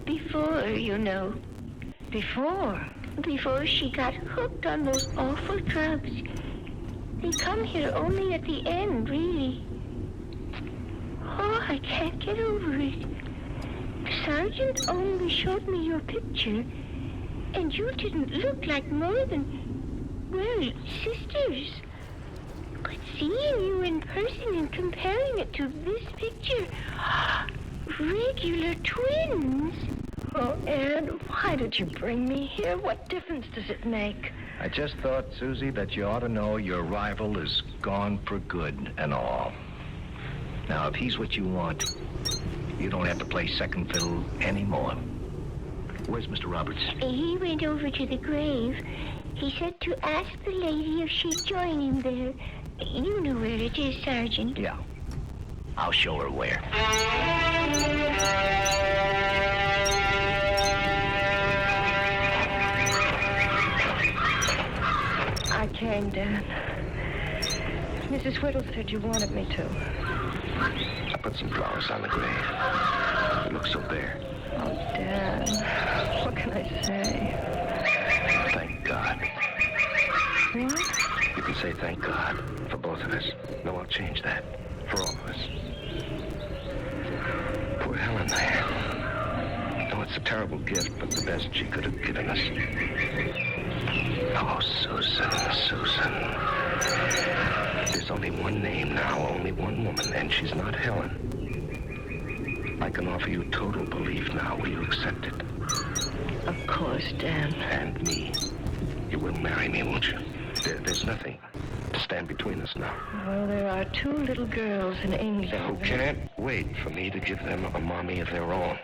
[SPEAKER 11] before, you know.
[SPEAKER 5] Before?
[SPEAKER 11] Before she got hooked on those awful drugs. They come here only at the end, really. Oh, I can't get over it. The sergeant only showed me your picture, and you didn't look like more than, well, sisters. But seeing you in person and comparing it to this picture, regular twins.
[SPEAKER 5] Oh, Ed, why did you bring me here? What difference does it make?
[SPEAKER 3] I just thought, Susie, that you ought to know your rival is gone for good and all. Now, if he's what you want, you don't have to play second fiddle anymore. Where's Mr. Roberts?
[SPEAKER 11] He went over to the grave. He said to ask the lady if she'd join him there. You know where it is, Sergeant.
[SPEAKER 3] Yeah. I'll show her where.
[SPEAKER 5] I came, Dan. Mrs. Whittle said you wanted me to.
[SPEAKER 18] I put some flowers on the grave. It looks so bare.
[SPEAKER 5] Oh, Dan, what can I say?
[SPEAKER 18] Thank God.
[SPEAKER 5] What?
[SPEAKER 18] You can say thank God for both of us. No, I'll change that. For all of us. Poor Helen there. No, it's a terrible gift, but the best she could have given us. Oh, Susan, Susan. There's only one name now, only one woman, and she's not Helen. I can offer you total belief now. Will you accept it?
[SPEAKER 5] Of course, Dan.
[SPEAKER 18] And me. You will marry me, won't you? There's nothing to stand between us now.
[SPEAKER 5] Well, there are two little girls in England.
[SPEAKER 18] Who can't wait for me to give them a mommy of their own.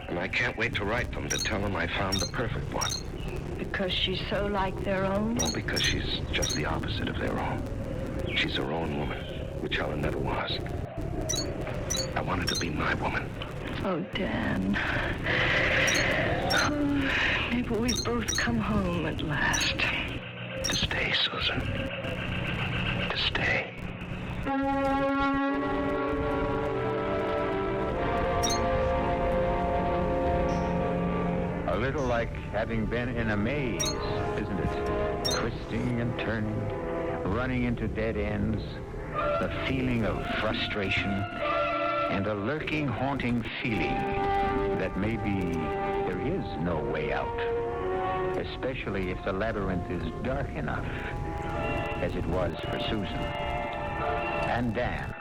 [SPEAKER 18] And I can't wait to write them to tell them I found the perfect one.
[SPEAKER 5] Because she's so like their own?
[SPEAKER 18] No, because she's just the opposite of their own. She's her own woman, which Helen never was. I want her to be my woman.
[SPEAKER 5] Oh, Dan. Oh, maybe we've both come home at last.
[SPEAKER 18] To stay, Susan. To stay.
[SPEAKER 1] A little like having been in a maze, isn't it? Twisting and turning, running into dead ends, the feeling of frustration, and a lurking, haunting feeling that maybe there is no way out, especially if the labyrinth is dark enough, as it was for Susan and Dan.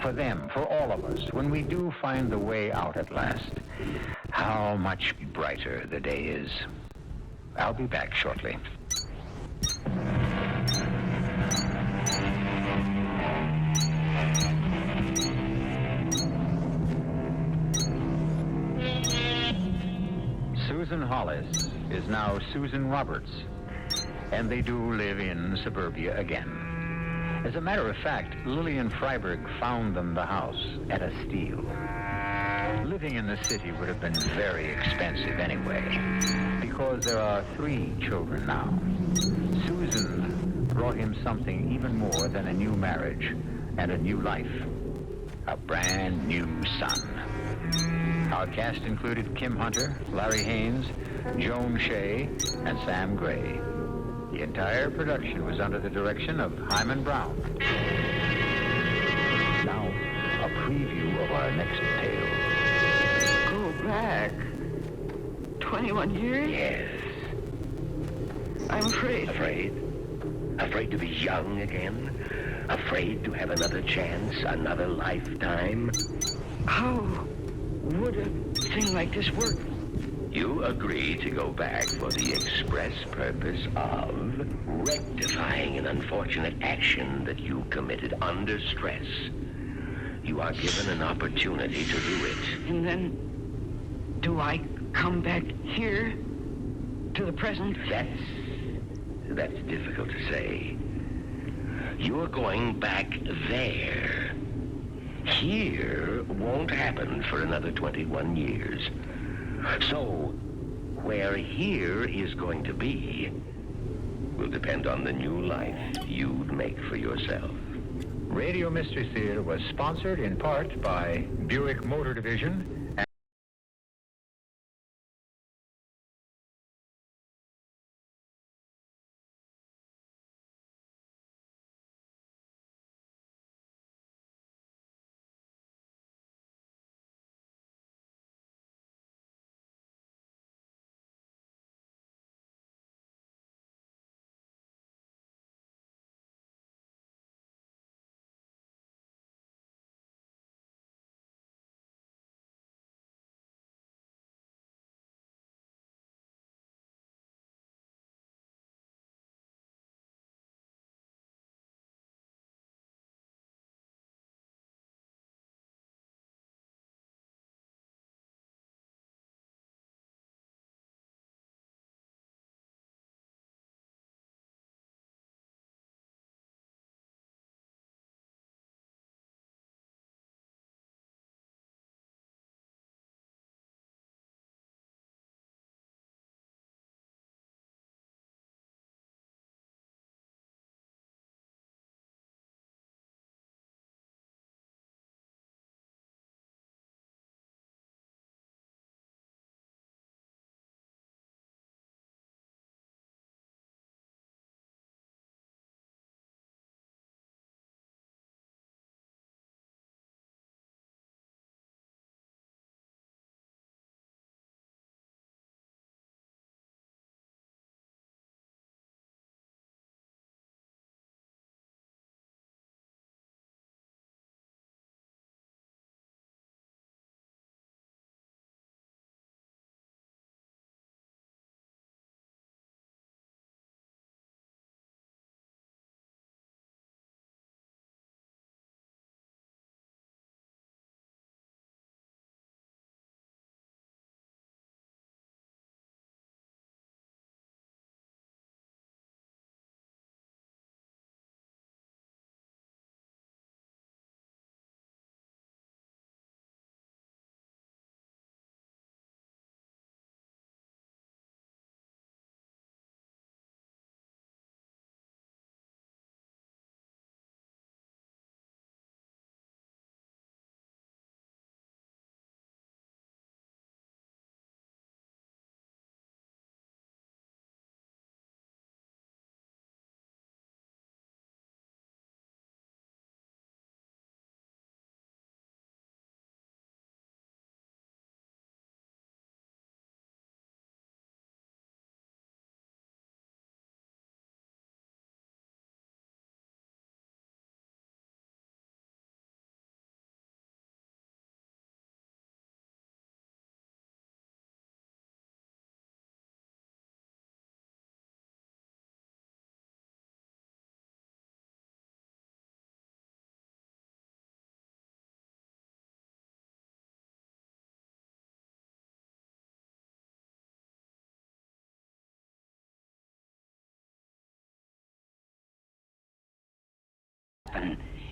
[SPEAKER 1] For them, for all of us, when we do find the way out at last, how much brighter the day is. I'll be back shortly. Susan Hollis is now Susan Roberts, and they do live in suburbia again. As a matter of fact, Lillian Freiberg found them the house at a steal. Living in the city would have been very expensive anyway, because there are 3 children now. Susan brought him something even more than a new marriage and a new life. A brand new son. Our cast included Kim Hunter, Larry Haynes, Joan Shea, and Sam Gray. The entire production was under the direction of Hyman Brown. Now, a preview of our next tale.
[SPEAKER 15] Go back. 21 years?
[SPEAKER 18] Yes.
[SPEAKER 15] I'm afraid.
[SPEAKER 18] Afraid? Afraid to be young again? Afraid to have another chance, another lifetime?
[SPEAKER 15] How would a thing like this work?
[SPEAKER 18] You agree to go back for the express purpose of rectifying an unfortunate action that you committed under stress. You are given an opportunity to do it.
[SPEAKER 15] And then, do I come back here to the present?
[SPEAKER 18] That's difficult to say. You're going back there. Here won't happen for another 21 years. So, where here is going to be will depend on the new life you'd make for yourself.
[SPEAKER 1] Radio Mystery Theater was sponsored in part by Buick Motor Division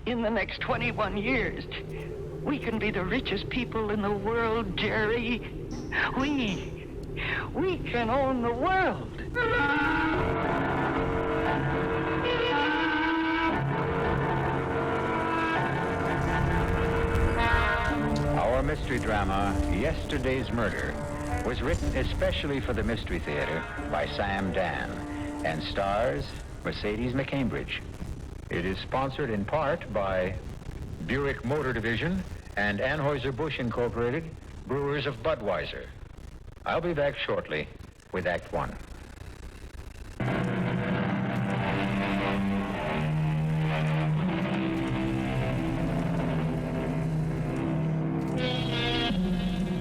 [SPEAKER 15] in the next 21 years, we can be the richest people in the world, Jerry. We can own the world.
[SPEAKER 1] Our mystery drama, Yesterday's Murder, was written especially for the Mystery Theater by Sam Dan and stars Mercedes McCambridge. It is sponsored in part by Buick Motor Division and Anheuser-Busch Incorporated, brewers of Budweiser. I'll be back shortly with Act One.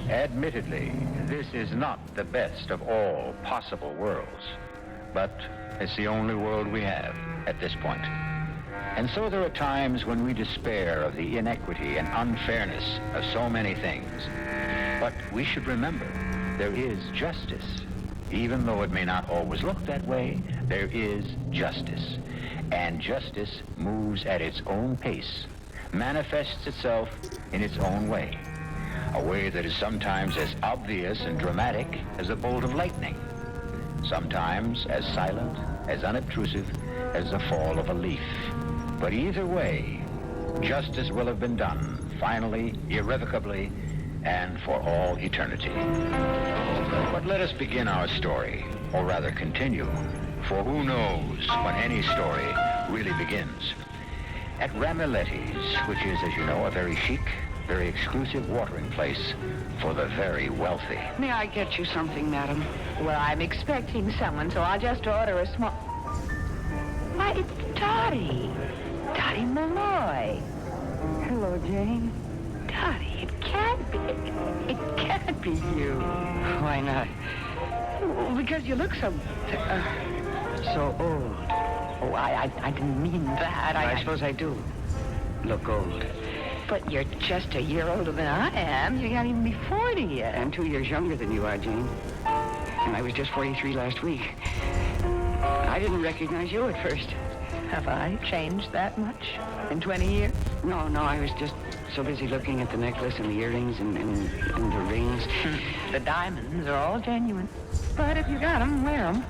[SPEAKER 1] Admittedly, this is not the best of all possible worlds, but it's the only world we have at this point. And so there are times when we despair of the inequity and unfairness of so many things. But we should remember, there is justice. Even though it may not always look that way, there is justice. And justice moves at its own pace, manifests itself in its own way. A way that is sometimes as obvious and dramatic as a bolt of lightning. Sometimes as silent, as unobtrusive as the fall of a leaf. But either way, justice will have been done, finally, irrevocably, and for all eternity. But let us begin our story, or rather continue, for who knows when any story really begins. At Ramiletti's, which is, as you know, a very chic, very exclusive watering place for the very wealthy.
[SPEAKER 15] May I get you something, madam?
[SPEAKER 2] Well, I'm expecting someone, so I'll just order a small... Why, it's Dottie. Dottie Malloy.
[SPEAKER 15] Hello, Jane.
[SPEAKER 2] Dottie, it can't be. It can't be you.
[SPEAKER 15] Why not?
[SPEAKER 2] Well, because you look so...
[SPEAKER 15] So old.
[SPEAKER 2] Oh, I didn't mean that.
[SPEAKER 15] I suppose I do look old.
[SPEAKER 2] But you're just a year older than I am. You can't even be 40 yet.
[SPEAKER 15] I'm 2 years younger than you are, Jane. And I was just 43 last week. I didn't recognize you at first.
[SPEAKER 2] Have I changed that much in 20 years?
[SPEAKER 15] No, I was just so busy looking at the necklace and the earrings and the rings.
[SPEAKER 2] The diamonds are all genuine. But if you got them, wear them.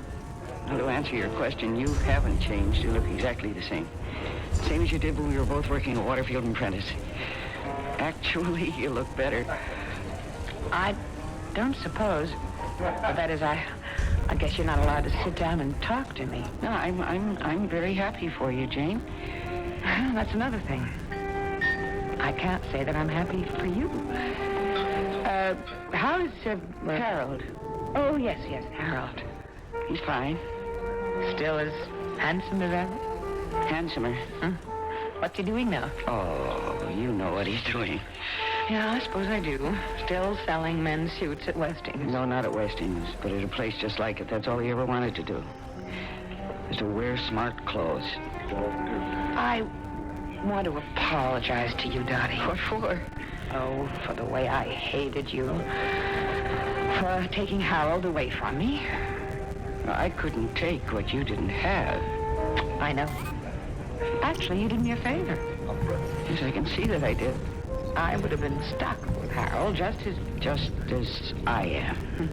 [SPEAKER 15] Now, to answer your question, you haven't changed. You look exactly the same. Same as you did when we were both working at Waterfield and Prentice. Actually, you look better.
[SPEAKER 2] I don't suppose. That is, I guess you're not allowed to sit down and talk to me.
[SPEAKER 15] No, I'm very happy for you, Jane.
[SPEAKER 2] Well, that's another thing. I can't say that I'm happy for you. How's Harold? Oh, yes, Harold.
[SPEAKER 15] He's fine.
[SPEAKER 2] Still as handsome as ever?
[SPEAKER 15] Handsomer.
[SPEAKER 2] What's he doing now?
[SPEAKER 15] Oh, you know what he's doing.
[SPEAKER 2] Yeah, I suppose I do. Still selling men's suits at Westing's.
[SPEAKER 15] No, not at Westing's, but at a place just like it. That's all he ever wanted to do. Is to wear smart clothes.
[SPEAKER 2] I want to apologize to you, Dottie.
[SPEAKER 15] What for?
[SPEAKER 2] Oh, for the way I hated you. For taking Harold away from me.
[SPEAKER 15] I couldn't take what you didn't have.
[SPEAKER 2] I know. Actually, you did me a favor.
[SPEAKER 15] Yes, I can see that I did.
[SPEAKER 2] I would have been stuck with Harold just as
[SPEAKER 15] I am.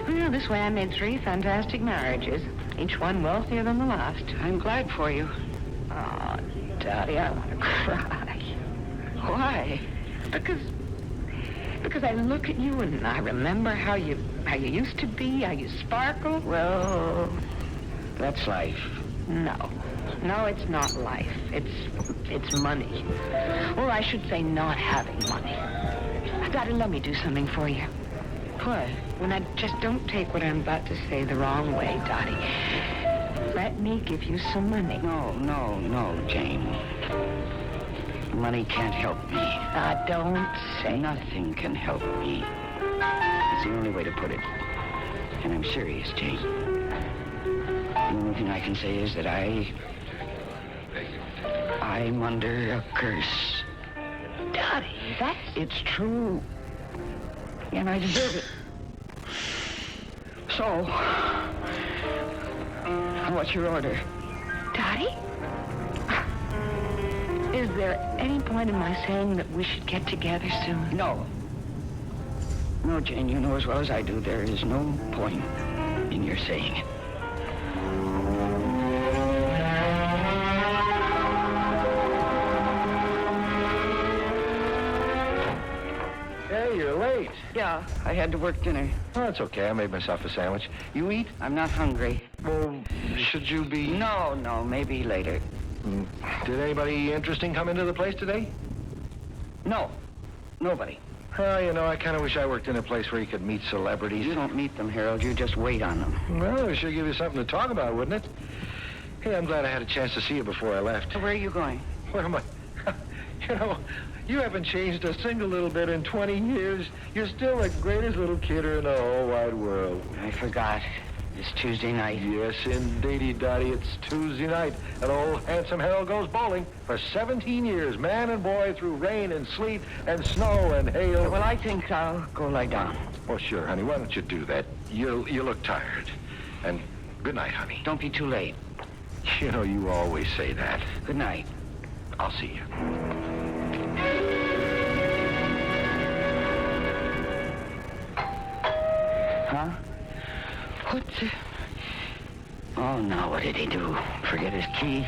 [SPEAKER 2] Well, this way I made 3 fantastic marriages, each one wealthier than the last.
[SPEAKER 15] I'm glad for you.
[SPEAKER 2] Oh, Dottie, I want to cry.
[SPEAKER 15] Why?
[SPEAKER 2] Because I look at you and I remember how you used to be, how you sparkled.
[SPEAKER 15] Well, that's life.
[SPEAKER 2] No, it's not life. It's money. Or I should say not having money. Dottie, let me do something for you.
[SPEAKER 15] What?
[SPEAKER 2] When I just don't take what I'm about to say the wrong way, Dottie. Let me give you some money.
[SPEAKER 15] No, Jane. Money can't help me.
[SPEAKER 2] Don't say.
[SPEAKER 15] Nothing can help me. It's the only way to put it. And I'm serious, Jane. The only thing I can say is that I'm under a curse.
[SPEAKER 2] Dottie,
[SPEAKER 15] It's true. And I deserve it. So, what's your order?
[SPEAKER 2] Dottie? Is there any point in my saying that we should get together soon?
[SPEAKER 15] No. No, Jane, you know as well as I do, there is no point in your saying it.
[SPEAKER 3] Hey, you're late.
[SPEAKER 15] Yeah, I had to work dinner.
[SPEAKER 3] Oh, that's okay. I made myself a sandwich. You eat?
[SPEAKER 15] I'm not hungry.
[SPEAKER 3] Well, should you be...
[SPEAKER 15] No, maybe later.
[SPEAKER 3] Did anybody interesting come into the place today?
[SPEAKER 15] No, nobody.
[SPEAKER 3] You know, I kind of wish I worked in a place where you could meet celebrities.
[SPEAKER 15] You don't meet them, Harold. You just wait on them.
[SPEAKER 3] Well, it should give you something to talk about, wouldn't it? Hey, I'm glad I had a chance to see you before I left.
[SPEAKER 15] Where are you going?
[SPEAKER 3] Where am I? You know, you haven't changed a single little bit in 20 years. You're still the greatest little kidder in the whole wide world.
[SPEAKER 15] I forgot. It's Tuesday night.
[SPEAKER 3] Yes, indeedy, Dottie. It's Tuesday night. And old handsome Harold goes bowling for 17 years, man and boy, through rain and sleet and snow and hail.
[SPEAKER 15] Well, I think I'll go lie down.
[SPEAKER 3] Oh, sure, honey. Why don't you do that? You look tired. And good night, honey.
[SPEAKER 15] Don't be too late.
[SPEAKER 3] You know, you always say that.
[SPEAKER 15] Good night.
[SPEAKER 3] I'll see you.
[SPEAKER 15] Huh? What? Oh, now what did he do? Forget his key?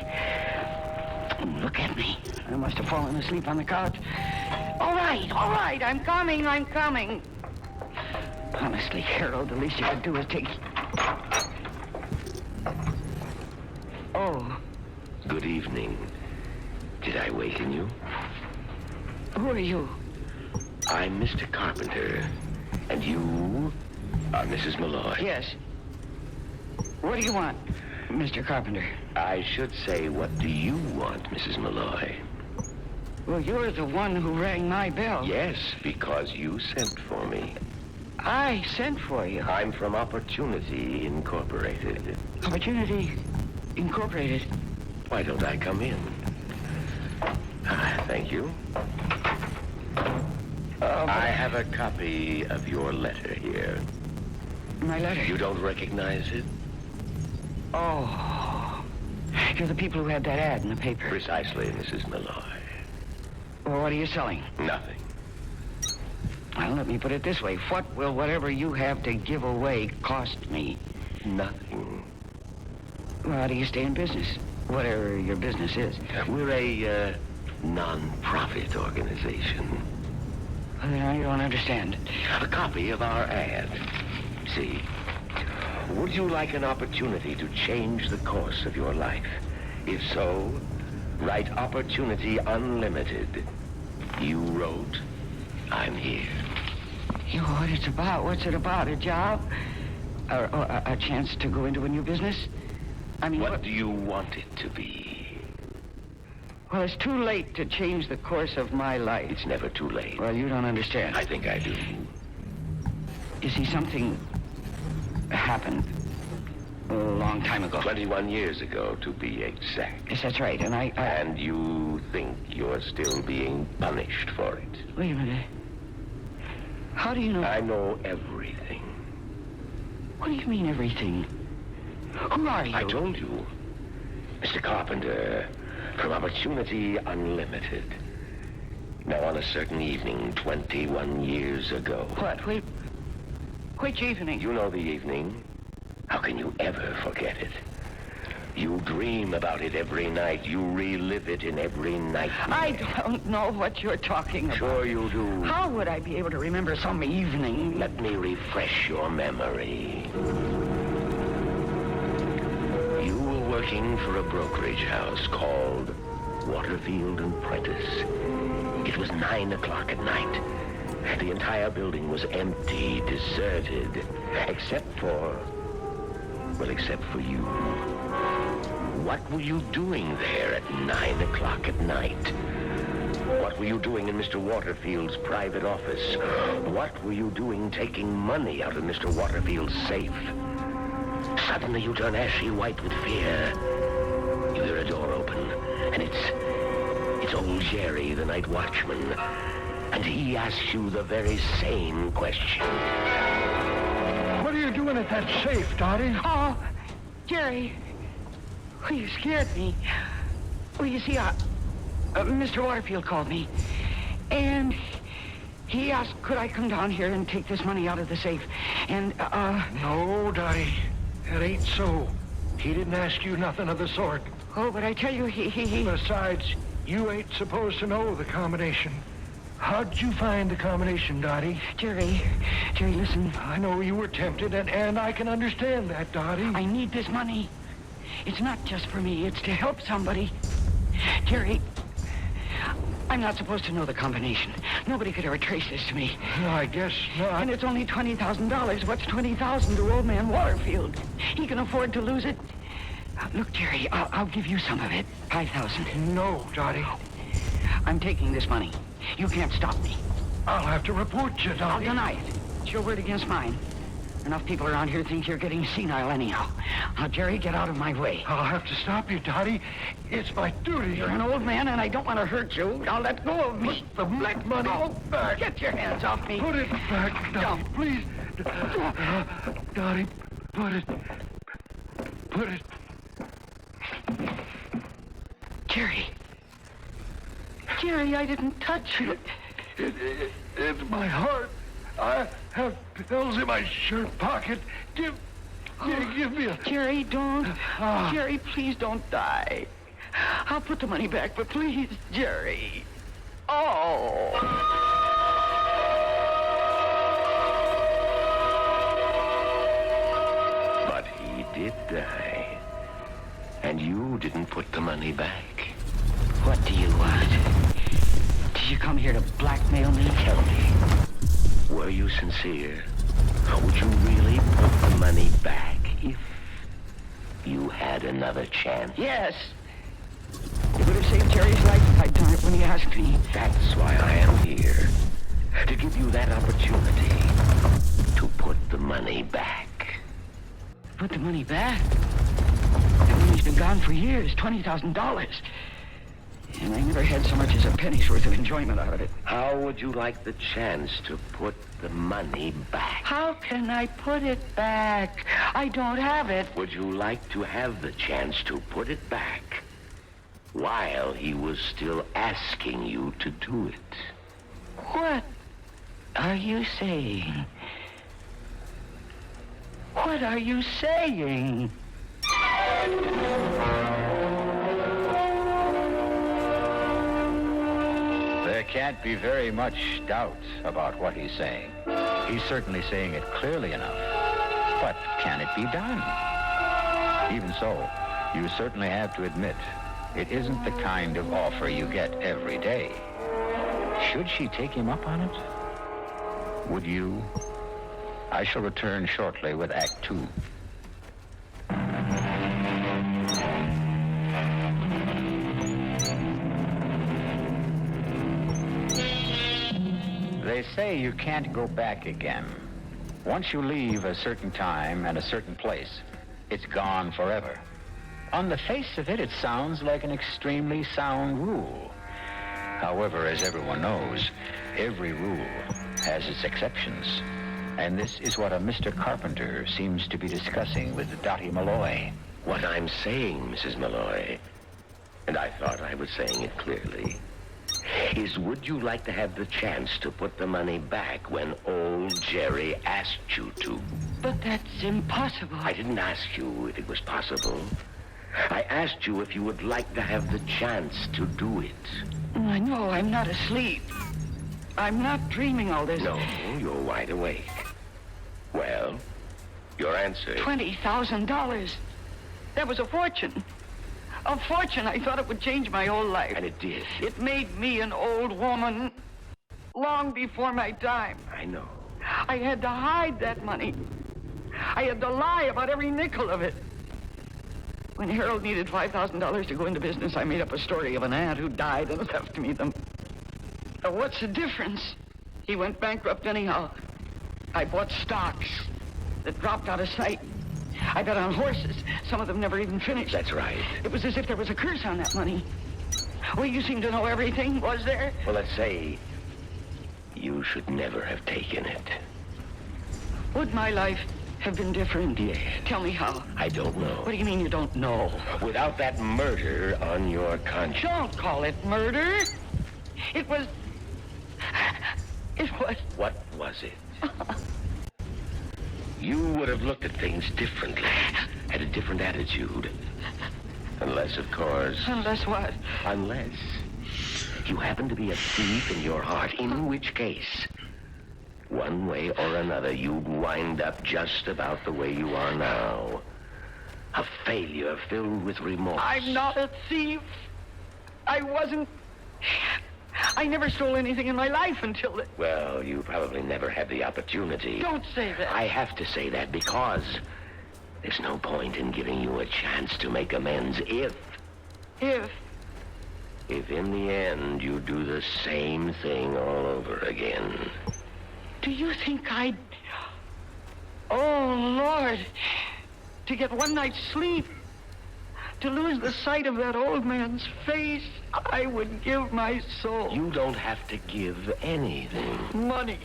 [SPEAKER 15] Look at me. I must have fallen asleep on the couch. All right. I'm coming. Honestly, Harold, the least you could do is take... Oh.
[SPEAKER 18] Good evening. Did I waken you?
[SPEAKER 15] Who are you?
[SPEAKER 18] I'm Mr. Carpenter. And you are Mrs. Malloy.
[SPEAKER 15] Yes. What do you want, Mr. Carpenter?
[SPEAKER 18] I should say, what do you want, Mrs. Malloy?
[SPEAKER 15] Well, you're the one who rang my bell.
[SPEAKER 18] Yes, because you sent for me.
[SPEAKER 15] I sent for you.
[SPEAKER 18] I'm from Opportunity Incorporated.
[SPEAKER 15] Opportunity Incorporated?
[SPEAKER 18] Why don't I come in? Thank you. I have a copy of your letter here.
[SPEAKER 15] My letter?
[SPEAKER 18] You don't recognize it?
[SPEAKER 15] Oh. You're the people who had that ad in the paper.
[SPEAKER 18] Precisely, Mrs. Malloy.
[SPEAKER 15] Well, what are you selling?
[SPEAKER 18] Nothing.
[SPEAKER 15] Well, let me put it this way. What will whatever you have to give away cost me?
[SPEAKER 18] Nothing.
[SPEAKER 15] Well, how do you stay in business? Whatever your business is.
[SPEAKER 18] We're a non-profit organization.
[SPEAKER 15] Well, then I don't understand.
[SPEAKER 18] A copy of our ad. See, would you like an opportunity to change the course of your life? If so, write Opportunity Unlimited. You wrote, I'm here.
[SPEAKER 15] You know what it's about? What's it about? A job? Or a chance to go into a new business? I mean,
[SPEAKER 18] what do you want it to be?
[SPEAKER 15] Well, it's too late to change the course of my life.
[SPEAKER 18] It's never too late.
[SPEAKER 15] Well, you don't understand.
[SPEAKER 18] I think I do.
[SPEAKER 15] You see, something happened a long time ago.
[SPEAKER 18] 21 years ago, to be exact.
[SPEAKER 15] Yes, that's right, and I...
[SPEAKER 18] And you think you're still being punished for it?
[SPEAKER 15] Wait a minute. How do you know?
[SPEAKER 18] I know everything.
[SPEAKER 15] What do you mean, everything? Who are you?
[SPEAKER 18] I told you. Mr. Carpenter, from Opportunity Unlimited. Now, on a certain evening, 21 years ago...
[SPEAKER 15] What? Which evening?
[SPEAKER 18] You know the evening. How can you ever forget it? You dream about it every night. You relive it in every nightmare.
[SPEAKER 15] I don't know what you're talking about.
[SPEAKER 18] Sure you do.
[SPEAKER 15] How would I be able to remember some evening?
[SPEAKER 18] Let me refresh your memory. You were working for a brokerage house called Waterfield and Prentice. It was 9 o'clock at night. The entire building was empty, deserted, except for you. What were you doing there at 9 o'clock at night? What were you doing in Mr. Waterfield's private office? What were you doing taking money out of Mr. Waterfield's safe? Suddenly you turn ashy white with fear. You hear a door open, and it's old Jerry, the night watchman. And he asks you the very same question.
[SPEAKER 3] What are you doing at that safe, Dottie?
[SPEAKER 15] Oh, Jerry. Well, you scared me. Well, you see, Mr. Waterfield called me. And he asked, could I come down here and take this money out of the safe? And,
[SPEAKER 3] No, Dottie. That ain't so. He didn't ask you nothing of the sort.
[SPEAKER 15] Oh, but I tell you, he...
[SPEAKER 3] Besides, you ain't supposed to know the combination. How'd you find the combination, Dottie?
[SPEAKER 15] Jerry, listen.
[SPEAKER 3] I know you were tempted, and I can understand that, Dottie.
[SPEAKER 15] I need this money. It's not just for me. It's to help somebody. Jerry, I'm not supposed to know the combination. Nobody could ever trace this to me.
[SPEAKER 3] No, I guess not.
[SPEAKER 15] And it's only $20,000. What's $20,000 to old man Waterfield? He can afford to lose it. Look, Jerry, I'll give you some of it. $5,000.
[SPEAKER 3] No, Dottie.
[SPEAKER 15] I'm taking this money. You can't stop me.
[SPEAKER 3] I'll have to report you, Dottie.
[SPEAKER 15] I'll deny it. It's your word against mine. Enough people around here think you're getting senile anyhow. Now, Jerry, get out of my way.
[SPEAKER 3] I'll have to stop you, Dottie. It's my duty.
[SPEAKER 15] You're an old man, and I don't want to hurt you. Now, let go of me.
[SPEAKER 3] Put the black money back.
[SPEAKER 15] Get your hands off me.
[SPEAKER 3] Put it back, Dottie, please. Dottie, put it.
[SPEAKER 15] Jerry, I didn't touch it.
[SPEAKER 3] It's my heart. I have pills in my shirt pocket. Give me a...
[SPEAKER 15] Jerry, don't. Jerry, please don't die. I'll put the money back, but please, Jerry. Oh.
[SPEAKER 18] But he did die. And you didn't put the money back.
[SPEAKER 15] What do you want? Did you come here to blackmail me?
[SPEAKER 18] Tell me, were you sincere? Would you really put the money back if you had another chance?
[SPEAKER 15] Yes. It would have saved Jerry's life if I'd done it when he asked me.
[SPEAKER 18] That's why I am here. To give you that opportunity to put the money back.
[SPEAKER 15] Put the money back? That money's been gone for years. $20,000. And I never had so much as a penny's worth of enjoyment out of it.
[SPEAKER 18] How would you like the chance to put the money back?
[SPEAKER 15] How can I put it back? I don't have it.
[SPEAKER 18] Would you like to have the chance to put it back while he was still asking you to do it?
[SPEAKER 15] What are you saying? What are you saying?
[SPEAKER 1] There can't be very much doubt about what he's saying. He's certainly saying it clearly enough. But can it be done? Even so, you certainly have to admit it isn't the kind of offer you get every day. Should she take him up on it? Would you? I shall return shortly with Act 2. They say you can't go back again. Once you leave a certain time and a certain place, it's gone forever. On the face of it, it sounds like an extremely sound rule. However, as everyone knows, every rule has its exceptions. And this is what a Mr. Carpenter seems to be discussing with Dottie Malloy.
[SPEAKER 18] What I'm saying, Mrs. Malloy, and I thought I was saying it clearly, is would you like to have the chance to put the money back when old Jerry asked you to?
[SPEAKER 15] But that's impossible.
[SPEAKER 18] I didn't ask you if it was possible. I asked you if you would like to have the chance to do it.
[SPEAKER 15] I know, I'm not asleep. I'm not dreaming all this.
[SPEAKER 18] No, you're wide awake. Well, your answer...
[SPEAKER 15] $20,000. That was a fortune. A fortune. I thought it would change my whole life.
[SPEAKER 18] And it did.
[SPEAKER 15] It made me an old woman long before my time.
[SPEAKER 18] I know.
[SPEAKER 15] I had to hide that money. I had to lie about every nickel of it. When Harold needed $5,000 to go into business, I made up a story of an aunt who died and left me them. Now, what's the difference? He went bankrupt anyhow. I bought stocks that dropped out of sight. I bet on horses. Some of them never even finished.
[SPEAKER 18] That's right.
[SPEAKER 15] It was as if there was a curse on that money. Well, you seem to know everything. Was there?
[SPEAKER 18] Well, let's say you should never have taken it.
[SPEAKER 15] Would my life have been different?
[SPEAKER 18] Yes.
[SPEAKER 15] Tell me how.
[SPEAKER 18] I don't know.
[SPEAKER 15] What do you mean you don't know?
[SPEAKER 18] Without that murder on your conscience.
[SPEAKER 15] Don't call it murder. It was...
[SPEAKER 18] What was it? You would have looked at things differently, had a different attitude. Unless, of course...
[SPEAKER 15] Unless what?
[SPEAKER 18] Unless you happen to be a thief in your heart, in which case, one way or another, you'd wind up just about the way you are now. A failure filled with remorse.
[SPEAKER 15] I'm not a thief. I wasn't... I never stole anything in my life until it...
[SPEAKER 18] Well, you probably never had the opportunity.
[SPEAKER 15] Don't say that.
[SPEAKER 18] I have to say that because there's no point in giving you a chance to make amends if in the end you do the same thing all over again.
[SPEAKER 15] Do you think I'd... Oh, Lord. To get one night's sleep, to lose the sight of that old man's face, I would give my soul.
[SPEAKER 18] You don't have to give anything.
[SPEAKER 15] Money.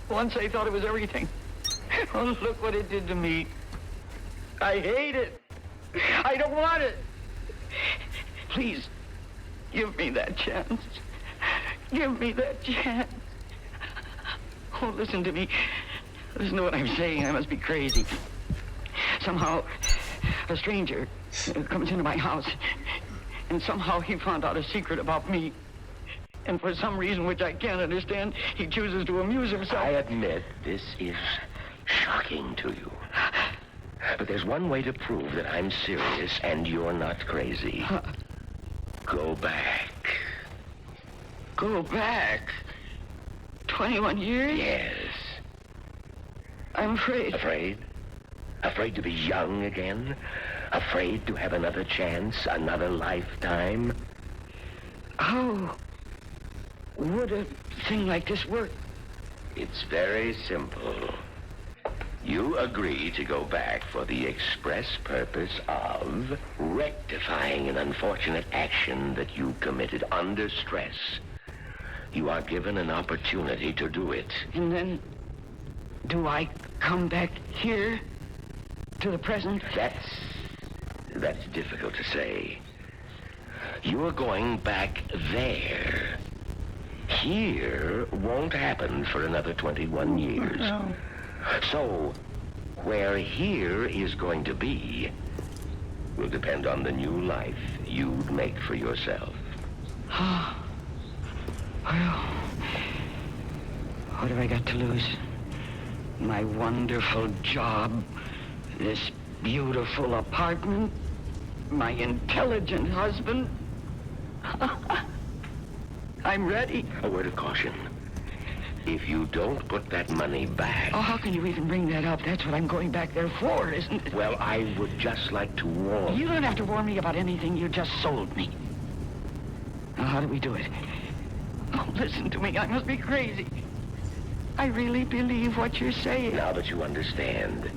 [SPEAKER 15] Once I thought it was everything. Oh, look what it did to me. I hate it. I don't want it. Please, give me that chance. Give me that chance. Oh, listen to me. Listen to what I'm saying. I must be crazy. Somehow, a stranger comes into my house, and somehow he found out a secret about me. And for some reason which I can't understand, he chooses to amuse himself.
[SPEAKER 18] I admit this is shocking to you. But there's one way to prove that I'm serious and you're not crazy. Go back.
[SPEAKER 15] Go back? 21 years?
[SPEAKER 18] Yes.
[SPEAKER 15] I'm afraid.
[SPEAKER 18] Afraid? Afraid to be young again? Afraid to have another chance, another lifetime?
[SPEAKER 15] How would a thing like this work?
[SPEAKER 18] It's very simple. You agree to go back for the express purpose of rectifying an unfortunate action that you committed under stress. You are given an opportunity to do it.
[SPEAKER 15] And then, do I come back here to the present?
[SPEAKER 18] That's difficult to say. You're going back there. Here won't happen for another 21 years.
[SPEAKER 15] No.
[SPEAKER 18] So, where here is going to be will depend on the new life you'd make for yourself.
[SPEAKER 15] Well, what have I got to lose? My wonderful job, this beautiful apartment, my intelligent husband. I'm ready.
[SPEAKER 18] A word of caution. If you don't put that money back...
[SPEAKER 15] Oh, how can you even bring that up? That's what I'm going back there for, isn't it?
[SPEAKER 18] Well, I would just like to warn...
[SPEAKER 15] You don't have to warn me about anything. You just sold me. Now, how do we do it? Oh, listen to me. I must be crazy. I really believe what you're saying.
[SPEAKER 18] Now that you understand,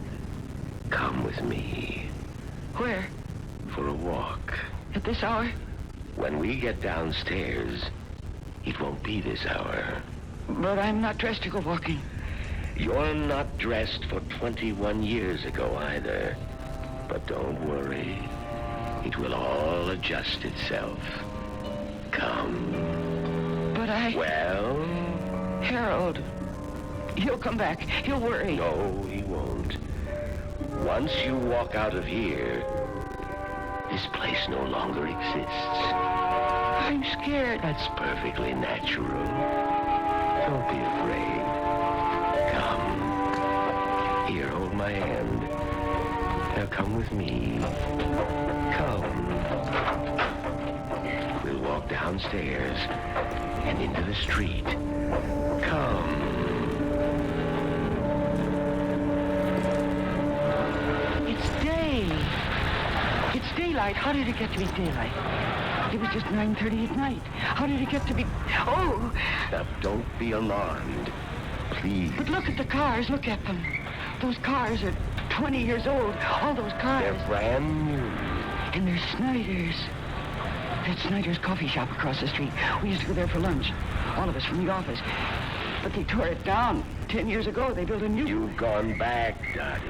[SPEAKER 18] come with me.
[SPEAKER 15] Where?
[SPEAKER 18] For a walk.
[SPEAKER 15] At this hour?
[SPEAKER 18] When we get downstairs, it won't be this hour.
[SPEAKER 15] But I'm not dressed to go walking.
[SPEAKER 18] You're not dressed for 21 years ago either. But don't worry. It will all adjust itself. Come.
[SPEAKER 15] But I...
[SPEAKER 18] Well?
[SPEAKER 15] Harold. He'll come back. He'll worry.
[SPEAKER 18] No, he won't. Once you walk out of here, this place no longer exists.
[SPEAKER 15] I'm scared.
[SPEAKER 18] That's perfectly natural. Don't be afraid. Come. Here, hold my hand. Now come with me. Come. We'll walk downstairs and into the street. Come.
[SPEAKER 15] It's day. It's daylight. How did it get to be daylight? It was just 9:30 at night. How did it get to be... Oh!
[SPEAKER 18] Now, don't be alarmed. Please.
[SPEAKER 15] But look at the cars. Look at them. Those cars are 20 years old. All those cars.
[SPEAKER 18] They're brand new.
[SPEAKER 15] And they're Snyder's. That's Snyder's coffee shop across the street. We used to go there for lunch. All of us from the office. But they tore it down 10 years ago, they built a new...
[SPEAKER 18] You've gone back, Dottie.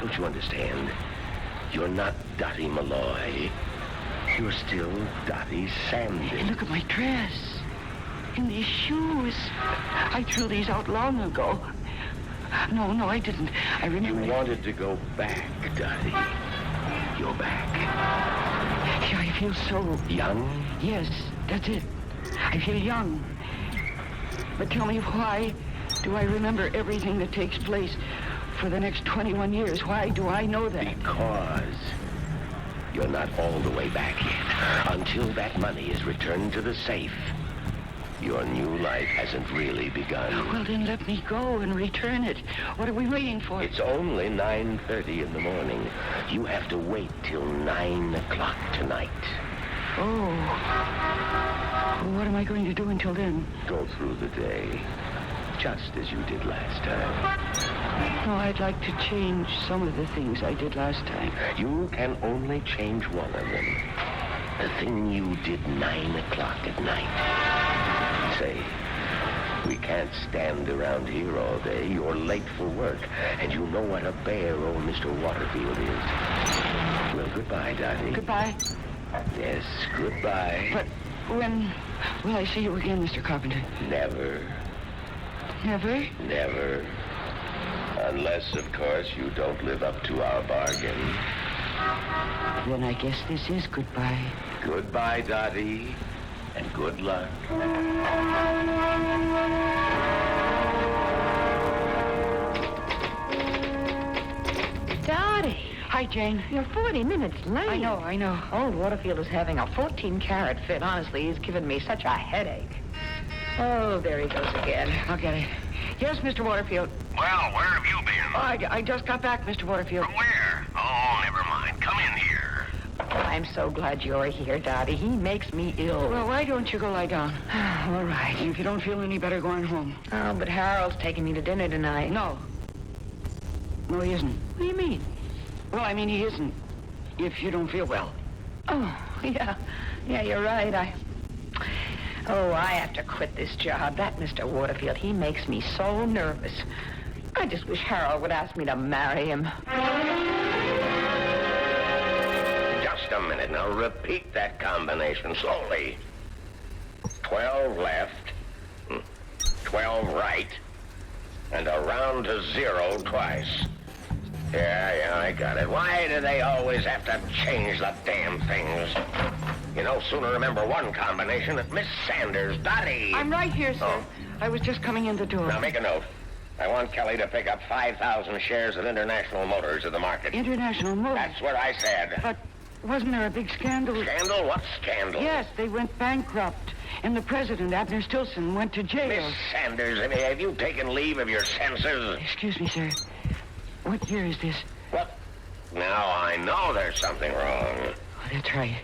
[SPEAKER 18] Don't you understand? You're not Dottie Malloy. You're still Dottie Sanders.
[SPEAKER 15] And look at my dress. And these shoes. I threw these out long ago. No, I didn't. I remember...
[SPEAKER 18] You wanted to go back, Dottie. You're back.
[SPEAKER 15] Yeah, I feel so...
[SPEAKER 18] Young?
[SPEAKER 15] Yes, that's it. I feel young. But tell me, why do I remember everything that takes place for the next 21 years? Why do I know that?
[SPEAKER 18] Because you're not all the way back yet. Until that money is returned to the safe, your new life hasn't really begun.
[SPEAKER 15] Well, then let me go and return it. What are we waiting for?
[SPEAKER 18] It's only 9:30 in the morning. You have to wait till 9 o'clock tonight.
[SPEAKER 15] Oh. Well, what am I going to do until then?
[SPEAKER 18] Go through the day, just as you did last time.
[SPEAKER 15] No, I'd like to change some of the things I did last time.
[SPEAKER 18] You can only change one of them. The thing you did 9 o'clock at night. Say, we can't stand around here all day. You're late for work, and you know what a bear old Mr. Waterfield is. Well, goodbye, Dottie.
[SPEAKER 15] Goodbye.
[SPEAKER 18] Yes, goodbye.
[SPEAKER 15] But when will I see you again, Mr. Carpenter?
[SPEAKER 18] Never.
[SPEAKER 15] Never?
[SPEAKER 18] Never. Unless, of course, you don't live up to our bargain.
[SPEAKER 15] Then I guess this is goodbye.
[SPEAKER 18] Goodbye, Dottie, and good luck.
[SPEAKER 2] Dottie.
[SPEAKER 15] Hi, Jane.
[SPEAKER 2] You're 40 minutes late.
[SPEAKER 15] I know.
[SPEAKER 2] Old Waterfield is having a 14-carat fit. Honestly, he's given me such a headache. Oh, there he goes again.
[SPEAKER 15] I'll get it. Yes, Mr. Waterfield.
[SPEAKER 10] Well, where have you been?
[SPEAKER 15] Oh, I just got back, Mr. Waterfield.
[SPEAKER 10] From where? Oh, never mind. Come in here.
[SPEAKER 2] I'm so glad you're here, Dottie. He makes me ill.
[SPEAKER 15] Well, why don't you go lie down?
[SPEAKER 2] All right.
[SPEAKER 15] If you don't feel any better, going home.
[SPEAKER 2] Oh, but Harold's taking me to dinner tonight.
[SPEAKER 15] No, he isn't.
[SPEAKER 2] What do you mean?
[SPEAKER 15] Well, I mean, he isn't. If you don't feel well.
[SPEAKER 2] Oh, yeah. Yeah, you're right. I have to quit this job. That Mr. Waterfield, he makes me so nervous. I just wish Harold would ask me to marry him.
[SPEAKER 18] Just a minute. Now repeat that combination slowly. 12 left, 12 right, and a round to 0 twice. Yeah, I got it. Why do they always have to change the damn things? You no sooner remember one combination than Miss Sanders, Dottie.
[SPEAKER 15] I'm right here, sir.
[SPEAKER 18] Oh.
[SPEAKER 15] I was just coming in the door.
[SPEAKER 18] Now make a note. I want Kelly to pick up 5,000 shares of International Motors at the market.
[SPEAKER 15] International Motors?
[SPEAKER 18] That's what I said.
[SPEAKER 15] But wasn't there a big scandal?
[SPEAKER 18] Scandal? What scandal?
[SPEAKER 15] Yes, they went bankrupt. And the president, Abner Stilson, went to jail.
[SPEAKER 18] Miss Sanders, have you taken leave of your senses?
[SPEAKER 15] Excuse me, sir. What year is this?
[SPEAKER 18] What? Now I know there's something wrong.
[SPEAKER 15] Oh, that's right.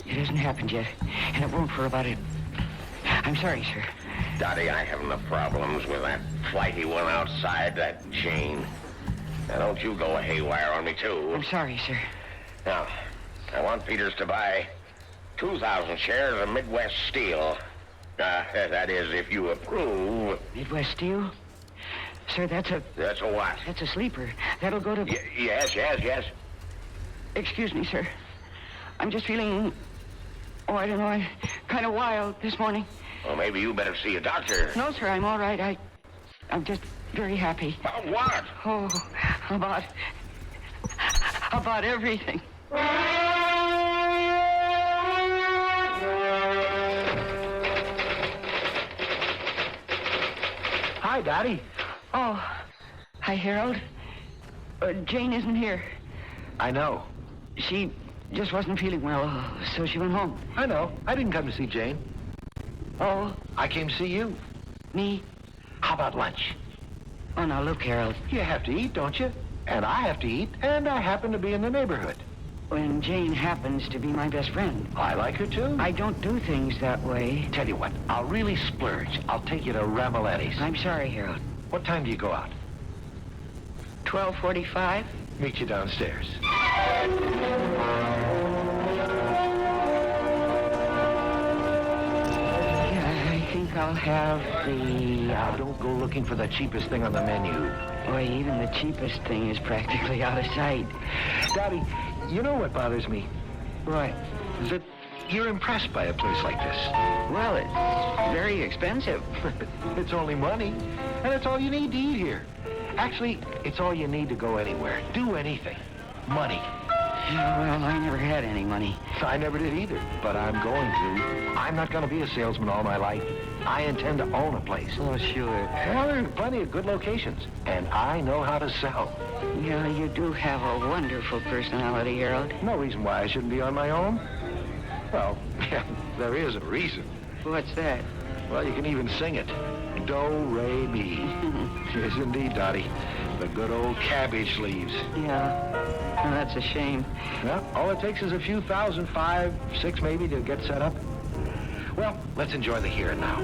[SPEAKER 15] It hasn't happened yet, and it won't for about it. I'm sorry, sir.
[SPEAKER 18] Dottie, I have enough problems with that flighty one outside, that Jane. Now, don't you go haywire on me, too.
[SPEAKER 15] I'm sorry, sir.
[SPEAKER 18] Now, I want Peters to buy 2,000 shares of Midwest Steel. That is, if you approve.
[SPEAKER 15] Midwest Steel? Sir, that's a...
[SPEAKER 18] That's a what?
[SPEAKER 15] That's a sleeper. That'll go to...
[SPEAKER 18] Yes.
[SPEAKER 15] Excuse me, sir. I'm just feeling... Oh, I don't know. I'm kind of wild this morning.
[SPEAKER 18] Well, maybe you better see a doctor.
[SPEAKER 15] No, sir, I'm all right. I'm just very happy.
[SPEAKER 18] About what?
[SPEAKER 15] Oh, about everything.
[SPEAKER 3] Hi, Dottie.
[SPEAKER 15] Oh, hi, Harold. Jane isn't here.
[SPEAKER 3] I know.
[SPEAKER 15] She just wasn't feeling well, so she went home.
[SPEAKER 3] I know. I didn't come to see Jane.
[SPEAKER 15] Oh?
[SPEAKER 3] I came to see you.
[SPEAKER 15] Me?
[SPEAKER 3] How about lunch?
[SPEAKER 15] Oh, now look, Harold.
[SPEAKER 3] You have to eat, don't you? And I have to eat, and I happen to be in the neighborhood.
[SPEAKER 15] When Jane happens to be my best friend.
[SPEAKER 3] I like her, too.
[SPEAKER 15] I don't do things that way.
[SPEAKER 3] Tell you what, I'll really splurge. I'll take you to Ramoletti's.
[SPEAKER 15] I'm sorry, Harold.
[SPEAKER 3] What time do you go out?
[SPEAKER 15] 12:45.
[SPEAKER 3] Meet you downstairs.
[SPEAKER 15] Yeah, I think I'll
[SPEAKER 3] I'll have the... don't go looking for the cheapest thing on the menu.
[SPEAKER 15] Boy, even the cheapest thing is practically out of sight.
[SPEAKER 3] Dottie, you know what bothers me?
[SPEAKER 15] What?
[SPEAKER 3] That you're impressed by a place like this.
[SPEAKER 15] Well, it's very expensive.
[SPEAKER 3] It's only money, and it's all you need to eat here. Actually, it's all you need to go anywhere. Do anything. Money.
[SPEAKER 15] Yeah, well, I never had any money.
[SPEAKER 3] I never did either, but I'm going to. I'm not going to be a salesman all my life. I intend to own a place.
[SPEAKER 15] Oh, sure.
[SPEAKER 3] Well, there are plenty of good locations, and I know how to sell.
[SPEAKER 15] Yeah, you do have a wonderful personality, Harold.
[SPEAKER 3] No reason why I shouldn't be on my own. Well, yeah, there is a reason.
[SPEAKER 15] What's that?
[SPEAKER 3] Well, you can even sing it. Do, re, mi. Yes, indeed, Dottie. The good old cabbage leaves.
[SPEAKER 15] Yeah. Well, that's a shame.
[SPEAKER 3] Well, all it takes is a few thousand, 5, 6 maybe, to get set up. Well, let's enjoy the here and now.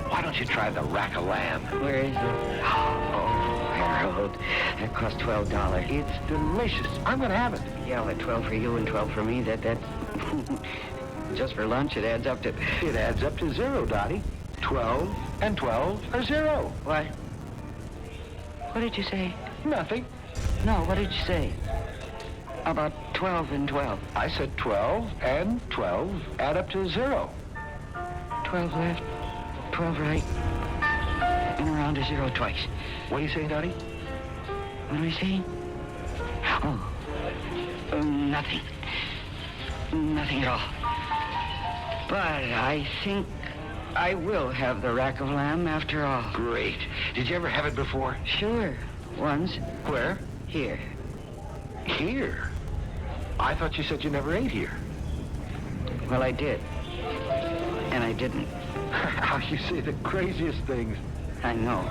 [SPEAKER 3] Why don't you try the rack of lamb?
[SPEAKER 15] Where is it? Oh, Harold, that costs $12.
[SPEAKER 3] It's delicious. I'm going to have it.
[SPEAKER 15] Yeah, well, 12 for you and 12 for me. That's... Just for lunch, it adds up to...
[SPEAKER 3] It adds up to 0, Dottie. 12 and 12 are 0.
[SPEAKER 15] What? What did you say?
[SPEAKER 3] Nothing.
[SPEAKER 15] No, what did you say? About 12 and 12.
[SPEAKER 3] I said 12 and 12 add up to 0.
[SPEAKER 15] 12 left, 12 right, and around to 0 twice.
[SPEAKER 3] What are you saying, Dottie?
[SPEAKER 15] What am I saying? Oh, nothing. Nothing at all. But I think I will have the rack of lamb after all.
[SPEAKER 3] Great. Did you ever have it before?
[SPEAKER 15] Sure, once.
[SPEAKER 3] Where?
[SPEAKER 15] Here.
[SPEAKER 3] Here? I thought you said you never ate here.
[SPEAKER 15] Well, I did. And I didn't.
[SPEAKER 3] How you say the craziest things.
[SPEAKER 15] I know.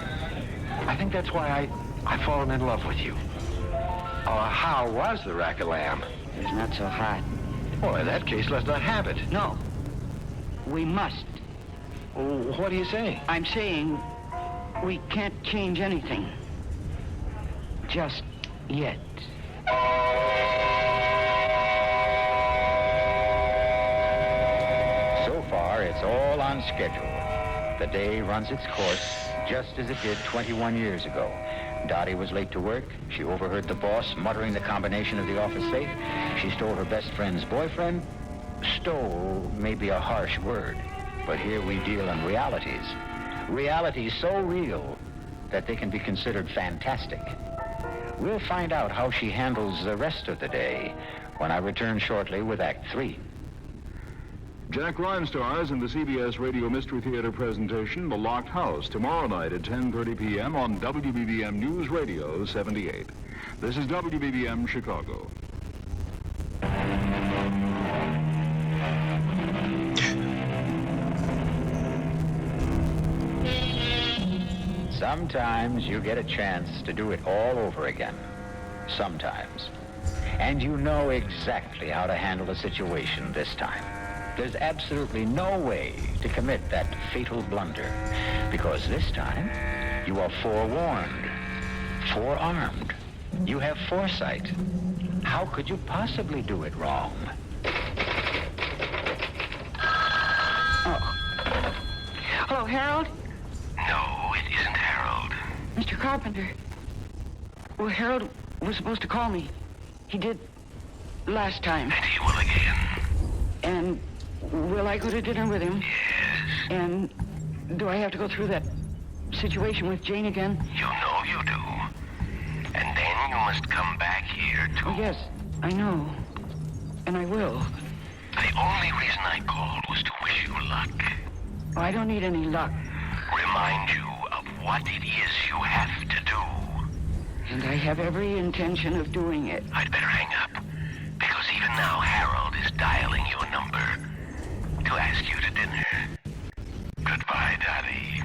[SPEAKER 3] I think that's why I've fallen in love with you. How was the rack of lamb?
[SPEAKER 15] It was not so hot.
[SPEAKER 3] Well, in that case, let's not have it.
[SPEAKER 15] No. We must.
[SPEAKER 3] Oh, what are you saying?
[SPEAKER 15] I'm saying we can't change anything. Just yet.
[SPEAKER 1] So far, it's all on schedule. The day runs its course just as it did 21 years ago. Dottie was late to work. She overheard the boss muttering the combination of the office safe. She stole her best friend's boyfriend. Stole may be a harsh word, but here we deal in realities. Realities so real that they can be considered fantastic. We'll find out how she handles the rest of the day when I return shortly with Act 3.
[SPEAKER 13] Jack Ryan stars in the CBS Radio Mystery Theater presentation, The Locked House, tomorrow night at 10:30 p.m. on WBBM News Radio 78. This is WBBM Chicago.
[SPEAKER 1] Sometimes you get a chance to do it all over again. Sometimes. And you know exactly how to handle a situation this time. There's absolutely no way to commit that fatal blunder, because this time you are forewarned, forearmed. You have foresight. How could you possibly do it wrong?
[SPEAKER 15] Oh. Hello, Harold?
[SPEAKER 10] No, it isn't Harold.
[SPEAKER 15] Mr. Carpenter. Well, Harold was supposed to call me. He did last time.
[SPEAKER 10] And he will again.
[SPEAKER 15] And will I go to dinner with him?
[SPEAKER 10] Yes.
[SPEAKER 15] And do I have to go through that situation with Jane again?
[SPEAKER 10] You know you do. And then you must come back here to...
[SPEAKER 15] Oh, yes, I know. And I will.
[SPEAKER 10] The only reason I called was to wish you luck.
[SPEAKER 15] Oh, I don't need any luck.
[SPEAKER 10] Remind you of what it is you have to do.
[SPEAKER 15] And I have every intention of doing it.
[SPEAKER 10] I'd better hang up, because even now Harold is dialing your number to ask you to dinner. Goodbye, Dottie.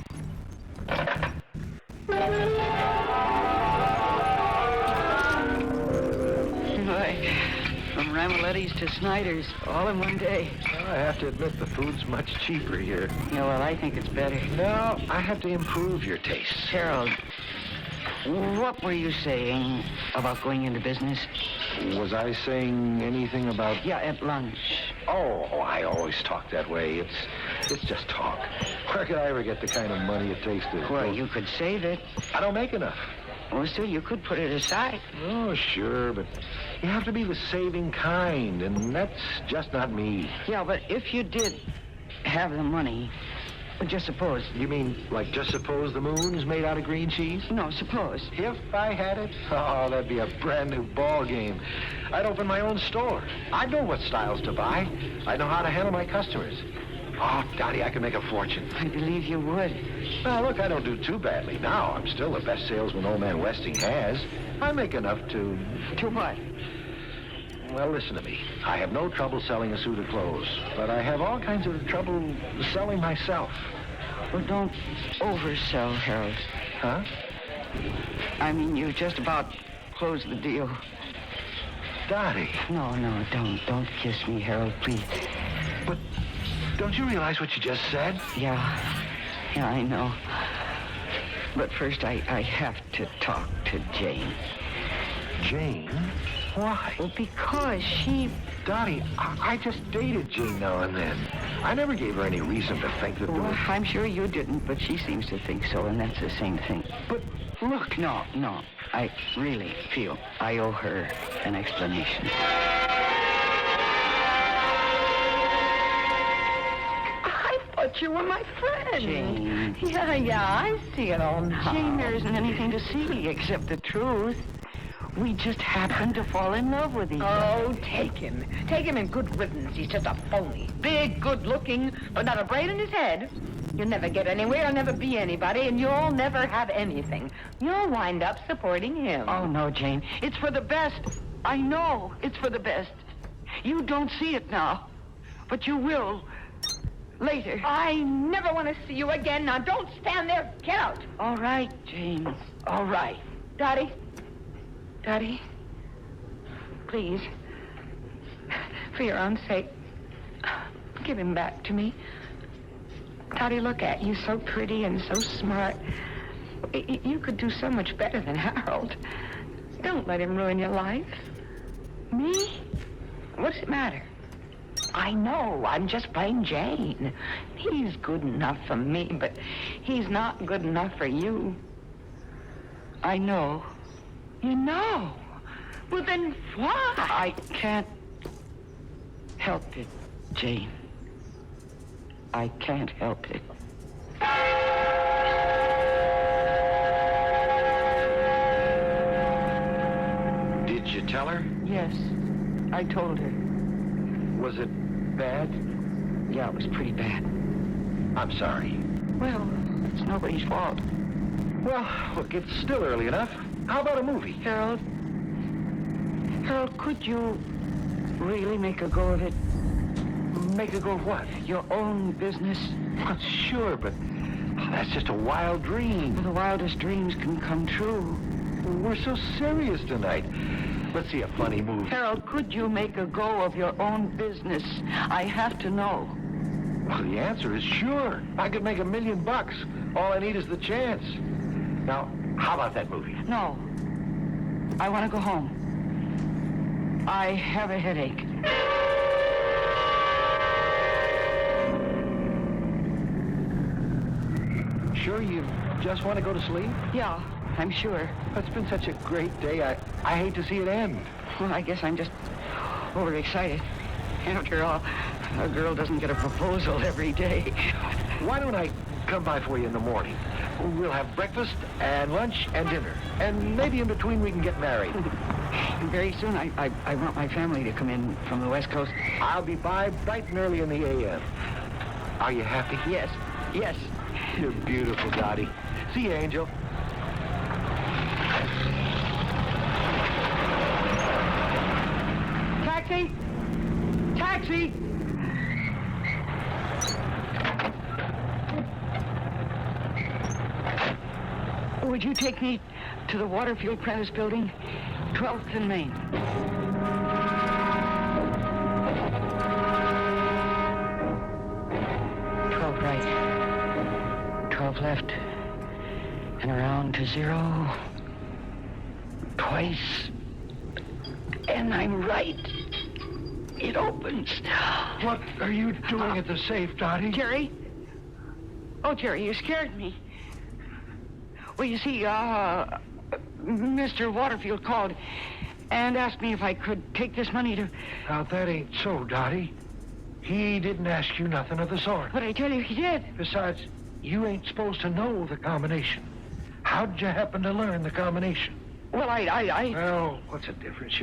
[SPEAKER 15] From Ramoletti's to Snyder's, all in one day.
[SPEAKER 3] Well, I have to admit the food's much cheaper here.
[SPEAKER 15] Yeah, well, I think it's better.
[SPEAKER 3] No, I have to improve your taste.
[SPEAKER 15] Harold, what were you saying about going into business?
[SPEAKER 21] Was I saying anything about...
[SPEAKER 15] Yeah, at lunch.
[SPEAKER 21] Oh, I always talk that way. It's just talk. Where could I ever get the kind of money it takes to...
[SPEAKER 15] Well, you could save it.
[SPEAKER 21] I don't make enough.
[SPEAKER 15] Well, still, you could put it aside.
[SPEAKER 21] Oh, sure, but you have to be the saving kind, and that's just not me.
[SPEAKER 15] Yeah, but if you did have the money, well, just suppose.
[SPEAKER 21] You mean, like, just suppose the moon's made out of green cheese?
[SPEAKER 15] No, suppose.
[SPEAKER 21] If I had it? Oh, that'd be a brand new ball game. I'd open my own store. I'd know what styles to buy. I'd know how to handle my customers. Oh, Dottie, I could make a fortune.
[SPEAKER 15] I believe you would.
[SPEAKER 21] Well, look, I don't do too badly now. I'm still the best salesman old man Westing has. I make enough to...
[SPEAKER 15] To what?
[SPEAKER 21] Well, listen to me. I have no trouble selling a suit of clothes, but I have all kinds of trouble selling myself.
[SPEAKER 15] Well, don't oversell, Harold.
[SPEAKER 21] Huh?
[SPEAKER 15] I mean, you just about closed the deal.
[SPEAKER 21] Dottie.
[SPEAKER 15] No, don't. Don't kiss me, Harold, please.
[SPEAKER 21] But don't you realize what you just said?
[SPEAKER 15] Yeah, I know. But first, I have to talk to Jane.
[SPEAKER 21] Jane? Why?
[SPEAKER 15] Well, because she...
[SPEAKER 21] Dottie, I just dated Jane now and then. I never gave her any reason to think that...
[SPEAKER 15] Well, I'm sure you didn't, but she seems to think so, and that's the same thing.
[SPEAKER 21] But look...
[SPEAKER 15] No. I really feel I owe her an explanation.
[SPEAKER 5] I thought you were my friend.
[SPEAKER 15] Jane.
[SPEAKER 5] Yeah, I see it all now.
[SPEAKER 15] Jane, there isn't anything to see except the truth. We just happened to fall in love with each other.
[SPEAKER 5] Oh, take him. Take him in good riddance. He's just a phony. Big, good-looking, but not a brain in his head. You'll never get anywhere, you'll never be anybody, and you'll never have anything. You'll wind up supporting him.
[SPEAKER 15] Oh, no, Jane. It's for the best. I know it's for the best. You don't see it now, but you will later.
[SPEAKER 5] I never want to see you again. Now, don't stand there. Get out.
[SPEAKER 15] All right, Jane.
[SPEAKER 5] All right. Daddy, please, for your own sake, give him back to me. Daddy, look at you, so pretty and so smart. You could do so much better than Harold. Don't let him ruin your life. Me? What's it matter? I know, I'm just plain Jane. He's good enough for me, but he's not good enough for you.
[SPEAKER 15] I know.
[SPEAKER 5] You know? Well, then why?
[SPEAKER 15] I can't help it, Jane. I can't help it.
[SPEAKER 21] Did you tell her?
[SPEAKER 15] Yes, I told her.
[SPEAKER 21] Was it bad?
[SPEAKER 15] Yeah, it was pretty bad.
[SPEAKER 21] I'm sorry.
[SPEAKER 15] Well, it's nobody's fault.
[SPEAKER 21] Well, look, it's still early enough. How about a movie?
[SPEAKER 15] Harold, could you really make a go of it?
[SPEAKER 21] Make a go of what?
[SPEAKER 15] Your own business?
[SPEAKER 21] Well, sure, but that's just a wild dream.
[SPEAKER 15] Well, the wildest dreams can come true.
[SPEAKER 21] We're so serious tonight. Let's see a funny movie.
[SPEAKER 15] Harold, could you make a go of your own business? I have to know.
[SPEAKER 21] Well, the answer is sure. I could make $1 million. All I need is the chance. Now, how about that movie?
[SPEAKER 15] No. I want to go home. I have a headache.
[SPEAKER 21] Sure you just want to go to sleep?
[SPEAKER 15] Yeah, I'm sure.
[SPEAKER 21] It's been such a great day. I hate to see it end.
[SPEAKER 15] Well, I guess I'm just overexcited. After all, a girl doesn't get a proposal every day.
[SPEAKER 21] Why don't I come by for you in the morning? We'll have breakfast and lunch and dinner. And maybe in between we can get married.
[SPEAKER 15] Very soon, I want my family to come in from the West Coast.
[SPEAKER 21] I'll be by bright and early in the a.m. Are you happy?
[SPEAKER 15] Yes.
[SPEAKER 21] You're beautiful, Dottie. See you, Angel.
[SPEAKER 15] Taxi! Taxi! Would you take me to the Waterfield Prentice Building, 12th and Main? Right. 12 left. And around to 0. Twice. And I'm right, it opens.
[SPEAKER 3] What are you doing at the safe, Dottie?
[SPEAKER 15] Jerry? Oh, Jerry, you scared me. Well, you see, Mr. Waterfield called and asked me if I could take this money to...
[SPEAKER 3] Now, that ain't so, Dottie. He didn't ask you nothing of the sort.
[SPEAKER 15] But I tell you, he did.
[SPEAKER 3] Besides, you ain't supposed to know the combination. How'd you happen to learn the combination?
[SPEAKER 15] Well,
[SPEAKER 3] Well, what's the difference?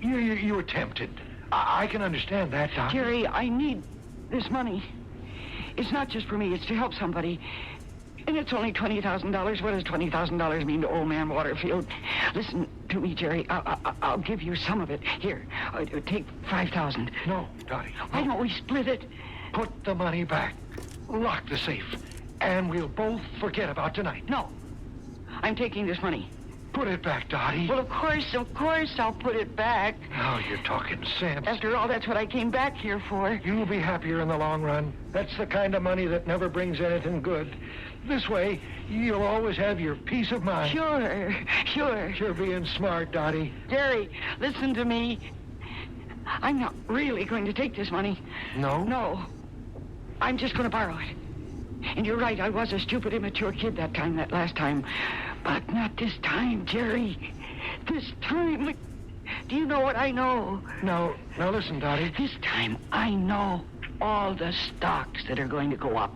[SPEAKER 3] You were tempted. I can understand that, Dottie.
[SPEAKER 15] Jerry, I need this money. It's not just for me, it's to help somebody. And it's only $20,000. What does $20,000 mean to old man Waterfield? Listen to me, Jerry. I'll give you some of it. Here, take $5,000.
[SPEAKER 3] No, Dottie.
[SPEAKER 15] Why don't we split it?
[SPEAKER 3] Put the money back. Lock the safe. And we'll both forget about tonight.
[SPEAKER 15] No. I'm taking this money.
[SPEAKER 3] Put it back, Dottie.
[SPEAKER 15] Well, of course, I'll put it back.
[SPEAKER 3] Now you're talking sense.
[SPEAKER 15] After all, that's what I came back here for.
[SPEAKER 3] You'll be happier in the long run. That's the kind of money that never brings anything good. This way, you'll always have your peace of mind.
[SPEAKER 15] Sure.
[SPEAKER 3] You're being smart, Dottie.
[SPEAKER 15] Jerry, listen to me. I'm not really going to take this money.
[SPEAKER 3] No?
[SPEAKER 15] No. I'm just going to borrow it. And you're right, I was a stupid, immature kid that last time. But not this time, Jerry. This time. Do you know what I know?
[SPEAKER 3] No. Now listen, Dottie.
[SPEAKER 15] This time, I know all the stocks that are going to go up.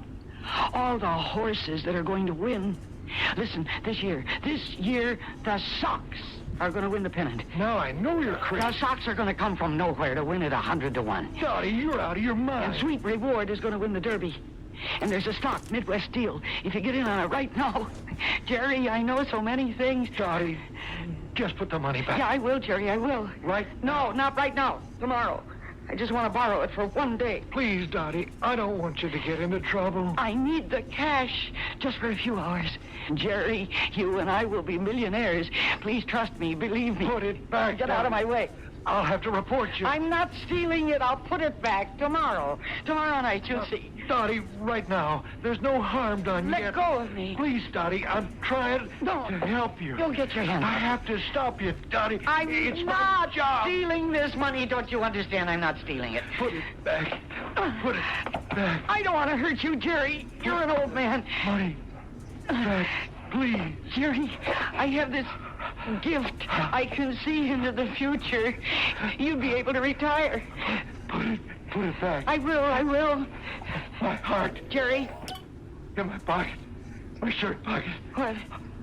[SPEAKER 15] All the horses that are going to win. Listen, this year, the Sox are going to win the pennant.
[SPEAKER 3] Now I know you're crazy.
[SPEAKER 15] The Sox are going to come from nowhere to win it 100 to 1.
[SPEAKER 3] Dottie, you're out of your mind.
[SPEAKER 15] And Sweet Reward is going to win the Derby. And there's a stock, Midwest Steel. If you get in on it right now, Jerry, I know so many things.
[SPEAKER 3] Dottie, just put the money back.
[SPEAKER 15] Yeah, I will, Jerry, I will.
[SPEAKER 3] Right?
[SPEAKER 15] No, not right now. Tomorrow. I just want to borrow it for one day.
[SPEAKER 3] Please, Dottie, I don't want you to get into trouble.
[SPEAKER 15] I need the cash just for a few hours. Jerry, you and I will be millionaires. Please trust me, believe me.
[SPEAKER 3] Put it back,
[SPEAKER 15] Get
[SPEAKER 3] Dottie.
[SPEAKER 15] out of my way.
[SPEAKER 3] I'll have to report you.
[SPEAKER 15] I'm not stealing it. I'll put it back tomorrow. Tomorrow night, you'll see.
[SPEAKER 3] Dottie, right now, there's no harm done yet.
[SPEAKER 15] Let go of me.
[SPEAKER 3] Please, Dottie, I'm trying to help you.
[SPEAKER 15] You'll get your hands.
[SPEAKER 3] I have to stop you, Dottie.
[SPEAKER 15] I'm not stealing this money. Don't you understand? I'm not stealing it.
[SPEAKER 3] Put it back. Put it back.
[SPEAKER 15] I don't want to hurt you, Jerry. You're an old man.
[SPEAKER 3] Money back, please.
[SPEAKER 15] Jerry, I have this gift. I can see into the future. You'd be able to retire.
[SPEAKER 3] Put it back.
[SPEAKER 15] I will.
[SPEAKER 3] My heart.
[SPEAKER 15] Jerry.
[SPEAKER 3] In my pocket. My shirt pocket.
[SPEAKER 15] What?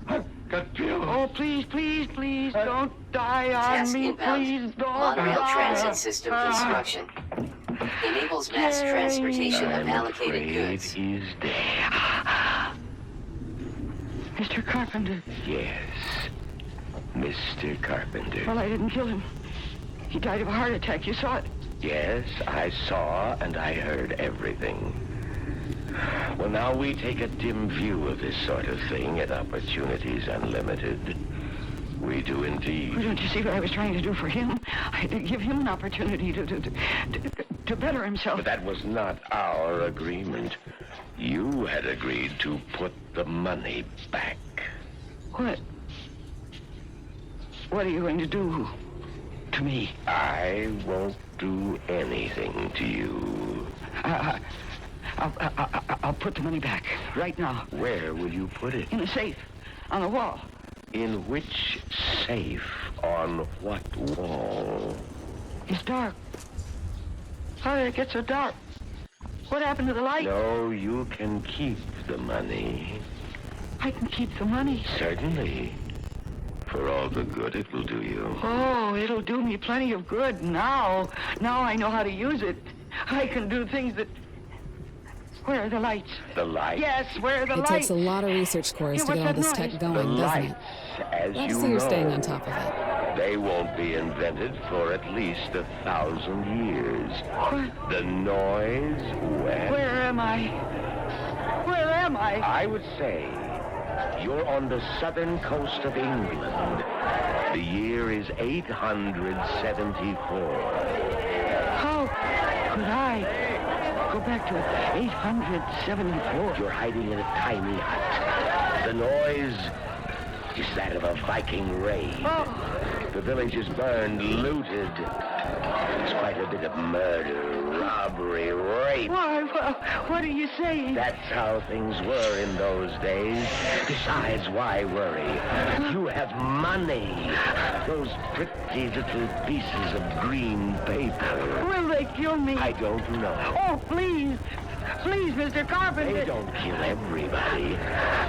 [SPEAKER 3] I've got pills.
[SPEAKER 15] Oh, please, don't die on
[SPEAKER 19] Task
[SPEAKER 15] me.
[SPEAKER 19] inbound.
[SPEAKER 15] Please don't
[SPEAKER 19] Monorail
[SPEAKER 15] die.
[SPEAKER 19] transit system construction. Enables mass transportation of allocated goods.
[SPEAKER 18] He's dead.
[SPEAKER 15] Mr. Carpenter.
[SPEAKER 18] Yes, Mr. Carpenter.
[SPEAKER 15] Well, I didn't kill him. He died of a heart attack. You saw it.
[SPEAKER 18] Yes, I saw and I heard everything. Well, now we take a dim view of this sort of thing at Opportunities Unlimited. We do indeed.
[SPEAKER 15] Well, don't you see what I was trying to do for him? I had to give him an opportunity to better himself.
[SPEAKER 18] But that was not our agreement. You had agreed to put the money back.
[SPEAKER 15] What? What are you going to do to me?
[SPEAKER 18] I won't do anything to you.
[SPEAKER 15] I'll put the money back right now.
[SPEAKER 18] Where will you put it?
[SPEAKER 15] In a safe on the wall.
[SPEAKER 18] In which safe? On what wall?
[SPEAKER 15] It's dark. How did it get so dark? What happened to the light?
[SPEAKER 18] No, you can keep the money.
[SPEAKER 15] I can keep the money.
[SPEAKER 18] Certainly. For all the good it will do you.
[SPEAKER 15] Oh, it'll do me plenty of good now. Now I know how to use it. I can do things that... Where are the lights?
[SPEAKER 18] The lights?
[SPEAKER 15] Yes, where are the
[SPEAKER 22] It
[SPEAKER 15] lights?
[SPEAKER 22] takes a lot of research scores to get all this tech going, doesn't
[SPEAKER 18] lights,
[SPEAKER 22] it?
[SPEAKER 18] as
[SPEAKER 22] Let's
[SPEAKER 18] you
[SPEAKER 22] see you're
[SPEAKER 18] know,
[SPEAKER 22] staying on top of it.
[SPEAKER 18] They won't be invented for at least 1,000 years.
[SPEAKER 15] What?
[SPEAKER 18] The noise, well...
[SPEAKER 15] Where am I? Where am I?
[SPEAKER 18] I would say you're on the southern coast of England. The year is 874.
[SPEAKER 15] How could I go back to 874?
[SPEAKER 18] You're hiding in a tiny hut. The noise is that of a Viking raid.
[SPEAKER 15] Oh.
[SPEAKER 18] The village is burned, looted. There's quite a bit of murder, robbery, rape.
[SPEAKER 11] Why, what are you saying?
[SPEAKER 18] That's how things were in those days. Besides, why worry? You have money. Those pretty little pieces of green paper.
[SPEAKER 11] Will they kill me?
[SPEAKER 18] I don't know.
[SPEAKER 11] Oh, please. Please, Mr. Carpenter.
[SPEAKER 18] They don't kill everybody.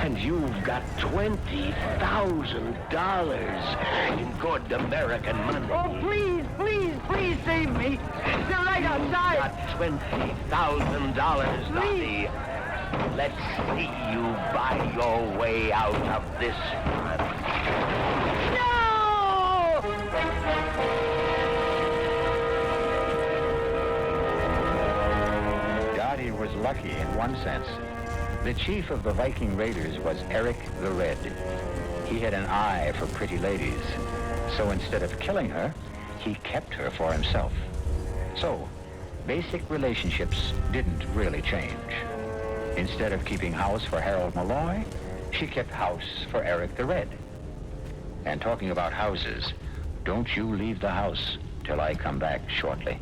[SPEAKER 18] And you've got $20,000 in good American money.
[SPEAKER 11] Oh, please, please, please save me. They're right outside.
[SPEAKER 18] Got $20,000, Dottie. Let's see you buy your way out of this one.
[SPEAKER 11] No!
[SPEAKER 1] Dottie was lucky in one sense. The chief of the Viking Raiders was Eric the Red. He had an eye for pretty ladies. So instead of killing her, he kept her for himself. So, basic relationships didn't really change. Instead of keeping house for Harold Malloy, she kept house for Eric the Red. And talking about houses, don't you leave the house till I come back shortly.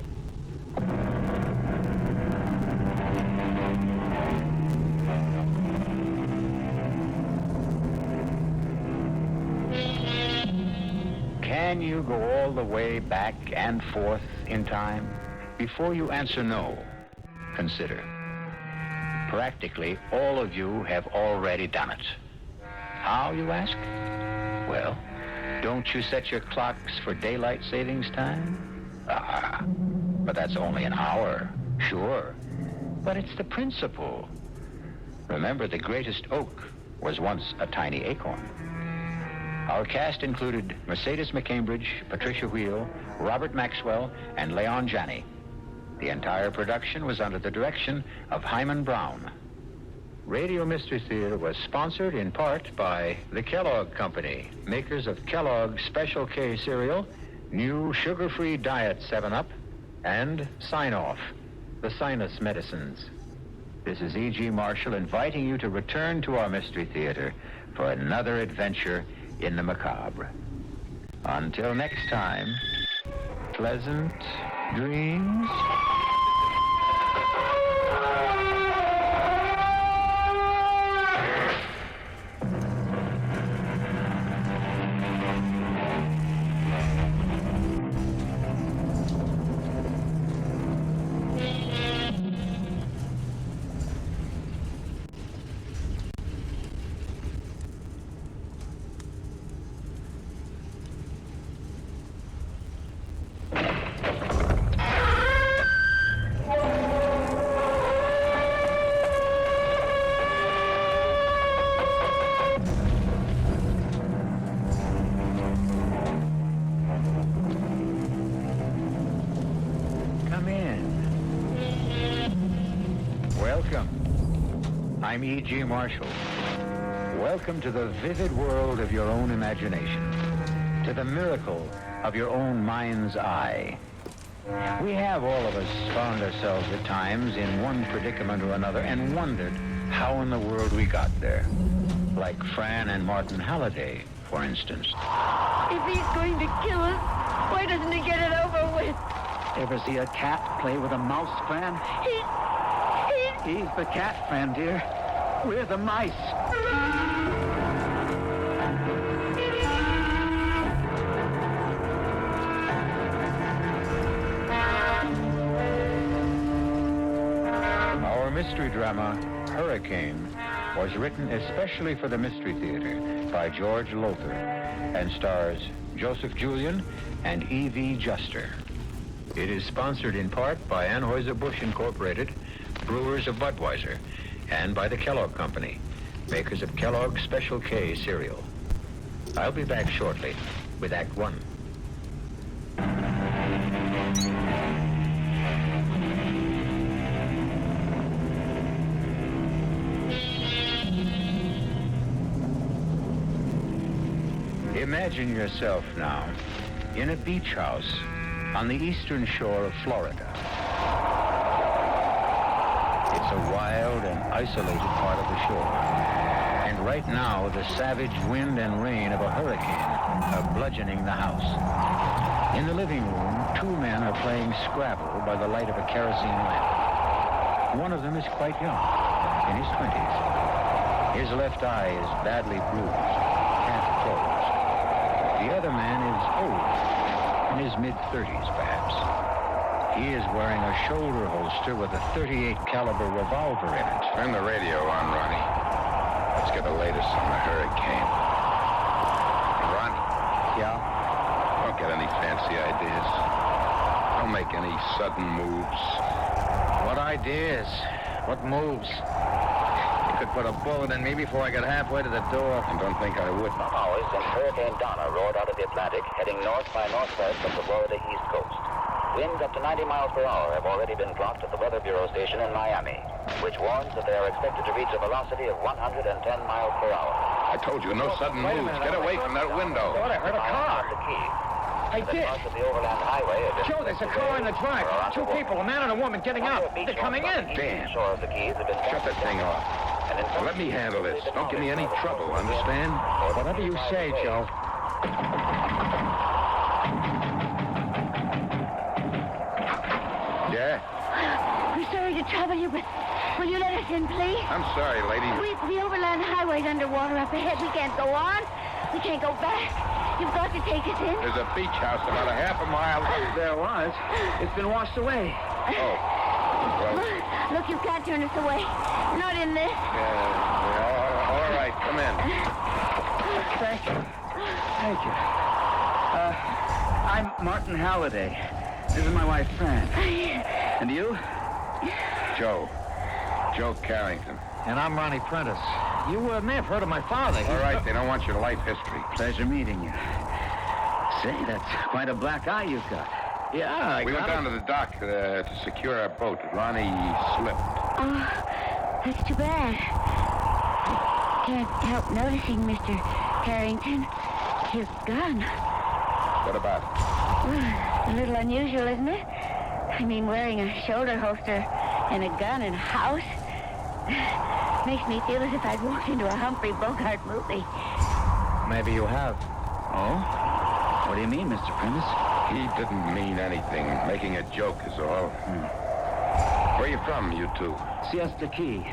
[SPEAKER 1] Can you go all the way back and forth in time? Before you answer no, consider. Practically all of you have already done it. How, you ask? Well, don't you set your clocks for daylight savings time? But that's only an hour, sure. But it's the principle. Remember, the greatest oak was once a tiny acorn. Our cast included Mercedes McCambridge, Patricia Wheel, Robert Maxwell, and Leon Janney. The entire production was under the direction of Hyman Brown. Radio Mystery Theater was sponsored in part by the Kellogg Company, makers of Kellogg's Special K cereal, new sugar-free diet 7-Up, and Sign-Off, the sinus medicines. This is E.G. Marshall inviting you to return to our Mystery Theater for another adventure in the macabre. Until next time, pleasant dreams. I'm E.G. Marshall. Welcome to the vivid world of your own imagination, to the miracle of your own mind's eye. We have, all of us, found ourselves at times in one predicament or another and wondered how in the world we got there. Like Fran and Martin Halliday, for instance.
[SPEAKER 11] If he's going to kill us, why doesn't he get it over with?
[SPEAKER 15] Ever see a cat play with a mouse, Fran? He's the cat, Fran, dear. We're the mice.
[SPEAKER 1] Our mystery drama, Hurricane, was written especially for the Mystery Theater by George Lothar and stars Joseph Julian and E.V. Juster. It is sponsored in part by Anheuser-Busch Incorporated, brewers of Budweiser, and by the Kellogg Company, makers of Kellogg's Special K cereal. I'll be back shortly with Act 1. Imagine yourself now in a beach house on the eastern shore of Florida. It's a wild and isolated part of the shore, and And right now, the savage wind and rain of a hurricane are bludgeoning the house. In the living room, two men are playing Scrabble by the light of a kerosene lamp. One of them is quite young, in his 20s. His left eye is badly bruised, half closed. The other man is old, in his mid-30s, perhaps. He is wearing a shoulder holster with a .38 caliber revolver in it.
[SPEAKER 7] Turn the radio on, Ronnie. Let's get the latest on the hurricane. Ron?
[SPEAKER 1] Yeah?
[SPEAKER 7] Don't get any fancy ideas. Don't make any sudden moves.
[SPEAKER 3] What ideas? What moves? You could put a bullet in me before I got halfway to the door.
[SPEAKER 7] And don't think I would.
[SPEAKER 14] Some hours since Hurricane Donna roared out of the Atlantic, heading north by northwest of the Florida East Coast. Winds up to 90 miles per hour have already been clocked at the Weather Bureau station in Miami, which warns that they are expected to reach a velocity of 110 miles per hour.
[SPEAKER 7] I told you, no sudden moves. Get away from that window.
[SPEAKER 3] What? I heard a car. I did.
[SPEAKER 14] The overland highway
[SPEAKER 3] Joe, there's a car in the drive. Two people, a man and a woman, getting out. They're coming in.
[SPEAKER 7] Damn. Shut that thing off. Let me handle this. Don't give me any trouble, understand?
[SPEAKER 3] Whatever you say, Joe.
[SPEAKER 7] Yeah?
[SPEAKER 11] We're sorry to trouble you, but will you let us in, please?
[SPEAKER 7] I'm sorry, lady.
[SPEAKER 11] The overland highway's underwater up ahead. We can't go on. We can't go back. You've got to take us in.
[SPEAKER 7] There's a beach house about a half a mile.
[SPEAKER 3] There was. It's been washed away.
[SPEAKER 7] Oh. Well.
[SPEAKER 11] Look, you can't turn us away. Not in this.
[SPEAKER 7] All right, come in.
[SPEAKER 15] Thank you. Thank you. I'm Martin Halliday. This is my wife, Fran. And you?
[SPEAKER 7] Joe Carrington.
[SPEAKER 3] And I'm Ronnie Prentice. You may have heard of my father.
[SPEAKER 7] All right, they don't want your life history.
[SPEAKER 15] Pleasure meeting you. Say, that's quite a black eye you've got.
[SPEAKER 3] Yeah,
[SPEAKER 7] we went down to the dock to secure our boat. Ronnie slipped.
[SPEAKER 11] Oh, that's too bad. I can't help noticing, Mr. Carrington. His gun.
[SPEAKER 7] What about it?
[SPEAKER 11] Well, a little unusual, isn't it? I mean, wearing a shoulder holster and a gun in a house makes me feel as if I'd walked into a Humphrey Bogart movie.
[SPEAKER 3] Maybe you have.
[SPEAKER 15] Oh? What do you mean, Mr. Prentice?
[SPEAKER 7] He didn't mean anything. Making a joke is all. Where are you from, you two?
[SPEAKER 15] Siesta Key.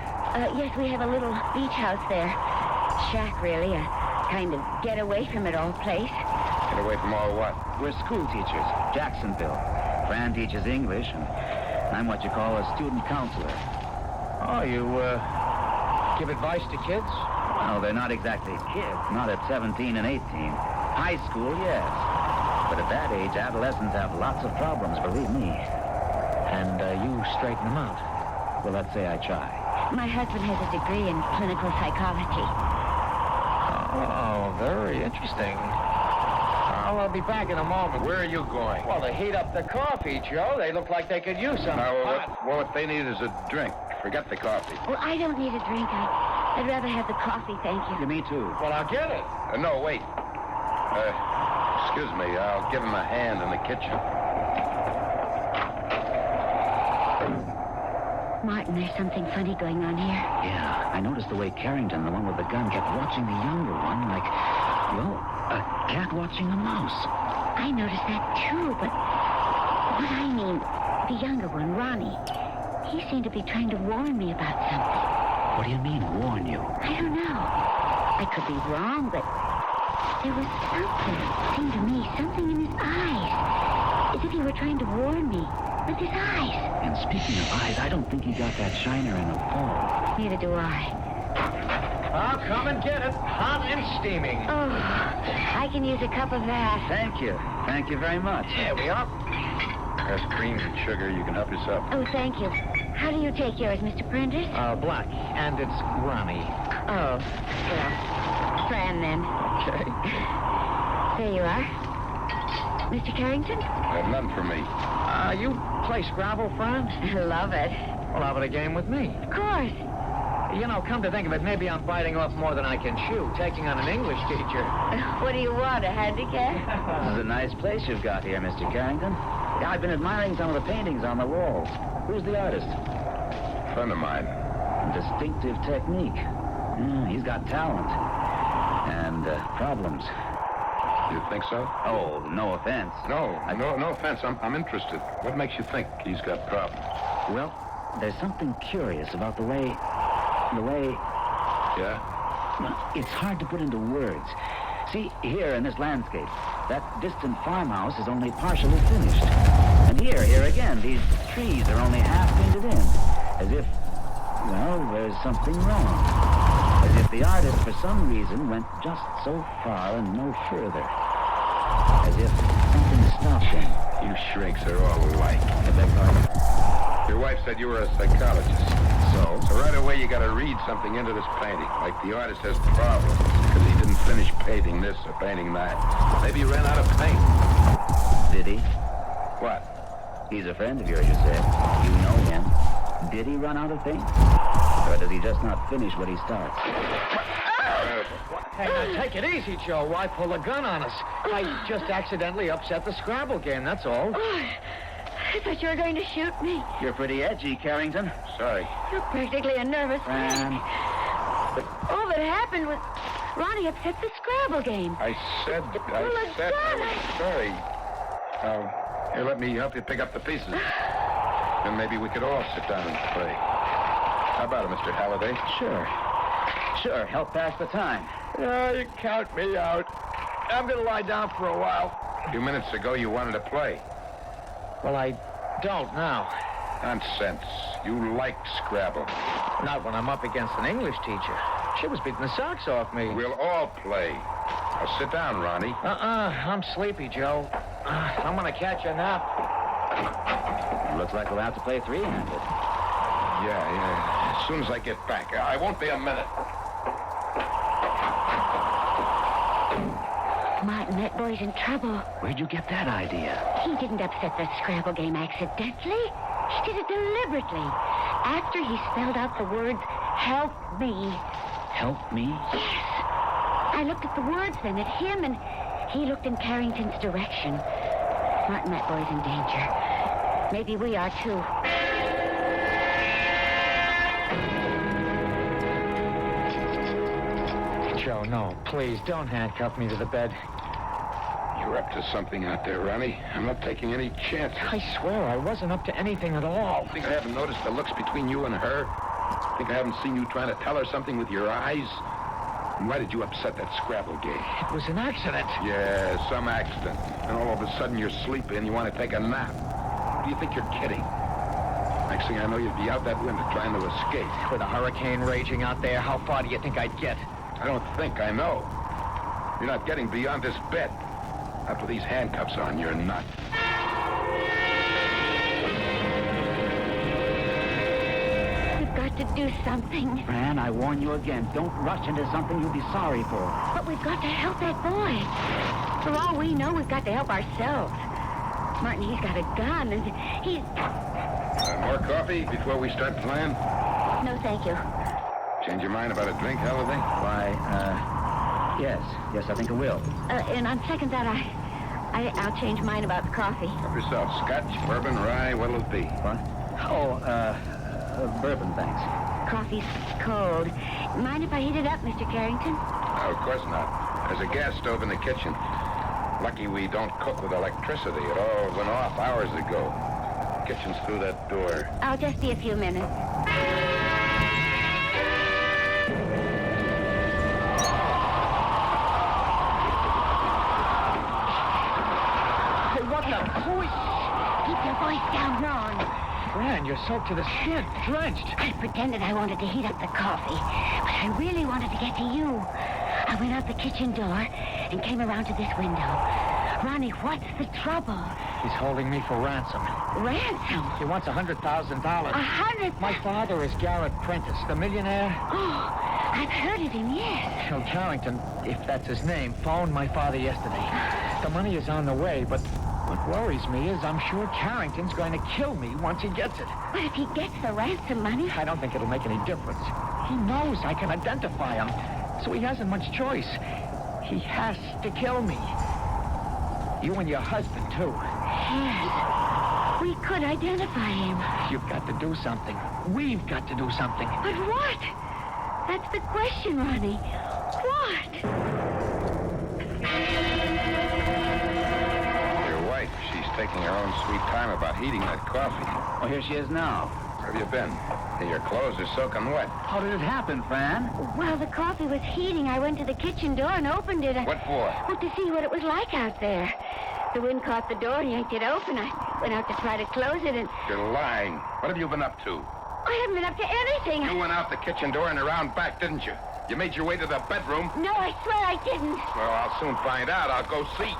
[SPEAKER 11] Yes, we have a little beach house there. Shack, really. A kind of get-away from it all place.
[SPEAKER 7] Get away from all what?
[SPEAKER 15] We're school teachers. Jacksonville. Fran teaches English, and I'm what you call a student counselor.
[SPEAKER 3] Oh, you, give advice to kids?
[SPEAKER 15] Well, they're not exactly kids. Not at 17 and 18. High school, yes. But at that age, adolescents have lots of problems, believe me.
[SPEAKER 3] And you straighten them out?
[SPEAKER 15] Well, let's say I try.
[SPEAKER 11] My husband has a degree in clinical psychology.
[SPEAKER 3] Oh, very interesting. I'll be back in a moment.
[SPEAKER 7] Where are you going?
[SPEAKER 3] Well, to heat up the coffee, Joe. They look like they could use some.
[SPEAKER 7] What they need is a drink. Forget the coffee.
[SPEAKER 11] Well, I don't need a drink. I'd rather have the coffee, thank you.
[SPEAKER 15] Yeah, me too.
[SPEAKER 3] Well, I'll get it.
[SPEAKER 7] No, wait. Excuse me. I'll give him a hand in the kitchen.
[SPEAKER 11] Martin, there's something funny going on here.
[SPEAKER 15] Yeah, I noticed the way Carrington, the one with the gun, kept watching the younger one like, well, a cat watching a mouse.
[SPEAKER 11] I noticed that too, but what I mean, the younger one, Ronnie, he seemed to be trying to warn me about something.
[SPEAKER 15] What do you mean, warn you?
[SPEAKER 11] I don't know. I could be wrong, but there was something, it seemed to me, something in his eyes. As if he were trying to warn me with his eyes.
[SPEAKER 15] And speaking of eyes, I don't think he got that shiner in a ball.
[SPEAKER 11] Neither do I.
[SPEAKER 3] I'll come and get it. Hot and steaming.
[SPEAKER 11] Oh, I can use a cup of that.
[SPEAKER 15] Thank you. Thank you very much.
[SPEAKER 3] Here we are.
[SPEAKER 7] There's cream and sugar. You can help yourself.
[SPEAKER 11] Oh, thank you. How do you take yours, Mr. Prentice?
[SPEAKER 3] Black. And it's Ronnie.
[SPEAKER 11] Oh, well, Fran then.
[SPEAKER 3] Okay.
[SPEAKER 11] There you are. Mr. Carrington?
[SPEAKER 7] None for me.
[SPEAKER 3] You play Scrabble, Fran?
[SPEAKER 11] Love it.
[SPEAKER 3] Well, how about a game with me?
[SPEAKER 11] Of course.
[SPEAKER 3] You know, come to think of it, maybe I'm biting off more than I can chew, taking on an English teacher.
[SPEAKER 11] What do you want, a handicap?
[SPEAKER 15] This is a nice place you've got here, Mr. Carrington. Yeah, I've been admiring some of the paintings on the walls. Who's the artist?
[SPEAKER 7] Friend of mine.
[SPEAKER 15] Distinctive technique.
[SPEAKER 12] He's got talent. And problems.
[SPEAKER 7] You think so?
[SPEAKER 12] Oh, no offense.
[SPEAKER 7] No offense. I'm interested. What makes you think he's got problems?
[SPEAKER 12] Well, there's something curious about the way...
[SPEAKER 7] Yeah?
[SPEAKER 12] Well, it's hard to put into words. See, here in this landscape, that distant farmhouse is only partially finished. And here again, these trees are only half painted in. As if, well, there's something wrong. As if the artist, for some reason, went just so far and no further. As if something stopped him.
[SPEAKER 7] You shrinks are all alike.
[SPEAKER 12] I beg pardon?
[SPEAKER 7] Your wife said you were a psychologist. So right away you gotta read something into this painting. Like the artist has problems because he didn't finish painting this or painting that. Maybe he ran out of paint.
[SPEAKER 12] Did he?
[SPEAKER 7] What?
[SPEAKER 12] He's a friend of yours, you said. You know him. Did he run out of paint? Or does he just not finish what he starts?
[SPEAKER 3] Hey, now take it easy, Joe. Why pull a gun on us? I just accidentally upset the Scrabble game, that's all.
[SPEAKER 11] I thought you were going to shoot me.
[SPEAKER 12] You're pretty edgy, Carrington.
[SPEAKER 7] Sorry.
[SPEAKER 11] You're practically a nervous wreck. But all that happened was Ronnie upset the Scrabble game.
[SPEAKER 7] I said I was sorry. Here, let me help you pick up the pieces. Then maybe we could all sit down and play. How about it, Mr. Halliday?
[SPEAKER 12] Sure, help pass the time.
[SPEAKER 3] You count me out. I'm gonna lie down for a while.
[SPEAKER 7] A few minutes ago, you wanted to play.
[SPEAKER 3] Well, I don't now.
[SPEAKER 7] Nonsense. You like Scrabble.
[SPEAKER 3] Not when I'm up against an English teacher. She was beating the socks off me.
[SPEAKER 7] We'll all play. Now sit down, Ronnie.
[SPEAKER 3] I'm sleepy, Joe. I'm gonna catch a nap.
[SPEAKER 12] Looks like we'll have to play three-handed.
[SPEAKER 7] Yeah. As soon as I get back. I won't be a minute.
[SPEAKER 11] Martin, that boy's in trouble.
[SPEAKER 12] Where'd you get that idea?
[SPEAKER 11] He didn't upset the Scrabble game accidentally. He did it deliberately. After he spelled out the words, help me.
[SPEAKER 12] Help me?
[SPEAKER 11] Yes. I looked at the words then at him, and he looked in Carrington's direction. Martin, that boy's in danger. Maybe we are, too.
[SPEAKER 3] Joe, no, please, don't handcuff me to the bed.
[SPEAKER 7] You're up to something out there, Ronnie. I'm not taking any chances.
[SPEAKER 3] I swear I wasn't up to anything at all.
[SPEAKER 7] Think I haven't noticed the looks between you and her? Think I haven't seen you trying to tell her something with your eyes? And why did you upset that Scrabble game?
[SPEAKER 3] It was an accident.
[SPEAKER 7] Yeah, some accident. And all of a sudden you're sleepy and you want to take a nap. Do you think you're kidding? Next thing I know, you'd be out that window trying to escape.
[SPEAKER 3] With a hurricane raging out there, how far do you think I'd get?
[SPEAKER 7] I don't think, I know. You're not getting beyond this bed. Not with these handcuffs on, you're not.
[SPEAKER 11] We've got to do something.
[SPEAKER 12] Fran, I warn you again. Don't rush into something you'll be sorry for.
[SPEAKER 11] But we've got to help that boy. For all we know, we've got to help ourselves. Martin, he's got a gun, and he's...
[SPEAKER 7] More coffee before we start playing?
[SPEAKER 11] No, thank you.
[SPEAKER 7] Change your mind about a drink, Halliday?
[SPEAKER 12] Why, yes, I think I will.
[SPEAKER 11] And on second thought, I'll change mine about the coffee.
[SPEAKER 7] Help yourself. Scotch, bourbon, rye, what'll it be?
[SPEAKER 12] What? Oh, bourbon, thanks.
[SPEAKER 11] Coffee's cold. Mind if I heat it up, Mr. Carrington?
[SPEAKER 7] No, of course not. There's a gas stove in the kitchen. Lucky we don't cook with electricity. It all went off hours ago. Kitchen's through that door.
[SPEAKER 11] I'll just be a few minutes. Keep your voice down, Ron.
[SPEAKER 3] Fran, you're soaked to the skin, drenched.
[SPEAKER 11] I pretended I wanted to heat up the coffee, but I really wanted to get to you. I went out the kitchen door and came around to this window. Ronnie, what's the trouble?
[SPEAKER 3] He's holding me for ransom.
[SPEAKER 11] Ransom?
[SPEAKER 3] He wants $100,000.
[SPEAKER 11] $100,000?
[SPEAKER 3] My father is Garrett Prentice, the millionaire.
[SPEAKER 11] Oh, I've heard of him, yes.
[SPEAKER 3] Well, Carrington, if that's his name, phoned my father yesterday. The money is on the way, but what worries me is I'm sure Carrington's going to kill me once he gets it.
[SPEAKER 11] But if he gets the ransom money...
[SPEAKER 3] I don't think it'll make any difference. He knows I can identify him, so he hasn't much choice. He has to kill me. You and your husband, too.
[SPEAKER 11] Yes. We could identify him.
[SPEAKER 3] You've got to do something. We've got to do something.
[SPEAKER 11] But what? That's the question, Ronnie. What?
[SPEAKER 7] Your wife, she's taking her own sweet time about heating that coffee.
[SPEAKER 8] Oh, here she is now.
[SPEAKER 7] Where have you been? Your clothes are soaking wet.
[SPEAKER 8] How did it happen, Fran?
[SPEAKER 11] While the coffee was heating, I went to the kitchen door and opened it.
[SPEAKER 7] What for?
[SPEAKER 11] Well, to see what it was like out there. The wind caught the door and yanked it open. I went out to try to close it and...
[SPEAKER 7] You're lying. What have you been up to?
[SPEAKER 11] I haven't been up to anything.
[SPEAKER 7] You went out the kitchen door and around back, didn't you? You made your way to the bedroom.
[SPEAKER 11] No, I swear I didn't.
[SPEAKER 7] Well, I'll soon find out. I'll go see.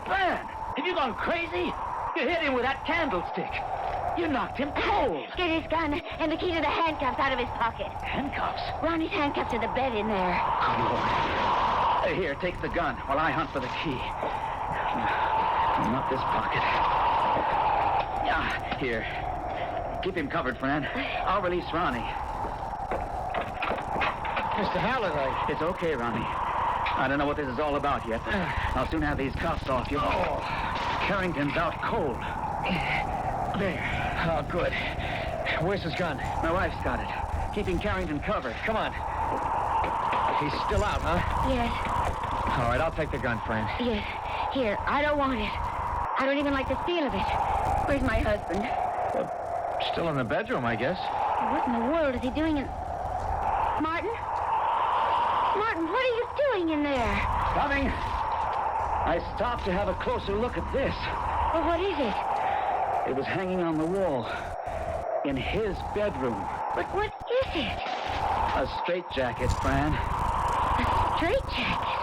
[SPEAKER 15] Fran, have you gone crazy? You hit him with that candlestick. You knocked him cold.
[SPEAKER 11] Get his gun and the key to the handcuffs out of his pocket.
[SPEAKER 15] Handcuffs?
[SPEAKER 11] Ronnie's handcuffed to the bed in there.
[SPEAKER 15] Good Lord. Here, take the gun while I hunt for the key. Not this pocket. Yeah, here. Keep him covered, Fran. I'll release Ronnie.
[SPEAKER 3] Mr. Halliday.
[SPEAKER 15] It's okay, Ronnie. I don't know what this is all about yet. I'll soon have these cuffs off you. Oh, Carrington's out cold. There.
[SPEAKER 3] Oh, good. Where's his gun?
[SPEAKER 15] My wife's got it. Keeping Carrington covered.
[SPEAKER 3] Come on. He's still out, huh?
[SPEAKER 11] Yes.
[SPEAKER 3] All right, I'll take the gun, Fran.
[SPEAKER 11] Yes. Here, I don't want it. I don't even like the feel of it. Where's my husband?
[SPEAKER 3] Still in the bedroom, I guess.
[SPEAKER 11] What in the world is he doing in... Martin? Martin, what are you doing in there?
[SPEAKER 15] Coming. I stopped to have a closer look at this.
[SPEAKER 11] Well, what is it?
[SPEAKER 15] It was hanging on the wall. In his bedroom.
[SPEAKER 11] But what is it?
[SPEAKER 15] A straitjacket, Fran.
[SPEAKER 11] A straitjacket?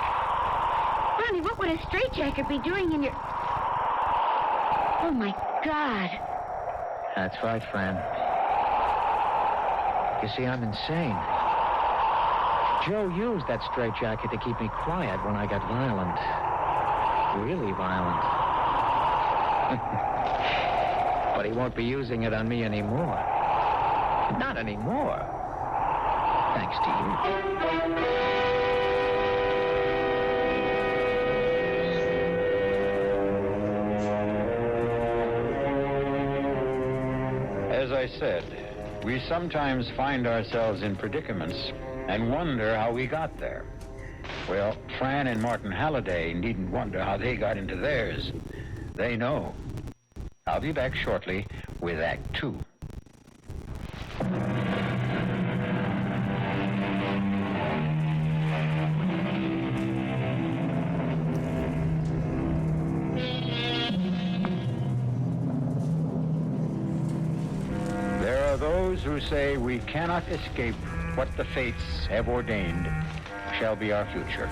[SPEAKER 11] Ronnie, what would a straitjacket be doing in your... Oh, my God.
[SPEAKER 3] That's right, Fran. You see, I'm insane. Joe used that straitjacket to keep me quiet when I got violent. Really violent. But he won't be using it on me anymore. Not anymore. Thanks to you.
[SPEAKER 1] As I said, we sometimes find ourselves in predicaments and wonder how we got there. Well, Fran and Martin Halliday needn't wonder how they got into theirs. They know. I'll be back shortly with Act 2. There are those who say we cannot escape what the fates have ordained shall be our future.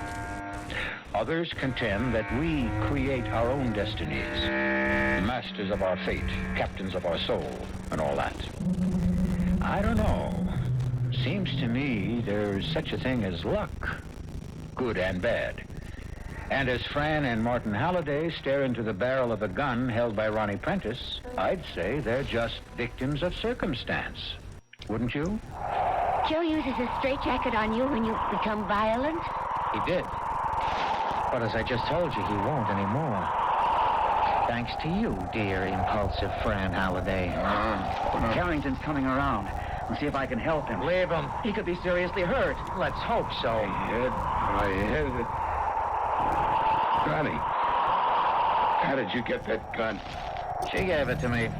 [SPEAKER 1] Others contend that we create our own destinies, masters of our fate, captains of our soul, and all that. I don't know. Seems to me there's such a thing as luck, good and bad. And as Fran and Martin Halliday stare into the barrel of a gun held by Ronnie Prentice, I'd say they're just victims of circumstance. Wouldn't you?
[SPEAKER 11] Joe uses a straitjacket on you when you become violent?
[SPEAKER 3] He did. But as I just told you, he won't anymore. Thanks to you, dear, impulsive Fran Halliday.
[SPEAKER 15] Carrington's coming around. I'll see if I can help him.
[SPEAKER 3] Leave him.
[SPEAKER 15] He could be seriously hurt.
[SPEAKER 3] Let's hope so.
[SPEAKER 7] My head. Ronnie, how did you get that gun?
[SPEAKER 3] She gave it to me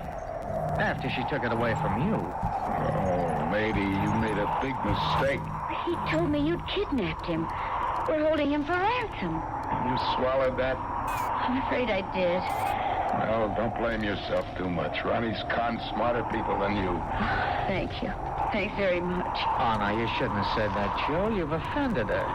[SPEAKER 3] after she took it away from you.
[SPEAKER 7] Oh, lady, you made a big mistake.
[SPEAKER 11] He told me you'd kidnapped him. We're holding him for ransom.
[SPEAKER 7] You swallowed that?
[SPEAKER 11] I'm afraid I did.
[SPEAKER 7] Well, don't blame yourself too much. Ronnie's conned smarter people than you.
[SPEAKER 11] Thank you. Thanks very much.
[SPEAKER 3] Oh, now, you shouldn't have said that, Joe. You've offended her.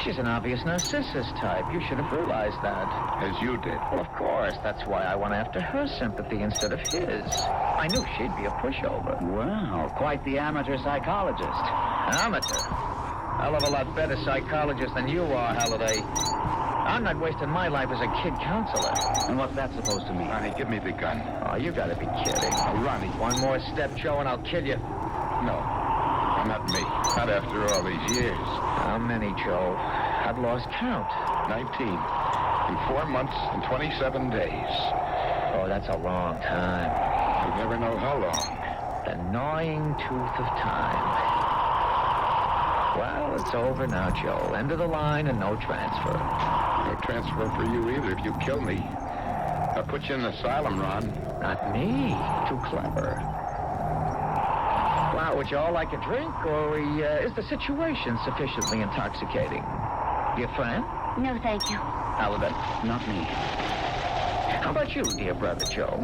[SPEAKER 3] She's an obvious narcissus type. You should have realized that.
[SPEAKER 7] As you did.
[SPEAKER 3] Well, of course. That's why I went after her sympathy instead of his. I knew she'd be a pushover.
[SPEAKER 15] Wow, quite the amateur psychologist.
[SPEAKER 3] Amateur? Hell of a lot better psychologist than you are, Halliday. I'm not wasting my life as a kid counselor.
[SPEAKER 15] And what's that supposed to mean?
[SPEAKER 7] Ronnie, give me the gun.
[SPEAKER 3] Oh, you gotta be kidding.
[SPEAKER 7] Ronnie.
[SPEAKER 3] One more step, Joe, and I'll kill you.
[SPEAKER 7] No. Not me. Not after all these years.
[SPEAKER 3] How many, Joe? I've lost count.
[SPEAKER 7] 19. In 4 months and 27 days.
[SPEAKER 3] Oh, that's a long time.
[SPEAKER 7] You never know how long.
[SPEAKER 3] The gnawing tooth of time.
[SPEAKER 6] Well, it's over now, Joe. End of the line and no transfer.
[SPEAKER 7] No transfer for you either if you kill me. I'll put you in an asylum, Ron.
[SPEAKER 6] Not me. Too clever. Well, would you all like a drink, or is the situation sufficiently intoxicating? Your friend?
[SPEAKER 11] No, thank you.
[SPEAKER 6] Halibut? Not me. How about you, dear brother Joe?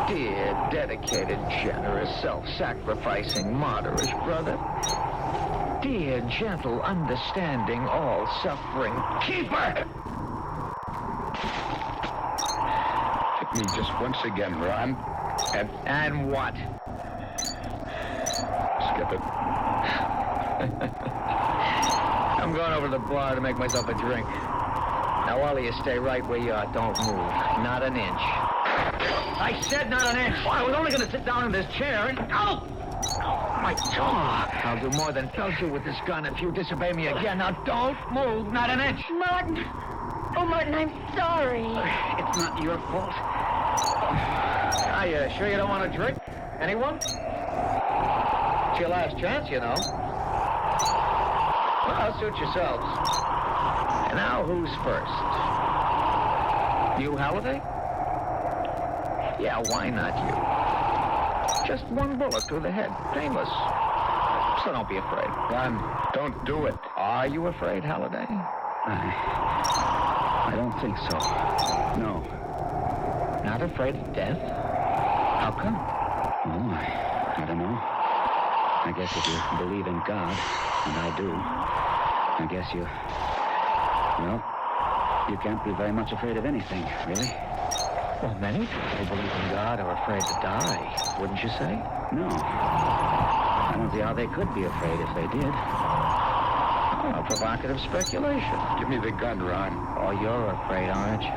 [SPEAKER 6] Dear, dedicated, generous, self-sacrificing, martyrish brother. Dear, gentle, understanding, all-suffering keeper!
[SPEAKER 7] Hit me just once again, Ron.
[SPEAKER 6] And what?
[SPEAKER 7] Skip it.
[SPEAKER 6] I'm going over to the bar to make myself a drink. Now, all of you stay right where you are. Don't move. Not an inch. I said not an inch. Well, I was only going to sit down in this chair and... Oh! My jaw. I'll do more than pelt you with this gun if you disobey me again. Now, don't move. Not an inch.
[SPEAKER 11] Martin. Oh, Martin, I'm sorry.
[SPEAKER 6] It's not your fault. Are you sure you don't want a drink? Anyone? It's your last chance, you know. Well, suit yourselves. And now, who's first? You, Halliday? Yeah, why not you? Just one bullet through the head. Painless. So don't be afraid.
[SPEAKER 7] Ron, don't do it.
[SPEAKER 6] Are you afraid, Halliday?
[SPEAKER 8] I don't think so. No.
[SPEAKER 6] Not afraid of death? How come?
[SPEAKER 8] Oh, I don't know. I guess if you believe in God, and I do, I guess you can't be very much afraid of anything, really.
[SPEAKER 6] Well, many people who believe in God are afraid to die, wouldn't you say?
[SPEAKER 8] No. I don't see how they could be afraid if they did.
[SPEAKER 6] Oh, provocative speculation.
[SPEAKER 7] Give me the gun, Ron.
[SPEAKER 6] Oh, you're afraid, aren't you?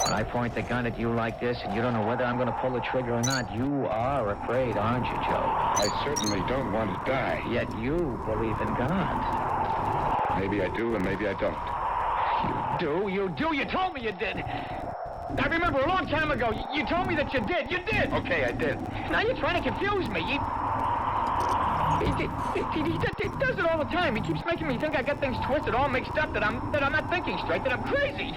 [SPEAKER 6] When I point the gun at you like this and you don't know whether I'm going to pull the trigger or not, you are afraid, aren't you, Joe?
[SPEAKER 7] I certainly don't want to die.
[SPEAKER 6] Yet you believe in God.
[SPEAKER 7] Maybe I do and maybe I don't.
[SPEAKER 6] You do? You told me you did. I remember a long time ago, you told me that you did. You did.
[SPEAKER 7] Okay, I did.
[SPEAKER 6] Now you're trying to confuse me. He does it all the time. He keeps making me think I got things twisted, all mixed up, that I'm not thinking straight, that I'm crazy.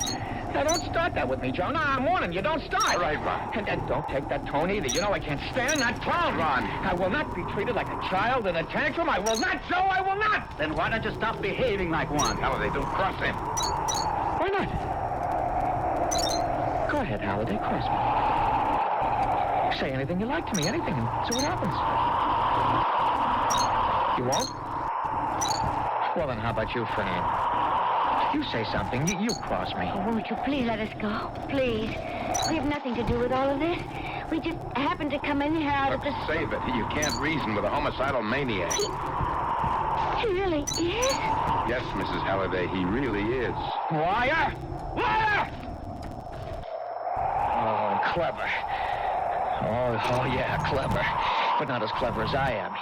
[SPEAKER 6] Now, don't start that with me, Joe. No, I'm warning you. Don't start.
[SPEAKER 7] All right, Ron.
[SPEAKER 6] And don't take that tone either. You know I can't stand that tone.
[SPEAKER 7] Ron.
[SPEAKER 6] I will not be treated like a child in a tantrum. I will not, Joe. I will not.
[SPEAKER 8] Then why don't you stop behaving like one?
[SPEAKER 7] Halliday, don't cross him.
[SPEAKER 6] Why not? Go ahead, Halliday. Cross me. Say anything you like to me. Anything, and see what happens. You won't? Well, then how about you, Fran? You say something. You cross me.
[SPEAKER 11] Oh, won't you please let us go? Please. We have nothing to do with all of this. We just happened to come in here out of the...
[SPEAKER 7] Save it. You can't reason with a homicidal maniac.
[SPEAKER 11] He really is?
[SPEAKER 7] Yes, Mrs. Halliday, he really is.
[SPEAKER 6] Liar! Liar! Oh, clever. Oh, yeah, clever. But not as clever as I am.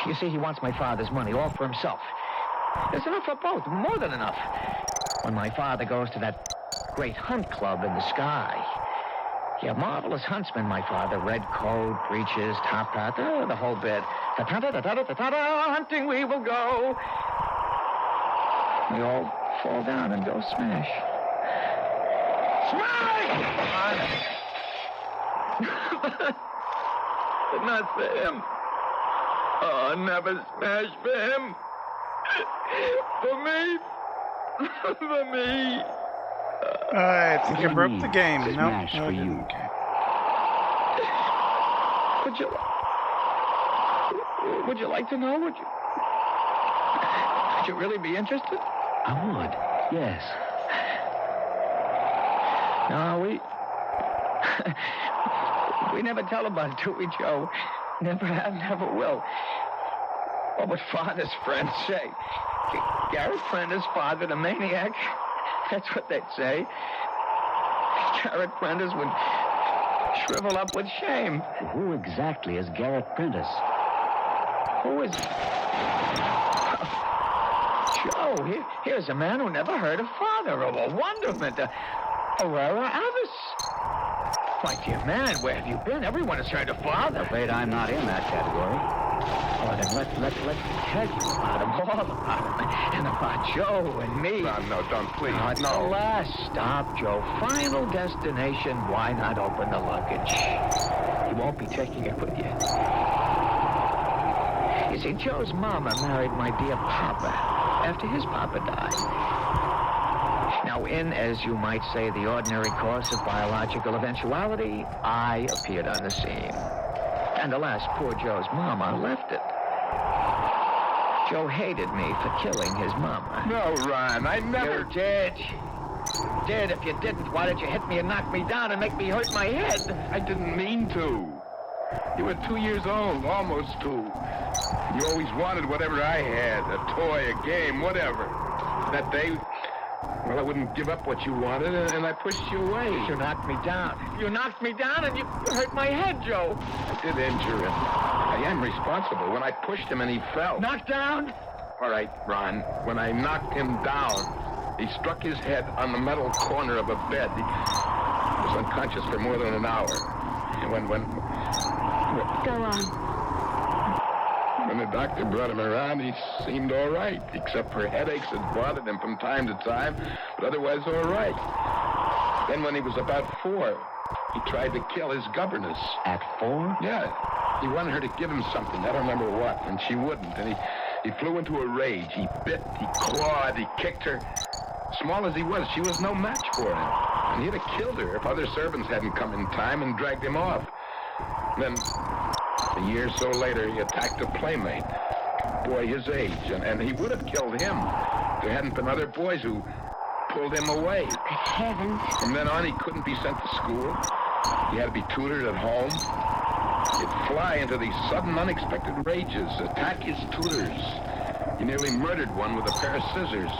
[SPEAKER 6] You see, he wants my father's money, all for himself. There's enough for both, more than enough. When my father goes to that great hunt club in the sky. Yeah, marvelous huntsman, my father. Red coat, breeches, top hat, the whole bit. Hunting we will go. We all fall down and go smash. Smash! But not for him. Oh, never smash for him. For me. For me.
[SPEAKER 16] I think I broke the game. No,
[SPEAKER 8] Smash for you.
[SPEAKER 16] Okay.
[SPEAKER 6] Would you like to know? Would you really be interested?
[SPEAKER 8] I would, yes.
[SPEAKER 6] No, we never tell about it, do we, Joe? Never have, never will. Oh, but Father's friends say. Garrett Prender's father, the maniac. That's what they'd say. Garrett Prentice would shrivel up with shame.
[SPEAKER 8] Who exactly is Garrett Prentice?
[SPEAKER 6] Who is... Joe, here's a man who never heard of Father, or a wonderment, a rara avis. My dear man, where have you been? Everyone has heard of Father.
[SPEAKER 8] I'm afraid I'm not in that category.
[SPEAKER 17] Oh, then let's tell you about him, all about him, and about Joe and me.
[SPEAKER 7] No, don't, please.
[SPEAKER 17] It's the last stop, Joe. Final destination. Why not open the luggage? You won't be taking it with you. You see, Joe's mama married my dear Papa after his Papa died. Now, in, as you might say, the ordinary course of biological eventuality, I appeared on the scene. And alas, poor Joe's mama left it. Joe hated me for killing his mama.
[SPEAKER 7] No, Ron, I never...
[SPEAKER 17] You did. Did. If you didn't, why did you hit me and knock me down and make me hurt my head?
[SPEAKER 7] I didn't mean to. You were 2 years old, almost 2. You always wanted whatever I had, a toy, a game, whatever. That day, well, I wouldn't give up what you wanted, and I pushed you away.
[SPEAKER 17] You knocked me down. You knocked me down, and you hurt my head, Joe.
[SPEAKER 7] I did injure him. I am responsible. When I pushed him and he fell.
[SPEAKER 17] Knocked down?
[SPEAKER 7] All right, Ron. When I knocked him down, he struck his head on the metal corner of a bed. He was unconscious for more than an hour. And
[SPEAKER 11] Go on.
[SPEAKER 7] When the doctor brought him around, he seemed all right, except for headaches that bothered him from time to time, but otherwise all right. Then when he was about 4, he tried to kill his governess.
[SPEAKER 17] At 4?
[SPEAKER 7] Yeah. He wanted her to give him something. I don't remember what, and she wouldn't. And he flew into a rage. He bit, he clawed, he kicked her. Small as he was, she was no match for him. And he'd have killed her if other servants hadn't come in time and dragged him off. Then, a year or so later, he attacked a playmate, a boy his age, and he would have killed him if there hadn't been other boys who pulled him away.
[SPEAKER 11] Good heavens.
[SPEAKER 7] From then on, he couldn't be sent to school. He had to be tutored at home. He'd fly into these sudden, unexpected rages, attack his tutors. He nearly murdered one with a pair of scissors.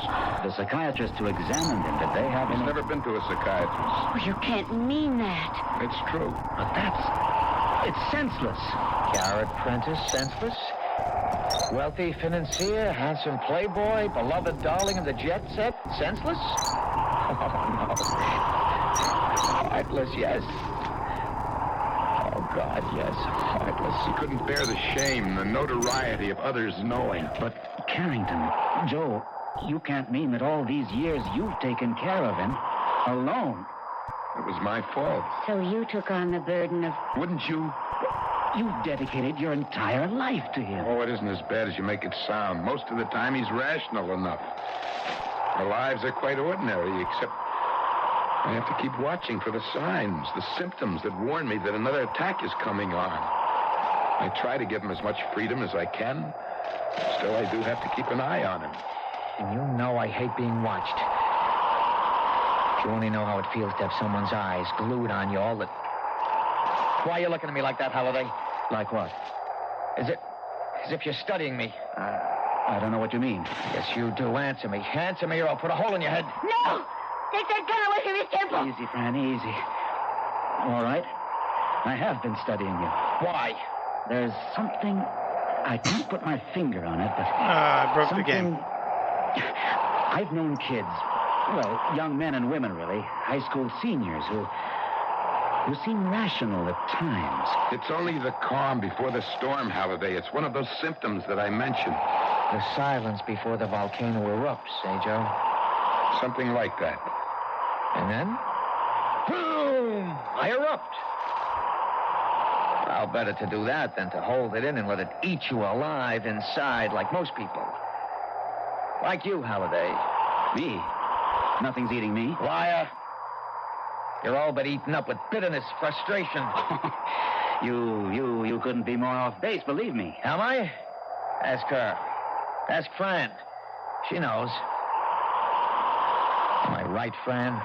[SPEAKER 17] The psychiatrist who examined him, did they have
[SPEAKER 7] He's
[SPEAKER 17] any...
[SPEAKER 7] never been to a psychiatrist.
[SPEAKER 11] Oh, you can't mean that.
[SPEAKER 7] It's true.
[SPEAKER 17] But it's senseless. Garrett Prentice, senseless? Wealthy financier, handsome playboy, beloved darling of the jet set, senseless? Oh, no. Heartless, yes. Oh, God, yes, heartless.
[SPEAKER 7] He couldn't bear the shame, the notoriety of others knowing.
[SPEAKER 17] But, Carrington, Joe, you can't mean that all these years you've taken care of him alone.
[SPEAKER 7] It was my fault.
[SPEAKER 11] So you took on the burden of...
[SPEAKER 7] Wouldn't you?
[SPEAKER 17] You dedicated your entire life to him.
[SPEAKER 7] Oh, it isn't as bad as you make it sound. Most of the time, he's rational enough. Our lives are quite ordinary, except I have to keep watching for the signs, the symptoms that warn me that another attack is coming on. I try to give him as much freedom as I can. Still, I do have to keep an eye on him.
[SPEAKER 17] And you know I hate being watched. You only know how it feels to have someone's eyes glued on you all the... Why are you looking at me like that, Halliday? Like what? As if you're studying me. I don't know what you mean. Yes, you do. Answer me. Answer me or I'll put a hole in your head.
[SPEAKER 11] No! Take that gun away from his temple!
[SPEAKER 17] Easy, Fran, easy. All right. I have been studying you. Why? There's something... I can't put my finger on it, but...
[SPEAKER 16] I broke the game.
[SPEAKER 17] I've known kids, well, young men and women, really, high school seniors who seem rational at times.
[SPEAKER 7] It's only the calm before the storm, Halliday. It's one of those symptoms that I mentioned.
[SPEAKER 17] The silence before the volcano erupts, eh, Joe?
[SPEAKER 7] Something like that.
[SPEAKER 17] And then? Boom! I erupt. Well, better to do that than to hold it in and let it eat you alive inside like most people. Like you, Halliday. Me? Nothing's eating me. Liar. You're all but eaten up with bitterness, frustration. You couldn't be more off base, believe me. Am I? Ask her. Ask Fran. She knows. Am I right, Fran?